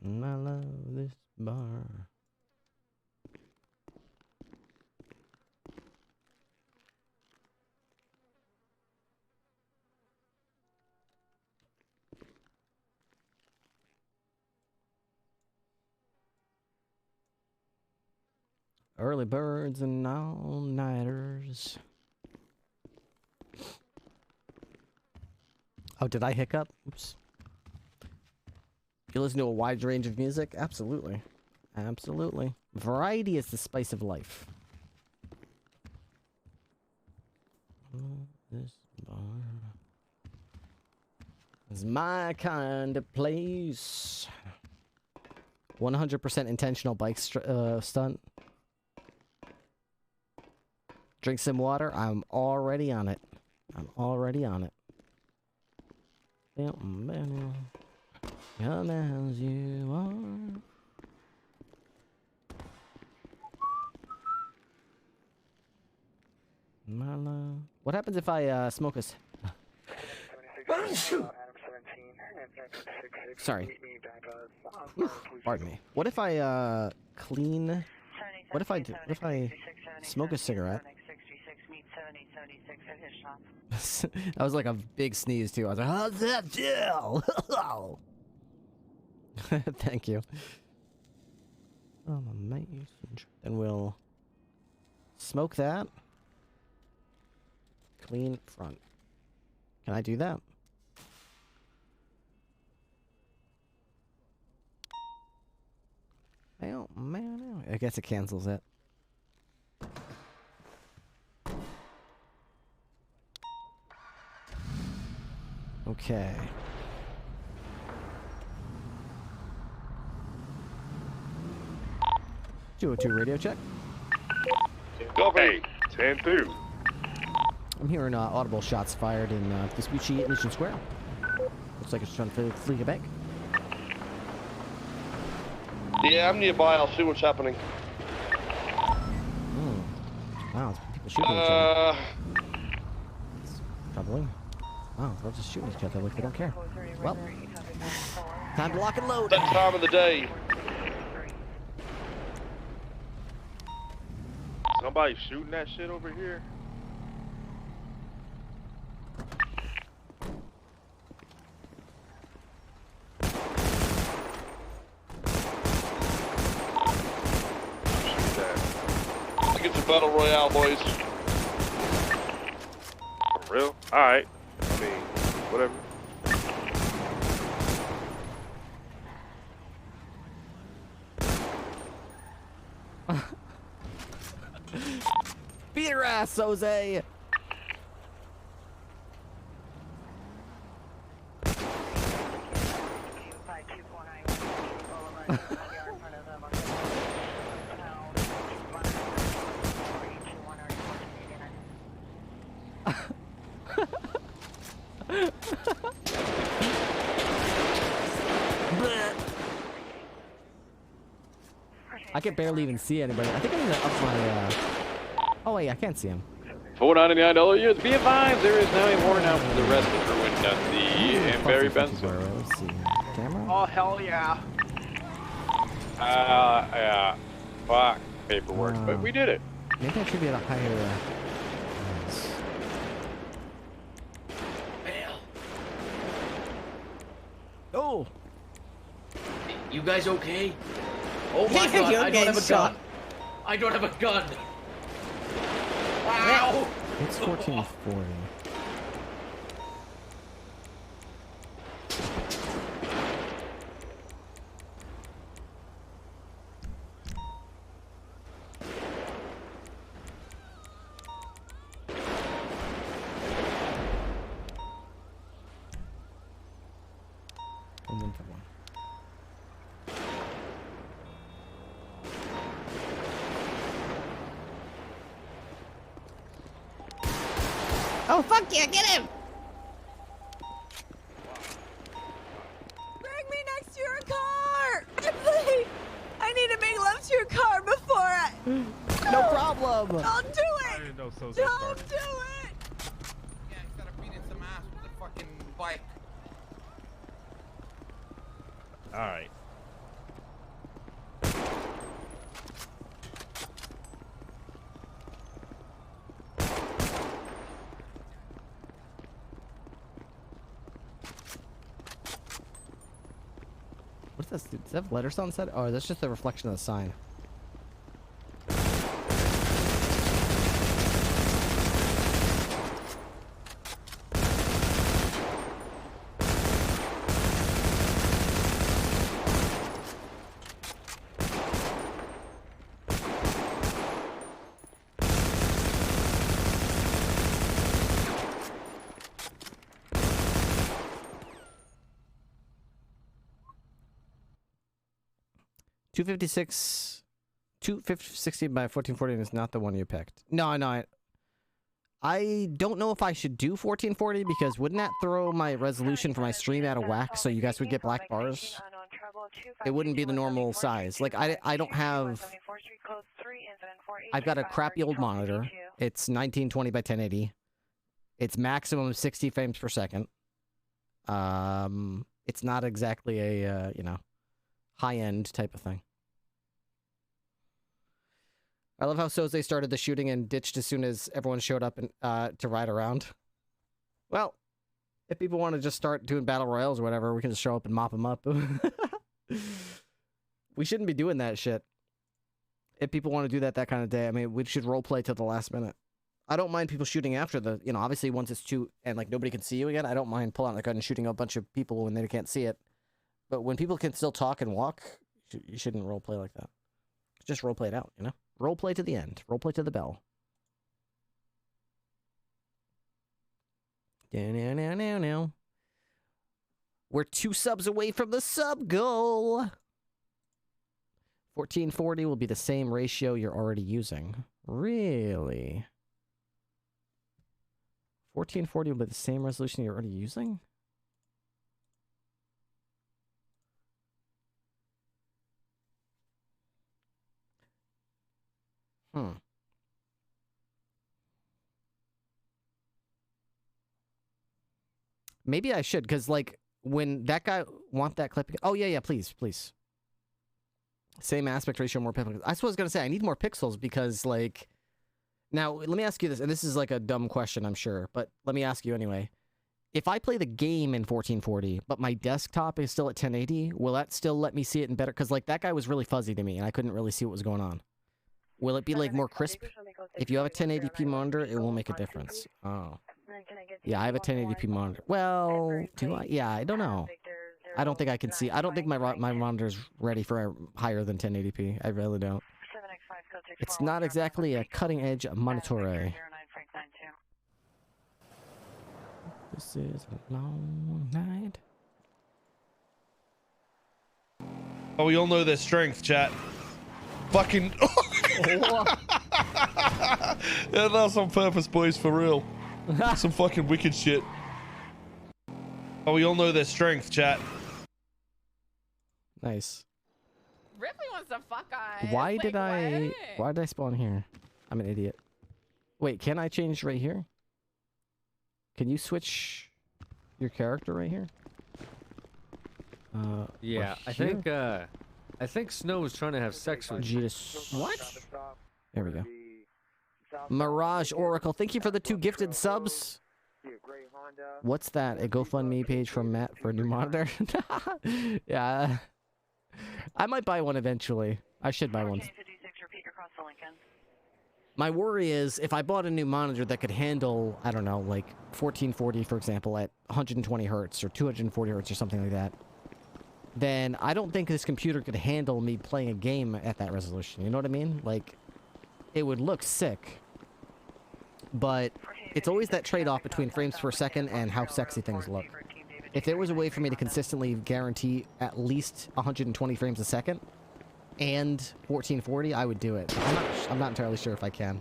Speaker 2: love this bar. Early birds and all-nighters. Oh, did I hiccup? Oops. You listen to a wide range of music? Absolutely. Absolutely. Variety is the spice of life. This bar is my kind of place. 100% intentional bike stunt. Drink some water. I'm already on it. I'm already on it. Come as you are. My love. What happens if I smoke a... Sorry. Pardon me. What if I clean... What if I smoke a cigarette? That was like a big sneeze too. I was like, how's that feel? Thank you. Then we'll smoke that. Clean front. Can I do that? Oh, man. I guess it cancels it. Okay. 202 radio check.
Speaker 17: Copy. 10-2.
Speaker 2: I'm hearing audible shots fired in Vespucci at Mission Square. Looks like it's trying to flee a bank.
Speaker 16: Yeah, I'm nearby. I'll see what's happening.
Speaker 2: Wow, it's people shooting each other. It's troubling. Wow, they're just shooting each other like they don't care. Well, time to lock and load.
Speaker 16: That time of the day.
Speaker 17: Somebody shooting that shit over here?
Speaker 16: I think it's a battle royale, boys.
Speaker 17: For real? Alright. I mean, whatever.
Speaker 2: Beat her ass, Jose! I can barely even see anybody. I think I need to up my, Oh wait, I can't see him.
Speaker 23: $499 units. Be advised, there is now a warrant out for the rest of Ruin Dundee and Barry Benson.
Speaker 2: Let's see. Camera?
Speaker 5: Oh, hell yeah.
Speaker 23: Yeah. Fuck. Paperwork. But we did it.
Speaker 2: Maybe I should be at a higher, Oh!
Speaker 18: You guys okay? Oh my god, I don't have a gun. I don't have a gun. Wow!
Speaker 2: It's 1440. And then for one.
Speaker 19: Oh, fuck yeah, get him!
Speaker 20: Bring me next to your car! Ripley! I need to make love to your car before I...
Speaker 2: No problem!
Speaker 20: Don't do it!
Speaker 22: Don't
Speaker 20: do it!
Speaker 24: Yeah, instead of beating some ass with a fucking bike.
Speaker 22: Alright.
Speaker 2: What's this? Does that have letters on the side? Oh, that's just the reflection of the sign. 256, 260 by 1440 is not the one you picked. No, I don't know if I should do 1440 because wouldn't that throw my resolution for my stream out of whack so you guys would get black bars? It wouldn't be the normal size. Like, I don't have... I've got a crappy old monitor. It's 1920 by 1080. It's maximum 60 frames per second. It's not exactly a, you know, high-end type of thing. I love how Soze started the shooting and ditched as soon as everyone showed up and to ride around. Well, if people want to just start doing battle royales or whatever, we can just show up and mop them up. We shouldn't be doing that shit. If people want to do that kind of day, I mean, we should roleplay till the last minute. I don't mind people shooting after the, you know, obviously once it's 2 and like nobody can see you again, I don't mind pulling out the gun and shooting a bunch of people when they can't see it. But when people can still talk and walk, you shouldn't roleplay like that. Just roleplay it out, you know? Roleplay to the end. Roleplay to the bell. Now. We're 2 subs away from the sub goal. 1440 will be the same ratio you're already using. Really? 1440 will be the same resolution you're already using? Maybe I should, because, like, when that guy want that clip... Oh, yeah, please. Same aspect ratio, more pixels. I was going to say, I need more pixels because, like... Now, let me ask you this, and this is, like, a dumb question, I'm sure, but let me ask you anyway. If I play the game in 1440, but my desktop is still at 1080, will that still let me see it in better... Because, like, that guy was really fuzzy to me, and I couldn't really see what was going on. Will it be, like, more crisp? If you have a 1080p monitor, it will make a difference. Oh. Yeah, I have a 1080p monitor. Well, do I? Yeah, I don't know. I don't think I can see. I don't think my monitor's ready for higher than 1080p. I really don't. It's not exactly a cutting-edge monitor. This is a long night.
Speaker 10: Oh, we all know their strength, chat. Fucking... Yeah, that's on purpose, boys, for real. Some fucking wicked shit. Oh, we all know their strength, chat.
Speaker 2: Nice.
Speaker 20: Ripley wants to fuck us.
Speaker 2: Why did I spawn here? I'm an idiot. Wait, can I change right here? Can you switch your character right here?
Speaker 1: Yeah, I think Snow was trying to have sex with you.
Speaker 2: What? There we go. Mirage Oracle, thank you for the 2 gifted subs. What's that? A GoFundMe page from Matt for a new monitor? Yeah. I might buy one eventually. I should buy one. My worry is if I bought a new monitor that could handle, I don't know, like 1440, for example, at 120 hertz or 240 hertz or something like that, then I don't think this computer could handle me playing a game at that resolution. You know what I mean? Like, it would look sick, but it's always that trade-off between frames per second and how sexy things look. If there was a way for me to consistently guarantee at least 120 frames a second and 1440, I would do it. I'm not entirely sure if I can.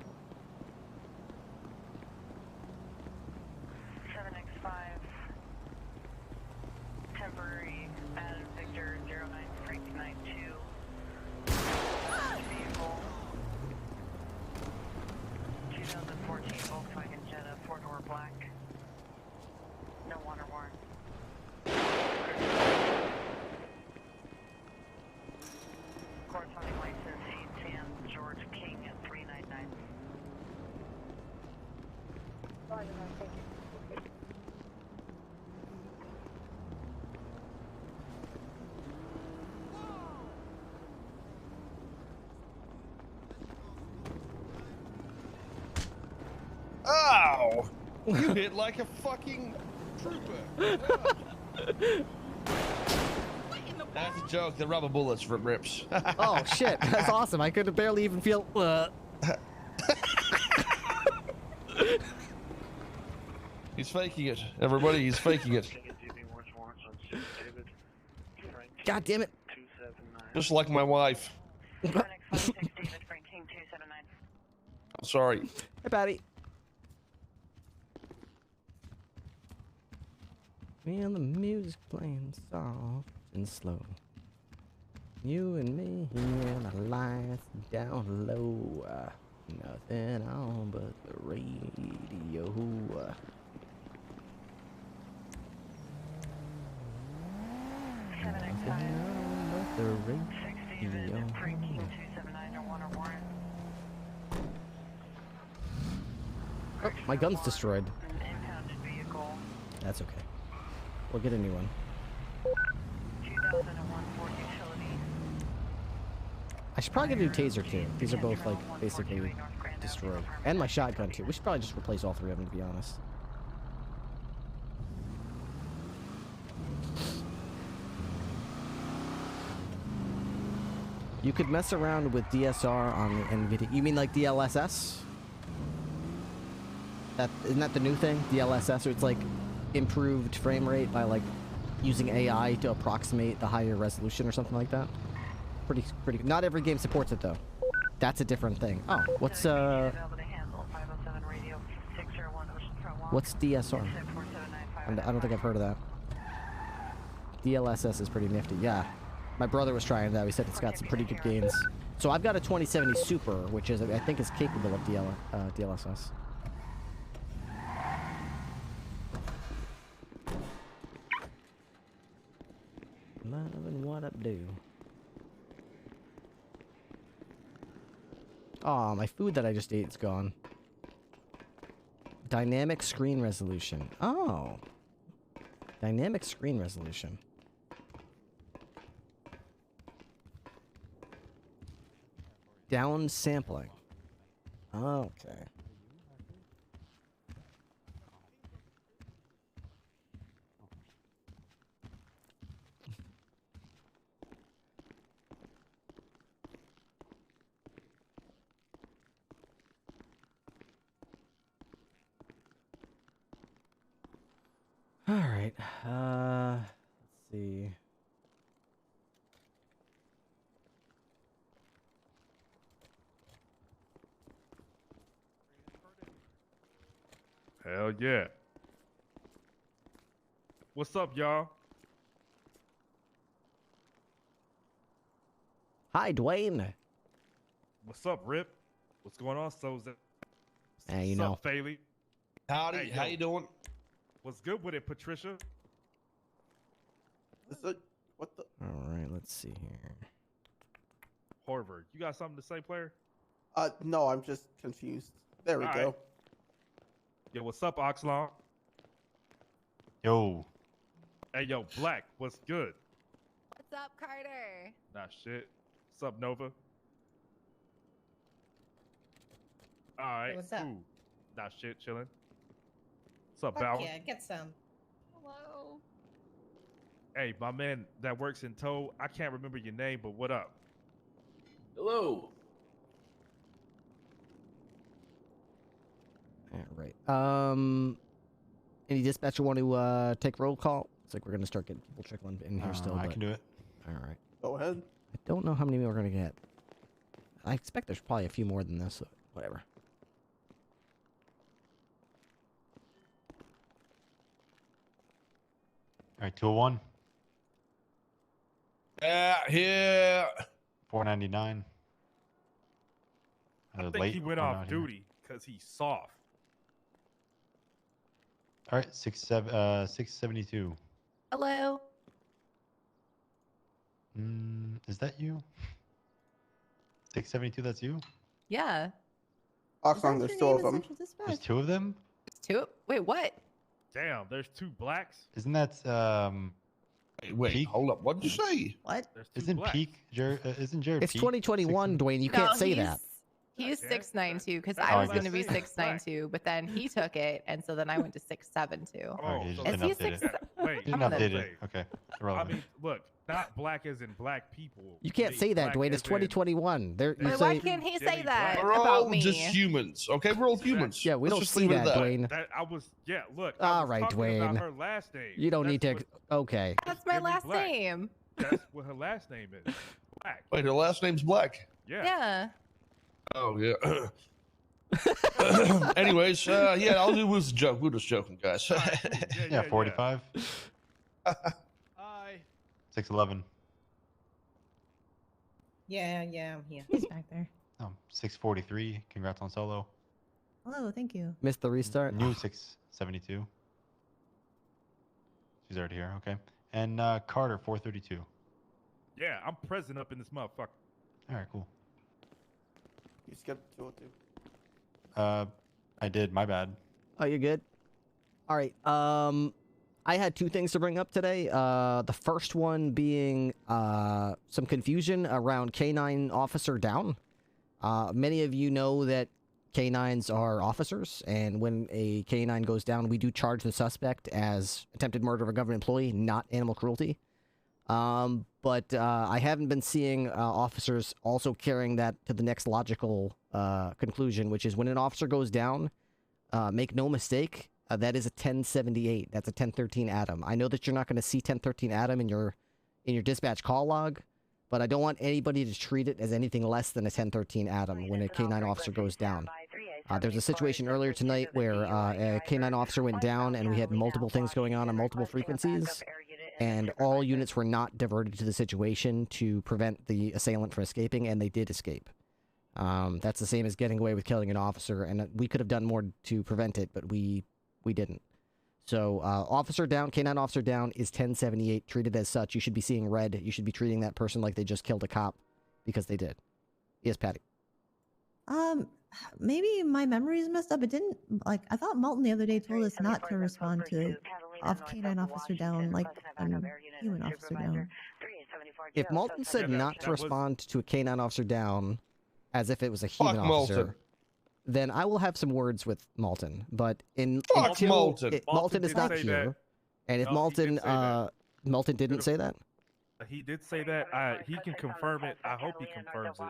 Speaker 12: 7X5, temporary, added Victor 09 Frank 92, vehicle, 2014 Volkswagen Jetta, 4-door black, no water warrant. Corresponding license, 8 Sam George King at 399.
Speaker 10: Ow! You hit like a fucking trooper. That's a joke. The rubber bullets for rips.
Speaker 2: Oh shit! That's awesome. I could barely even feel.
Speaker 10: He's faking it. Everybody, he's faking it.
Speaker 2: God damn it!
Speaker 10: Just like my wife. I'm sorry.
Speaker 2: Hey, Patty. Feel the music playing soft and slow. You and me and the lights down low. Nothing on but the radio. Nothing on but the radio. Oh, my gun's destroyed. That's okay. We'll get a new one. I should probably get a new taser too. These are both like basically destroyed. And my shotgun too. We should probably just replace all three of them, to be honest. You could mess around with DSR on the NVIDIA. You mean like DLSS? Isn't that the new thing? DLSS, or it's like improved frame rate by like using AI to approximate the higher resolution or something like that. Pretty. Not every game supports it though. That's a different thing. Oh, what's DSR? I don't think I've heard of that. DLSS is pretty nifty. Yeah, my brother was trying that. He said it's got some pretty good gains. So I've got a 2070 Super, which is I think is capable of DLSS. Loving what I do. Aw, my food that I just ate is gone. Dynamic screen resolution. Oh. Dynamic screen resolution. Down sampling. Okay. All right. Let's see.
Speaker 3: Hell yeah. What's up, y'all?
Speaker 2: Hi, Dwayne.
Speaker 3: What's up, Rip? What's going on, Soza?
Speaker 2: Hey, you
Speaker 3: What's
Speaker 2: know.
Speaker 3: up, Faley?
Speaker 10: Howdy,
Speaker 3: Hey,
Speaker 10: how
Speaker 3: yo.
Speaker 10: you doing?
Speaker 3: What's good with it, Patricia?
Speaker 7: What the?
Speaker 2: All right, let's see here.
Speaker 3: Horvath, you got something to say, player?
Speaker 7: No, I'm just confused. There we
Speaker 3: All
Speaker 7: go.
Speaker 3: right. Yo, what's up, Oxlong?
Speaker 8: Yo.
Speaker 3: Hey, yo, Black, what's good?
Speaker 20: What's up, Carter?
Speaker 3: Nah, shit. What's up, Nova? All right.
Speaker 19: What's up?
Speaker 3: Cool. Nah, shit, chilling. What's up,
Speaker 19: Fuck
Speaker 3: Bow?
Speaker 19: yeah, get some.
Speaker 20: Hello.
Speaker 3: Hey, my man that works in tow, I can't remember your name, but what up?
Speaker 18: Hello.
Speaker 2: All right. Any dispatcher want to take roll call? It's like we're gonna start getting people trickling in here still.
Speaker 8: I
Speaker 2: but-
Speaker 8: can do it.
Speaker 2: All right.
Speaker 7: Go ahead.
Speaker 2: I don't know how many we're gonna get. I expect there's probably a few more than this. So whatever.
Speaker 8: All right, 201.
Speaker 10: Yeah, here.
Speaker 8: 499.
Speaker 3: I think he went off duty because he's soft.
Speaker 8: All right, 672.
Speaker 20: Hello.
Speaker 8: Is that you? 672, that's you?
Speaker 20: Yeah.
Speaker 7: Oxlong, there's two of them.
Speaker 8: There's two of them?
Speaker 20: Two? Wait, what?
Speaker 3: Damn, there's two blacks?
Speaker 8: Isn't that,
Speaker 10: Wait,
Speaker 8: Peak?
Speaker 10: hold up. What'd you say?
Speaker 20: What?
Speaker 8: Isn't
Speaker 3: blacks.
Speaker 8: Peak, isn't Jared
Speaker 2: It's
Speaker 8: Peak?
Speaker 2: 2021, Dwayne. You can't say that.
Speaker 20: He's 692 because
Speaker 8: Oh,
Speaker 20: I was
Speaker 8: I
Speaker 20: going to be
Speaker 8: guess-
Speaker 20: 692, but then he took it, and so then I went to 672.
Speaker 8: Oh, you just
Speaker 20: Is
Speaker 8: didn't
Speaker 20: he
Speaker 8: update it.
Speaker 20: 6?
Speaker 3: Wait,
Speaker 8: Didn't
Speaker 20: I'm gonna-
Speaker 8: update it. Okay,
Speaker 3: I
Speaker 8: irrelevant.
Speaker 3: mean, look, not black as in black people.
Speaker 2: You can't
Speaker 3: They
Speaker 2: say that,
Speaker 3: black
Speaker 2: Dwayne.
Speaker 3: as
Speaker 2: It's
Speaker 3: in-
Speaker 2: 2021. There, you
Speaker 20: Wait, why
Speaker 2: say.
Speaker 20: can't he say that
Speaker 10: We're all
Speaker 20: about me?
Speaker 10: just humans, okay? We're all humans.
Speaker 2: Yeah, we
Speaker 10: Let's
Speaker 2: don't
Speaker 10: just
Speaker 2: see
Speaker 10: leave it at
Speaker 2: that, Dwayne.
Speaker 3: That I was, yeah. Look, I
Speaker 2: All
Speaker 3: was
Speaker 2: right,
Speaker 3: talking about
Speaker 2: Dwayne.
Speaker 3: her last name.
Speaker 2: You don't need to.
Speaker 3: That's
Speaker 2: Okay.
Speaker 20: That's my
Speaker 3: Jimmy
Speaker 20: last
Speaker 3: Black.
Speaker 20: name.
Speaker 3: That's what her last name is. Black.
Speaker 10: Wait, her last name's Black.
Speaker 24: Yeah.
Speaker 10: Oh yeah. Anyways, yeah, it was a joke. We're just joking, guys.
Speaker 23: Yeah, 45.
Speaker 24: Hi.
Speaker 23: 611.
Speaker 19: Yeah, I'm here. He's back there.
Speaker 23: 643. Congrats on solo.
Speaker 19: Hello, thank you.
Speaker 2: Missed the restart.
Speaker 23: New 672. She's already here. Okay. And Carter 432.
Speaker 3: Yeah, I'm present up in this motherfucker.
Speaker 23: All right, cool.
Speaker 7: You skipped 202.
Speaker 23: I did. My bad.
Speaker 2: Oh, you're good. All right. I had two things to bring up today. The first one being some confusion around K9 officer down. Many of you know that K9s are officers, and when a K9 goes down, we do charge the suspect as attempted murder of a government employee, not animal cruelty. But I haven't been seeing officers also carrying that to the next logical conclusion, which is when an officer goes down, make no mistake, that is a 1078. That's a 1013 Adam. I know that you're not going to see 1013 Adam in your dispatch call log, but I don't want anybody to treat it as anything less than a 1013 Adam when a K9 officer goes down. There's a situation earlier tonight where a K9 officer went down and we had multiple things going on multiple frequencies, and all units were not diverted to the situation to prevent the assailant from escaping, and they did escape. That's the same as getting away with killing an officer, and we could have done more to prevent it, but we didn't. So, officer down, K9 officer down is 1078, treated as such. You should be seeing red. You should be treating that person like they just killed a cop, because they did. Yes, Patty.
Speaker 19: Maybe my memory is messed up. It didn't, like, I thought Malton the other day told us not to respond to K9 officer down, like, human officer down.
Speaker 2: If Malton said not to respond to a K9 officer down as if it was a human officer,
Speaker 10: Malton.
Speaker 2: then I will have some words with Malton. But
Speaker 10: Malton.
Speaker 2: Malton is not here, and if Malton Malton didn't say that.
Speaker 3: He did say that. He can confirm it. I hope he confirms it,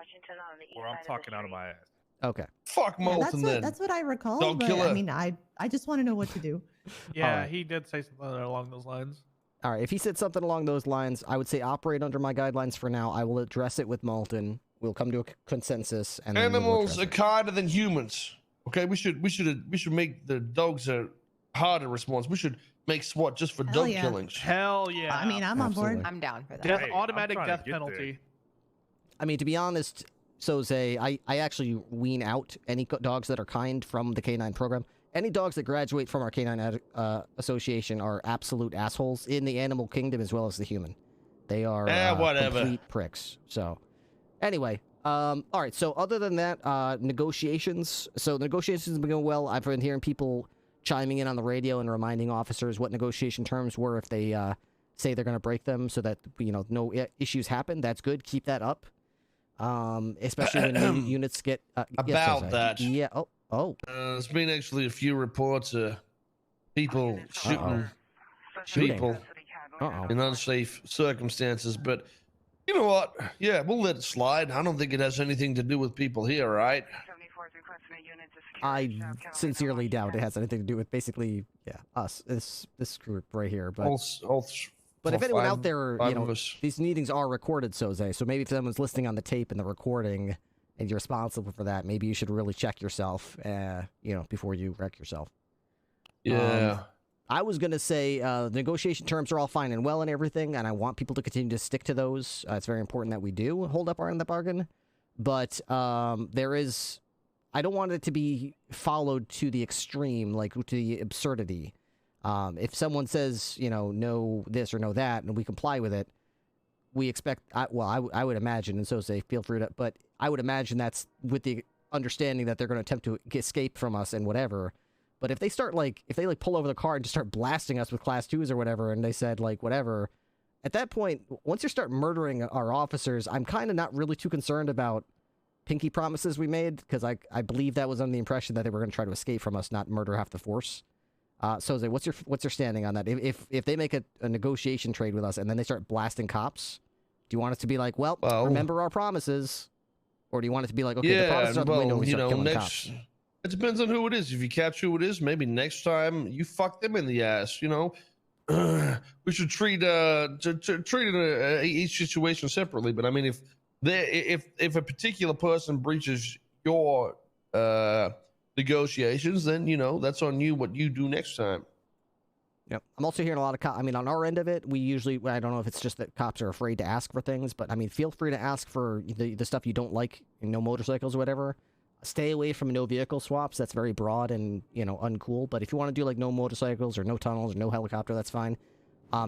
Speaker 3: or I'm talking out of my ass.
Speaker 2: Okay.
Speaker 10: Fuck Malton then.
Speaker 19: That's what I recall.
Speaker 10: Don't
Speaker 19: but
Speaker 10: kill her.
Speaker 19: I mean, I just want to know what to do.
Speaker 4: Yeah,
Speaker 2: right.
Speaker 4: he did say something along those lines.
Speaker 2: All right, if he said something along those lines, I would say operate under my guidelines for now. I will address it with Malton. We'll come to a consensus. And then
Speaker 10: Animals are kinder than humans. Okay, we should make the dogs a harder response. We should make SWAT just for dog killings.
Speaker 4: Hell yeah.
Speaker 19: I mean, I'm on board.
Speaker 20: I'm down for that.
Speaker 4: Death,
Speaker 3: Hey,
Speaker 4: automatic
Speaker 3: I'm trying
Speaker 4: death
Speaker 3: to get
Speaker 4: penalty.
Speaker 2: I mean, to be honest, Soze, I actually wean out any dogs that are kind from the K9 program. Any dogs that graduate from our K9 association are absolute assholes in the animal kingdom as well as the human. They are complete pricks. So, anyway, all right. So, other than that, negotiations. So, negotiations have been going well. I've been hearing people chiming in on the radio and reminding officers what negotiation terms were if they say they're going to break them, so that no issues happen. That's good. Keep that up. Especially when new units get
Speaker 10: about that.
Speaker 2: Yeah. Oh.
Speaker 10: There's been actually a few reports of people shooting people in unsafe circumstances, but you know what? Yeah, we'll let it slide. I don't think it has anything to do with people here, right?
Speaker 2: I sincerely doubt it has anything to do with basically, us, this group right here. But but if anyone out there, these meetings are recorded, Soze. So maybe if someone's listening on the tape and the recording, and you're responsible for that, maybe you should really check yourself, before you wreck yourself.
Speaker 10: Yeah.
Speaker 2: I was going to say the negotiation terms are all fine and well and everything, and I want people to continue to stick to those. It's very important that we do hold up our end of the bargain. But I don't want it to be followed to the extreme, like to the absurdity. If someone says, no this or no that, and we comply with it, we expect, I would imagine, and so say, feel free to, but I would imagine that's with the understanding that they're going to attempt to escape from us and whatever. But if they start, if they pull over the car and just start blasting us with class 2s or whatever, and they said, whatever, at that point, once you start murdering our officers, I'm kind of not really too concerned about pinky promises we made, because I believe that was under the impression that they were going to try to escape from us, not murder half the force. So, what's your standing on that? If they make a negotiation trade with us and then they start blasting cops, do you want us to be well, remember our promises, or do you want it to be okay, the promises are the window, we start killing cops?
Speaker 10: It depends on who it is. If you catch who it is, maybe next time you fuck them in the ass. We should treat each situation separately. But I mean, if if a particular person breaches your negotiations, then that's on you. What you do next time.
Speaker 2: Yep. I'm also hearing a lot of I mean, on our end of it, we usually, I don't know if it's just that cops are afraid to ask for things, but I mean, feel free to ask for the stuff you don't like, no motorcycles or whatever. Stay away from no vehicle swaps. That's very broad and, uncool. But if you want to do like no motorcycles or no tunnels or no helicopter, that's fine.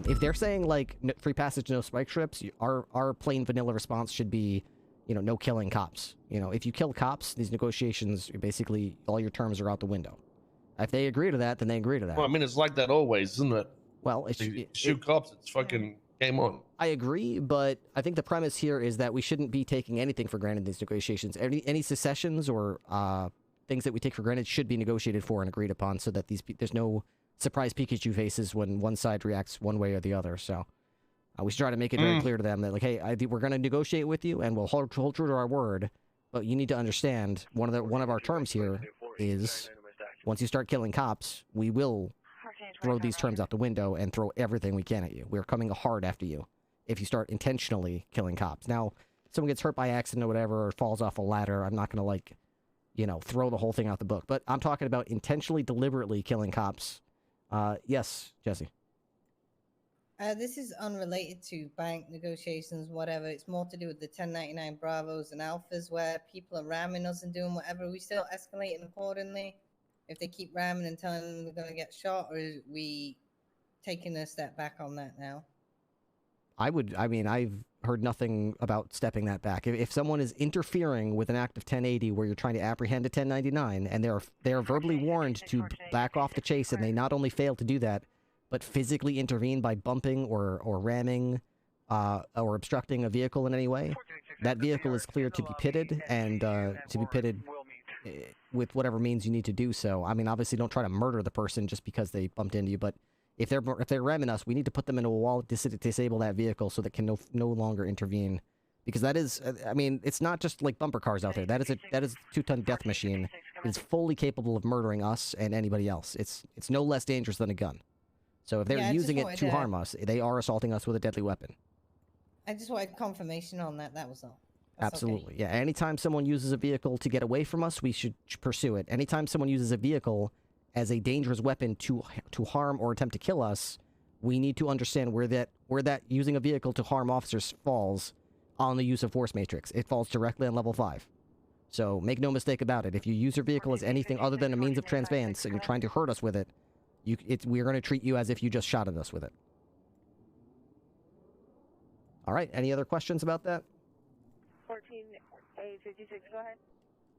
Speaker 2: If they're saying like free passage, no spike strips, our plain vanilla response should be, no killing cops. If you kill cops, these negotiations, basically all your terms are out the window. If they agree to that, then they agree to that.
Speaker 10: Well, I mean, it's like that always, isn't it?
Speaker 2: Well,
Speaker 10: shoot cops, it's fucking game on.
Speaker 2: I agree, but I think the premise here is that we shouldn't be taking anything for granted in these negotiations. Any secessions or things that we take for granted should be negotiated for and agreed upon, so that there's no surprise Pikachu faces when one side reacts one way or the other. So we should try to make it very clear to them that, like, hey, we're going to negotiate with you, and we'll hold true to our word. But you need to understand one of our terms here is, once you start killing cops, we will throw these terms out the window and throw everything we can at you. We're coming hard after you if you start intentionally killing cops. Now, if someone gets hurt by accident or whatever, or falls off a ladder, I'm not going to, like, throw the whole thing out the book. But I'm talking about intentionally, deliberately killing cops. Yes, Jesse.
Speaker 11: This is unrelated to bank negotiations, whatever. It's more to do with the 1099 Bravos and Alphas, where people are ramming us and doing whatever. We still escalating accordingly. If they keep ramming and telling them they're going to get shot, or is we taking a step back on that now?
Speaker 2: I've heard nothing about stepping that back. If someone is interfering with an act of 1080 where you're trying to apprehend a 1099 and they're verbally warned to back off the chase, and they not only fail to do that, but physically intervene by bumping or ramming or obstructing a vehicle in any way, that vehicle is cleared to be pitted, and to be pitted with whatever means you need to do so. I mean, obviously don't try to murder the person just because they bumped into you, but if they're ramming us, we need to put them into a wall, disable that vehicle so that can no longer intervene. Because that is, I mean, it's not just like bumper cars out there. That is a 2-ton death machine. It's fully capable of murdering us and anybody else. It's no less dangerous than a gun. So if they're using it to harm us, they are assaulting us with a deadly weapon.
Speaker 11: I just wanted confirmation on that. That was all. That's
Speaker 2: absolutely.
Speaker 11: okay.
Speaker 2: Yeah, anytime someone uses a vehicle to get away from us, we should pursue it. Anytime someone uses a vehicle as a dangerous weapon to harm or attempt to kill us, we need to understand where that using a vehicle to harm officers falls on the use of force matrix. It falls directly on level 5. So make no mistake about it. If you use your vehicle as anything other than a means of transvance and you're trying to hurt us with it, we're going to treat you as if you just shot at us with it. All right. Any other questions about that?
Speaker 12: 14-856, go ahead.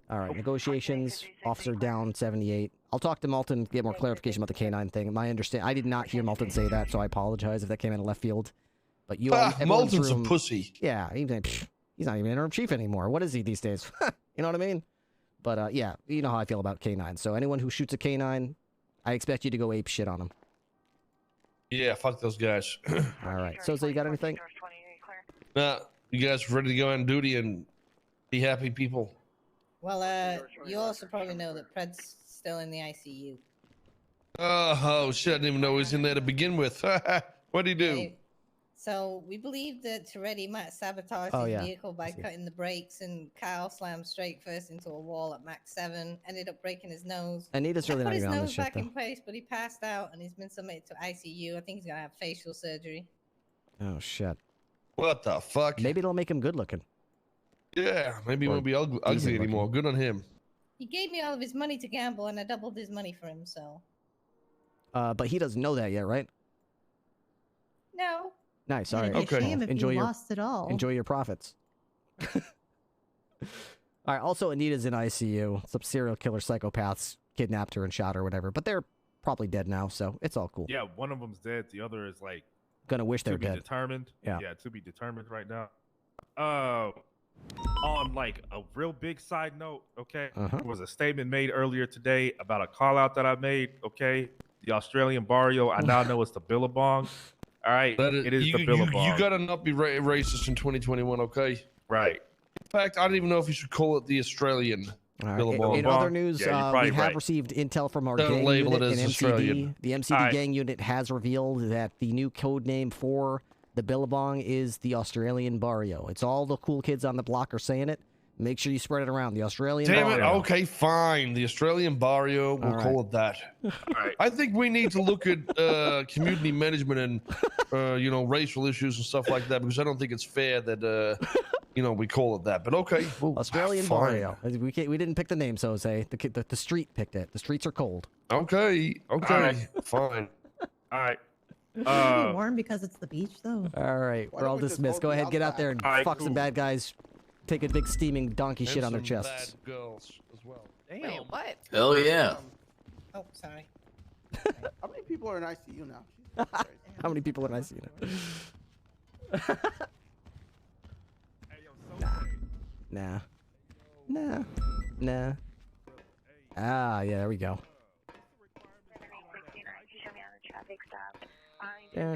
Speaker 2: All right. Negotiations. Officer down 78. I'll talk to Malton, get more clarification about the K9 thing. I did not hear Malton say that, so I apologize if that came out of left field. But you
Speaker 10: Malton's a pussy.
Speaker 2: Yeah. He's not even interim chief anymore. What is he these days? You know what I mean? But yeah, you know how I feel about K9. So anyone who shoots a K9, I expect you to go ape shit on them.
Speaker 10: Yeah, fuck those guys.
Speaker 2: All right. So you got anything?
Speaker 10: Nah, you guys ready to go on duty and be happy people?
Speaker 11: Well, you also probably know that Pred's still in the ICU.
Speaker 10: Oh, shit, I didn't even know he was in there to begin with. What'd he do?
Speaker 11: So we believe that Toretti might sabotage his vehicle by cutting the brakes, and Kyle slammed straight first into a wall at Mach 7, ended up breaking his nose.
Speaker 2: Anita's really not even on this
Speaker 11: his
Speaker 2: shit,
Speaker 11: nose back
Speaker 2: though.
Speaker 11: in place, but he passed out and he's been submitted to ICU. I think he's gonna have facial surgery.
Speaker 2: Oh, shit.
Speaker 10: What the fuck?
Speaker 2: Maybe it'll make him good looking.
Speaker 10: Yeah, maybe he won't be ugly anymore. Good on him.
Speaker 11: He gave me all of his money to gamble, and I doubled his money for him, so.
Speaker 2: But he doesn't know that yet, right?
Speaker 11: No.
Speaker 2: Nice. All right.
Speaker 19: Okay. Enjoy your lost it all.
Speaker 2: Enjoy your profits. All right. Also, Anita's in ICU. Some serial killer psychopaths kidnapped her and shot her, or whatever. But they're probably dead now, so it's all cool.
Speaker 3: Yeah, one of them's dead. The other is like
Speaker 2: gonna wish they're dead.
Speaker 3: Determined.
Speaker 2: Yeah.
Speaker 3: Yeah, to be determined right now. On like a real big side note, okay, there was a statement made earlier today about a call out that I made. Okay, the Australian barrio. I now know it's the Billabong. All right, it is the Billabong.
Speaker 10: You gotta not be racist in 2021, okay?
Speaker 3: Right.
Speaker 10: In fact, I don't even know if you should call it the Australian Billabong.
Speaker 2: In other news, we have received intel from our gang unit in MCD. The MCD gang unit has revealed that the new code name for The Billabong is the Australian barrio. It's all the cool kids on the block are saying it. Make sure you spread it around. The Australian
Speaker 10: Damn it.
Speaker 2: barrio.
Speaker 10: Okay, fine. The Australian barrio, we'll call it that. I think we need to look at community management and, racial issues and stuff like that, because I don't think it's fair that, we call it that. But okay. Well,
Speaker 2: Australian
Speaker 10: fine.
Speaker 2: barrio. We didn't pick the names, Jose. The street picked it. The streets are cold.
Speaker 10: Okay. Fine.
Speaker 3: All right.
Speaker 19: It's gonna be warm because it's the beach, though.
Speaker 2: All right, we're all dismissed. Go ahead, get out there and fuck some bad guys. Take a big steaming donkey shit on their chests.
Speaker 10: Bad girls as well.
Speaker 4: Damn.
Speaker 18: Wait, what?
Speaker 1: Hell yeah.
Speaker 11: Oh, sorry.
Speaker 7: How many people are in ICU now? Jesus Christ.
Speaker 2: How many people in ICU now? Nah. Ah, yeah, there we go. No.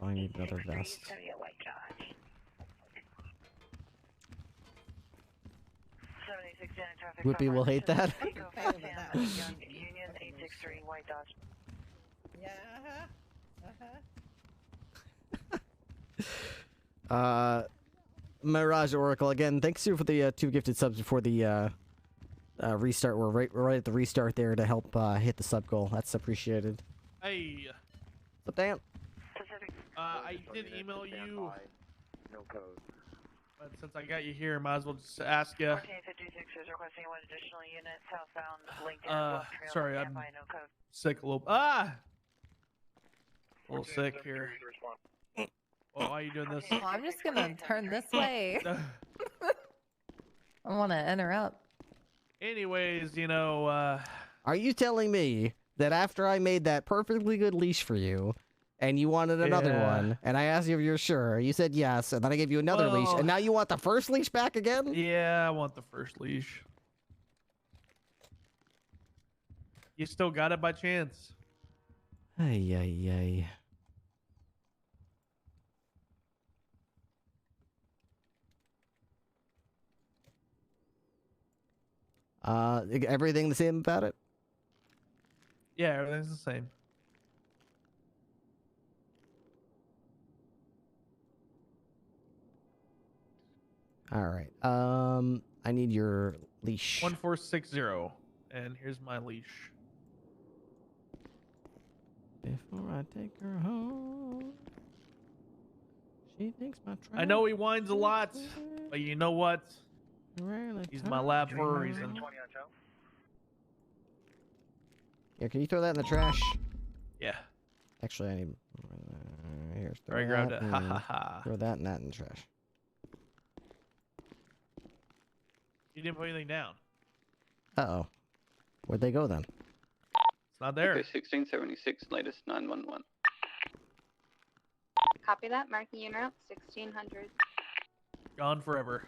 Speaker 2: I need another vest. Whippy will hate that. Mirage Oracle again. Thanks you for the 2 gifted subs before the restart. We're right at the restart there to help hit the sub goal. That's appreciated.
Speaker 4: Hey.
Speaker 2: What's up, Dan?
Speaker 4: I did email you. No code. But since I got you here, might as well just ask you.
Speaker 12: 1456 is requesting 1 additional unit southbound LinkedIn.
Speaker 4: Sorry, I'm sick a little. A little sick here. Well, why are you doing this?
Speaker 20: Well, I'm just gonna turn this way. I want to interrupt.
Speaker 4: Anyways,
Speaker 2: Are you telling me that after I made that perfectly good leash for you, and you wanted another one, and I asked you if you're sure, you said yes, and then I gave you another leash, and now you want the first leash back again?
Speaker 4: Yeah, I want the first leash. You still got it by chance?
Speaker 2: Ay. Everything the same about it?
Speaker 4: Yeah, everything's the same.
Speaker 2: All right. I need your leash.
Speaker 4: 1460, and here's my leash.
Speaker 2: Before I take her home, she thinks my
Speaker 4: I know he whines a lot, but you know what? He's my lab for a reason.
Speaker 2: Yeah, can you throw that in the trash?
Speaker 4: Yeah.
Speaker 2: Actually, I need. Here's.
Speaker 4: I grabbed it. Ha ha ha.
Speaker 2: Throw that and that in the trash.
Speaker 4: You didn't put anything down.
Speaker 2: Uh-oh. Where'd they go then?
Speaker 4: It's not there.
Speaker 13: Okay, 1676, latest 911.
Speaker 12: Copy that. Marking unit route 1600.
Speaker 4: Gone forever.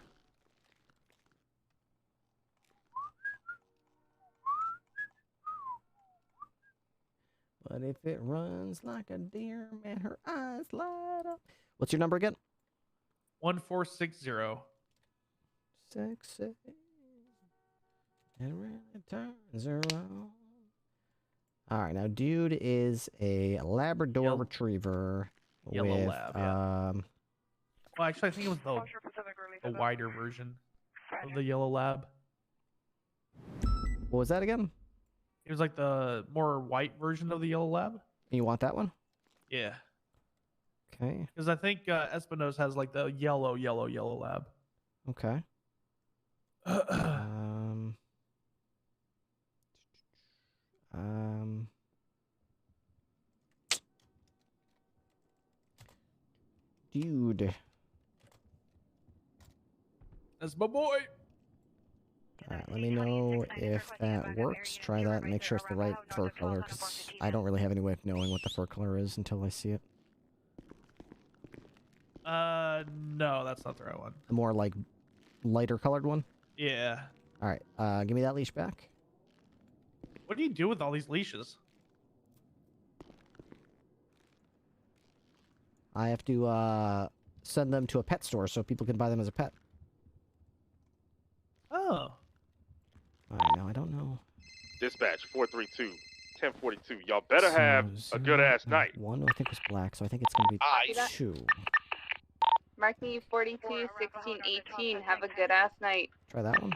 Speaker 2: But if it runs like a deer, man, her eyes light up. What's your number again?
Speaker 4: 1460.
Speaker 2: 6 and really turns around. All right, now dude is a Labrador Retriever
Speaker 4: Yellow
Speaker 2: with
Speaker 4: lab, yeah. Well, actually, I think it was the wider version of the yellow lab.
Speaker 2: What was that again?
Speaker 4: It was like the more white version of the yellow lab.
Speaker 2: You want that one?
Speaker 4: Yeah.
Speaker 2: Okay.
Speaker 4: Because I think Espinosa has like the yellow lab.
Speaker 2: Okay. Dude.
Speaker 4: That's my boy.
Speaker 2: Alright, let me know if that works. Try that and make sure it's the right fur color, because I don't really have any way of knowing what the fur color is until I see it.
Speaker 4: No, that's not the right one.
Speaker 2: The more, like, lighter colored one?
Speaker 4: Yeah.
Speaker 2: Alright, give me that leash back.
Speaker 4: What do you do with all these leashes?
Speaker 2: I have to, send them to a pet store so people can buy them as a pet.
Speaker 4: Oh.
Speaker 2: Alright, now I don't know.
Speaker 17: Dispatch 432. 1042. Y'all better have a good ass night.
Speaker 2: One, I think, was black, so I think it's gonna be
Speaker 12: Nice.
Speaker 2: 2.
Speaker 12: Mark me 42, 16, 18. Have a good ass night.
Speaker 2: Try that one.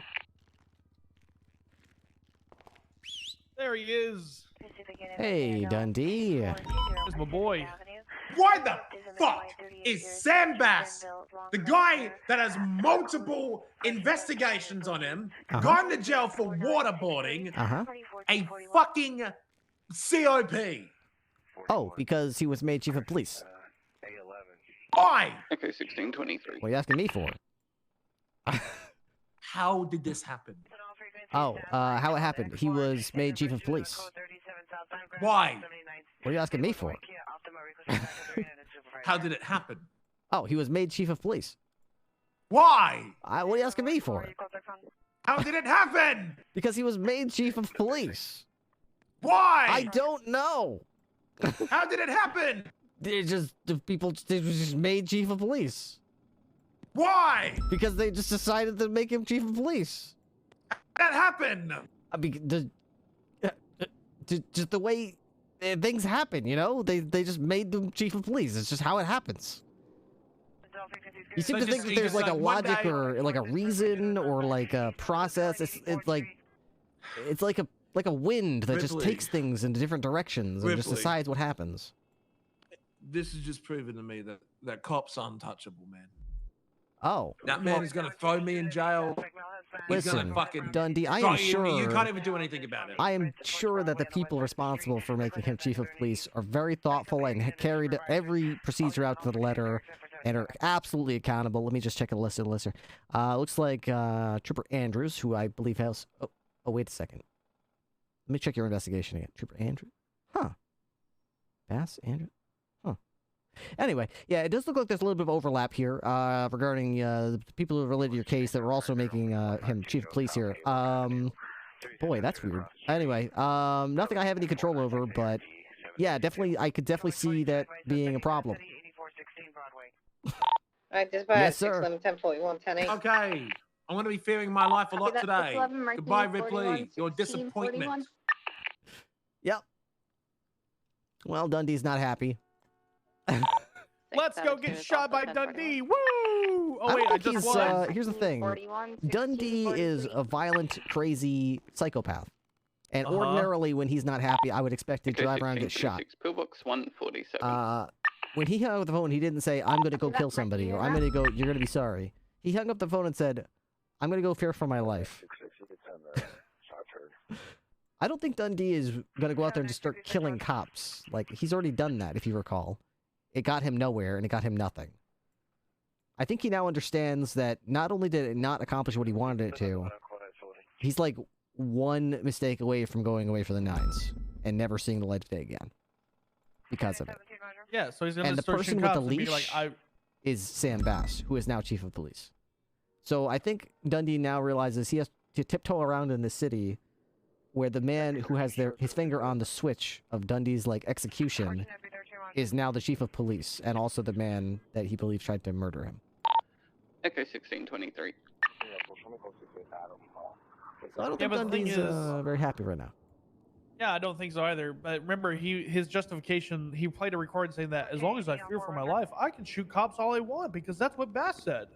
Speaker 4: There he is.
Speaker 2: Hey, Dundee.
Speaker 4: There's my boy.
Speaker 9: Why the fuck is Sam Bass, the guy that has multiple investigations on him, gone to jail for waterboarding, a fucking COP?
Speaker 2: Oh, because he was made chief of police.
Speaker 9: Why?
Speaker 13: Okay, 1623.
Speaker 2: What are you asking me for?
Speaker 9: How did this happen?
Speaker 2: Oh, how it happened. He was made chief of police.
Speaker 9: Why?
Speaker 2: What are you asking me for?
Speaker 9: How did it happen?
Speaker 2: Oh, he was made chief of police.
Speaker 9: Why?
Speaker 2: What are you asking me for?
Speaker 9: How did it happen?
Speaker 2: Because he was made chief of police.
Speaker 9: Why?
Speaker 2: I don't know.
Speaker 9: How did it happen?
Speaker 2: They just made chief of police.
Speaker 9: Why?
Speaker 2: Because they just decided to make him chief of police.
Speaker 9: That happened.
Speaker 2: Just the way things happen, you know? They just made him chief of police. It's just how it happens. You seem to think that there's like a logic or like a reason or like a process. It's like a wind that just takes things in different directions and just decides what happens.
Speaker 14: This is just proving to me that cop's untouchable, man.
Speaker 2: Oh.
Speaker 14: That man is going to throw me in jail. He's
Speaker 2: Listen,
Speaker 14: gonna fucking
Speaker 2: Dundee, I am sure...
Speaker 14: You can't even do anything about it.
Speaker 2: I am sure that the people responsible for making him chief of police are very thoughtful and carried every procedure out to the letter and are absolutely accountable. Let me just check a list. Looks like Trooper Andrews, who I believe has... Oh, wait a second. Let me check your investigation again. Trooper Andrews? Huh. Bass? Andrews? Huh. Anyway, yeah, it does look like there's a little bit of overlap here regarding the people who related to your case that were also making him chief of police here. Boy, that's weird. Anyway, nothing I have any control over, but yeah, definitely, I could definitely see that being a problem.
Speaker 11: Alright, dispatch.
Speaker 2: Yes, sir.
Speaker 11: 1041, 10
Speaker 14: Okay, I'm going to be fearing my life a lot today.
Speaker 11: 11,
Speaker 14: Goodbye,
Speaker 11: 41,
Speaker 14: Ripley. Your
Speaker 11: 16,
Speaker 14: disappointment.
Speaker 11: 41.
Speaker 2: Yep. Well, Dundee's not happy.
Speaker 4: Let's go get shot by Dundee. Woo! Oh, wait, I just won.
Speaker 2: Here's the thing. Dundee is a violent, crazy psychopath. And ordinarily, when he's not happy, I would expect to drive around and get shot.
Speaker 13: Pillbox 147.
Speaker 2: When he hung up the phone, he didn't say, I'm going to go kill somebody, or I'm going to go, you're going to be sorry. He hung up the phone and said, I'm going to go fear for my life. I don't think Dundee is going to go out there and just start killing cops. Like, he's already done that, if you recall. It got him nowhere, and it got him nothing. I think he now understands that not only did it not accomplish what he wanted it to, he's like one mistake away from going away for the nines and never seeing the light of day again because of it.
Speaker 4: Yeah, so he's going
Speaker 2: and
Speaker 4: to
Speaker 2: the person with the leash
Speaker 4: like,
Speaker 2: is Sam Bass, who is now chief of police. So I think Dundee now realizes he has to tiptoe around in the city where the man who has his finger on the switch of Dundee's like execution is now the chief of police and also the man that he believes tried to murder him.
Speaker 13: Okay, 1623.
Speaker 2: So I don't think Dundee's very happy right now.
Speaker 4: Yeah, I don't think so either. But remember, his justification, he played a recording saying that as long as I fear for my life, I can shoot cops all I want because that's what Bass said.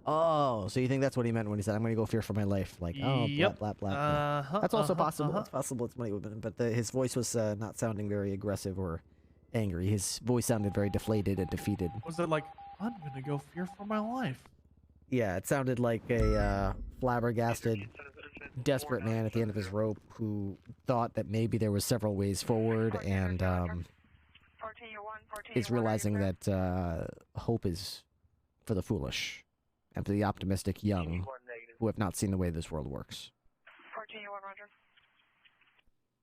Speaker 2: Oh, so you think that's what he meant when he said, I'm going to go fear for my life? Like, oh,
Speaker 4: yep.
Speaker 2: blah, blah, blah. That's also possible. It's possible it's money, but his voice was not sounding very aggressive or angry. His voice sounded very deflated and defeated.
Speaker 4: Was it like, I'm going to go fear for my life?
Speaker 2: Yeah, it sounded like a flabbergasted, desperate man at the end of his rope who thought that maybe there was several ways forward and is realizing that hope is for the foolish and for the optimistic young who have not seen the way this world works.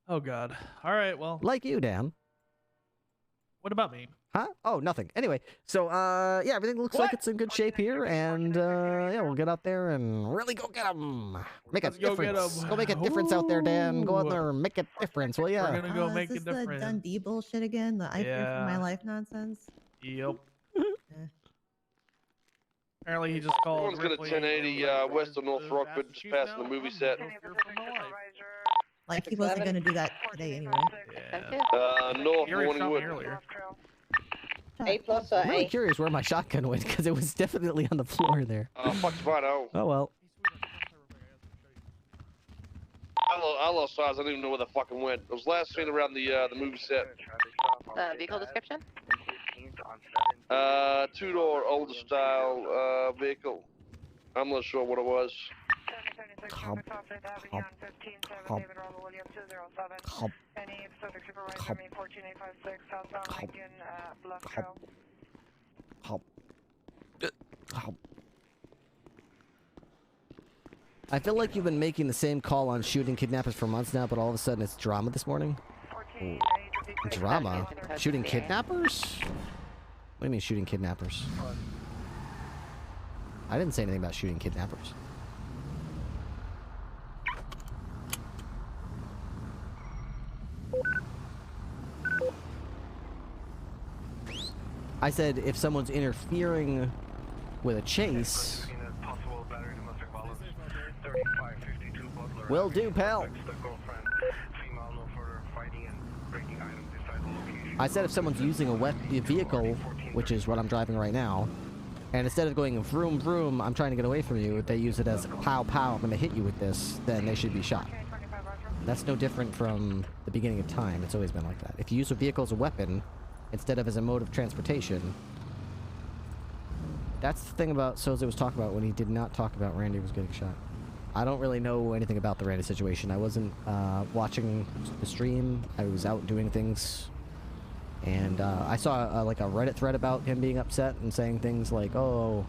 Speaker 4: Oh, God. All right, well.
Speaker 2: Like you, Dan.
Speaker 4: What about me?
Speaker 2: Huh? Oh, nothing. Anyway, so, yeah, everything looks like it's in good shape here, and, yeah, we'll get out there and really go get them. Make a difference. Go make a difference out there, Dan. Go out there and make a difference, will ya?
Speaker 4: We're gonna go make a
Speaker 19: Is
Speaker 4: difference.
Speaker 19: this the Dundee bullshit again? The I fear for my life nonsense?
Speaker 4: Yep. Apparently he just called.
Speaker 16: Someone's got a 1080 west of North Rockford, just passing the movie set.
Speaker 19: Like he wasn't gonna do that today anyway.
Speaker 10: North
Speaker 4: You already shot me
Speaker 10: Morningwood.
Speaker 4: earlier.
Speaker 11: A plus or
Speaker 2: I'm really
Speaker 11: A?
Speaker 2: curious where my shotgun went because it was definitely on the floor there.
Speaker 10: Fuck right out.
Speaker 2: Oh well.
Speaker 10: I lost size. I don't even know where the fucking went. It was last seen around the movie set.
Speaker 12: Vehicle description?
Speaker 10: Two-door older style vehicle. I'm not sure what it was.
Speaker 2: I feel like you've been making the same call on shooting kidnappers for months now, but all of a sudden it's drama this morning. Ooh. Drama? Shooting kidnappers? What do you mean shooting kidnappers? I didn't say anything about shooting kidnappers. I said if someone's interfering with a chase... Will do, pal. I said if someone's using a vehicle, which is what I'm driving right now, and instead of going vroom vroom, I'm trying to get away from you, they use it as pow pow, I'm gonna hit you with this, then they should be shot. That's no different from the beginning of time. It's always been like that. If you use a vehicle as a weapon, instead of as a mode of transportation, that's the thing about Soze was talking about when he did not talk about Randy was getting shot. I don't really know anything about the Randy situation. I wasn't watching the stream. I was out doing things. And I saw like a Reddit thread about him being upset and saying things like, oh,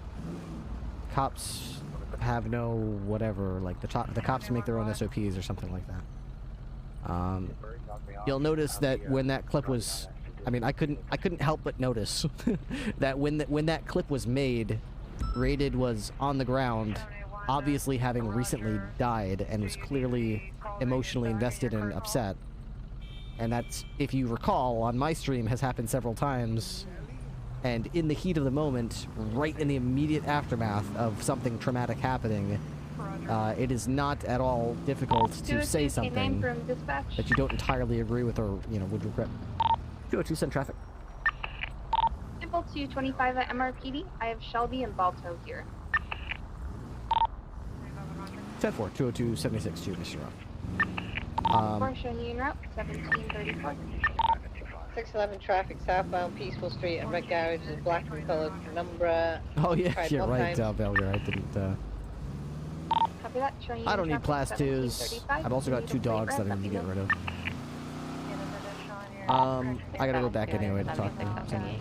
Speaker 2: cops have no whatever. Like the cops make their own SOPs or something like that. You'll notice that when that clip was... I mean, I couldn't help but notice that when that clip was made, Rated was on the ground, obviously having recently died, and was clearly emotionally invested and upset. And that's, if you recall, on my stream has happened several times. And in the heat of the moment, right in the immediate aftermath of something traumatic happening, it is not at all difficult to say something that you don't entirely agree with or, you know, would regret. 202 send traffic.
Speaker 5: Simple 225 at MRPD. I have Shelby and Balto here.
Speaker 2: 10-4, 202 76 to Mr.
Speaker 5: Four showing you en route, 1734.
Speaker 11: 611 traffic southbound Peaceful Street and red garage is black and colored penumbra.
Speaker 2: Oh yeah, you're right, Belger. I didn't.
Speaker 5: Copy that. Showing you
Speaker 2: I don't need
Speaker 5: traffic,
Speaker 2: class 2s. I've also got 2 dogs that I need to get rid of. I gotta go back anyway to talk to someone.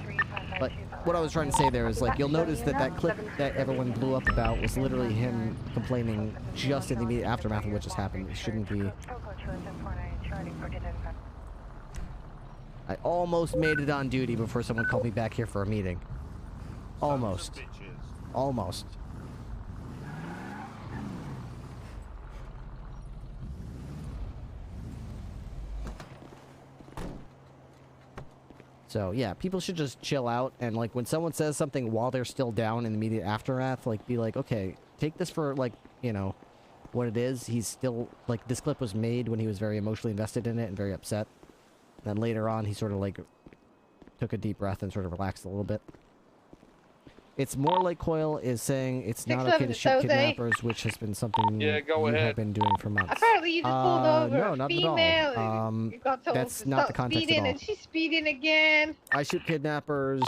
Speaker 2: But what I was trying to say there is, like, you'll notice that that clip that everyone blew up about was literally him complaining just in the immediate aftermath of what just happened. It shouldn't be. I almost made it on duty before someone called me back here for a meeting. Almost. Almost. So, yeah, people should just chill out, and, like, when someone says something while they're still down in the immediate aftermath, like, be like, okay, take this for, like, you know, what it is. He's still, like, this clip was made when he was very emotionally invested in it and very upset. Then later on, he sort of, like, took a deep breath and sort of relaxed a little bit. It's more like Coyle is saying it's not okay to shoot kidnappers, which has been something you have been doing for months.
Speaker 11: Apparently you just pulled over
Speaker 2: no,
Speaker 11: a
Speaker 2: not
Speaker 11: female.
Speaker 2: At all.
Speaker 11: You got told
Speaker 2: that's
Speaker 11: to
Speaker 2: not
Speaker 11: stop
Speaker 2: the context
Speaker 11: speeding,
Speaker 2: at all.
Speaker 11: and she's speeding again.
Speaker 2: I shoot kidnappers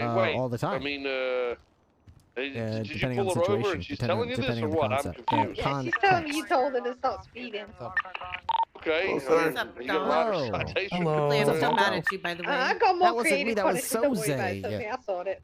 Speaker 2: all the time.
Speaker 10: I mean, did you
Speaker 2: depending on
Speaker 10: pull
Speaker 2: the
Speaker 10: her
Speaker 2: situation,
Speaker 10: over and she's telling you this,
Speaker 2: depending
Speaker 10: or
Speaker 2: on the
Speaker 10: what? I'm
Speaker 2: concept.
Speaker 10: confused.
Speaker 11: Yeah, she's telling me you told her to stop speeding.
Speaker 10: Okay.
Speaker 11: What's up,
Speaker 10: you got a minor
Speaker 2: Hello.
Speaker 10: citation.
Speaker 2: Hello.
Speaker 6: I'm still mad at you, by the way.
Speaker 11: I got more
Speaker 2: That wasn't me,
Speaker 11: creative
Speaker 2: that was
Speaker 11: punishment. Don't worry about it,
Speaker 2: Soze.
Speaker 11: Sophie, I saw it.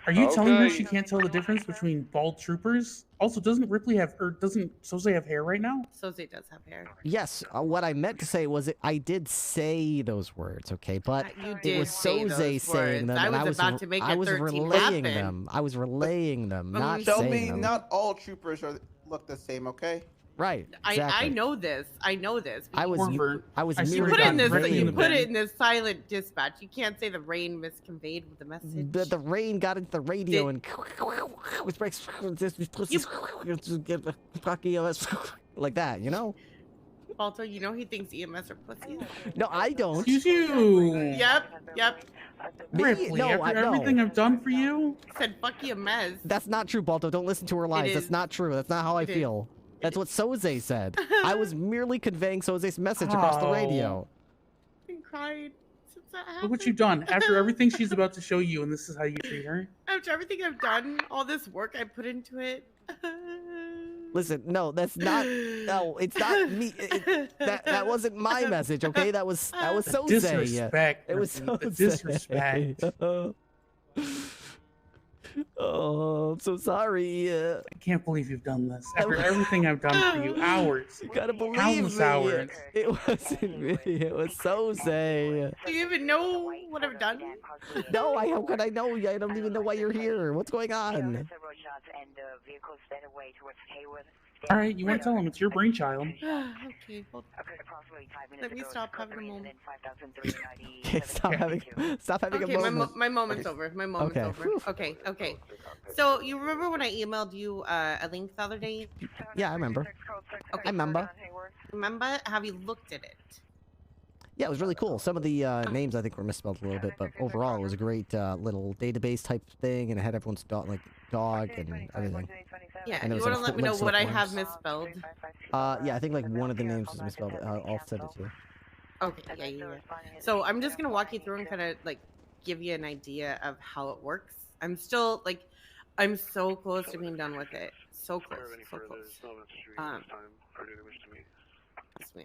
Speaker 4: Are you telling her
Speaker 10: Okay.
Speaker 4: she can't tell the difference between bald troopers? Also, doesn't Ripley have, or doesn't Soze have hair right now?
Speaker 6: Soze does have hair.
Speaker 2: Yes, what I meant to say was I did say those words, okay, but
Speaker 6: You
Speaker 2: it
Speaker 6: did
Speaker 2: was
Speaker 6: say
Speaker 2: Soze
Speaker 6: those
Speaker 2: saying
Speaker 6: words.
Speaker 2: them,
Speaker 6: I
Speaker 2: and
Speaker 6: was about to make
Speaker 2: I
Speaker 6: a
Speaker 2: was
Speaker 6: 13
Speaker 2: relaying
Speaker 6: happen.
Speaker 2: them. I was relaying them, not
Speaker 7: Tell
Speaker 2: saying
Speaker 7: me,
Speaker 2: them.
Speaker 7: not all troopers look the same, okay?
Speaker 2: Right. Exactly.
Speaker 6: I know this. I know this.
Speaker 2: I was
Speaker 6: You put it in this silent dispatch. You can't say the rain misconveyed with the message.
Speaker 2: The rain got into the radio and like that, you know?
Speaker 6: Balto, you know he thinks EMS are pussies.
Speaker 2: No, I don't.
Speaker 4: Excuse you.
Speaker 6: Yep.
Speaker 4: Ripley,
Speaker 2: No,
Speaker 4: after
Speaker 2: no.
Speaker 4: everything I've done for you?
Speaker 6: Said fuck EMS.
Speaker 2: That's not true, Balto. Don't listen to her lies. That's
Speaker 6: is.
Speaker 2: not true. That's not how I feel. That's what Soze said. I was merely conveying Soze's message across the radio.
Speaker 6: I've been crying since that happened.
Speaker 4: Look what you've done. After everything she's about to show you, and this is how you treat her.
Speaker 6: After everything I've done, all this work I put into it.
Speaker 2: Listen, no, that's not. No, it's not me. That wasn't my message. Okay, that was Soze.
Speaker 4: Disrespect.
Speaker 2: It was
Speaker 4: Ripley, the
Speaker 2: Soze.
Speaker 4: disrespect.
Speaker 2: Oh, I'm so sorry.
Speaker 4: I can't believe you've done this. After everything I've done for you, hours.
Speaker 2: You gotta believe
Speaker 4: countless
Speaker 2: me.
Speaker 4: hours.
Speaker 2: It wasn't me. It was Soze.
Speaker 6: Do you even know what I've done?
Speaker 2: No, how could I know? I don't even know why you're here. What's going on?
Speaker 4: All right, you want to tell him it's your brainchild.
Speaker 6: Okay, well, let me stop having a moment.
Speaker 2: Okay, stop having
Speaker 6: Okay,
Speaker 2: a moment.
Speaker 6: my moment's over. My moment's over. Okay. So you remember when I emailed you a link the other day?
Speaker 2: Yeah, I remember.
Speaker 6: Okay.
Speaker 2: I remember.
Speaker 6: Remember? Have you looked at it?
Speaker 2: Yeah, it was really cool. Some of the names I think were misspelled a little bit, but overall it was a great little database type thing, and it had everyone's dog and everything.
Speaker 6: Yeah,
Speaker 2: and
Speaker 6: you
Speaker 2: was,
Speaker 6: want to
Speaker 2: like,
Speaker 6: let me know
Speaker 2: links to
Speaker 6: what
Speaker 2: the
Speaker 6: I have
Speaker 2: forms.
Speaker 6: misspelled?
Speaker 2: Yeah, I think like one of the names was misspelled. I'll send it to you.
Speaker 6: Okay, yeah. So I'm just gonna walk you through and kind of like give you an idea of how it works. I'm still like, I'm so close to being done with it. So close.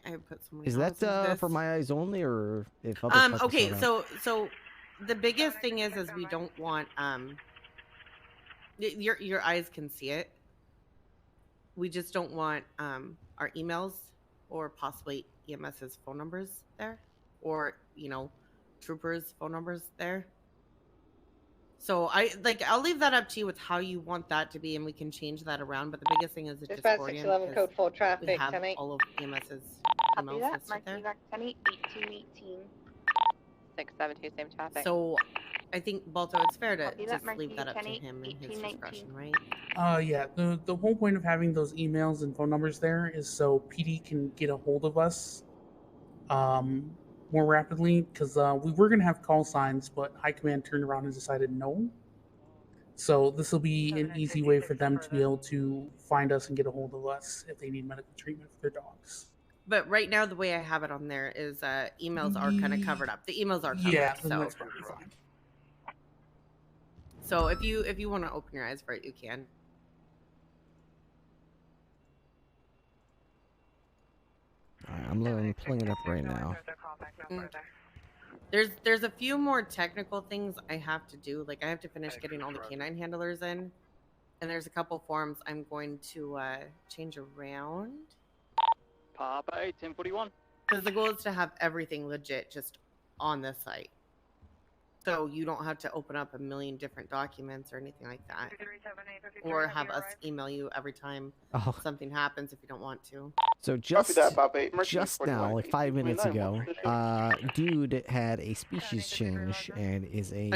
Speaker 6: I put so many
Speaker 2: Is
Speaker 6: hours into
Speaker 2: that
Speaker 6: this.
Speaker 2: for my eyes only, or if other customers
Speaker 6: Okay,
Speaker 2: showed up?
Speaker 6: so the biggest thing is we don't want your eyes can see it. We just don't want our emails or possibly EMS's phone numbers there, or troopers' phone numbers there. So I'll leave that up to you with how you want that to be, and we can change that around. But the biggest thing is the
Speaker 12: Dispatch
Speaker 6: Discordian,
Speaker 12: 611 code 4 traffic.
Speaker 6: we have
Speaker 12: 10-8.
Speaker 6: all of EMS's
Speaker 5: Copy
Speaker 6: emails
Speaker 5: that.
Speaker 6: listed
Speaker 5: Mark
Speaker 6: there.
Speaker 5: Evac 10-8, 1818.
Speaker 12: 672, same traffic.
Speaker 6: So I think, Balto, it's fair to
Speaker 5: Copy that,
Speaker 6: just
Speaker 5: Mark
Speaker 6: leave that up to
Speaker 5: 10-8,
Speaker 6: him and his
Speaker 5: 1819.
Speaker 6: discretion, right?
Speaker 4: Yeah, the whole point of having those emails and phone numbers there is so PD can get a hold of us more rapidly, because we were going to have call signs, but High Command turned around and decided no. So this will be an easy way for them to be able to find us and get a hold of us if they need medical treatment for their dogs.
Speaker 6: But right now, the way I have it on there is emails are kind of covered up. The emails are covered.
Speaker 4: Yeah, then
Speaker 6: so
Speaker 4: that's probably fine.
Speaker 6: So if you want to open your eyes for it, you can.
Speaker 2: I'm pulling it up right now.
Speaker 6: There's a few more technical things I have to do. Like I have to finish getting all the canine handlers in, and there's a couple forms I'm going to change around.
Speaker 13: Papa 1041.
Speaker 6: Because the goal is to have everything legit just on the site. So you don't have to open up a million different documents or anything like that. Or have us email you every time something happens if you don't want to.
Speaker 2: So just now, like 5 minutes ago, dude had a species change and is a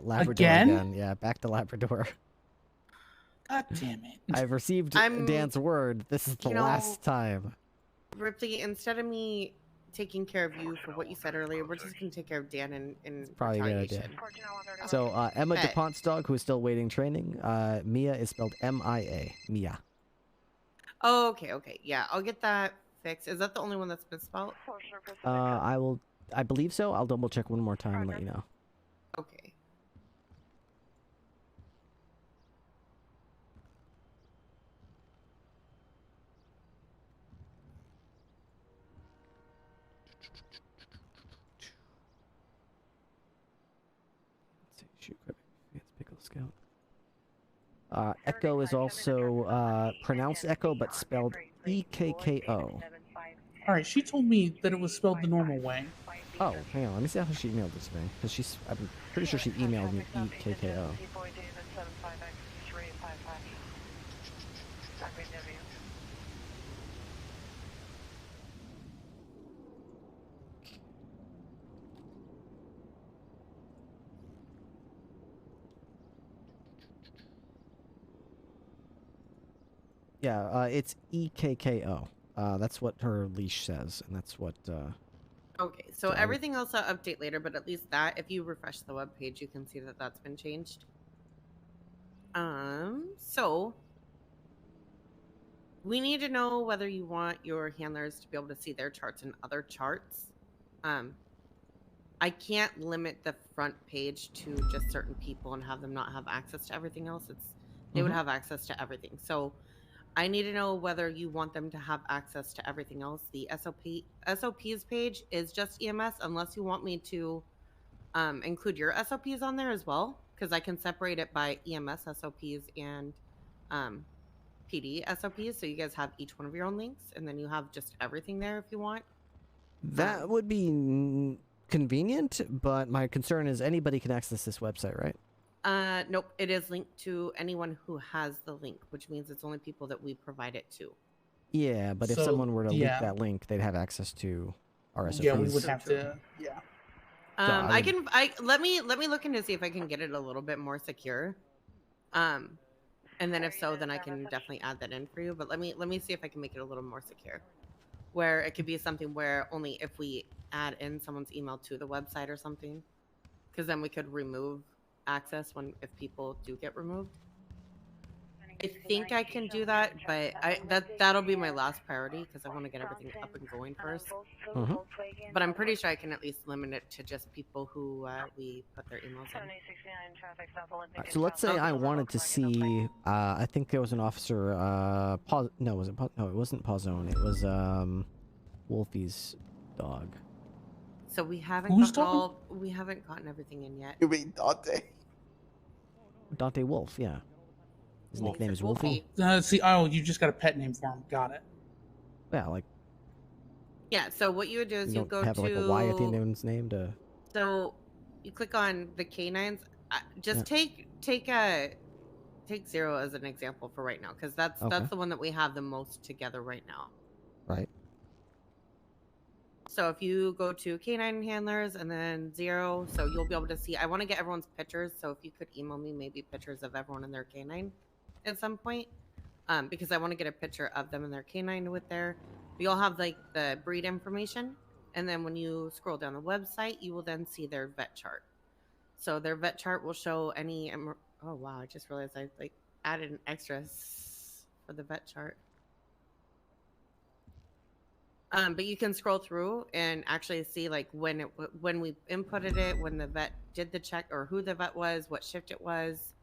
Speaker 2: Labrador again. Yeah, back to Labrador.
Speaker 4: God damn it.
Speaker 2: I've received Dan's word. This is the last time.
Speaker 6: Ripley, instead of me taking care of you for what you said earlier, we're just going to take care of Dan in
Speaker 2: Probably a good idea. So Emma DuPont's dog, who is still waiting training. Mia is spelled M-I-A. Mia.
Speaker 6: Oh, okay. Yeah, I'll get that fixed. Is that the only one that's misspelled?
Speaker 2: I believe so. I'll double check one more time and let you know.
Speaker 6: Okay.
Speaker 2: Echo is also pronounced Echo, but spelled E-K-K-O.
Speaker 4: All right, she told me that it was spelled the normal way.
Speaker 2: Oh, hang on. Let me see how she emailed this to me. Because I'm pretty sure she emailed me E-K-K-O. Yeah, it's E-K-K-O. That's what her leash says, and that's what.
Speaker 6: Okay, so everything else I'll update later, but at least that, if you refresh the web page, you can see that that's been changed. So we need to know whether you want your handlers to be able to see their charts and other charts. I can't limit the front page to just certain people and have them not have access to everything else. They would have access to everything. So I need to know whether you want them to have access to everything else. The SOPs page is just EMS, unless you want me to include your SOPs on there as well, because I can separate it by EMS SOPs and PD SOPs. So you guys have each one of your own links, and then you have just everything there if you want.
Speaker 2: That would be convenient, but my concern is anybody can access this website, right?
Speaker 6: Nope, it is linked to anyone who has the link, which means it's only people that we provide it to.
Speaker 2: Yeah, but if someone were to leak that link, they'd have access to our SOPs.
Speaker 4: Yeah, we would have to. Yeah.
Speaker 6: Let me look into see if I can get it a little bit more secure. And then if so, then I can definitely add that in for you. But let me see if I can make it a little more secure, where it could be something where only if we add in someone's email to the website or something, because then we could remove access if people do get removed. I think I can do that, but that'll be my last priority because I want to get everything up and going first. But I'm pretty sure I can at least limit it to just people who we put their emails in.
Speaker 2: So let's say I wanted to see. I think there was an officer. No, was it? No, it wasn't Pauzone. It was Wolfie's dog.
Speaker 6: So we haven't we haven't gotten everything in yet.
Speaker 7: You mean Dante?
Speaker 2: Dante Wolf, yeah. His nickname is Wolfie.
Speaker 4: You just got a pet name for him. Got it.
Speaker 2: Yeah, like.
Speaker 6: Yeah. So what you would do is you go
Speaker 2: have
Speaker 6: to
Speaker 2: like a Y at the end of his name to.
Speaker 6: So you click on the canines. Just take 0 as an example for right now, because that's the one that we have the most together right now.
Speaker 2: Right.
Speaker 6: So if you go to canine handlers and then 0, so you'll be able to see. I want to get everyone's pictures, so if you could email me maybe pictures of everyone in their canine at some point, because I want to get a picture of them in their canine with their. You'll have like the breed information, and then when you scroll down the website, you will then see their vet chart. So their vet chart will show any. Oh wow! I just realized I added an extra for the vet chart. But you can scroll through and actually see like when we inputted it, when the vet did the check, or who the vet was, what shift it was,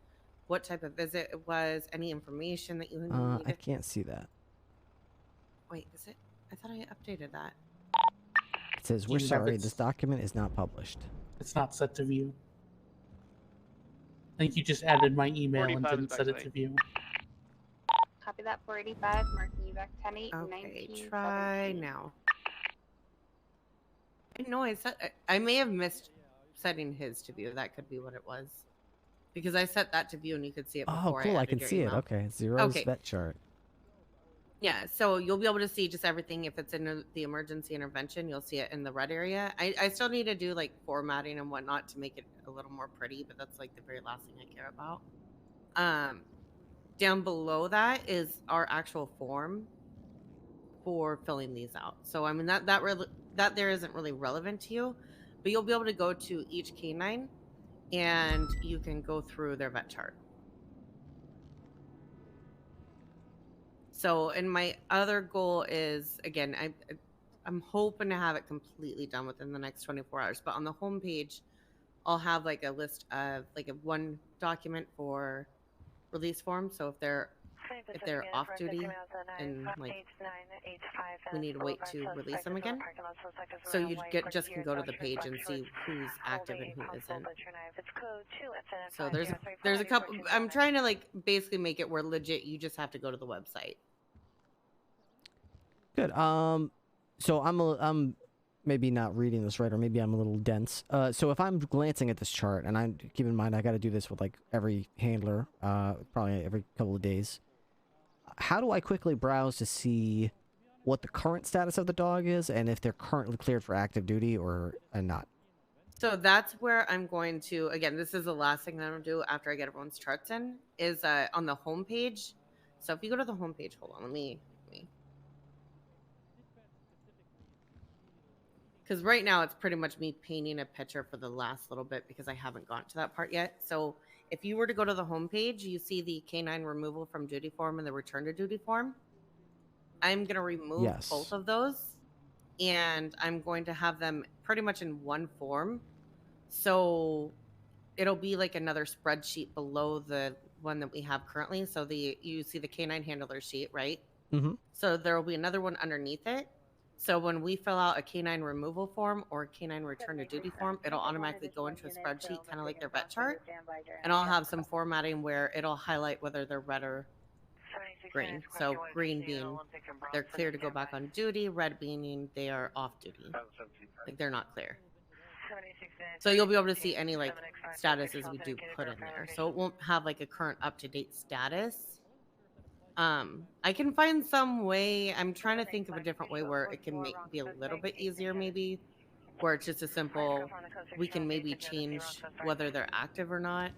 Speaker 6: what type of visit it was, any information that you needed.
Speaker 2: I can't see that.
Speaker 6: Wait, is it? I thought I updated that.
Speaker 2: It says, we're sorry, this document is not published.
Speaker 4: It's not set to view. I think you just added my email and didn't set it to view.
Speaker 5: Copy that, 485, marking you back 10-8,
Speaker 6: Okay, try now. No, I may have missed setting his to view. That could be what it was. Because I set that to view and you could see it before.
Speaker 2: Oh, cool, I can see it. Okay, Zero's vet chart.
Speaker 6: Yeah, so you'll be able to see just everything. If it's in the emergency intervention, you'll see it in the red area. I still need to do like formatting and whatnot to make it a little more pretty, but that's like the very last thing I care about. Down below that is our actual form for filling these out. So I mean that there isn't really relevant to you, but you'll be able to go to each canine and you can go through their vet chart. So, and my other goal is, again, I'm hoping to have it completely done within the next 24 hours. But on the home page, I'll have like a list of like one document for release forms. So if they're off duty and like we need to wait to release them again, so you just can go to the page and see who's active and who isn't. So there's a couple. I'm trying to like basically make it where legit you just have to go to the website.
Speaker 2: Good. So I'm maybe not reading this right, or maybe I'm a little dense. So if I'm glancing at this chart, and I keep in mind I got to do this with like every handler, probably every couple of days. How do I quickly browse to see what the current status of the dog is, and if they're currently cleared for active duty or not?
Speaker 6: So that's where I'm going to, again, this is the last thing that I'm going to do after I get everyone's charts in, is on the home page. So if you go to the home page, hold on, let me. Because right now it's pretty much me painting a picture for the last little bit because I haven't gotten to that part yet. So if you were to go to the homepage, you see the canine removal from duty form and the return to duty form. I'm going to remove both of those, and I'm going to have them pretty much in one form. So it'll be like another spreadsheet below the one that we have currently. So you see the canine handler sheet, right?
Speaker 2: Mm-hmm.
Speaker 6: So there will be another one underneath it. So when we fill out a canine removal form or a canine return to duty form, it'll automatically go into a spreadsheet, kind of like their vet chart. And I'll have some formatting where it'll highlight whether they're red or green. So green being they're clear to go back on duty, red meaning they are off duty. Like they're not clear. So you'll be able to see any like statuses we do put in there. So it won't have like a current up-to-date status. I can find some way. I'm trying to think of a different way where it can be a little bit easier, maybe, where it's just a simple. We can maybe change whether they're active or not.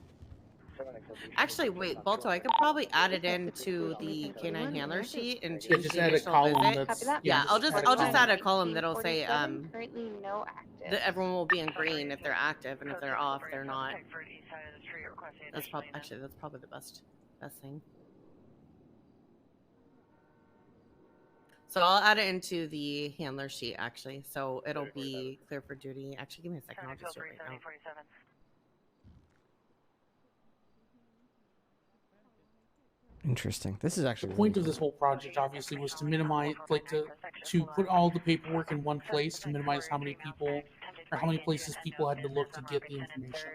Speaker 6: Actually, wait, Balto, I could probably add it into the canine handler sheet and change
Speaker 4: just
Speaker 6: the
Speaker 4: add a
Speaker 6: initial
Speaker 4: column
Speaker 6: visit.
Speaker 4: that's
Speaker 6: Yeah, I'll just add a column that'll say
Speaker 5: Currently no active.
Speaker 6: that everyone will be in green if they're active, and if they're off, they're not. That's probably the best thing. So I'll add it into the handler sheet, actually. So it'll be clear for duty. Actually, give me a second. I'll just do it right now.
Speaker 2: Interesting. This is actually
Speaker 4: the point of this whole project, obviously, was to minimize, like, to put all the paperwork in one place to minimize how many people or how many places people had to look to get the information.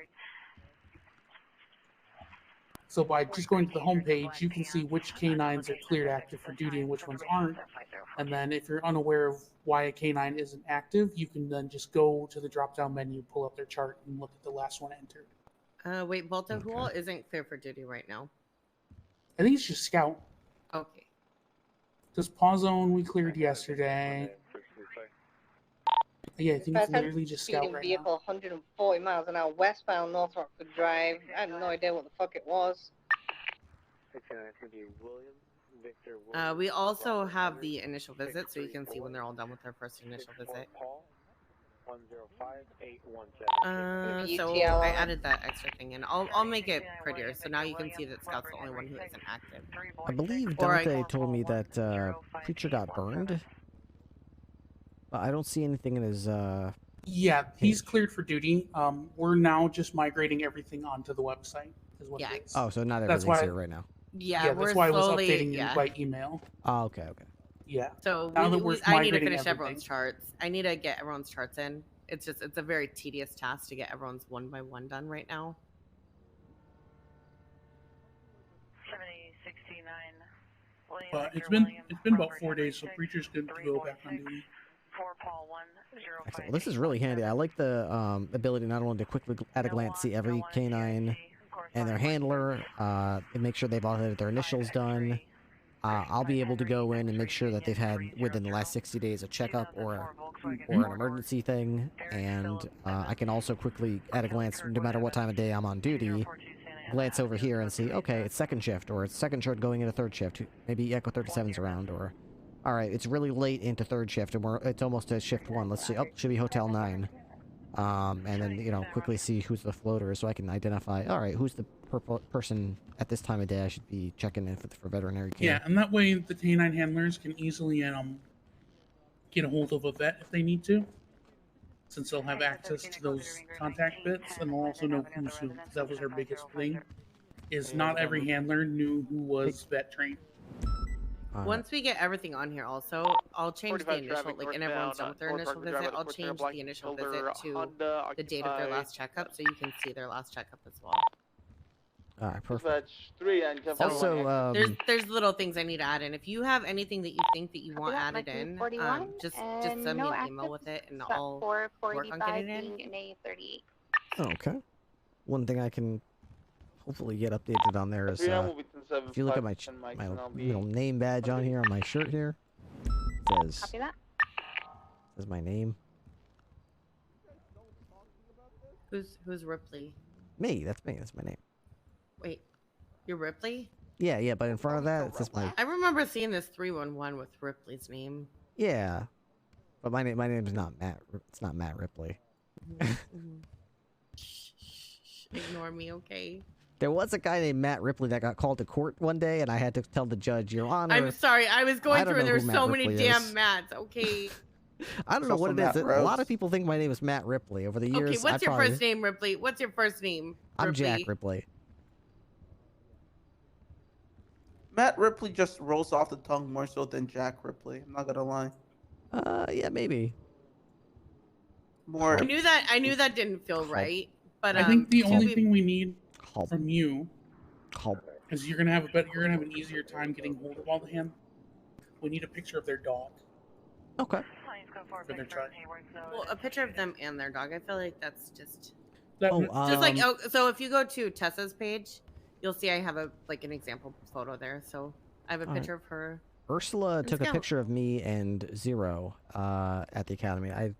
Speaker 4: So by just going to the home page, you can see which canines are cleared active for duty and which ones aren't. And then if you're unaware of why a canine isn't active, you can then just go to the drop-down menu, pull up their chart, and look at the last one entered.
Speaker 6: Wait, Volta, who all isn't clear for duty right now?
Speaker 4: I think it's just Scout.
Speaker 6: Okay.
Speaker 4: This Paw Zone we cleared yesterday. Yeah, I think it's literally just Scout right
Speaker 11: vehicle 140 miles an hour westbound North Rockford Drive. I have no idea what the fuck it was.
Speaker 6: We also have the initial visit, so you can see when they're all done with their first initial visit. So I added that extra thing in. I'll make it prettier, so now you can see that Scout's the only one who isn't active.
Speaker 2: I believe Dante told me that Preacher got burned. But I don't see anything in his
Speaker 4: Yeah, he's cleared for duty. We're now just migrating everything onto the website. Is what it is.
Speaker 2: Oh, so not everything's here right now.
Speaker 6: Yeah,
Speaker 4: that's why I was updating you by email.
Speaker 2: Oh, okay.
Speaker 4: Yeah.
Speaker 6: So
Speaker 4: now that we're
Speaker 6: I need to finish
Speaker 4: everything.
Speaker 6: everyone's charts. I need to get everyone's charts in. It's a very tedious task to get everyone's one by one done right now.
Speaker 12: 7069.
Speaker 4: But it's been about 4 days, so Preacher's good to go back on duty.
Speaker 2: Excellent. Well, this is really handy. I like the ability not only to quickly at a glance see every canine and their handler, and make sure they've all had their initials done. I'll be able to go in and make sure that they've had within the last 60 days a checkup or an emergency thing, and I can also quickly at a glance, no matter what time of day I'm on duty, glance over here and see, okay, it's second shift, or it's second shift going into third shift. Maybe Echo 37's around, or all right, it's really late into third shift, and it's almost to shift 1. Let's see. Oh, should be Hotel 9. And then, quickly see who's the floater so I can identify, all right, who's the person at this time of day I should be checking in for veterinary care.
Speaker 4: Yeah, and that way the canine handlers can easily get a hold of a vet if they need to, since they'll have access to those contact bits, and they'll also know who's who. That was our biggest thing, is not every handler knew who was vet trained.
Speaker 6: Once we get everything on here, also, I'll change the initial, and everyone's done with their initial visit, I'll change the initial visit to the date of their last checkup, so you can see their last checkup as well.
Speaker 2: All right, perfect.
Speaker 6: Also, there's little things I need to add in. If you have anything that you think that you want added in, just send me an email with it, and I'll work on getting it in.
Speaker 2: Okay. One thing I can hopefully get updated on there is if you look at my little name badge on here on my shirt here, it says my name.
Speaker 6: Who's Ripley?
Speaker 2: Me. That's me. That's my name.
Speaker 6: Wait, you're Ripley?
Speaker 2: Yeah, but in front of that it says my.
Speaker 6: I remember seeing this 311 with Ripley's name.
Speaker 2: Yeah, But my name is not Matt. It's not Matt Ripley.
Speaker 6: Ignore me, okay?
Speaker 2: There was a guy named Matt Ripley that got called to court one day, and I had to tell the judge, Your Honor.
Speaker 6: I'm sorry. I was going through, and there's so many damn
Speaker 2: is.
Speaker 6: Matts. Okay.
Speaker 2: I don't know what it is. A lot of people think my name is Matt Ripley. Over the years,
Speaker 6: Okay, what's your first name, Ripley? What's your first name?
Speaker 2: I'm Jack Ripley.
Speaker 7: Matt Ripley just rolls off the tongue more so than Jack Ripley. I'm not gonna lie.
Speaker 2: Yeah, maybe.
Speaker 7: More.
Speaker 6: I knew that didn't feel right, but
Speaker 4: I think the only thing we need from you is you're gonna have an easier time getting hold of all of him. We need a picture of their dog.
Speaker 2: Okay.
Speaker 4: For their chart.
Speaker 6: Well, a picture of them and their dog. I feel like that's just.
Speaker 2: Just
Speaker 6: like so, if you go to Tessa's page, you'll see I have an example photo there. So I have a picture of her.
Speaker 2: Ursula took a picture of me and Zero at the academy. I'd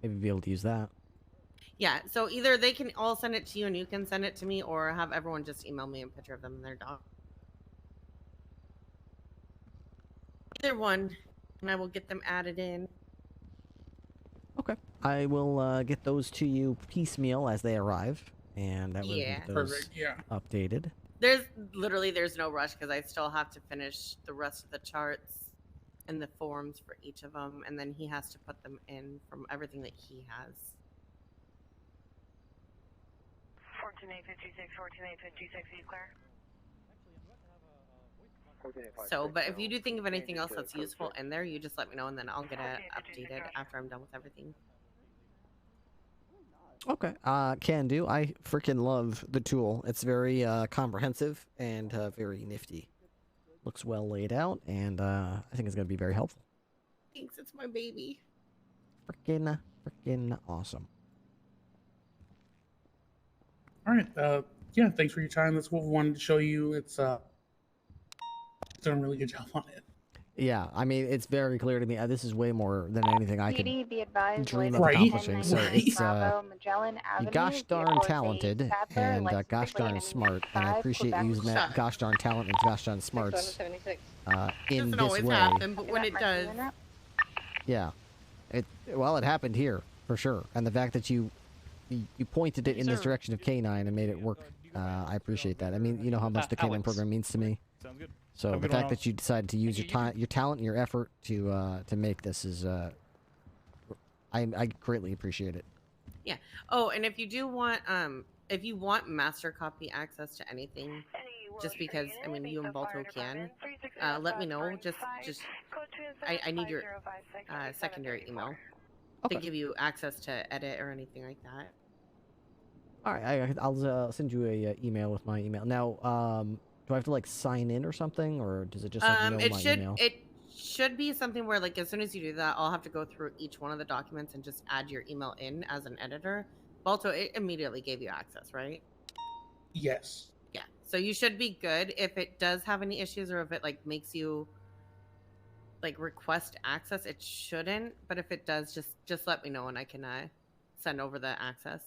Speaker 2: maybe be able to use that.
Speaker 6: Yeah, so either they can all send it to you and you can send it to me, or have everyone just email me a picture of them and their dog. Either one, and I will get them added in.
Speaker 2: Okay. I will get those to you piecemeal as they arrive, and that will get those updated.
Speaker 6: There's no rush because I still have to finish the rest of the charts and the forms for each of them, and then he has to put them in from everything that he has.
Speaker 12: 14856, 14856, you clear?
Speaker 6: So, but if you do think of anything else that's useful in there, you just let me know, and then I'll get it updated after I'm done with everything.
Speaker 2: Okay. Can do. I freaking love the tool. It's very comprehensive and very nifty. Looks well laid out, and I think it's going to be very helpful.
Speaker 6: Thanks, it's my baby.
Speaker 2: Freaking awesome.
Speaker 4: All right. Yeah. Thanks for your time. That's what we wanted to show you. It's done a really good job on it.
Speaker 2: Yeah, I mean, it's very clear to me. This is way more than anything I could dream of
Speaker 5: Right.
Speaker 2: accomplishing. So it's
Speaker 5: Magellan Avenue,
Speaker 2: gosh darn talented and gosh darn smart, and I appreciate you using that gosh darn talent and gosh darn smarts in
Speaker 6: Doesn't
Speaker 2: this
Speaker 6: always
Speaker 2: way.
Speaker 6: happen, but when it does.
Speaker 2: Yeah, it happened here for sure, and the fact that you pointed it in this direction of K9 and made it work, I appreciate that. I mean, you know how much the K9 program means to me.
Speaker 8: Sounds good.
Speaker 2: So the fact that you decided to use your talent, and your effort to make this is, I greatly appreciate it.
Speaker 6: Yeah. Oh, and if you do want, if you want master copy access to anything, just because I mean you and Balto can, let me know. I need your secondary email to give you access to edit or anything like that.
Speaker 2: All right, I'll send you a email with my email. Now, do I have to sign in or something, or does it just know my email?
Speaker 6: It should be something where as soon as you do that, I'll have to go through each one of the documents and just add your email in as an editor. Balto, it immediately gave you access, right?
Speaker 4: Yes.
Speaker 6: Yeah. So you should be good. If it does have any issues or if it makes you request access, it shouldn't. But if it does, just let me know and I can send over the access.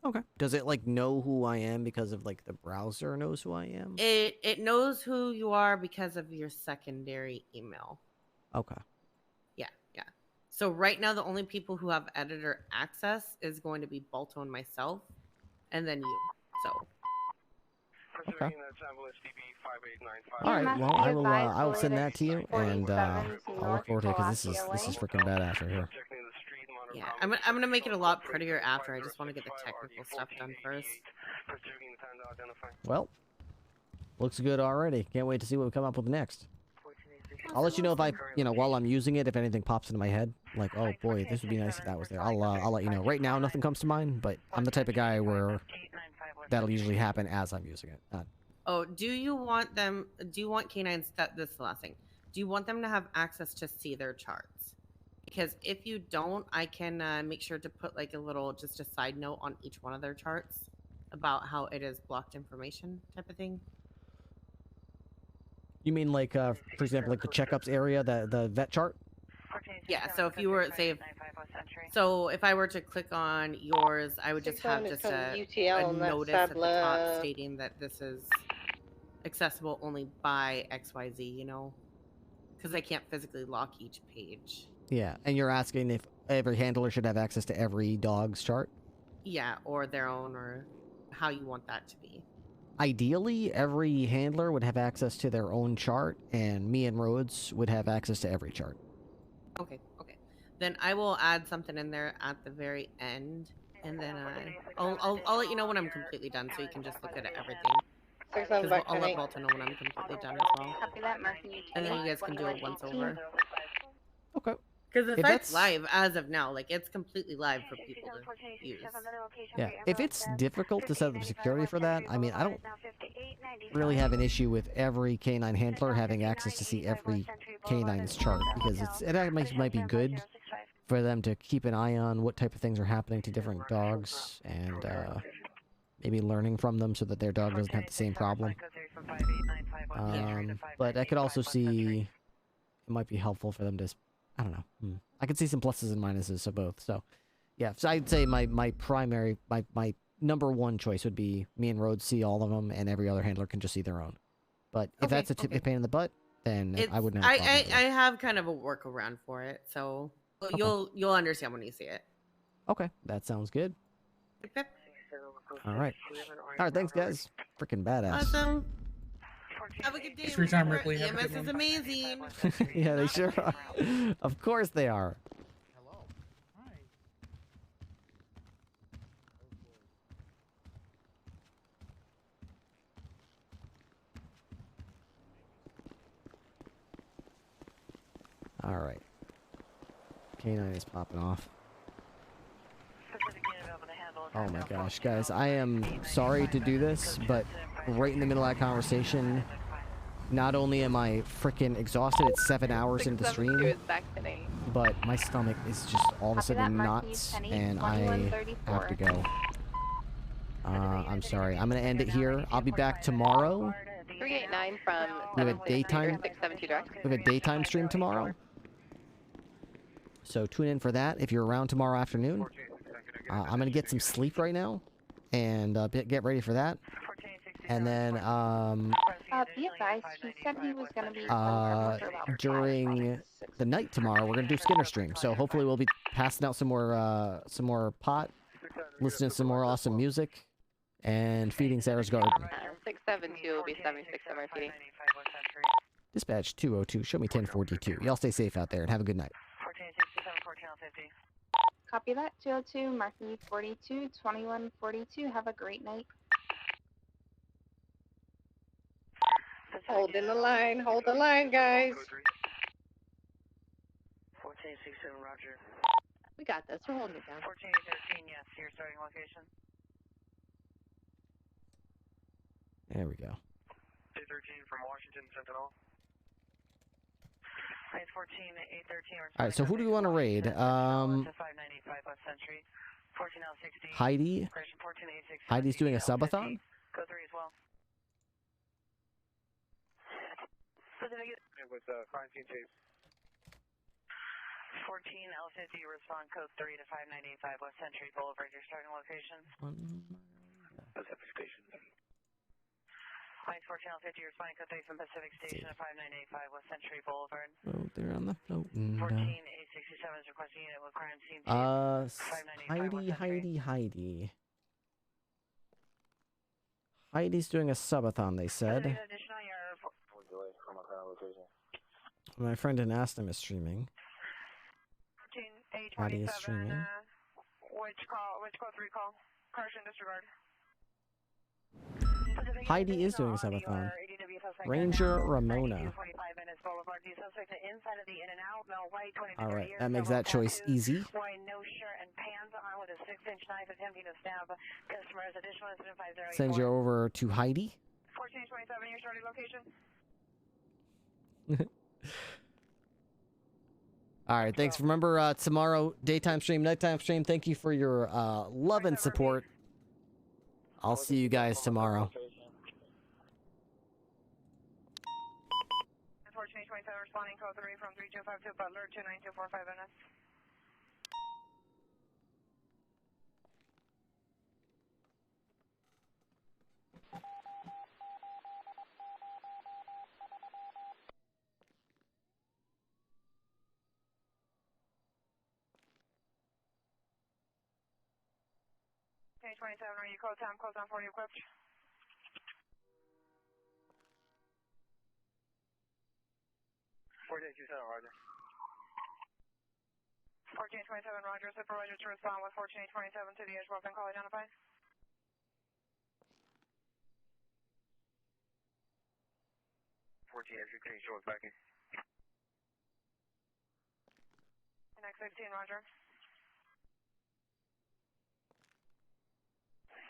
Speaker 2: Okay. Does it know who I am because of the browser knows who I am?
Speaker 6: It knows who you are because of your secondary email.
Speaker 2: Okay.
Speaker 6: Yeah. So right now the only people who have editor access is going to be Balto and myself, and then you. So.
Speaker 2: Okay. All right. Well, I will send that to you, and I'll look forward to it because this is freaking badass right here.
Speaker 6: Yeah, I'm gonna make it a lot prettier after. I just want to get the technical stuff done first.
Speaker 2: Well, looks good already. Can't wait to see what we come up with next. I'll let you know if while I'm using it, if anything pops into my head, oh boy, this would be nice if that was there. I'll let you know. Right now, nothing comes to mind, but I'm the type of guy where that'll usually happen as I'm using it.
Speaker 6: Oh, do you want K9's? This is the last thing. Do you want them to have access to see their charts? Because if you don't, I can make sure to put just a side note on each one of their charts about how it is blocked information type of thing.
Speaker 2: You mean for example, the checkups area, the vet chart?
Speaker 6: Yeah. So if you were if I were to click on yours, I would just have a notice at the top stating that this is accessible only by XYZ. because I can't physically lock each page.
Speaker 2: Yeah, and you're asking if every handler should have access to every dog's chart?
Speaker 6: Yeah, or their own, or how you want that to be.
Speaker 2: Ideally, every handler would have access to their own chart, and me and Rhodes would have access to every chart.
Speaker 6: Okay. Then I will add something in there at the very end, and then I'll let you know when I'm completely done, so you can just look at everything. Because I'll let Walter know when I'm completely done as well.
Speaker 5: Copy that, marking you.
Speaker 6: And then you guys can do it once over.
Speaker 2: Okay.
Speaker 6: Because the
Speaker 2: If
Speaker 6: site's
Speaker 2: that's-
Speaker 6: live as of now. Like, it's completely live for people to use.
Speaker 2: Yeah, if it's difficult to set up security for that, I mean, I don't really have an issue with every canine handler having access to see every canine's chart, because it might be good for them to keep an eye on what type of things are happening to different dogs, and maybe learning from them so that their dog doesn't have the same problem. But I could also see it might be helpful for them to, I don't know. I could see some pluses and minuses of both. So, yeah, so I'd say my primary, my number one choice would be me and Rhodes see all of them, and every other handler can just see their own. But if that's a pain in the butt, then I wouldn't have a problem with it.
Speaker 6: I have kind of a workaround for it, so you'll understand when you see it.
Speaker 2: Okay, that sounds good. All right. All right, thanks, guys. Freaking badass.
Speaker 6: Awesome. Have a good day.
Speaker 4: Thanks for your time, Ripley. Have a
Speaker 6: EMS
Speaker 4: good
Speaker 6: is
Speaker 4: one.
Speaker 6: amazing.
Speaker 2: Yeah, they sure are. Of course they are. All right. Canine is popping off. Oh my gosh, guys, I am sorry to do this, but right in the middle of that conversation, not only am I freaking exhausted, it's 7 hours into the stream, but my stomach is just all of a sudden knots, and I have to go. I'm sorry. I'm gonna end it here. I'll be back tomorrow.
Speaker 8: 389 from
Speaker 2: We have a daytime.
Speaker 8: 672 direct.
Speaker 2: We have a daytime stream tomorrow. So tune in for that if you're around tomorrow afternoon. I'm gonna get some sleep right now, and get ready for that. And then
Speaker 5: Be advised, he said he was going to be
Speaker 2: during the night tomorrow, we're gonna do Skinner stream. So hopefully we'll be passing out some more pot, listening to some more awesome music, and feeding Sarah's garden.
Speaker 8: 672 will be 76 MRPD.
Speaker 2: Dispatch 202, show me 1042. Y'all stay safe out there and have a good night.
Speaker 5: Copy that, 202, marking you 42, 2142. Have a great night.
Speaker 8: Hold the line, guys.
Speaker 12: 1467, roger.
Speaker 8: We got this, we're holding it down.
Speaker 12: 14813, yes, your starting location.
Speaker 2: There we go.
Speaker 12: 213 from Washington Sentinel. 14813.
Speaker 2: All right, so who do we want to raid?
Speaker 12: 595 West Century. 14060.
Speaker 2: Heidi. Heidi's doing a subathon.
Speaker 12: Code 3 as well. It was quarantine chase. 14L50, respond code 3 to 5985 West Century Boulevard, your starting location. Pacific Station. 14L50, respond code 3 from Pacific Station to 5985 West Century Boulevard.
Speaker 2: Oh, they're on the float.
Speaker 12: 14867 is requesting unit with crime scene. 595
Speaker 2: Heidi. Heidi's doing a subathon, they said. My friend in Aston is streaming. Heidi is streaming.
Speaker 12: Which call 3 call? Caution disregard.
Speaker 2: Heidi is doing a subathon. Ranger Ramona. Alright, that makes that choice easy. Send you over to Heidi.
Speaker 12: 1427, your starting location.
Speaker 2: Alright, thanks. Remember, tomorrow, daytime stream, nighttime stream. Thank you for your love and support. I'll see you guys tomorrow.
Speaker 12: 1427, responding code 3 from 3252 Butler, 29245 NS. 1427, are you code time 40 equipped?
Speaker 15: 4827, roger.
Speaker 12: 1427, roger. Supervisor to respond with 14827 to the edge weapon call identified.
Speaker 15: Short backing.
Speaker 12: Next 16, roger.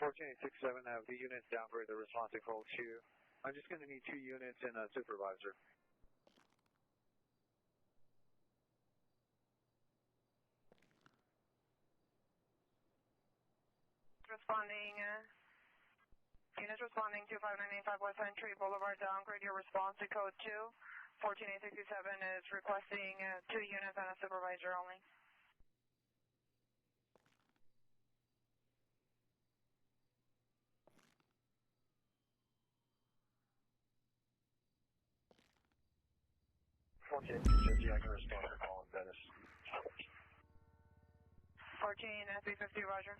Speaker 15: 14867, have the units downgrade the response to call 2. I'm just going to need 2 units and a supervisor.
Speaker 12: Responding, units responding to 5985 West Entry Boulevard, downgrade your response to code 2. 14867 is requesting 2 units and a supervisor only.
Speaker 15: I can respond to call in Venice.
Speaker 12: 14350, roger.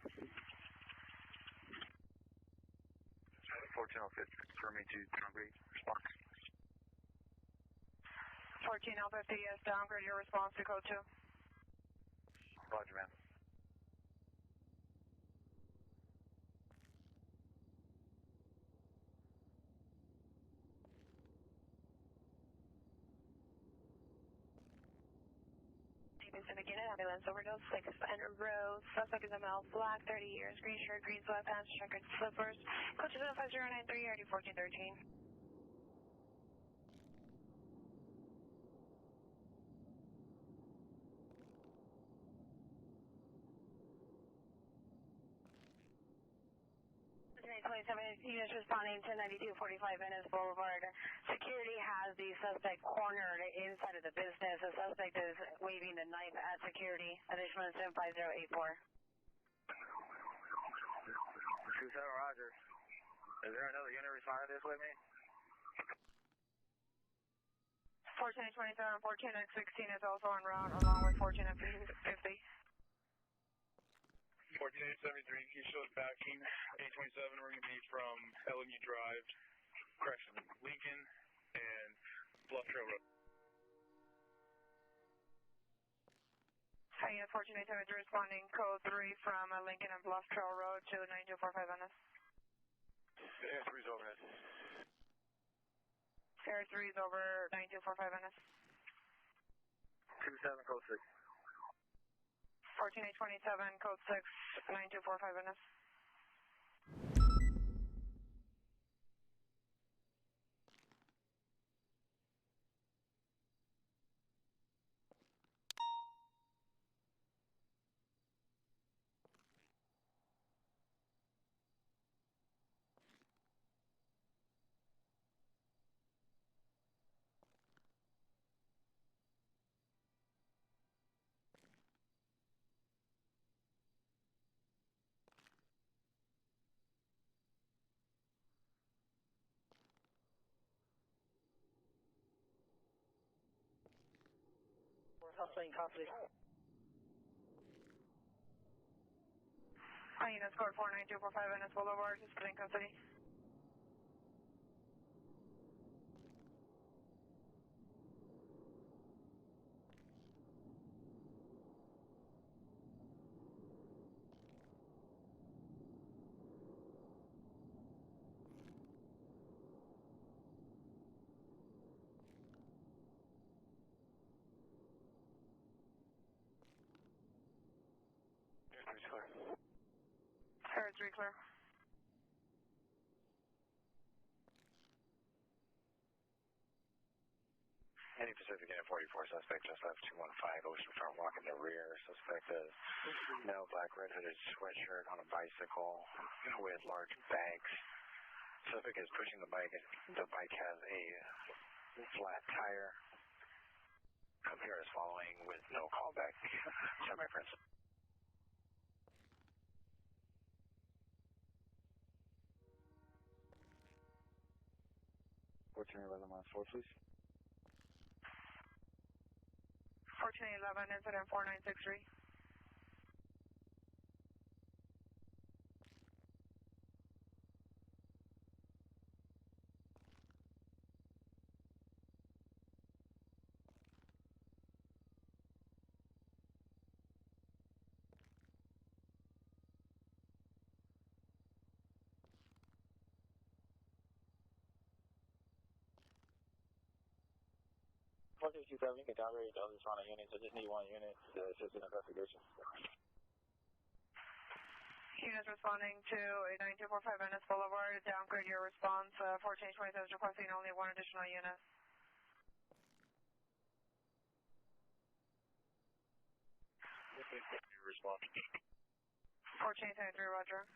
Speaker 15: 14050, for me to downgrade response.
Speaker 12: 14050, yes, downgrade your response to code 2.
Speaker 15: Roger, man.
Speaker 12: Syndicate ambulance overdose 6 Fender Road. Suspect is a male, black, 30 years, green shirt, green sweatpants, checkered slippers. Code 5093, RD 1413. Units responding to 9245 Venice Boulevard. Security has the suspect cornered inside of the business. The suspect is waving the knife at security. Additional 75084.
Speaker 15: 27, roger. Is there another unit responding to this with me?
Speaker 12: 1427, 14X16 is also en route along with 14F50.
Speaker 15: 14873, he shows backing. 827, we're going to be from LMU Drive, correction, Lincoln, and Bluff Trail Road.
Speaker 12: Hi, yes, 1487 responding code 3 from Lincoln and Bluff Trail Road to 9245 Venice.
Speaker 15: Air 3's overhead.
Speaker 12: Air 3's over 9245 Venice.
Speaker 15: 27, code 6.
Speaker 12: 14827, code 6, 9245 Venice.
Speaker 15: Hustling copy.
Speaker 12: Hi, units code 49245 Venice Boulevard, just in custody. Air 3 clear.
Speaker 15: Any Pacific Unit 44, suspect just left 215 Oceanfront, walking the rear. Suspect is male, black, red hooded sweatshirt on a bicycle with large bags. Suspect is pushing the bike, and the bike has a flat tire. Here is following with no callback. Semi-friends. 1411 miles 4, please.
Speaker 12: 1411, incident 4963.
Speaker 15: 1427, you can downgrade the other surrounding units. I just need one unit to assist in investigation.
Speaker 12: Units responding to a 9245 Venice Boulevard. Downgrade your response. 1427 is requesting only one additional unit.
Speaker 15: Response.
Speaker 12: 1473, roger.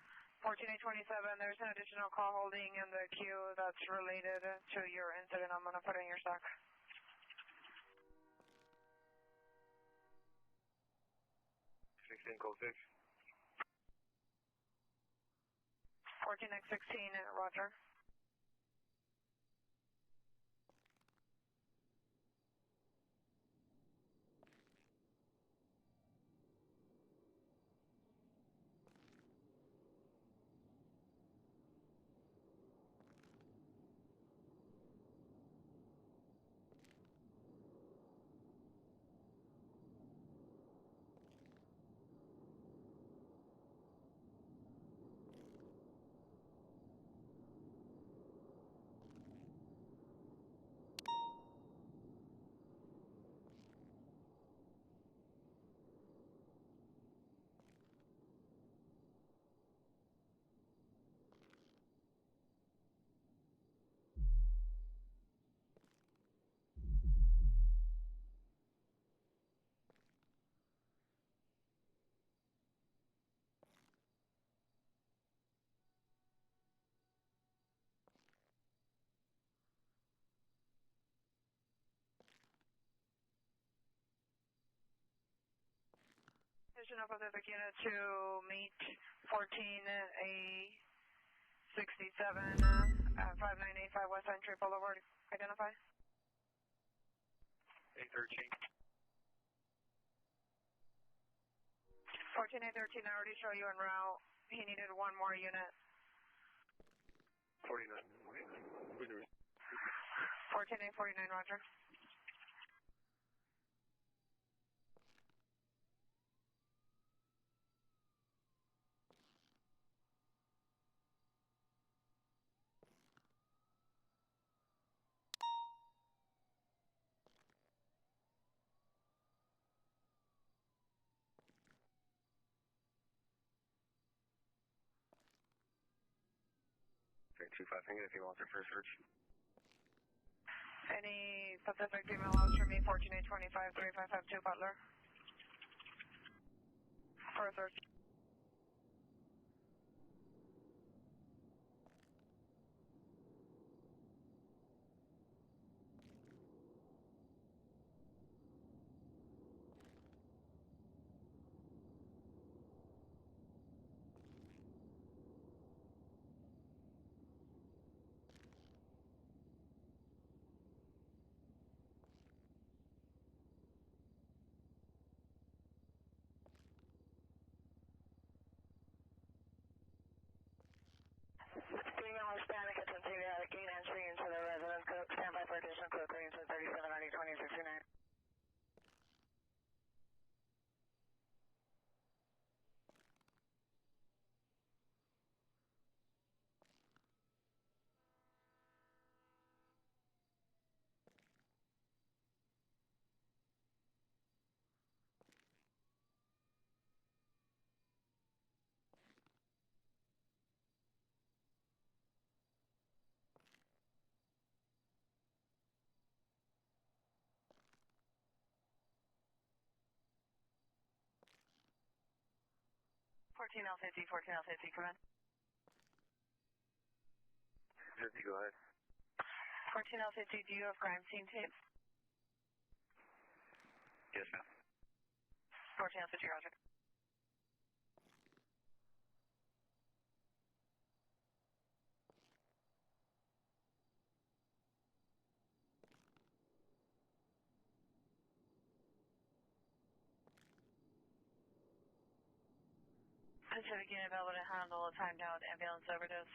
Speaker 12: 14827, there's an additional call holding in the queue that's related to your incident. I'm going to put in your stock.
Speaker 15: Code 6.
Speaker 12: 14x16, roger. Additional Pacific unit to meet 14A67 at 5985 West Entry Boulevard. Identify.
Speaker 15: 813.
Speaker 12: 14813, I already show you en route. He needed one more unit.
Speaker 15: 49.
Speaker 12: 14849, roger.
Speaker 15: Okay, 25 finger if you want the first search.
Speaker 12: Any Pacific female officer, me 14825 3552 Butler. For a search. Female Hispanic at Cincinnati, gain entry into the residence. Stand by for additional code 3790 2069. Fourteen L50, come in.
Speaker 15: 50, go ahead.
Speaker 12: 14 L50, do you have crime scene tape?
Speaker 15: Yes, ma'am.
Speaker 12: 14 L50, roger. Pacific unit available to handle a timed out ambulance overdose.